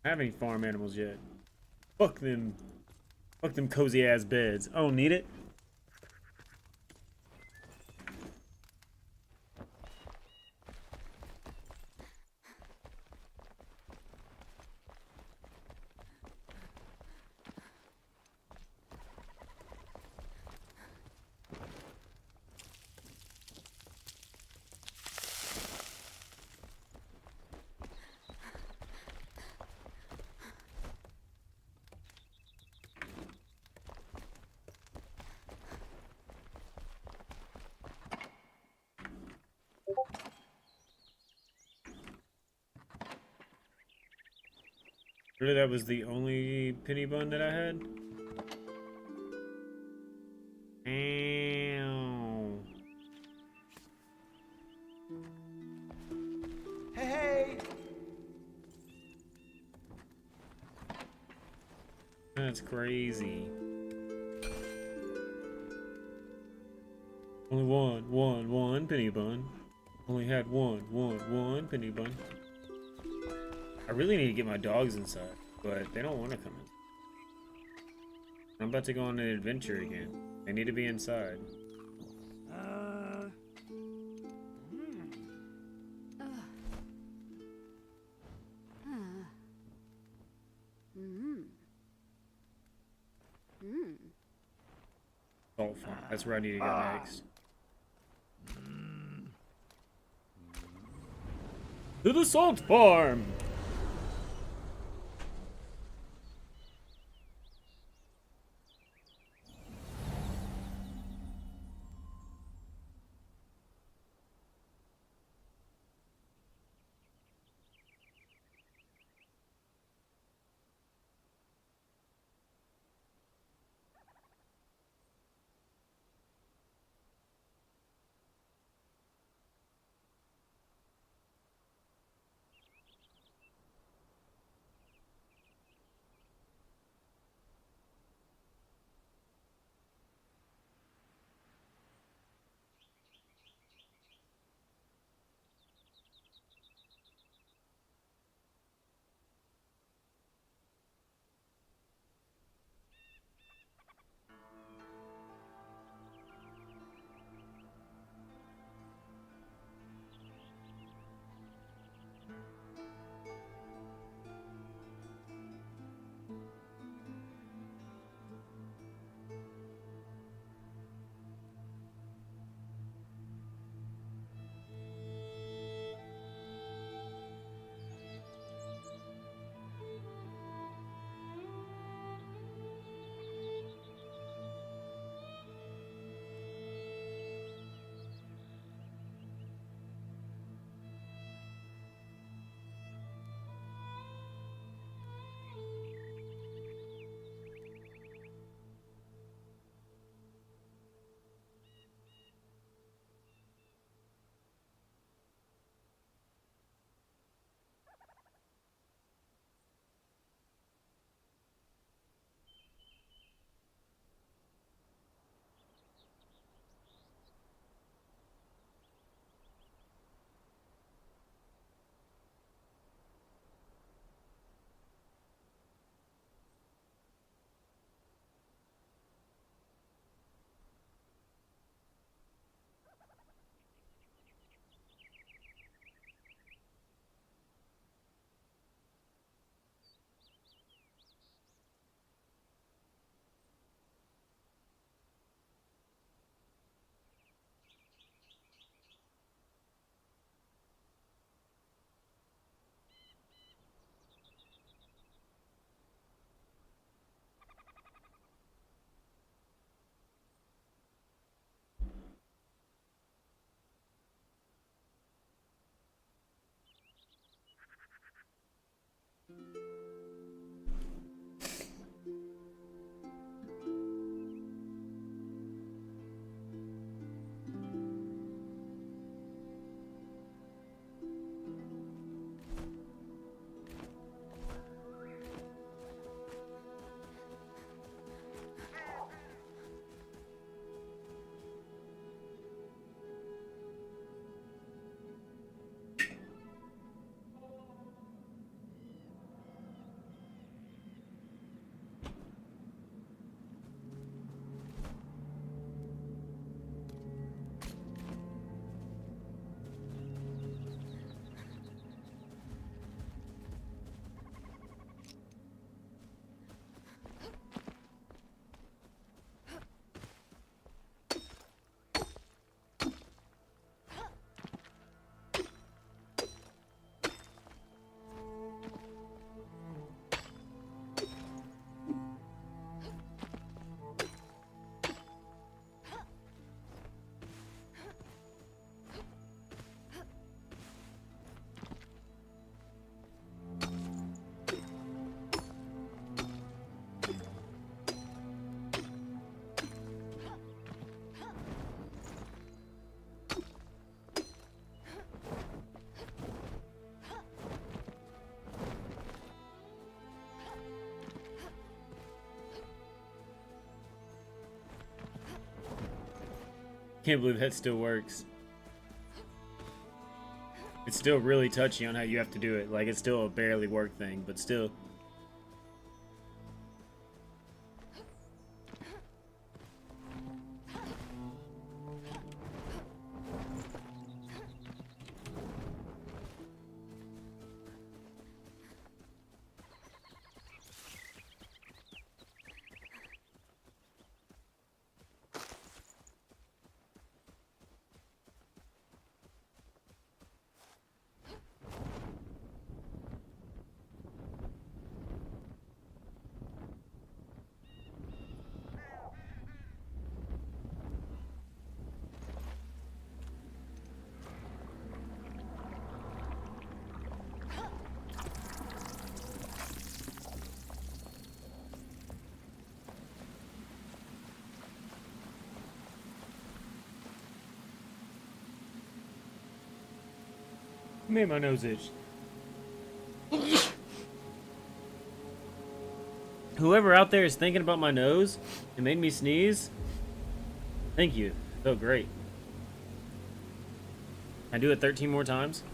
I haven't any farm animals yet. Fuck them. Fuck them cozy ass beds. I don't need it. Really, that was the only penny bun that I had? Ow. Hey! That's crazy. Only one penny bun. Only had one penny bun. I really need to get my dogs inside, but they don't want to come in. I'm about to go on an adventure again. They need to be inside. Salt farm. That's where I need to go next. To the salt farm! Can't believe that still works. It's still really touchy on how you have to do it. Like, it's still a barely work thing, but still. Made my nose itch. Whoever out there is thinking about my nose, it made me sneeze. Thank you. Felt great. I do it 13 more times.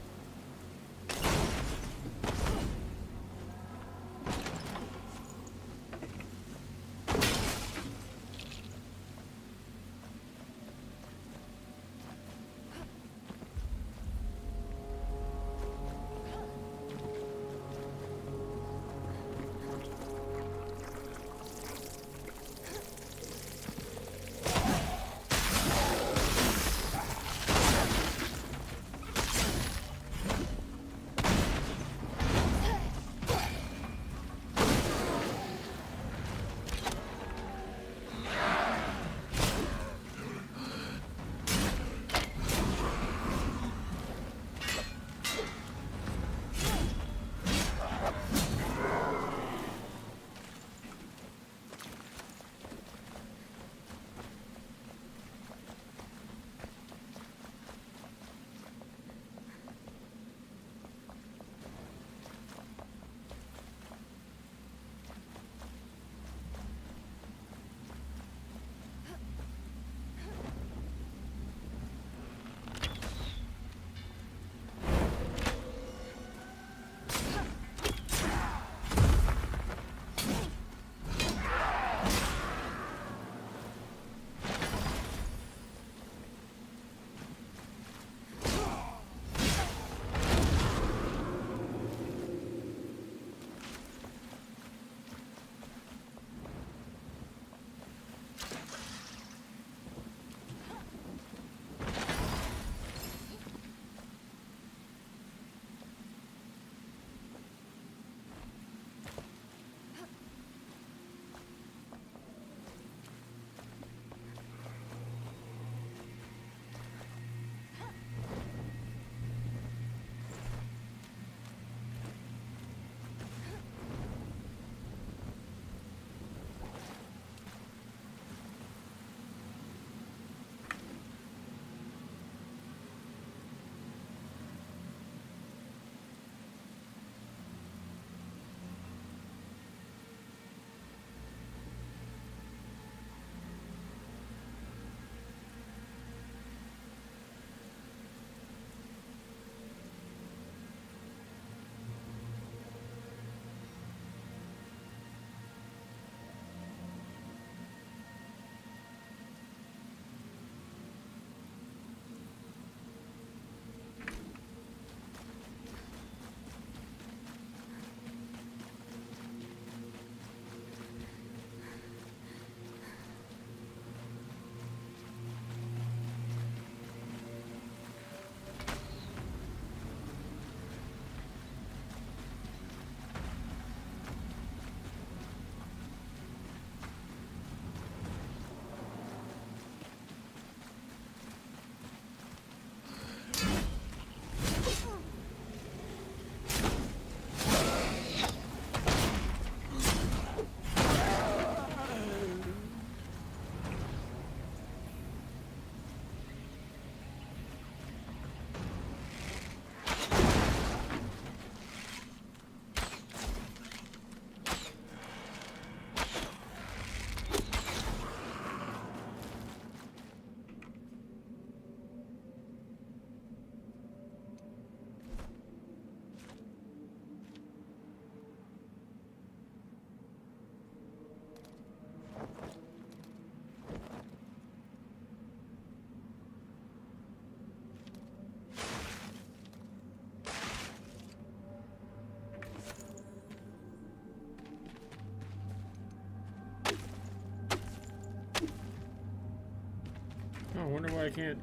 Oh, I wonder why I can't.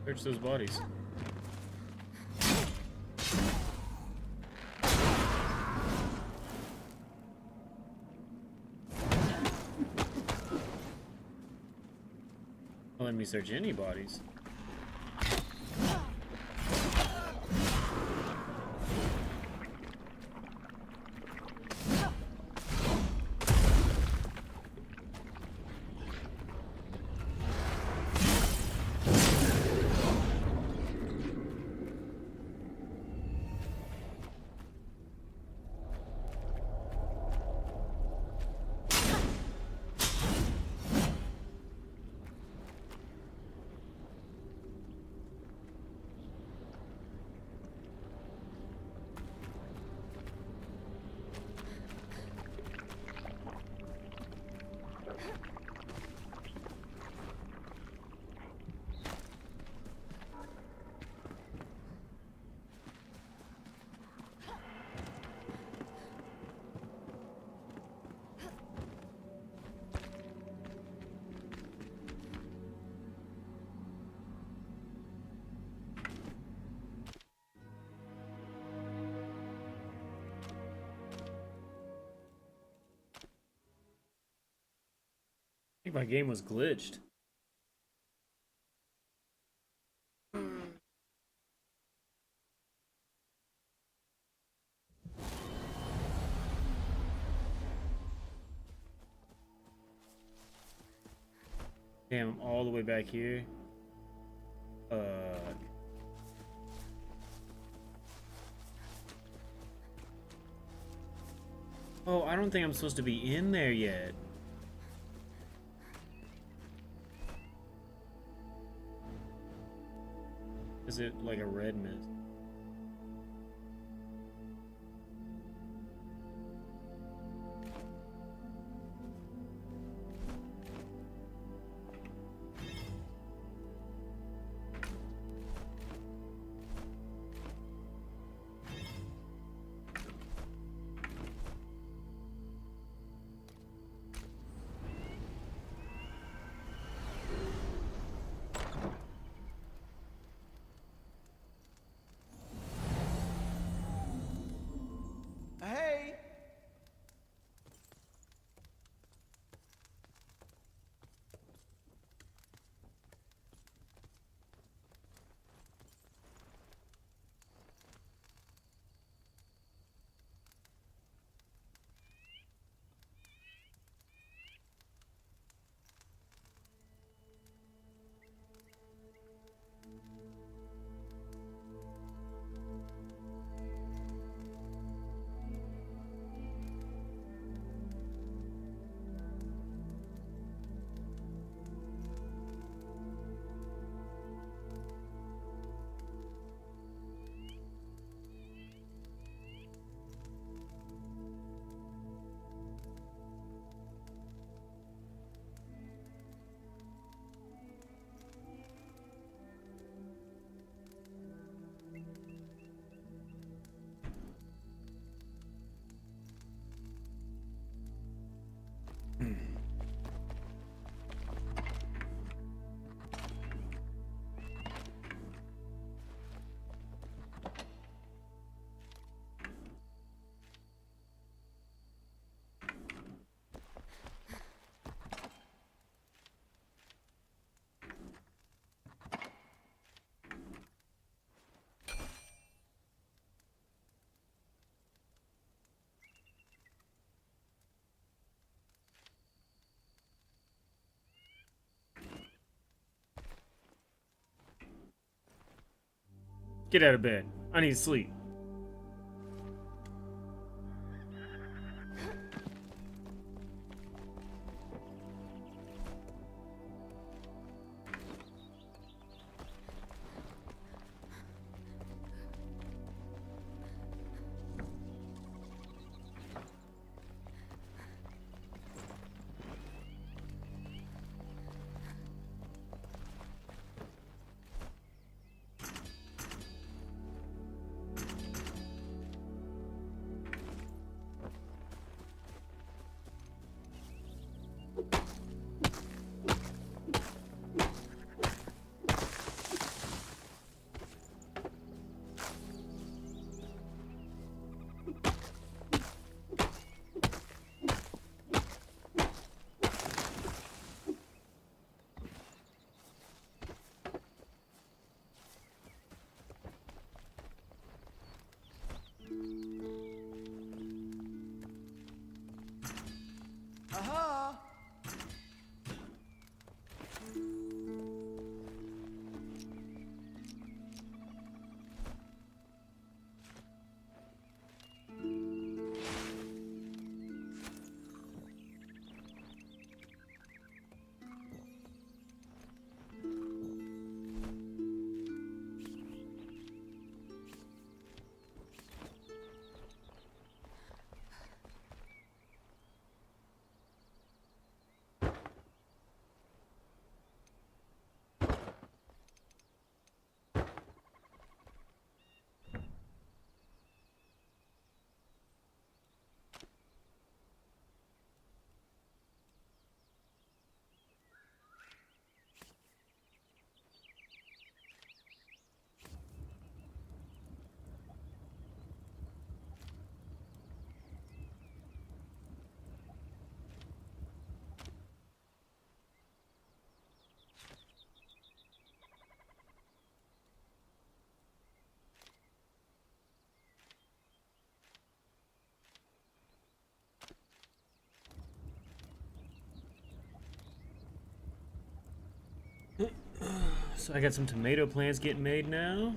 Search those bodies. Don't let me search any bodies. I think my game was glitched. Damn, I'm all the way back here. Oh, I don't think I'm supposed to be in there yet. Is it like a red mist? Hey! Get out of bed. I need to sleep. Aha! So I got some tomato plants getting made now.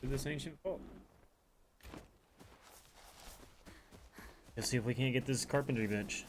to this ancient vault. Let's see if we can't get this carpentry bench.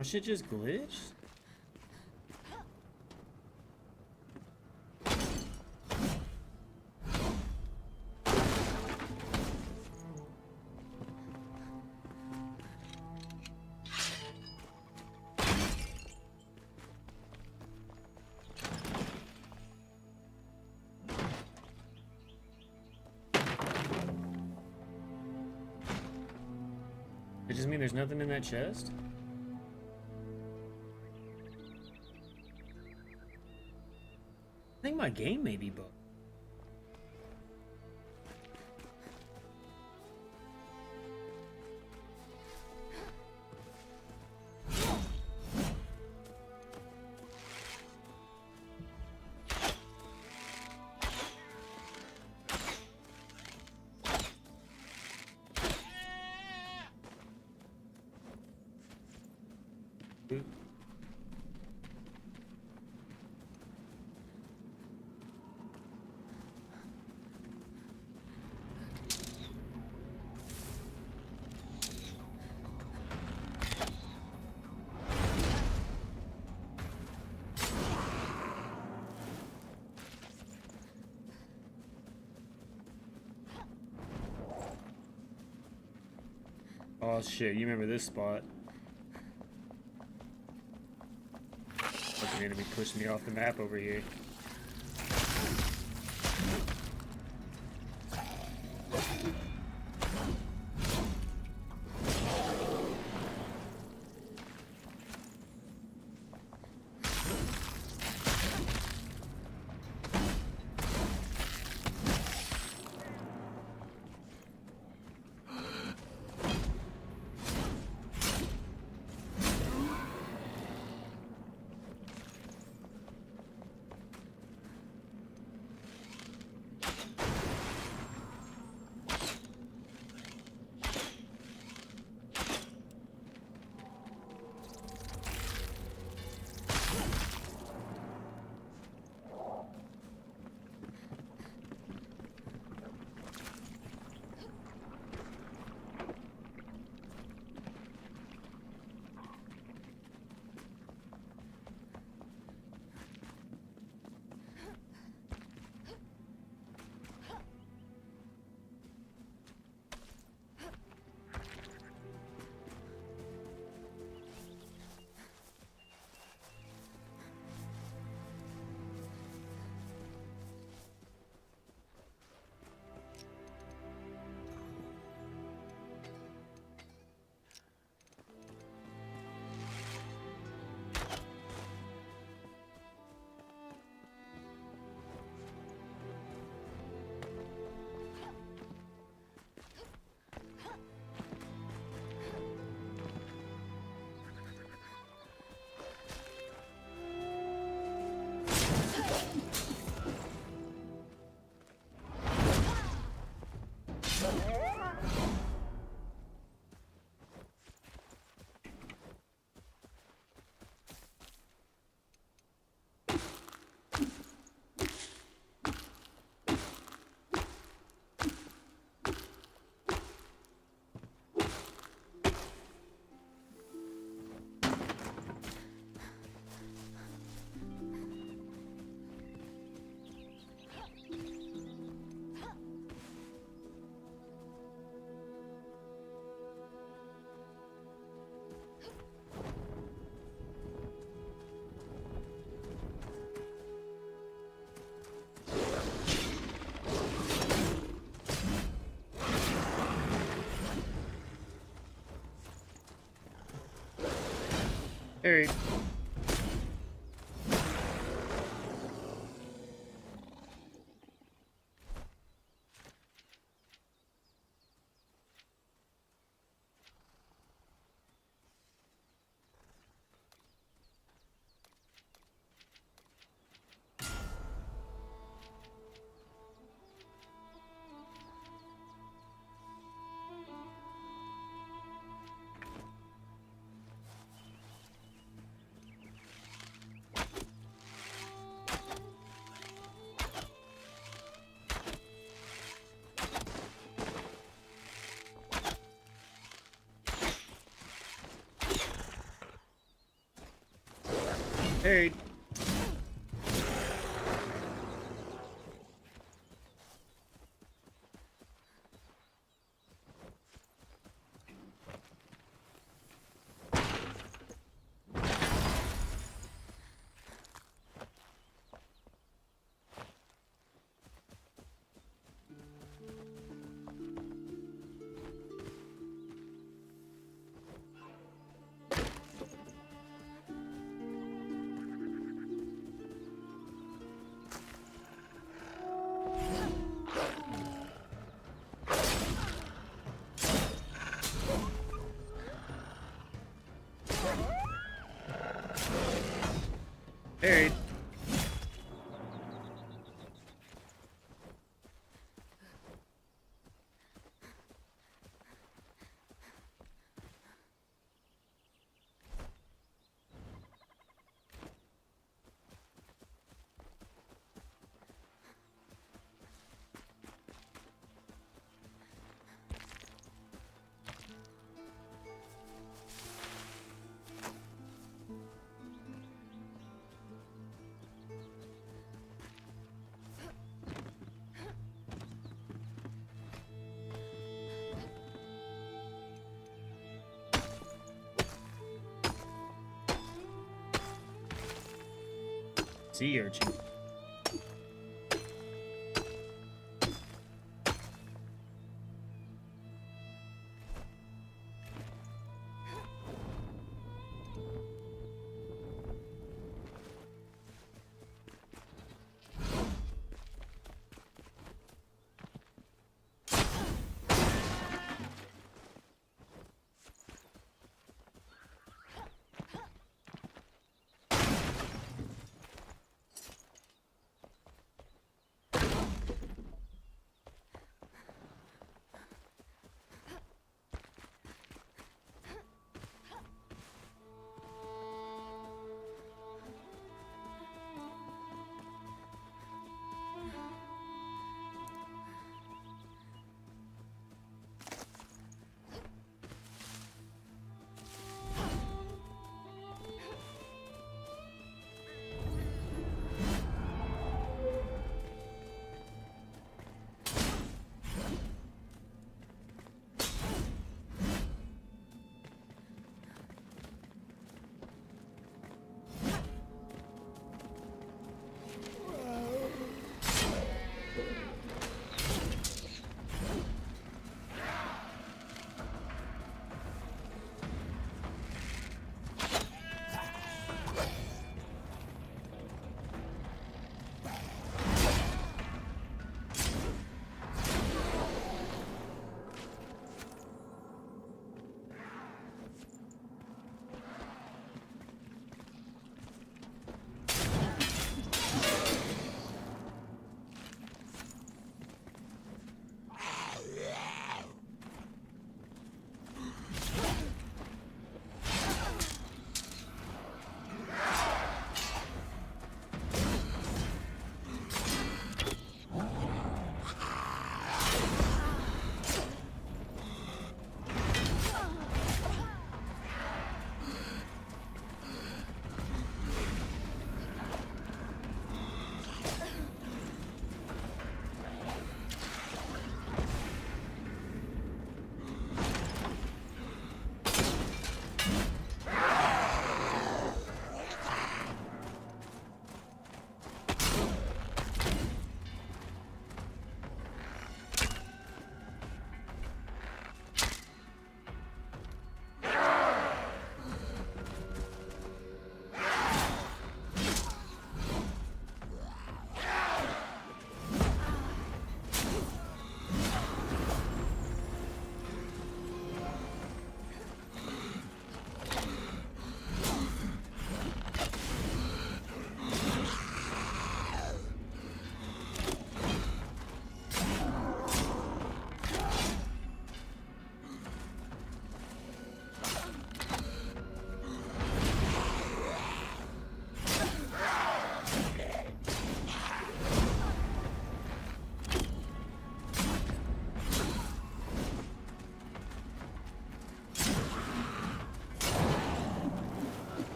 My shit just glitched? It just mean there's nothing in that chest? I think my game may be bugged. Oh shit, you remember this spot. Fucking enemy pushed me off the map over here. Harried. Harried. Harried. Sea urchin.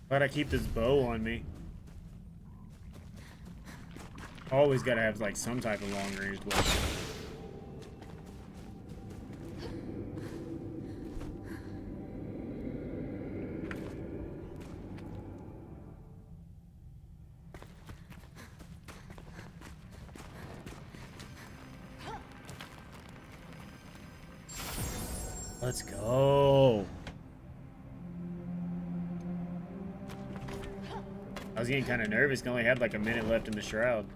Glad I keep this bow on me. Always gotta have like some type of long range weapon. Let's go. I was getting kind of nervous. I only had like a minute left in the shroud.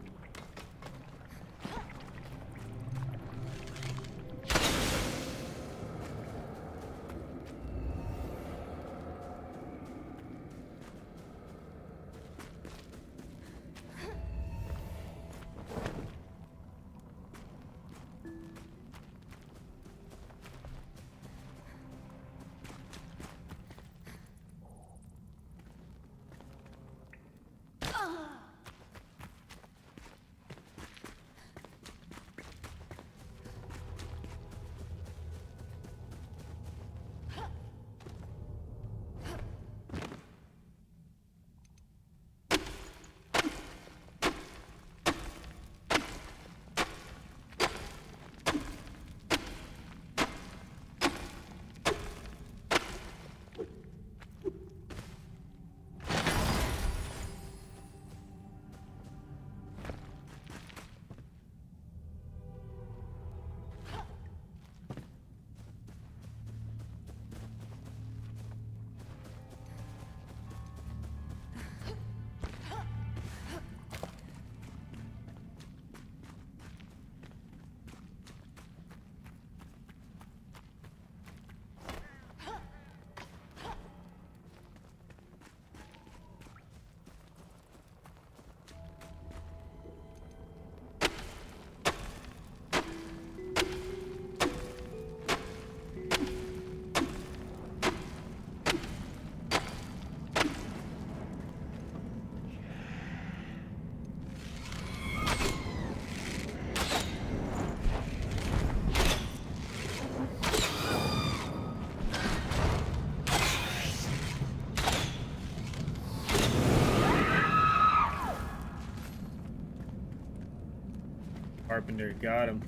Carpenter got him.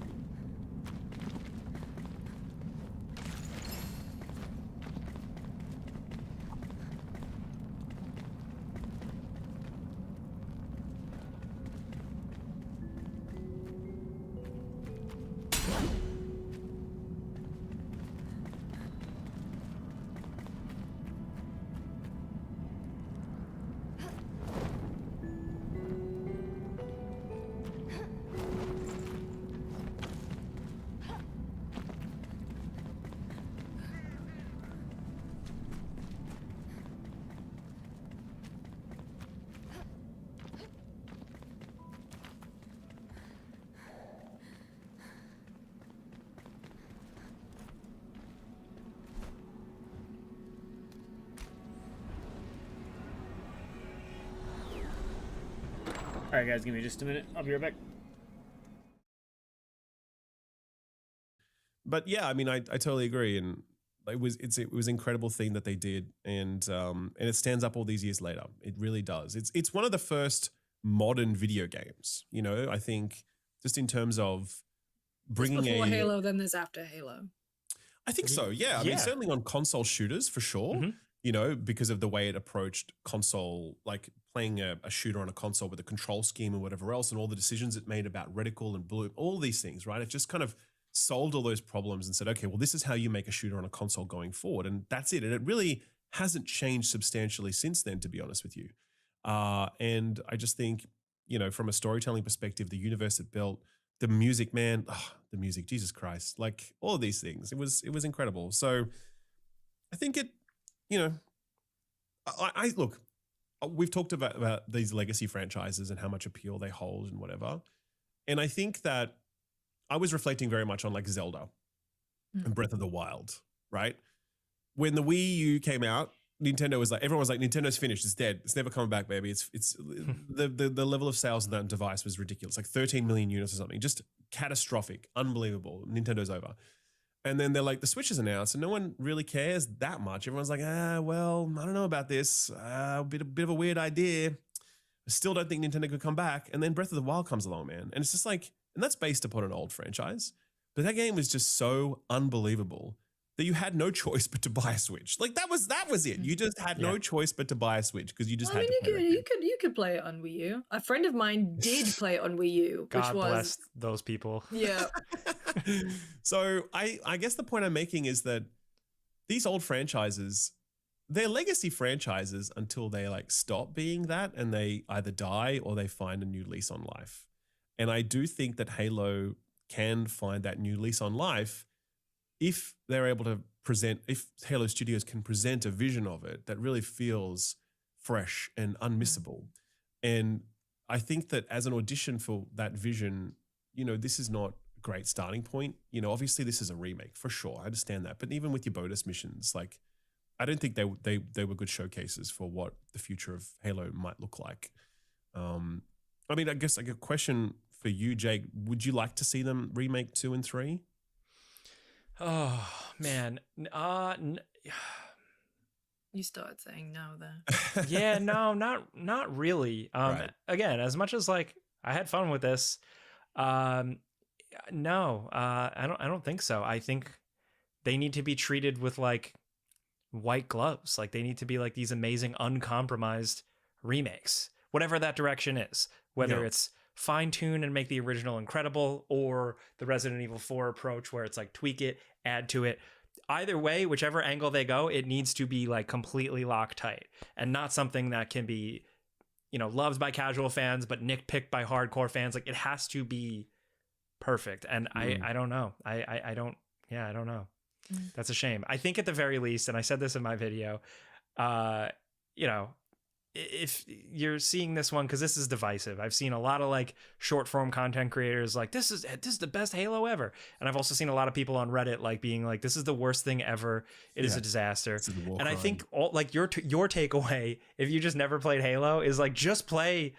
Alright guys, give me just a minute. I'll be right back. But yeah, I mean, I totally agree, and it was an incredible thing that they did, and it stands up all these years later. It really does. It's one of the first modern video games. You know, I think just in terms of bringing there's before Halo, then there's after Halo. I think so. Yeah, I mean, certainly on console shooters for sure. Mm-hmm. You know, because of the way it approached console, like playing a shooter on a console with a control scheme and whatever else, and all the decisions it made about reticle and blue, all these things, right? It just kind of solved all those problems and said, okay, well, this is how you make a shooter on a console going forward. And that's it. And it really hasn't changed substantially since then, to be honest with you. And I just think, you know, from a storytelling perspective, the universe it built, the music, man, the music, Jesus Christ, like all of these things, it was incredible. So I think it, you know, I look, we've talked about these legacy franchises and how much appeal they hold and whatever. And I think that I was reflecting very much on like Zelda and Breath of the Wild, right? When the Wii U came out, Nintendo was like, everyone was like, Nintendo's finished, it's dead, it's never coming back, baby. It's the level of sales of that device was ridiculous, like 13 million units or something, just catastrophic, unbelievable. Nintendo's over. And then they're like, the Switch is announced, and no one really cares that much. Everyone's like, well, I don't know about this. A bit of a weird idea. I still don't think Nintendo could come back. And then Breath of the Wild comes along, man. And it's just like, and that's based upon an old franchise. But that game was just so unbelievable that you had no choice but to buy a Switch. Like that was it. You just had no choice but to buy a Switch because you just had to play that game. You could play it on Wii U. A friend of mine did play it on Wii U, God which was bless those people. yeah. So I guess the point I'm making is that these old franchises, they're legacy franchises until they like stop being that and they either die or they find a new lease on life. And I do think that Halo can find that new lease on life if they're able to present, if Halo Studios can present a vision of it that really feels fresh and unmissable. And I think that as an audition for that vision, you know, this is not a great starting point. You know, obviously this is a remake for sure. I understand that. But even with your bonus missions, like, I don't think they were good showcases for what the future of Halo might look like. I mean, I guess like a question for you, Jake, would you like to see them remake 2 and 3? Oh man, You started saying no there. yeah, no, not really. Right. Again, as much as like I had fun with this, no, I don't think so. I think they need to be treated with like white gloves. Like they need to be like these amazing, uncompromised remakes, whatever that direction is, whether it's fine tune and make the original incredible or the Resident Evil 4 approach where it's like tweak it, add to it. Either way, whichever angle they go, it needs to be like completely Loctite and not something that can be, you know, loved by casual fans, but nitpicked by hardcore fans. Like it has to be perfect. And I don't know. I don't know. That's a shame. I think at the very least, and I said this in my video, you know, if you're seeing this one, because this is divisive. I've seen a lot of like short form content creators like this is the best Halo ever, and I've also seen a lot of people on Reddit like being like this is the worst thing ever. It is a disaster. And I think all like your takeaway, if you just never played Halo, is like just play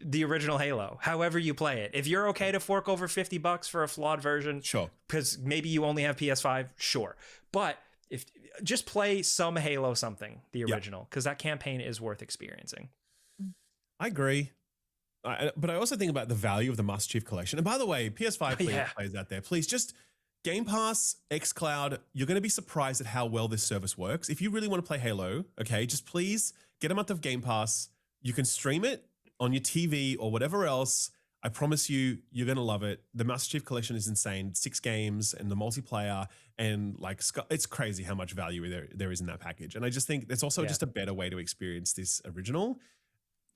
the original Halo, however you play it. If you're okay to fork over $50 for a flawed version, sure, because maybe you only have PS5, sure, but if just play some Halo something, the original, because that campaign is worth experiencing. I agree. But I also think about the value of the Master Chief Collection. And by the way, PS5 players out there, please just Game Pass, xCloud, you're going to be surprised at how well this service works. If you really want to play Halo, okay, just please get a month of Game Pass. You can stream it on your TV or whatever else. I promise you, you're going to love it. The Master Chief Collection is insane. 6 games and the multiplayer and like, it's crazy how much value there is in that package. And I just think it's also just a better way to experience this original.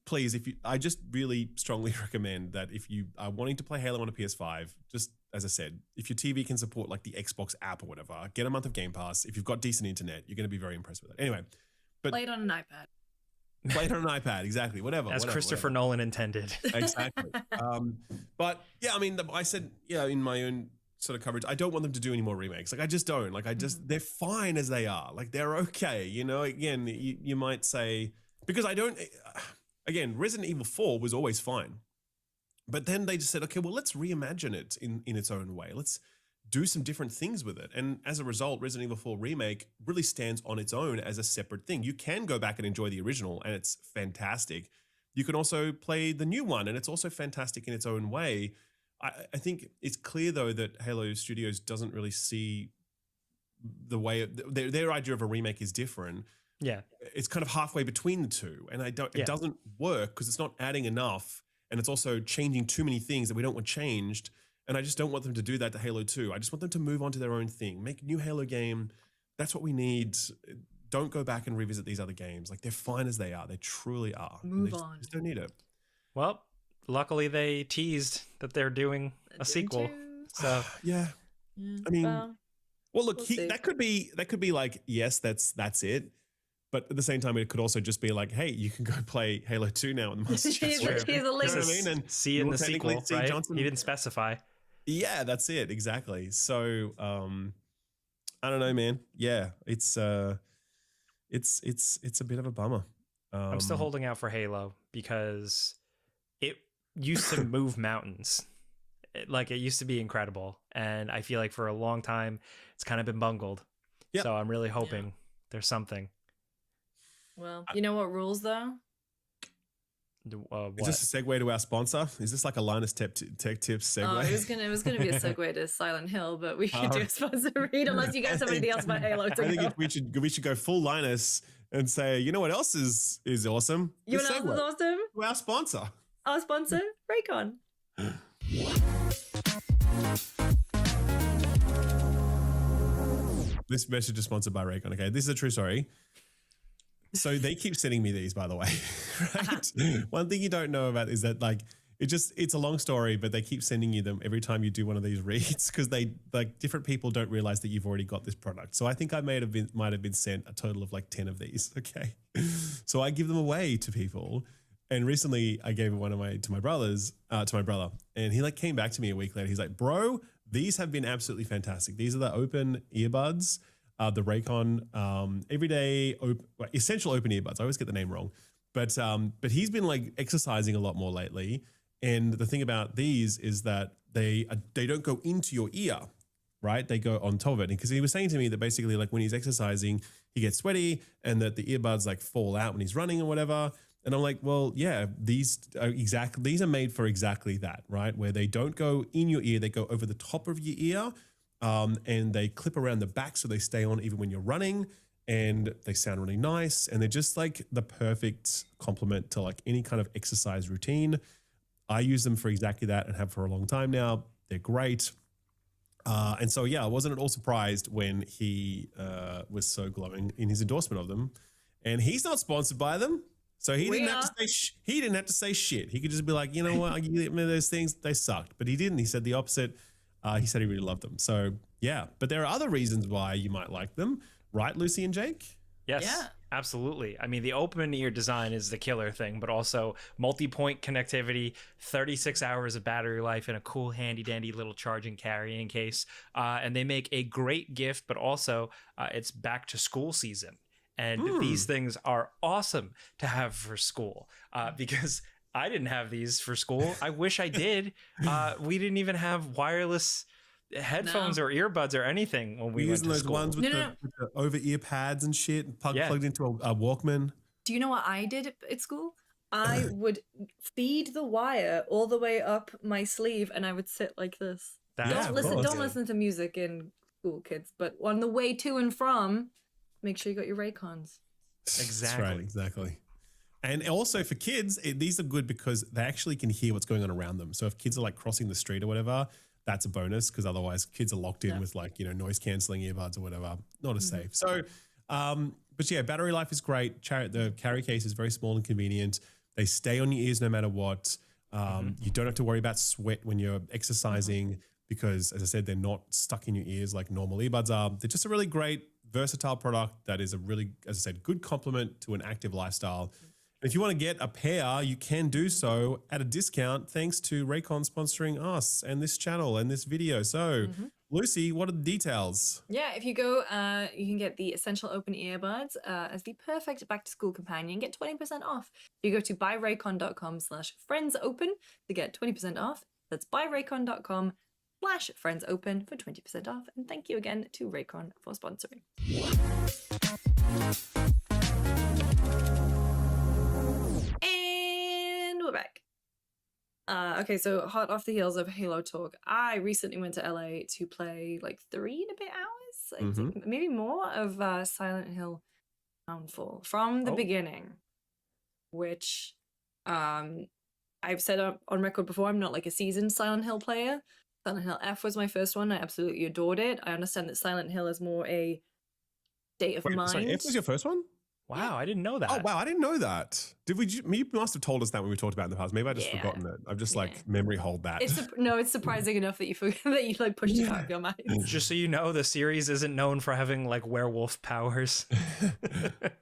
Please, I just really strongly recommend that if you are wanting to play Halo on a PS5, just as I said, if your TV can support like the Xbox app or whatever, get a month of Game Pass. If you've got decent internet, you're going to be very impressed with it. Anyway, but play it on an iPad. Play it on an iPad, exactly. Whatever. Christopher Nolan intended. Exactly. But yeah, I mean, I said, in my own sort of coverage, I don't want them to do any more remakes. Like, I just don't. Like, they're fine as they are. Like, they're okay. You know, again, you might say, because I don't, again, Resident Evil 4 was always fine. But then they just said, okay, well, let's reimagine it in its own way. Let's do some different things with it. And as a result, Resident Evil 4 Remake really stands on its own as a separate thing. You can go back and enjoy the original and it's fantastic. You can also play the new one and it's also fantastic in its own way. I think it's clear though that Halo Studios doesn't really see the way their idea of a remake is different. Yeah. It's kind of halfway between the two. And it doesn't work because it's not adding enough and it's also changing too many things that we don't want changed. And I just don't want them to do that to Halo 2. I just want them to move on to their own thing. Make a new Halo game. That's what we need. Don't go back and revisit these other games. Like, they're fine as they are. They truly are. Move on. Just don't need it. Well, luckily they teased that they're doing a sequel. So yeah. I mean, well look, that could be like, yes, that's it. But at the same time, it could also just be like, hey, you can go play Halo 2 now in the Master Chief. Here's a link. You know what I mean? And see in the sequel, right? Johnson. He didn't specify. Yeah, that's it. Exactly. So, I don't know, man. Yeah, it's a bit of a bummer. I'm still holding out for Halo because it used to move mountains. It used to be incredible. and I feel like for a long time it's kind of been bungled. Yep. So I'm really hoping there's something. Well, you know what rules though? What? Is this a segue to our sponsor? Is this like a Linus Tech Tips segue? Oh, it was gonna be a segue to Silent Hill, but we should do a sponsor read unless you guys have anything else about Halo to I go. think we should go full Linus and say, you know what else is awesome? You This know what else is awesome? segue. Our sponsor. Our sponsor, Raycon. This message is sponsored by Raycon. Okay, this is a true story. So they keep sending me these, by the way. Right? One thing you don't know about is that like it's a long story, but they keep sending you them every time you do one of these reads because they like different people don't realize that you've already got this product. So I think I might have been sent a total of like 10 of these. Okay, so I give them away to people. And recently I gave one to my brother, and he like came back to me a week later. He's like, bro, these have been absolutely fantastic. These are the open earbuds, the Raycon everyday essential open earbuds. I always get the name wrong, but he's been like exercising a lot more lately. And the thing about these is that they don't go into your ear, right? They go on top of it. Because he was saying to me that basically like when he's exercising, he gets sweaty and that the earbuds like fall out when he's running or whatever. And I'm like, well, yeah, these are made for exactly that, right? Where they don't go in your ear, they go over the top of your ear, and they clip around the back so they stay on even when you're running, and they sound really nice, and they're just like the perfect complement to like any kind of exercise routine. I use them for exactly that and have for a long time now. They're great. And so, yeah, I wasn't at all surprised when he was so glowing in his endorsement of them. And he's not sponsored by them. So he didn't have to say shit. He could just be like, you know what, I give me those things, they sucked. But he didn't. He said the opposite. He said he really loved them. So yeah, but there are other reasons why you might like them, right, Lucy and Jake? Yes, absolutely. I mean, the open ear design is the killer thing, but also multi-point connectivity, 36 hours of battery life, and a cool handy dandy little charging carrying case. And they make a great gift, but also it's back to school season. And these things are awesome to have for school because I didn't have these for school. I wish I did. We didn't even have wireless headphones or earbuds or anything when we went to those school. ones with the over-ear pads and shit plugged into a Walkman. Do you know what I did at school? I would feed the wire all the way up my sleeve, and I would sit like this. Don't listen to music in school, kids. But on the way to and from, make sure you got your Raycons. Exactly. That's right, exactly. And also for kids, these are good because they actually can hear what's going on around them. So if kids are like crossing the street or whatever, that's a bonus because otherwise kids are locked in with like, noise canceling earbuds or whatever. Not as safe. So, but yeah, battery life is great. The carry case is very small and convenient. They stay on your ears no matter what. You don't have to worry about sweat when you're exercising because, as I said, they're not stuck in your ears like normal earbuds are. They're just a really great, versatile product that is a really, as I said, good complement to an active lifestyle. If you want to get a pair, you can do so at a discount thanks to Raycon sponsoring us and this channel and this video. So, Lucy, what are the details? Yeah, if you go, you can get the Essential Open Earbuds as the perfect back-to-school companion. Get 20% off. You go to buyraycon.com/friendsopen to get 20% off. That's buyraycon.com/friendsopen for 20% off. And thank you again to Raycon for sponsoring. And we're back. Okay, so hot off the heels of Halo talk, I recently went to LA to play like 3 and a bit hours, I think, maybe more, of Silent Hill Downfall from the beginning, which I've said on record before, I'm not like a seasoned Silent Hill player. Silent Hill F was my first one. I absolutely adored it. I understand that Silent Hill is more a state of mind. Sorry, F was your first one? Wow, I didn't know that. Oh, wow, I didn't know that. Did we? You must have told us that when we talked about it in the past. Maybe I just forgotten it. I've just like memory hold that. It's surprising enough that you forget that you like pushed it out of your mind. Just so you know, the series isn't known for having like werewolf powers.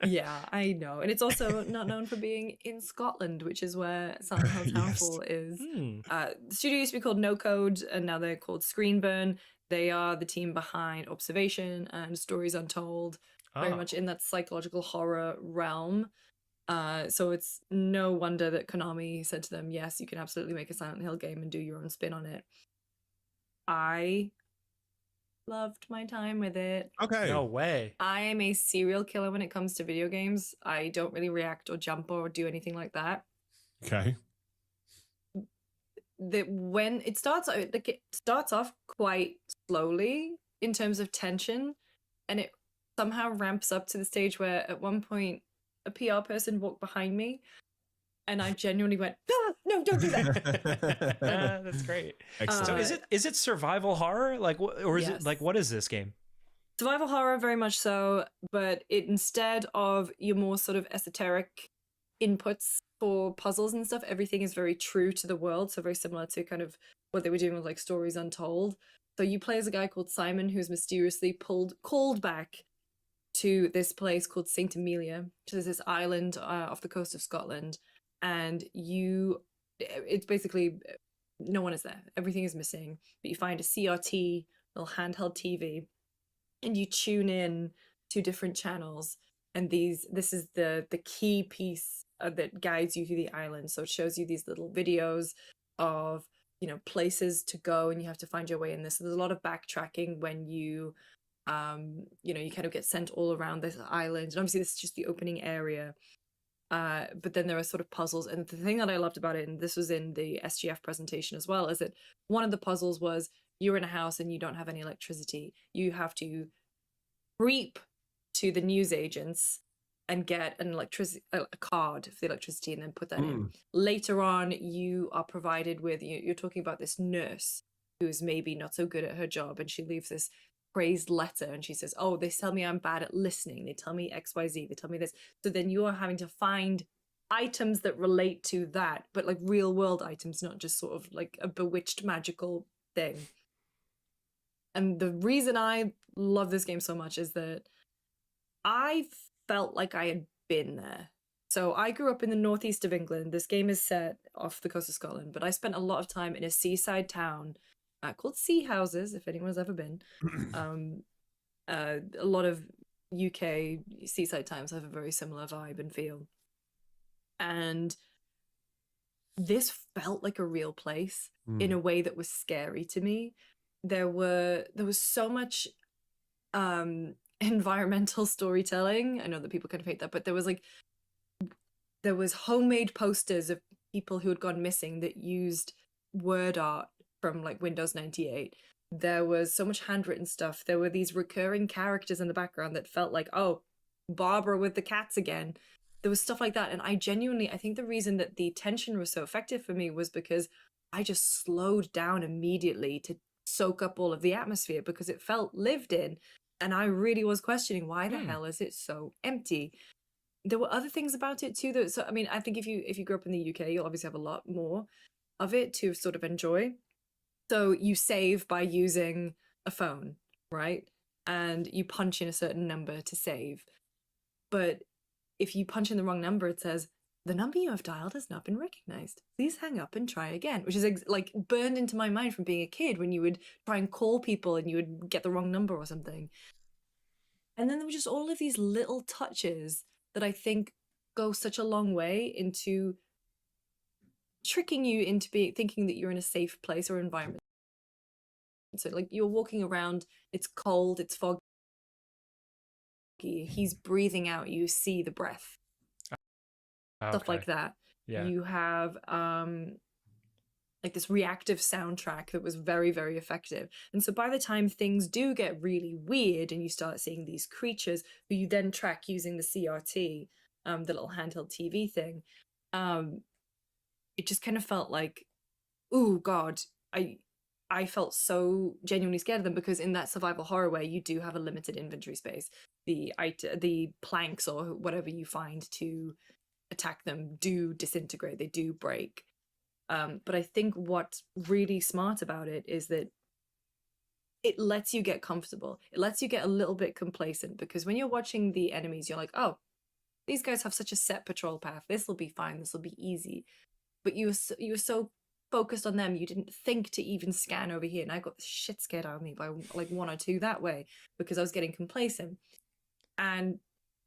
Yeah, I know. And it's also not known for being in Scotland, which is where Silent Hill Downfall is. The studio used to be called No Code, and now they're called Screenburn. They are the team behind Observation and Stories Untold. Very much in that psychological horror realm. So it's no wonder that Konami said to them, yes, you can absolutely make a Silent Hill game and do your own spin on it. I loved my time with it. Okay. No way. I am a serial killer when it comes to video games. I don't really react or jump or do anything like that. Okay. When it starts, like it starts off quite slowly in terms of tension, and it somehow ramps up to the stage where at one point a PR person walked behind me, and I genuinely went, "Ah, no, don't do that." That's great. Excellent. So is it survival horror, like, or is it Yes. like, what is this game? Survival horror, very much so, but instead of your more sort of esoteric inputs for puzzles and stuff, everything is very true to the world, so very similar to kind of what they were doing with like Stories Untold. So you play as a guy called Simon who's mysteriously called back to this place called Saint Amelia, which is this island off the coast of Scotland, and it's basically no one is there, everything is missing, but you find a CRT, little handheld TV, and you tune in to different channels, and this is the key piece that guides you through the island. So it shows you these little videos of, you know, places to go, and you have to find your way in this. So there's a lot of backtracking when you you know, you kind of get sent all around this island, and obviously this is just the opening area, but then there are sort of puzzles. And the thing that I loved about it, and this was in the SGF presentation as well, is that one of the puzzles was you're in a house and you don't have any electricity. You have to creep to the newsagents and get a card for the electricity, and then put that in. Later on, you are provided with, you're talking about this nurse who's maybe not so good at her job, and she leaves this praised letter, and she says, oh, they tell me I'm bad at listening, they tell me XYZ, they tell me this. So then you are having to find items that relate to that, but like real world items, not just sort of like a bewitched magical thing. And the reason I love this game so much is that I felt like I had been there. So I grew up in the northeast of England. This game is set off the coast of Scotland, but I spent a lot of time in a seaside town called Sea Houses, if anyone's ever been. A lot of UK seaside towns have a very similar vibe and feel. And this felt like a real place in a way that was scary to me. There was so much environmental storytelling. I know that people kind of hate that, but there was homemade posters of people who had gone missing that used word art from like Windows 98. There was so much handwritten stuff. There were these recurring characters in the background that felt like, oh, Barbara with the cats again. There was stuff like that. And I think the reason that the tension was so effective for me was because I just slowed down immediately to soak up all of the atmosphere, because it felt lived in. And I really was questioning, why the hell is it so empty? There were other things about it too, though. So I mean, I think if you grew up in the UK, you'll obviously have a lot more of it to sort of enjoy. So you save by using a phone, right? And you punch in a certain number to save. But if you punch in the wrong number, it says, the number you have dialed has not been recognized. Please hang up and try again, which is like burned into my mind from being a kid when you would try and call people and you would get the wrong number or something. And then there were just all of these little touches that I think go such a long way into tricking you into thinking that you're in a safe place or environment. So like you're walking around, it's cold, it's foggy, he's breathing out, you see the breath. Stuff like that. Yeah. You have like this reactive soundtrack that was very, very effective. And so by the time things do get really weird and you start seeing these creatures who you then track using the CRT, the little handheld TV thing, it just kind of felt like, oh God, I felt so genuinely scared of them, because in that survival horror way, you do have a limited inventory space. The planks or whatever you find to attack them do disintegrate, they do break. But I think what's really smart about it is that it lets you get comfortable. It lets you get a little bit complacent, because when you're watching the enemies, you're like, oh, these guys have such a set patrol path. This will be fine. This will be easy. But you were so focused on them, you didn't think to even scan over here. And I got the shit scared out of me by like one or two that way, because I was getting complacent. And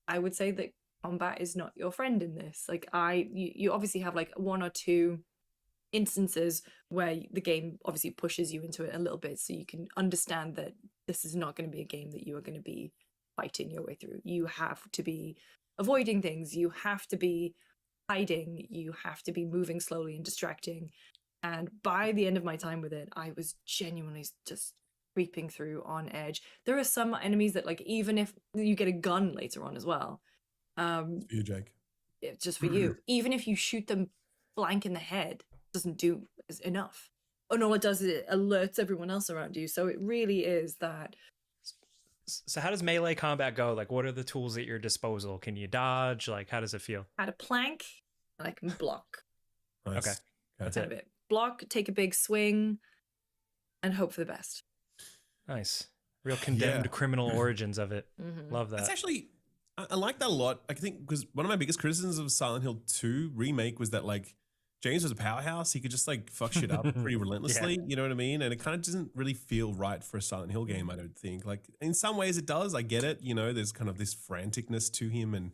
I would say that combat is not your friend in this. Like you obviously have like one or two instances where the game obviously pushes you into it a little bit, so you can understand that this is not going to be a game that you are going to be fighting your way through. You have to be avoiding things, you have to be hiding, you have to be moving slowly and distracting. And by the end of my time with it, I was genuinely just creeping through on edge. There are some enemies that, like, even if you get a gun later on as well, For you, Jake. it's just for you, even if you shoot them blank in the head, doesn't do enough. And all it does is it alerts everyone else around you. So it really is that. So how does melee combat go? Like, what are the tools at your disposal? Can you dodge? Like, how does it feel? Add a plank, and I can block. Nice. Okay, that's Kind of it. it. Block, take a big swing, and hope for the best. Nice. Real condemned criminal origins of it. Love that. That's actually, I like that a lot. I think because one of my biggest criticisms of Silent Hill 2 remake was that, like, James was a powerhouse. He could just, like, fuck shit up pretty relentlessly. You know what I mean? And it kind of doesn't really feel right for a Silent Hill game, I don't think. Like, in some ways it does. I get it. You know, there's kind of this franticness to him.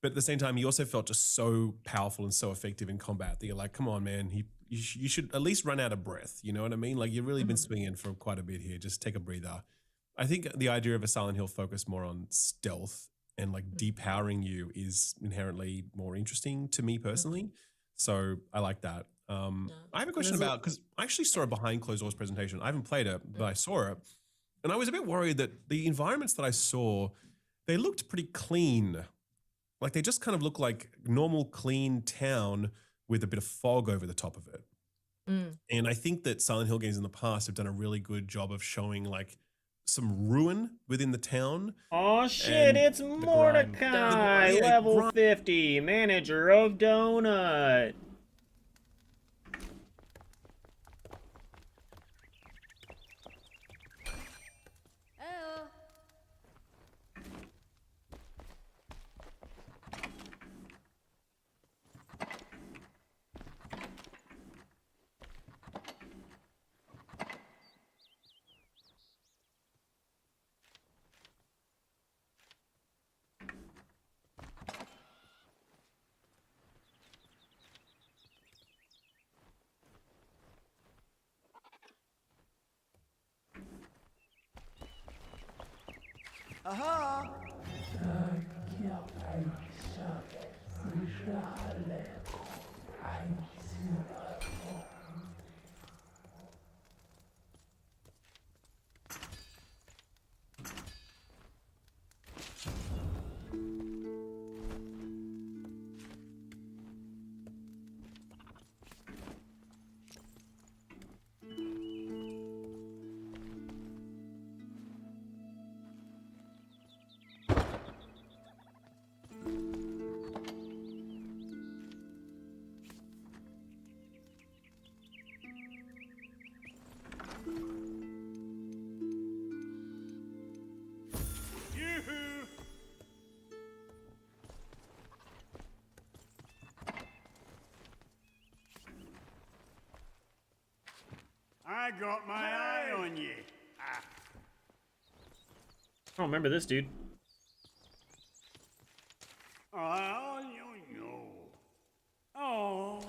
But at the same time, he also felt just so powerful and so effective in combat that you're like, come on, man. You should at least run out of breath. You know what I mean? Like, you've really been swinging for quite a bit here. Just take a breather. I think the idea of a Silent Hill focused more on stealth and, like, depowering you is inherently more interesting to me personally. So I like that. I have a question about, because I actually saw a behind closed doors presentation. I haven't played it, but I saw it. And I was a bit worried that the environments that I saw, they looked pretty clean. Like, they just kind of look like normal, clean town with a bit of fog over the top of it. And I think that Silent Hill games in the past have done a really good job of showing, like, some ruin within the town. Oh shit, it's Mordecai, level 50, manager of Donut. Aha! I got my eye on you. I don't remember this dude. Oh. Oh.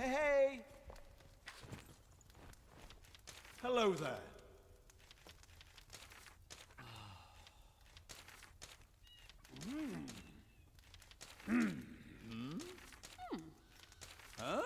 Hey, hey! Hello there. Huh?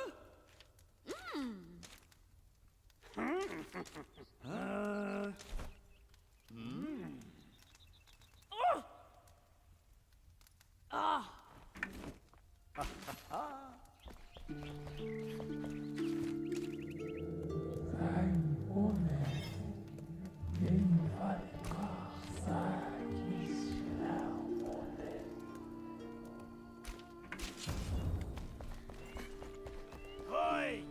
Oi!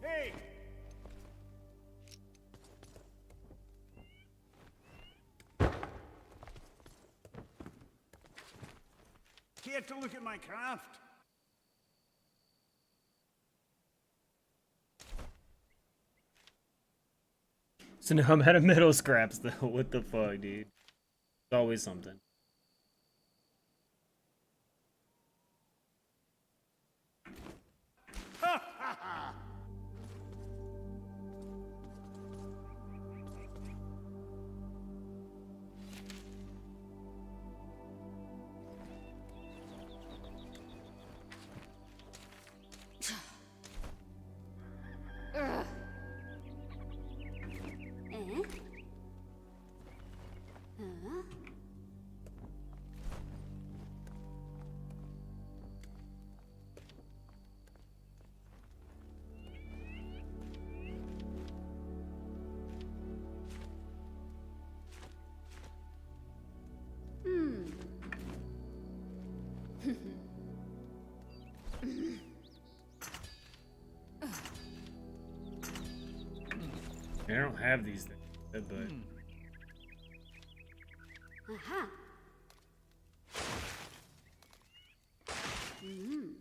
Hey! Care to look at my craft? So now I'm out of metal scraps though. What the fuck, dude? It's always something. I don't have these things, but Aha. Mm.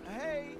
Hey!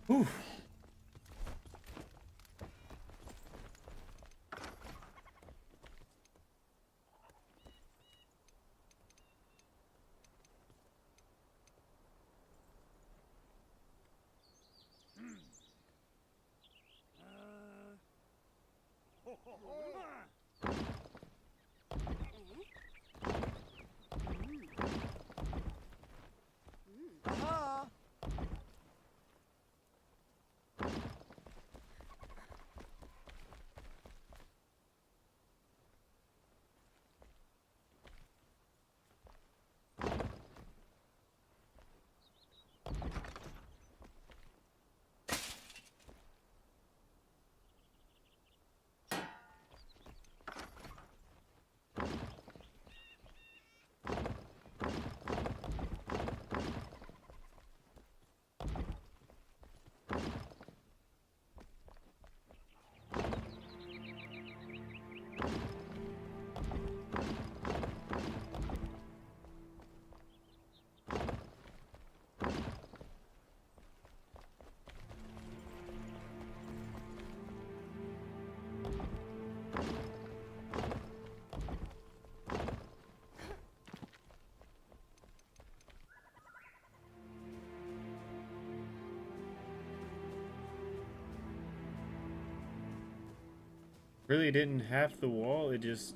Whew. Aha! Really didn't half the wall, it just...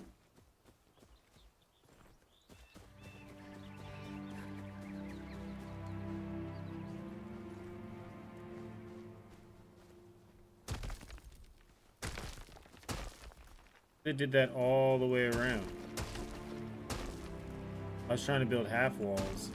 It did that all the way around. I was trying to build half walls.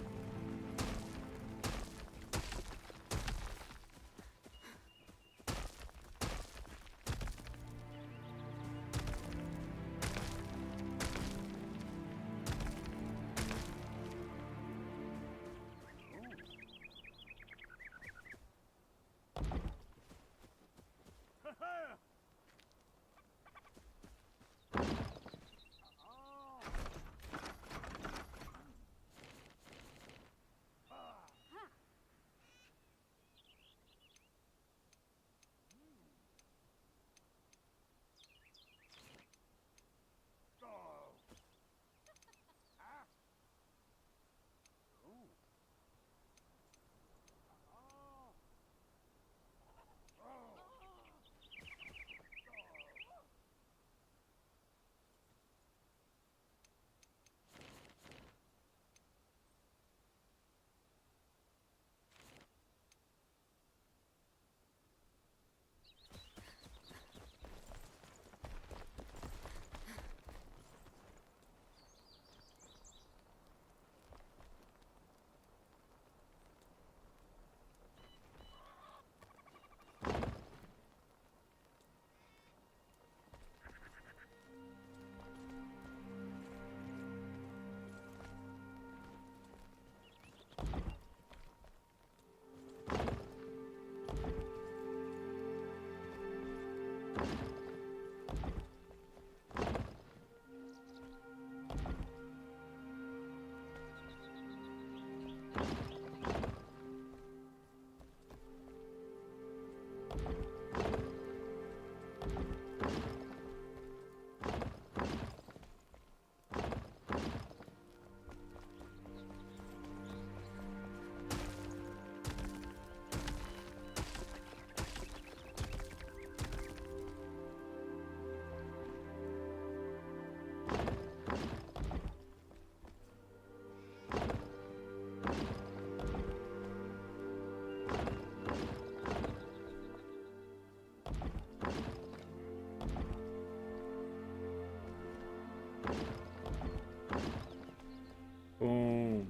Boom.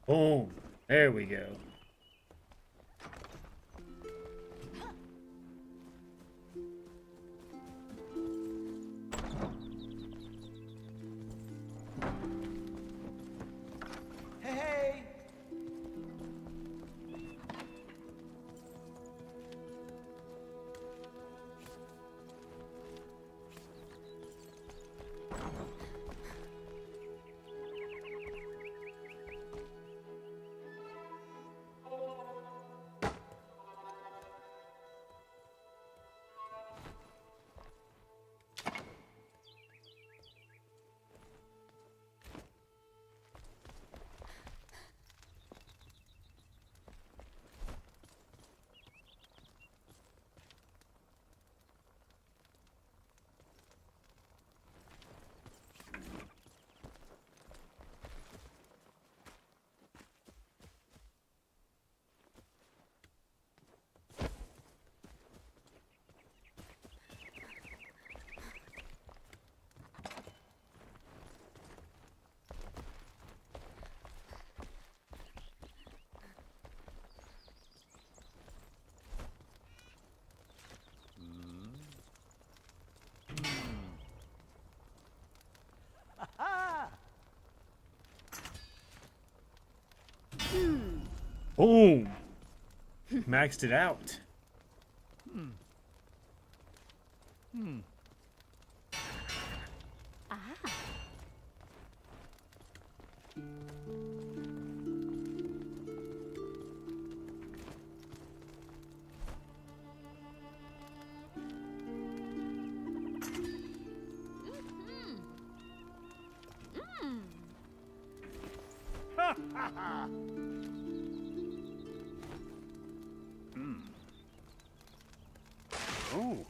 Boom. There we go. Hey! Boom. Maxed it out. Oh.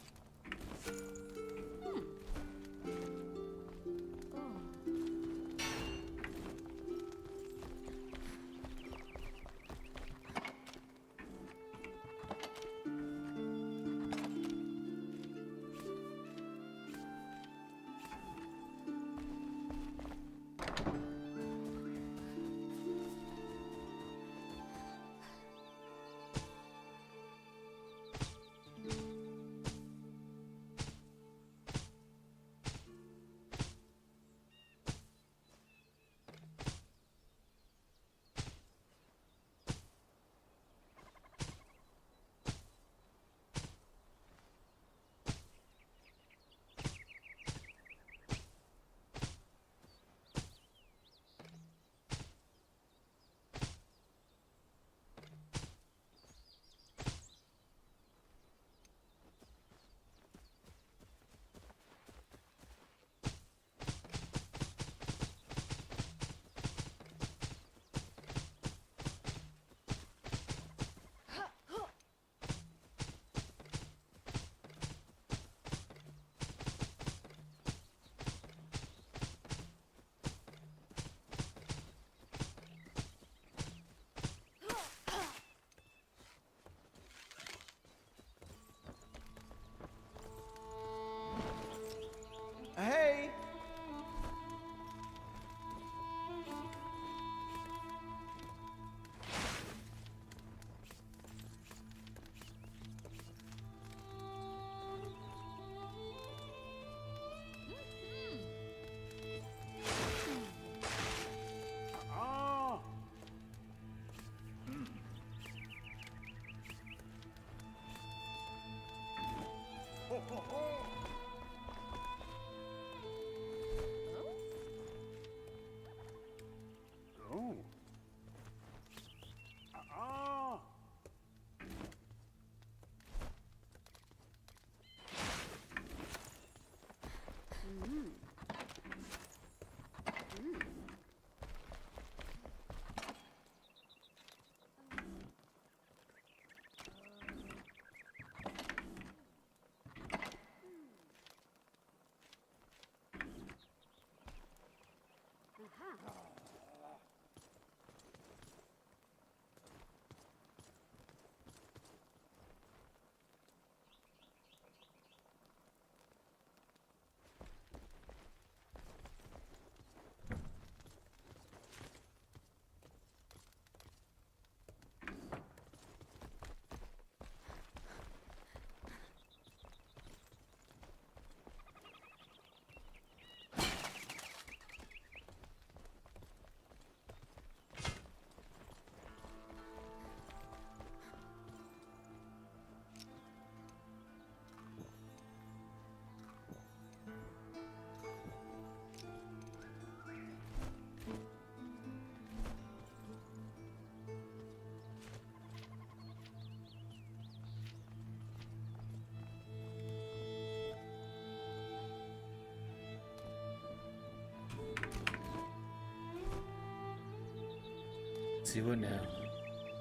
See what now?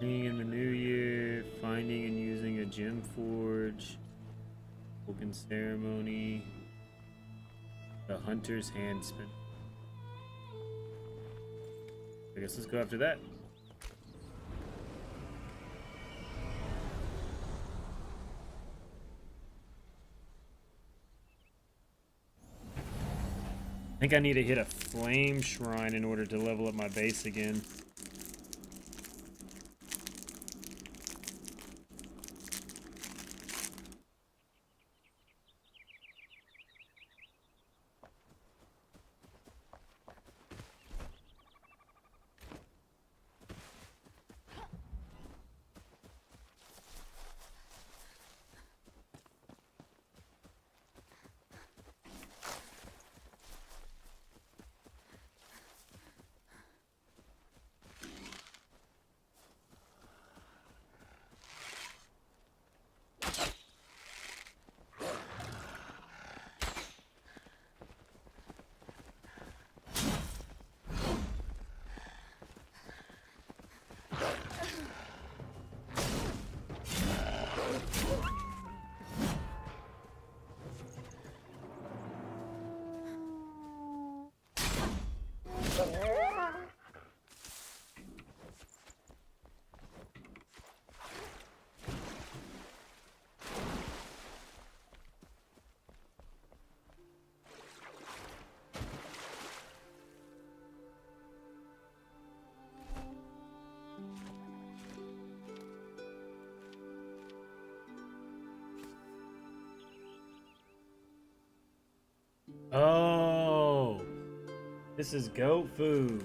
Being in the new year, finding and using a gem forge, open ceremony, the hunter's hand spin. I guess let's go after that. I think I need to hit a flame shrine in order to level up my base again. Oh, this is goat food.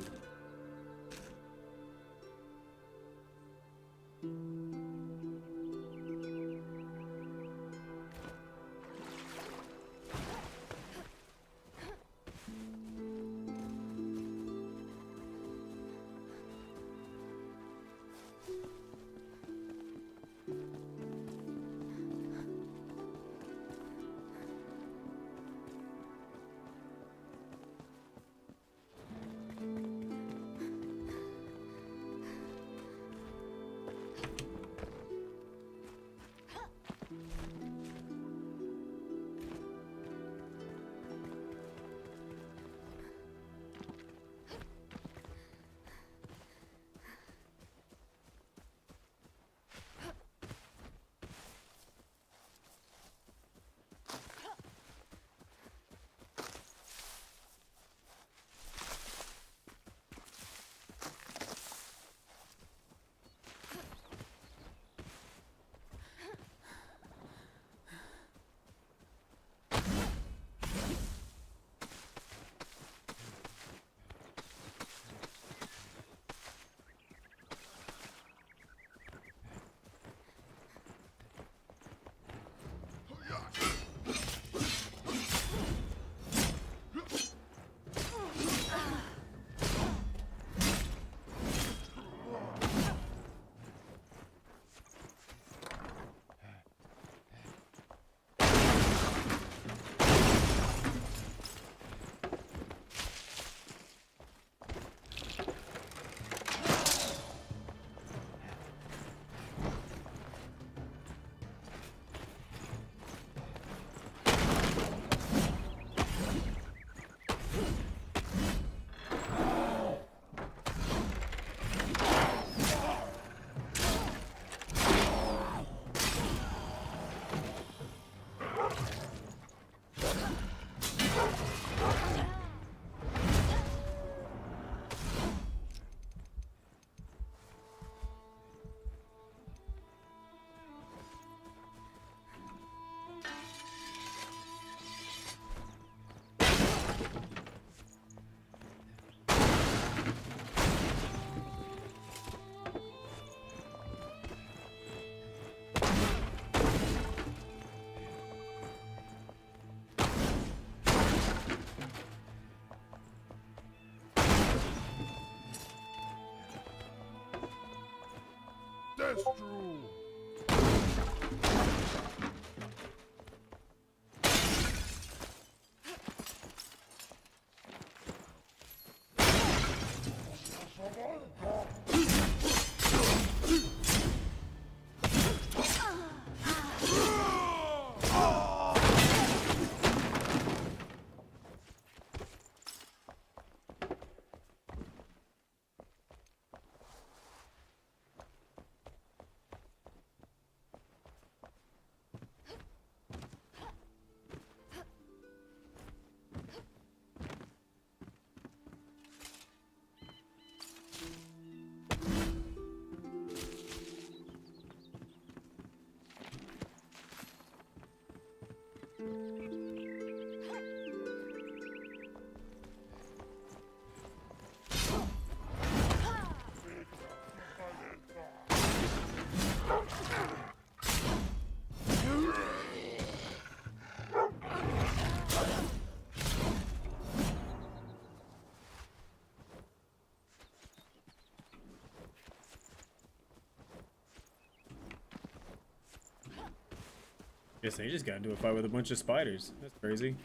Guess they just got into a fight with a bunch of spiders. That's crazy.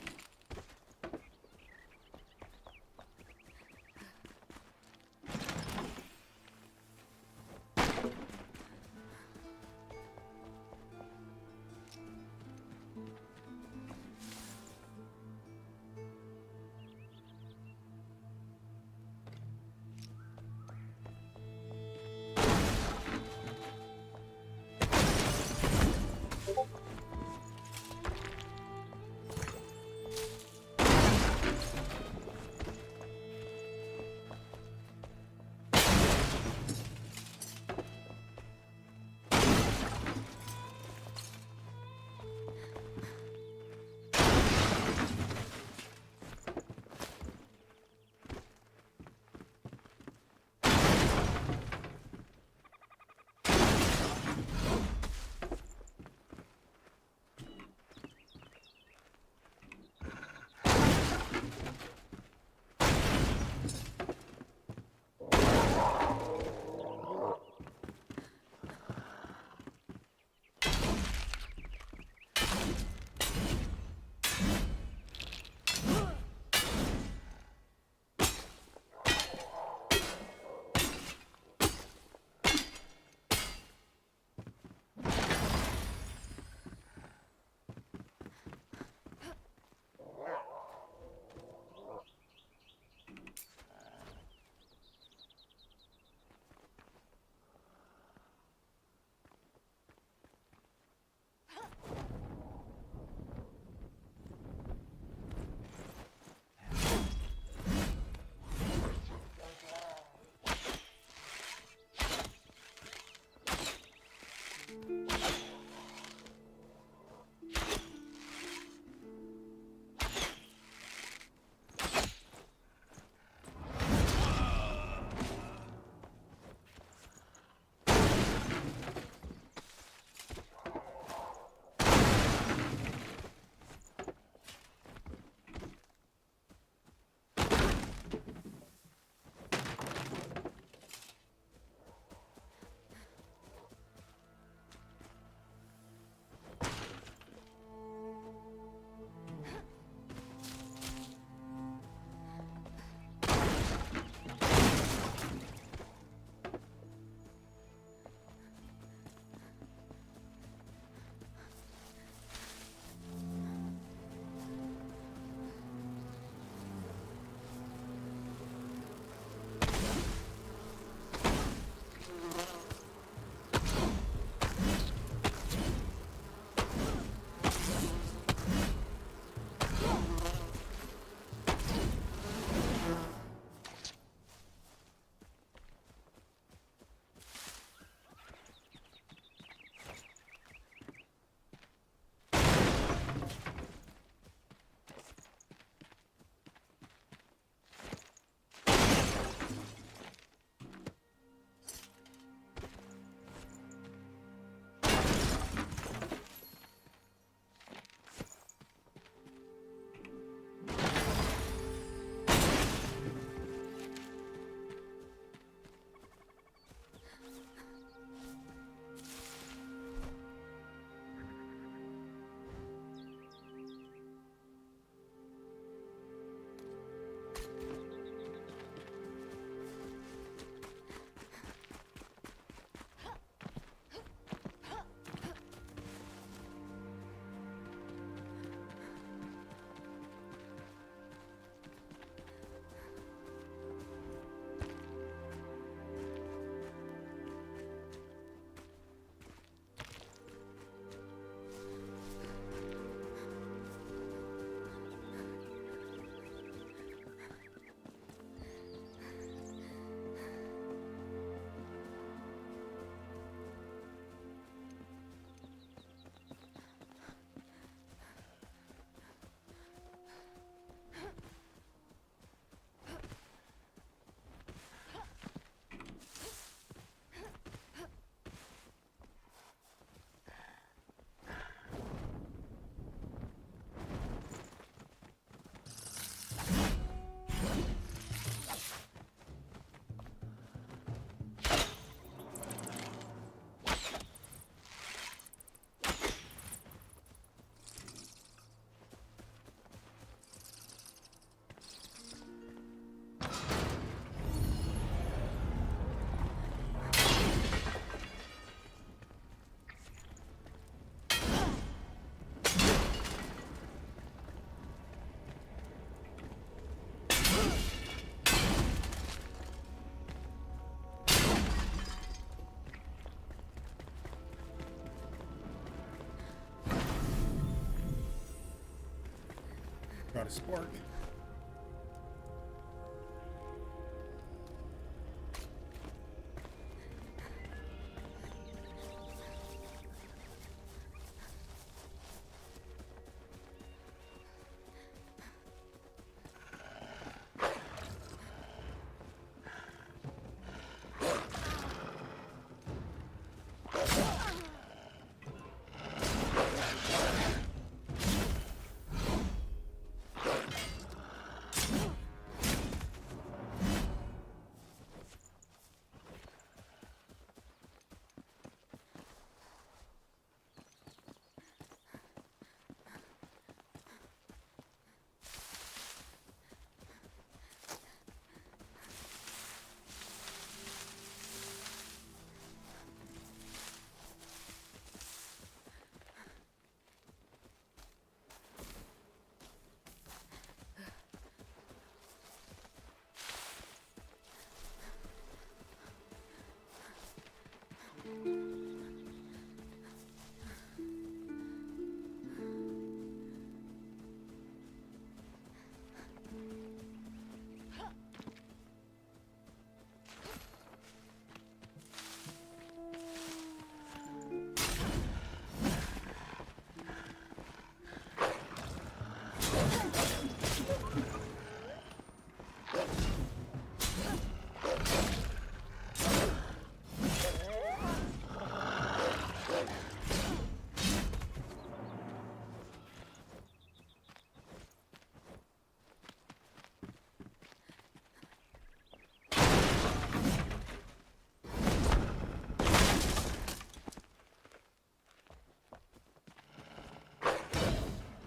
Got a spark.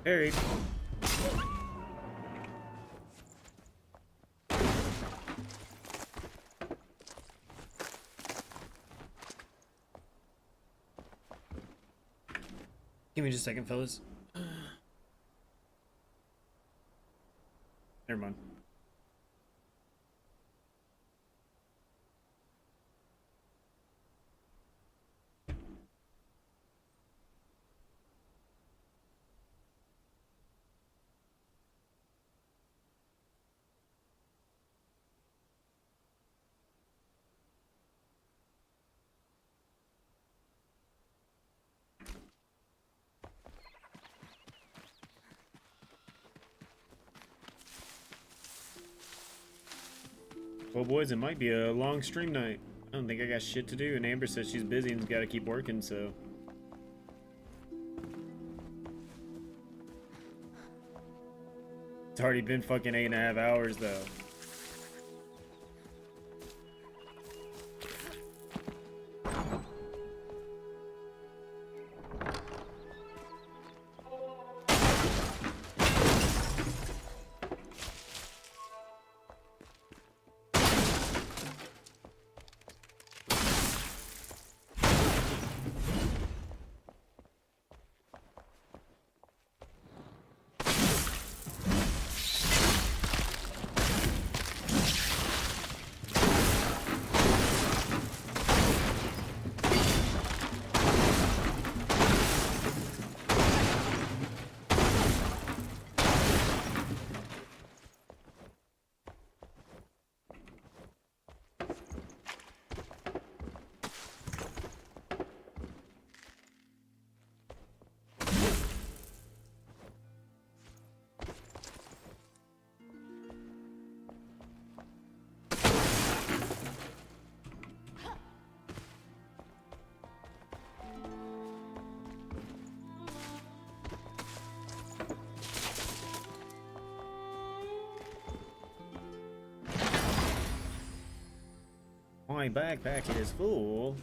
Harry. Give me just a second, fellas. Never mind. Well, boys, it might be a long stream night. I don't think I got shit to do, and Amber says she's busy and's got to keep working, so... It's already been fucking 8.5 hours, though. My backpack is full.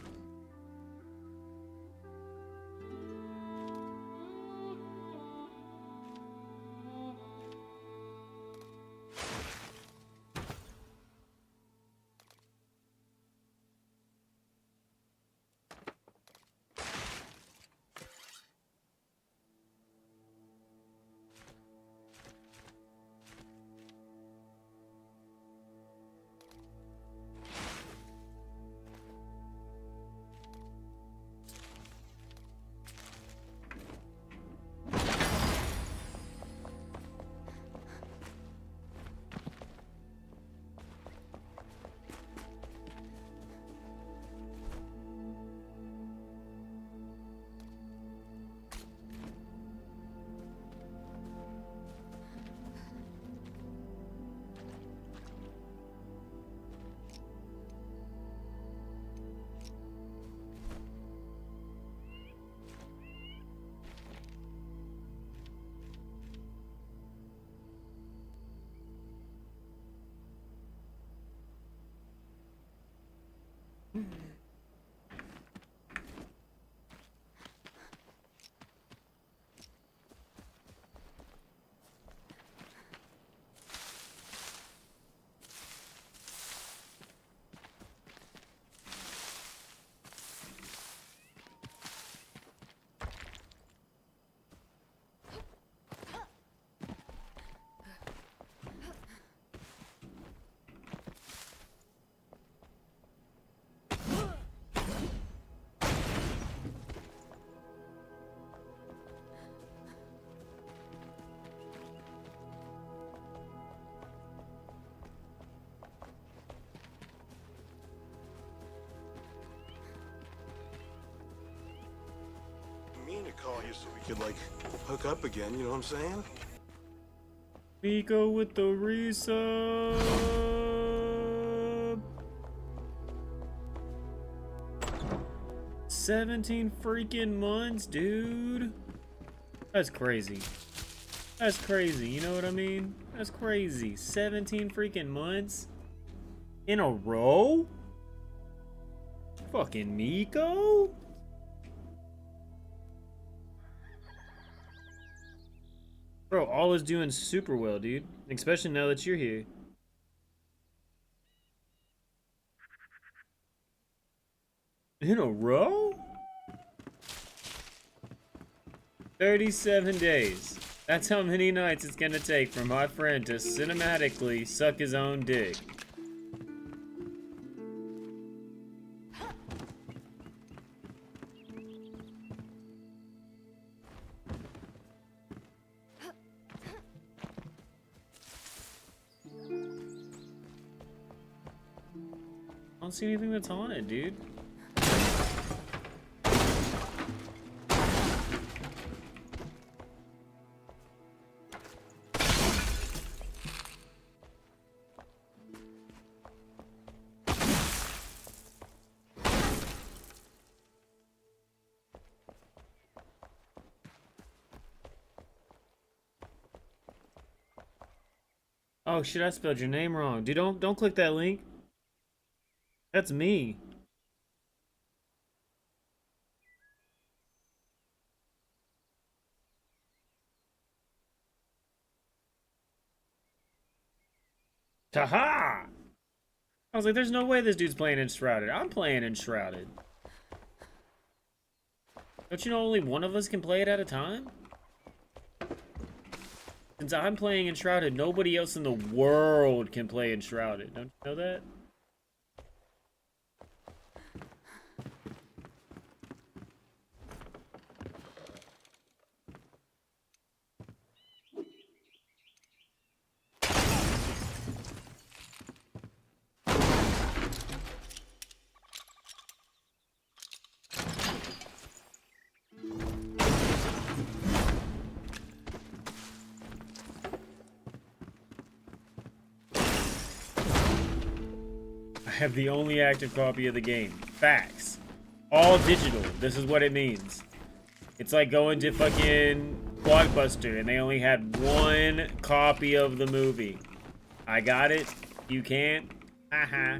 mean to call you so we could, like, hook up again, you know what I'm saying? Miko with the resub. 17 freaking months, dude. That's crazy. That's crazy, you know what I mean? That's crazy. 17 freaking months in a row? Fucking Miko? Bro, all is doing super well, dude. Especially now that you're here. In a row? 37 days. That's how many nights it's gonna take for my friend to cinematically suck his own dick. I don't see anything that's on it, dude. Oh shit, I spelled your name wrong. Dude, don't click that link. That's me. Taha! I was like, there's no way this dude's playing Enshrouded. I'm playing Enshrouded. Don't you know only one of us can play it at a time? Since I'm playing Enshrouded, nobody else in the world can play Enshrouded. Don't you know that? I have the only active copy of the game. Facts. All digital. This is what it means. It's like going to fucking Blockbuster and they only had one copy of the movie. I got it. You can't. Haha.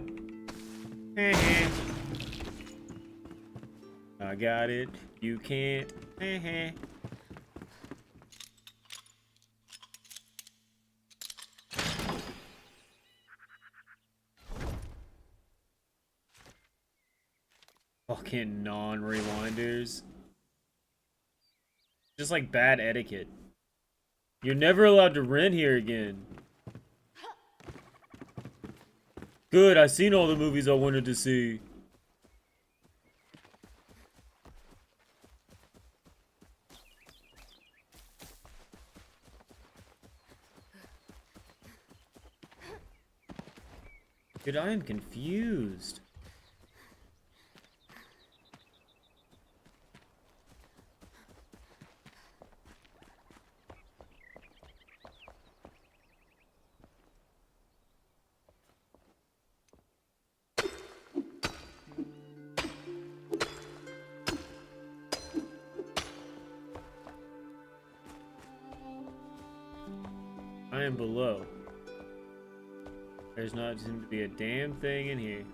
I got it. You can't. Fucking non-rewinders. Just like bad etiquette. You're never allowed to rent here again. Good, I've seen all the movies I wanted to see. Dude, I am confused. I am below. There's not seem to be a damn thing in here.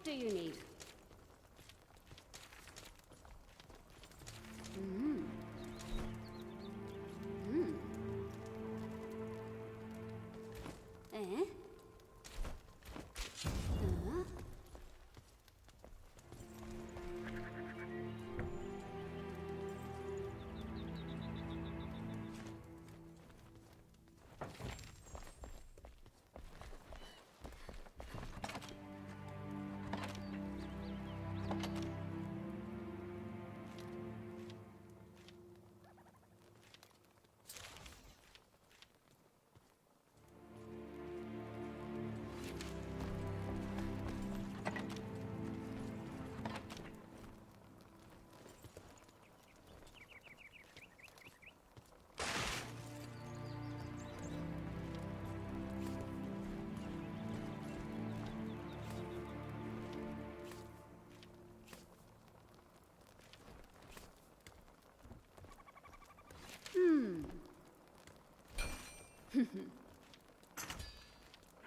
do you need? Mm. Mm. Eh?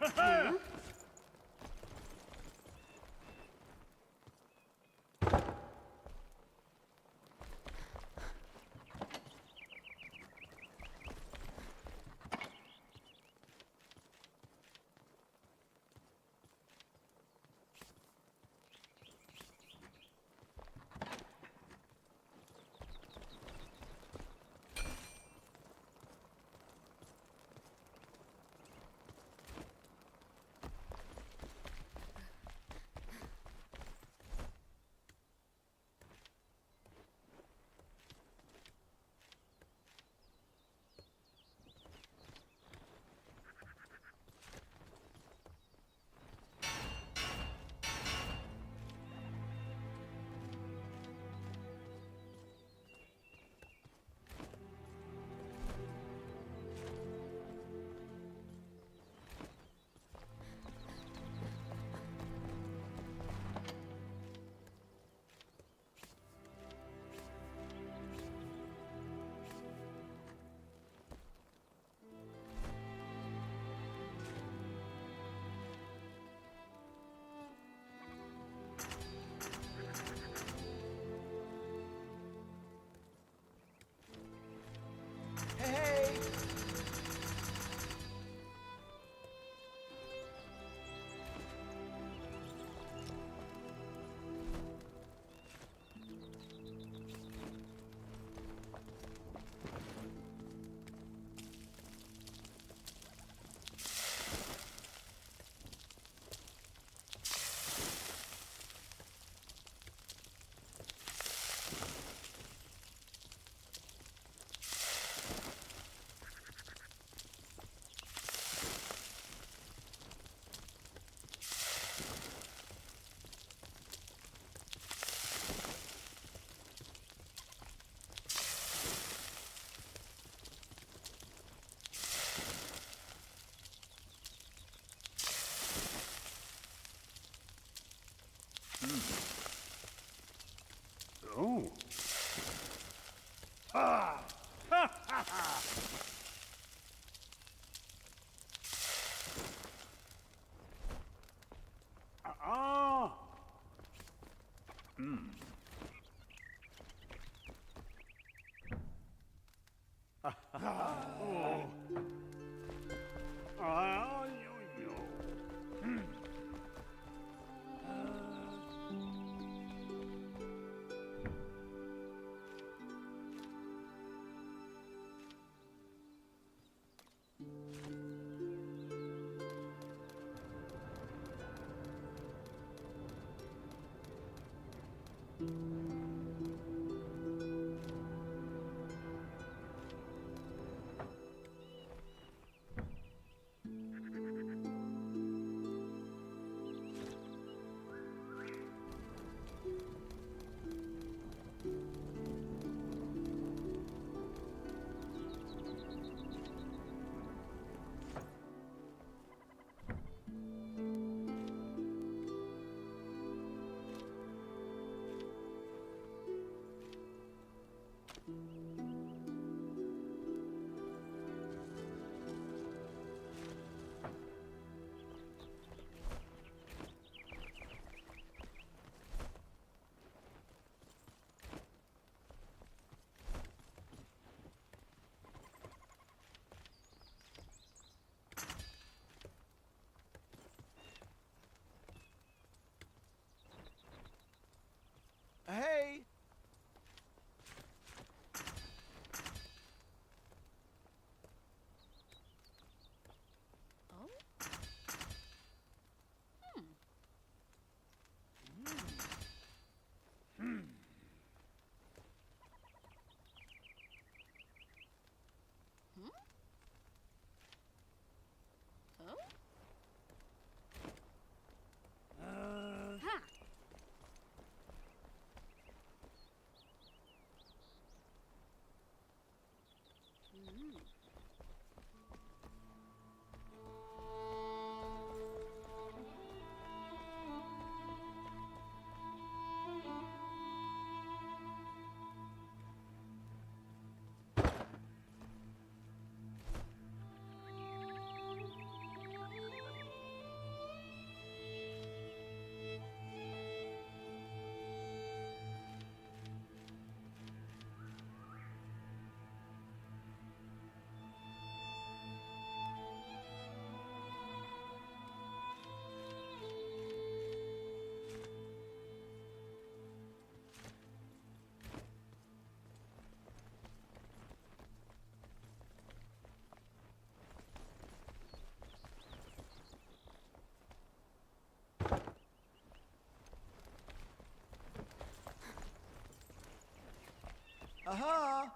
Huh? Hey! Oh. Ah! Ha ha ha! Ah! Hmm. Oh. Ah, yo, yo. Hmm. Aha!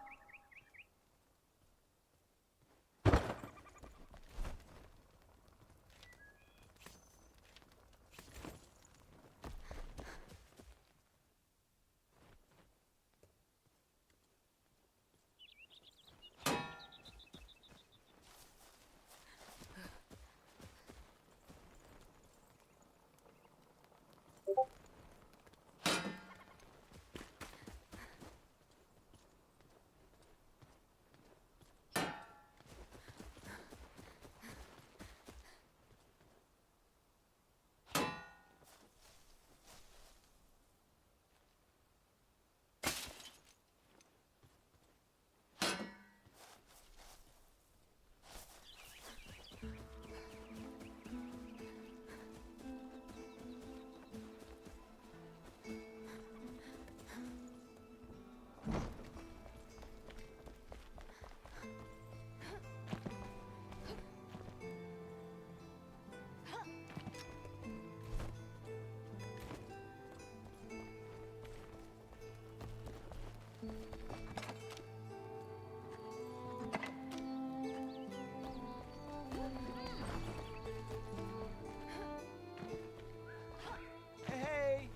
Hey!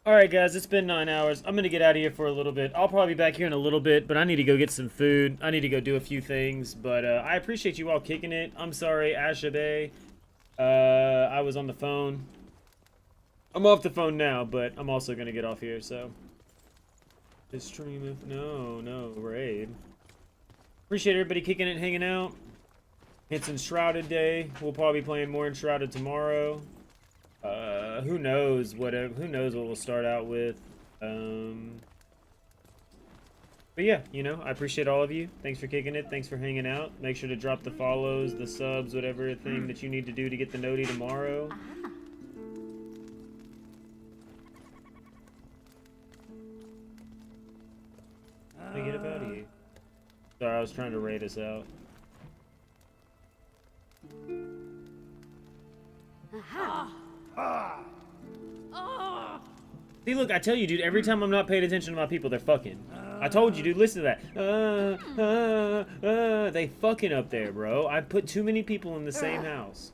Alright guys, it's been 9 hours. I'm gonna get out of here for a little bit. I'll probably be back here in a little bit, but I need to go get some food. I need to go do a few things, but I appreciate you all kicking it. I'm sorry, Ashabe. I was on the phone. I'm off the phone now, but I'm also gonna get off here, so. This stream of... No, raid. Appreciate everybody kicking it and hanging out. It's Enshrouded Day. We'll probably be playing more Enshrouded tomorrow. Who knows what we'll start out with. But yeah, you know, I appreciate all of you. Thanks for kicking it. Thanks for hanging out. Make sure to drop the follows, the subs, whatever thing that you need to do to get the noti tomorrow. Let me get up out of here. Sorry, I was trying to raid us out. See, look, I tell you, dude, every time I'm not paying attention to my people, they're fucking. I told you, dude, listen to that. They fucking up there, bro. I put too many people in the same house.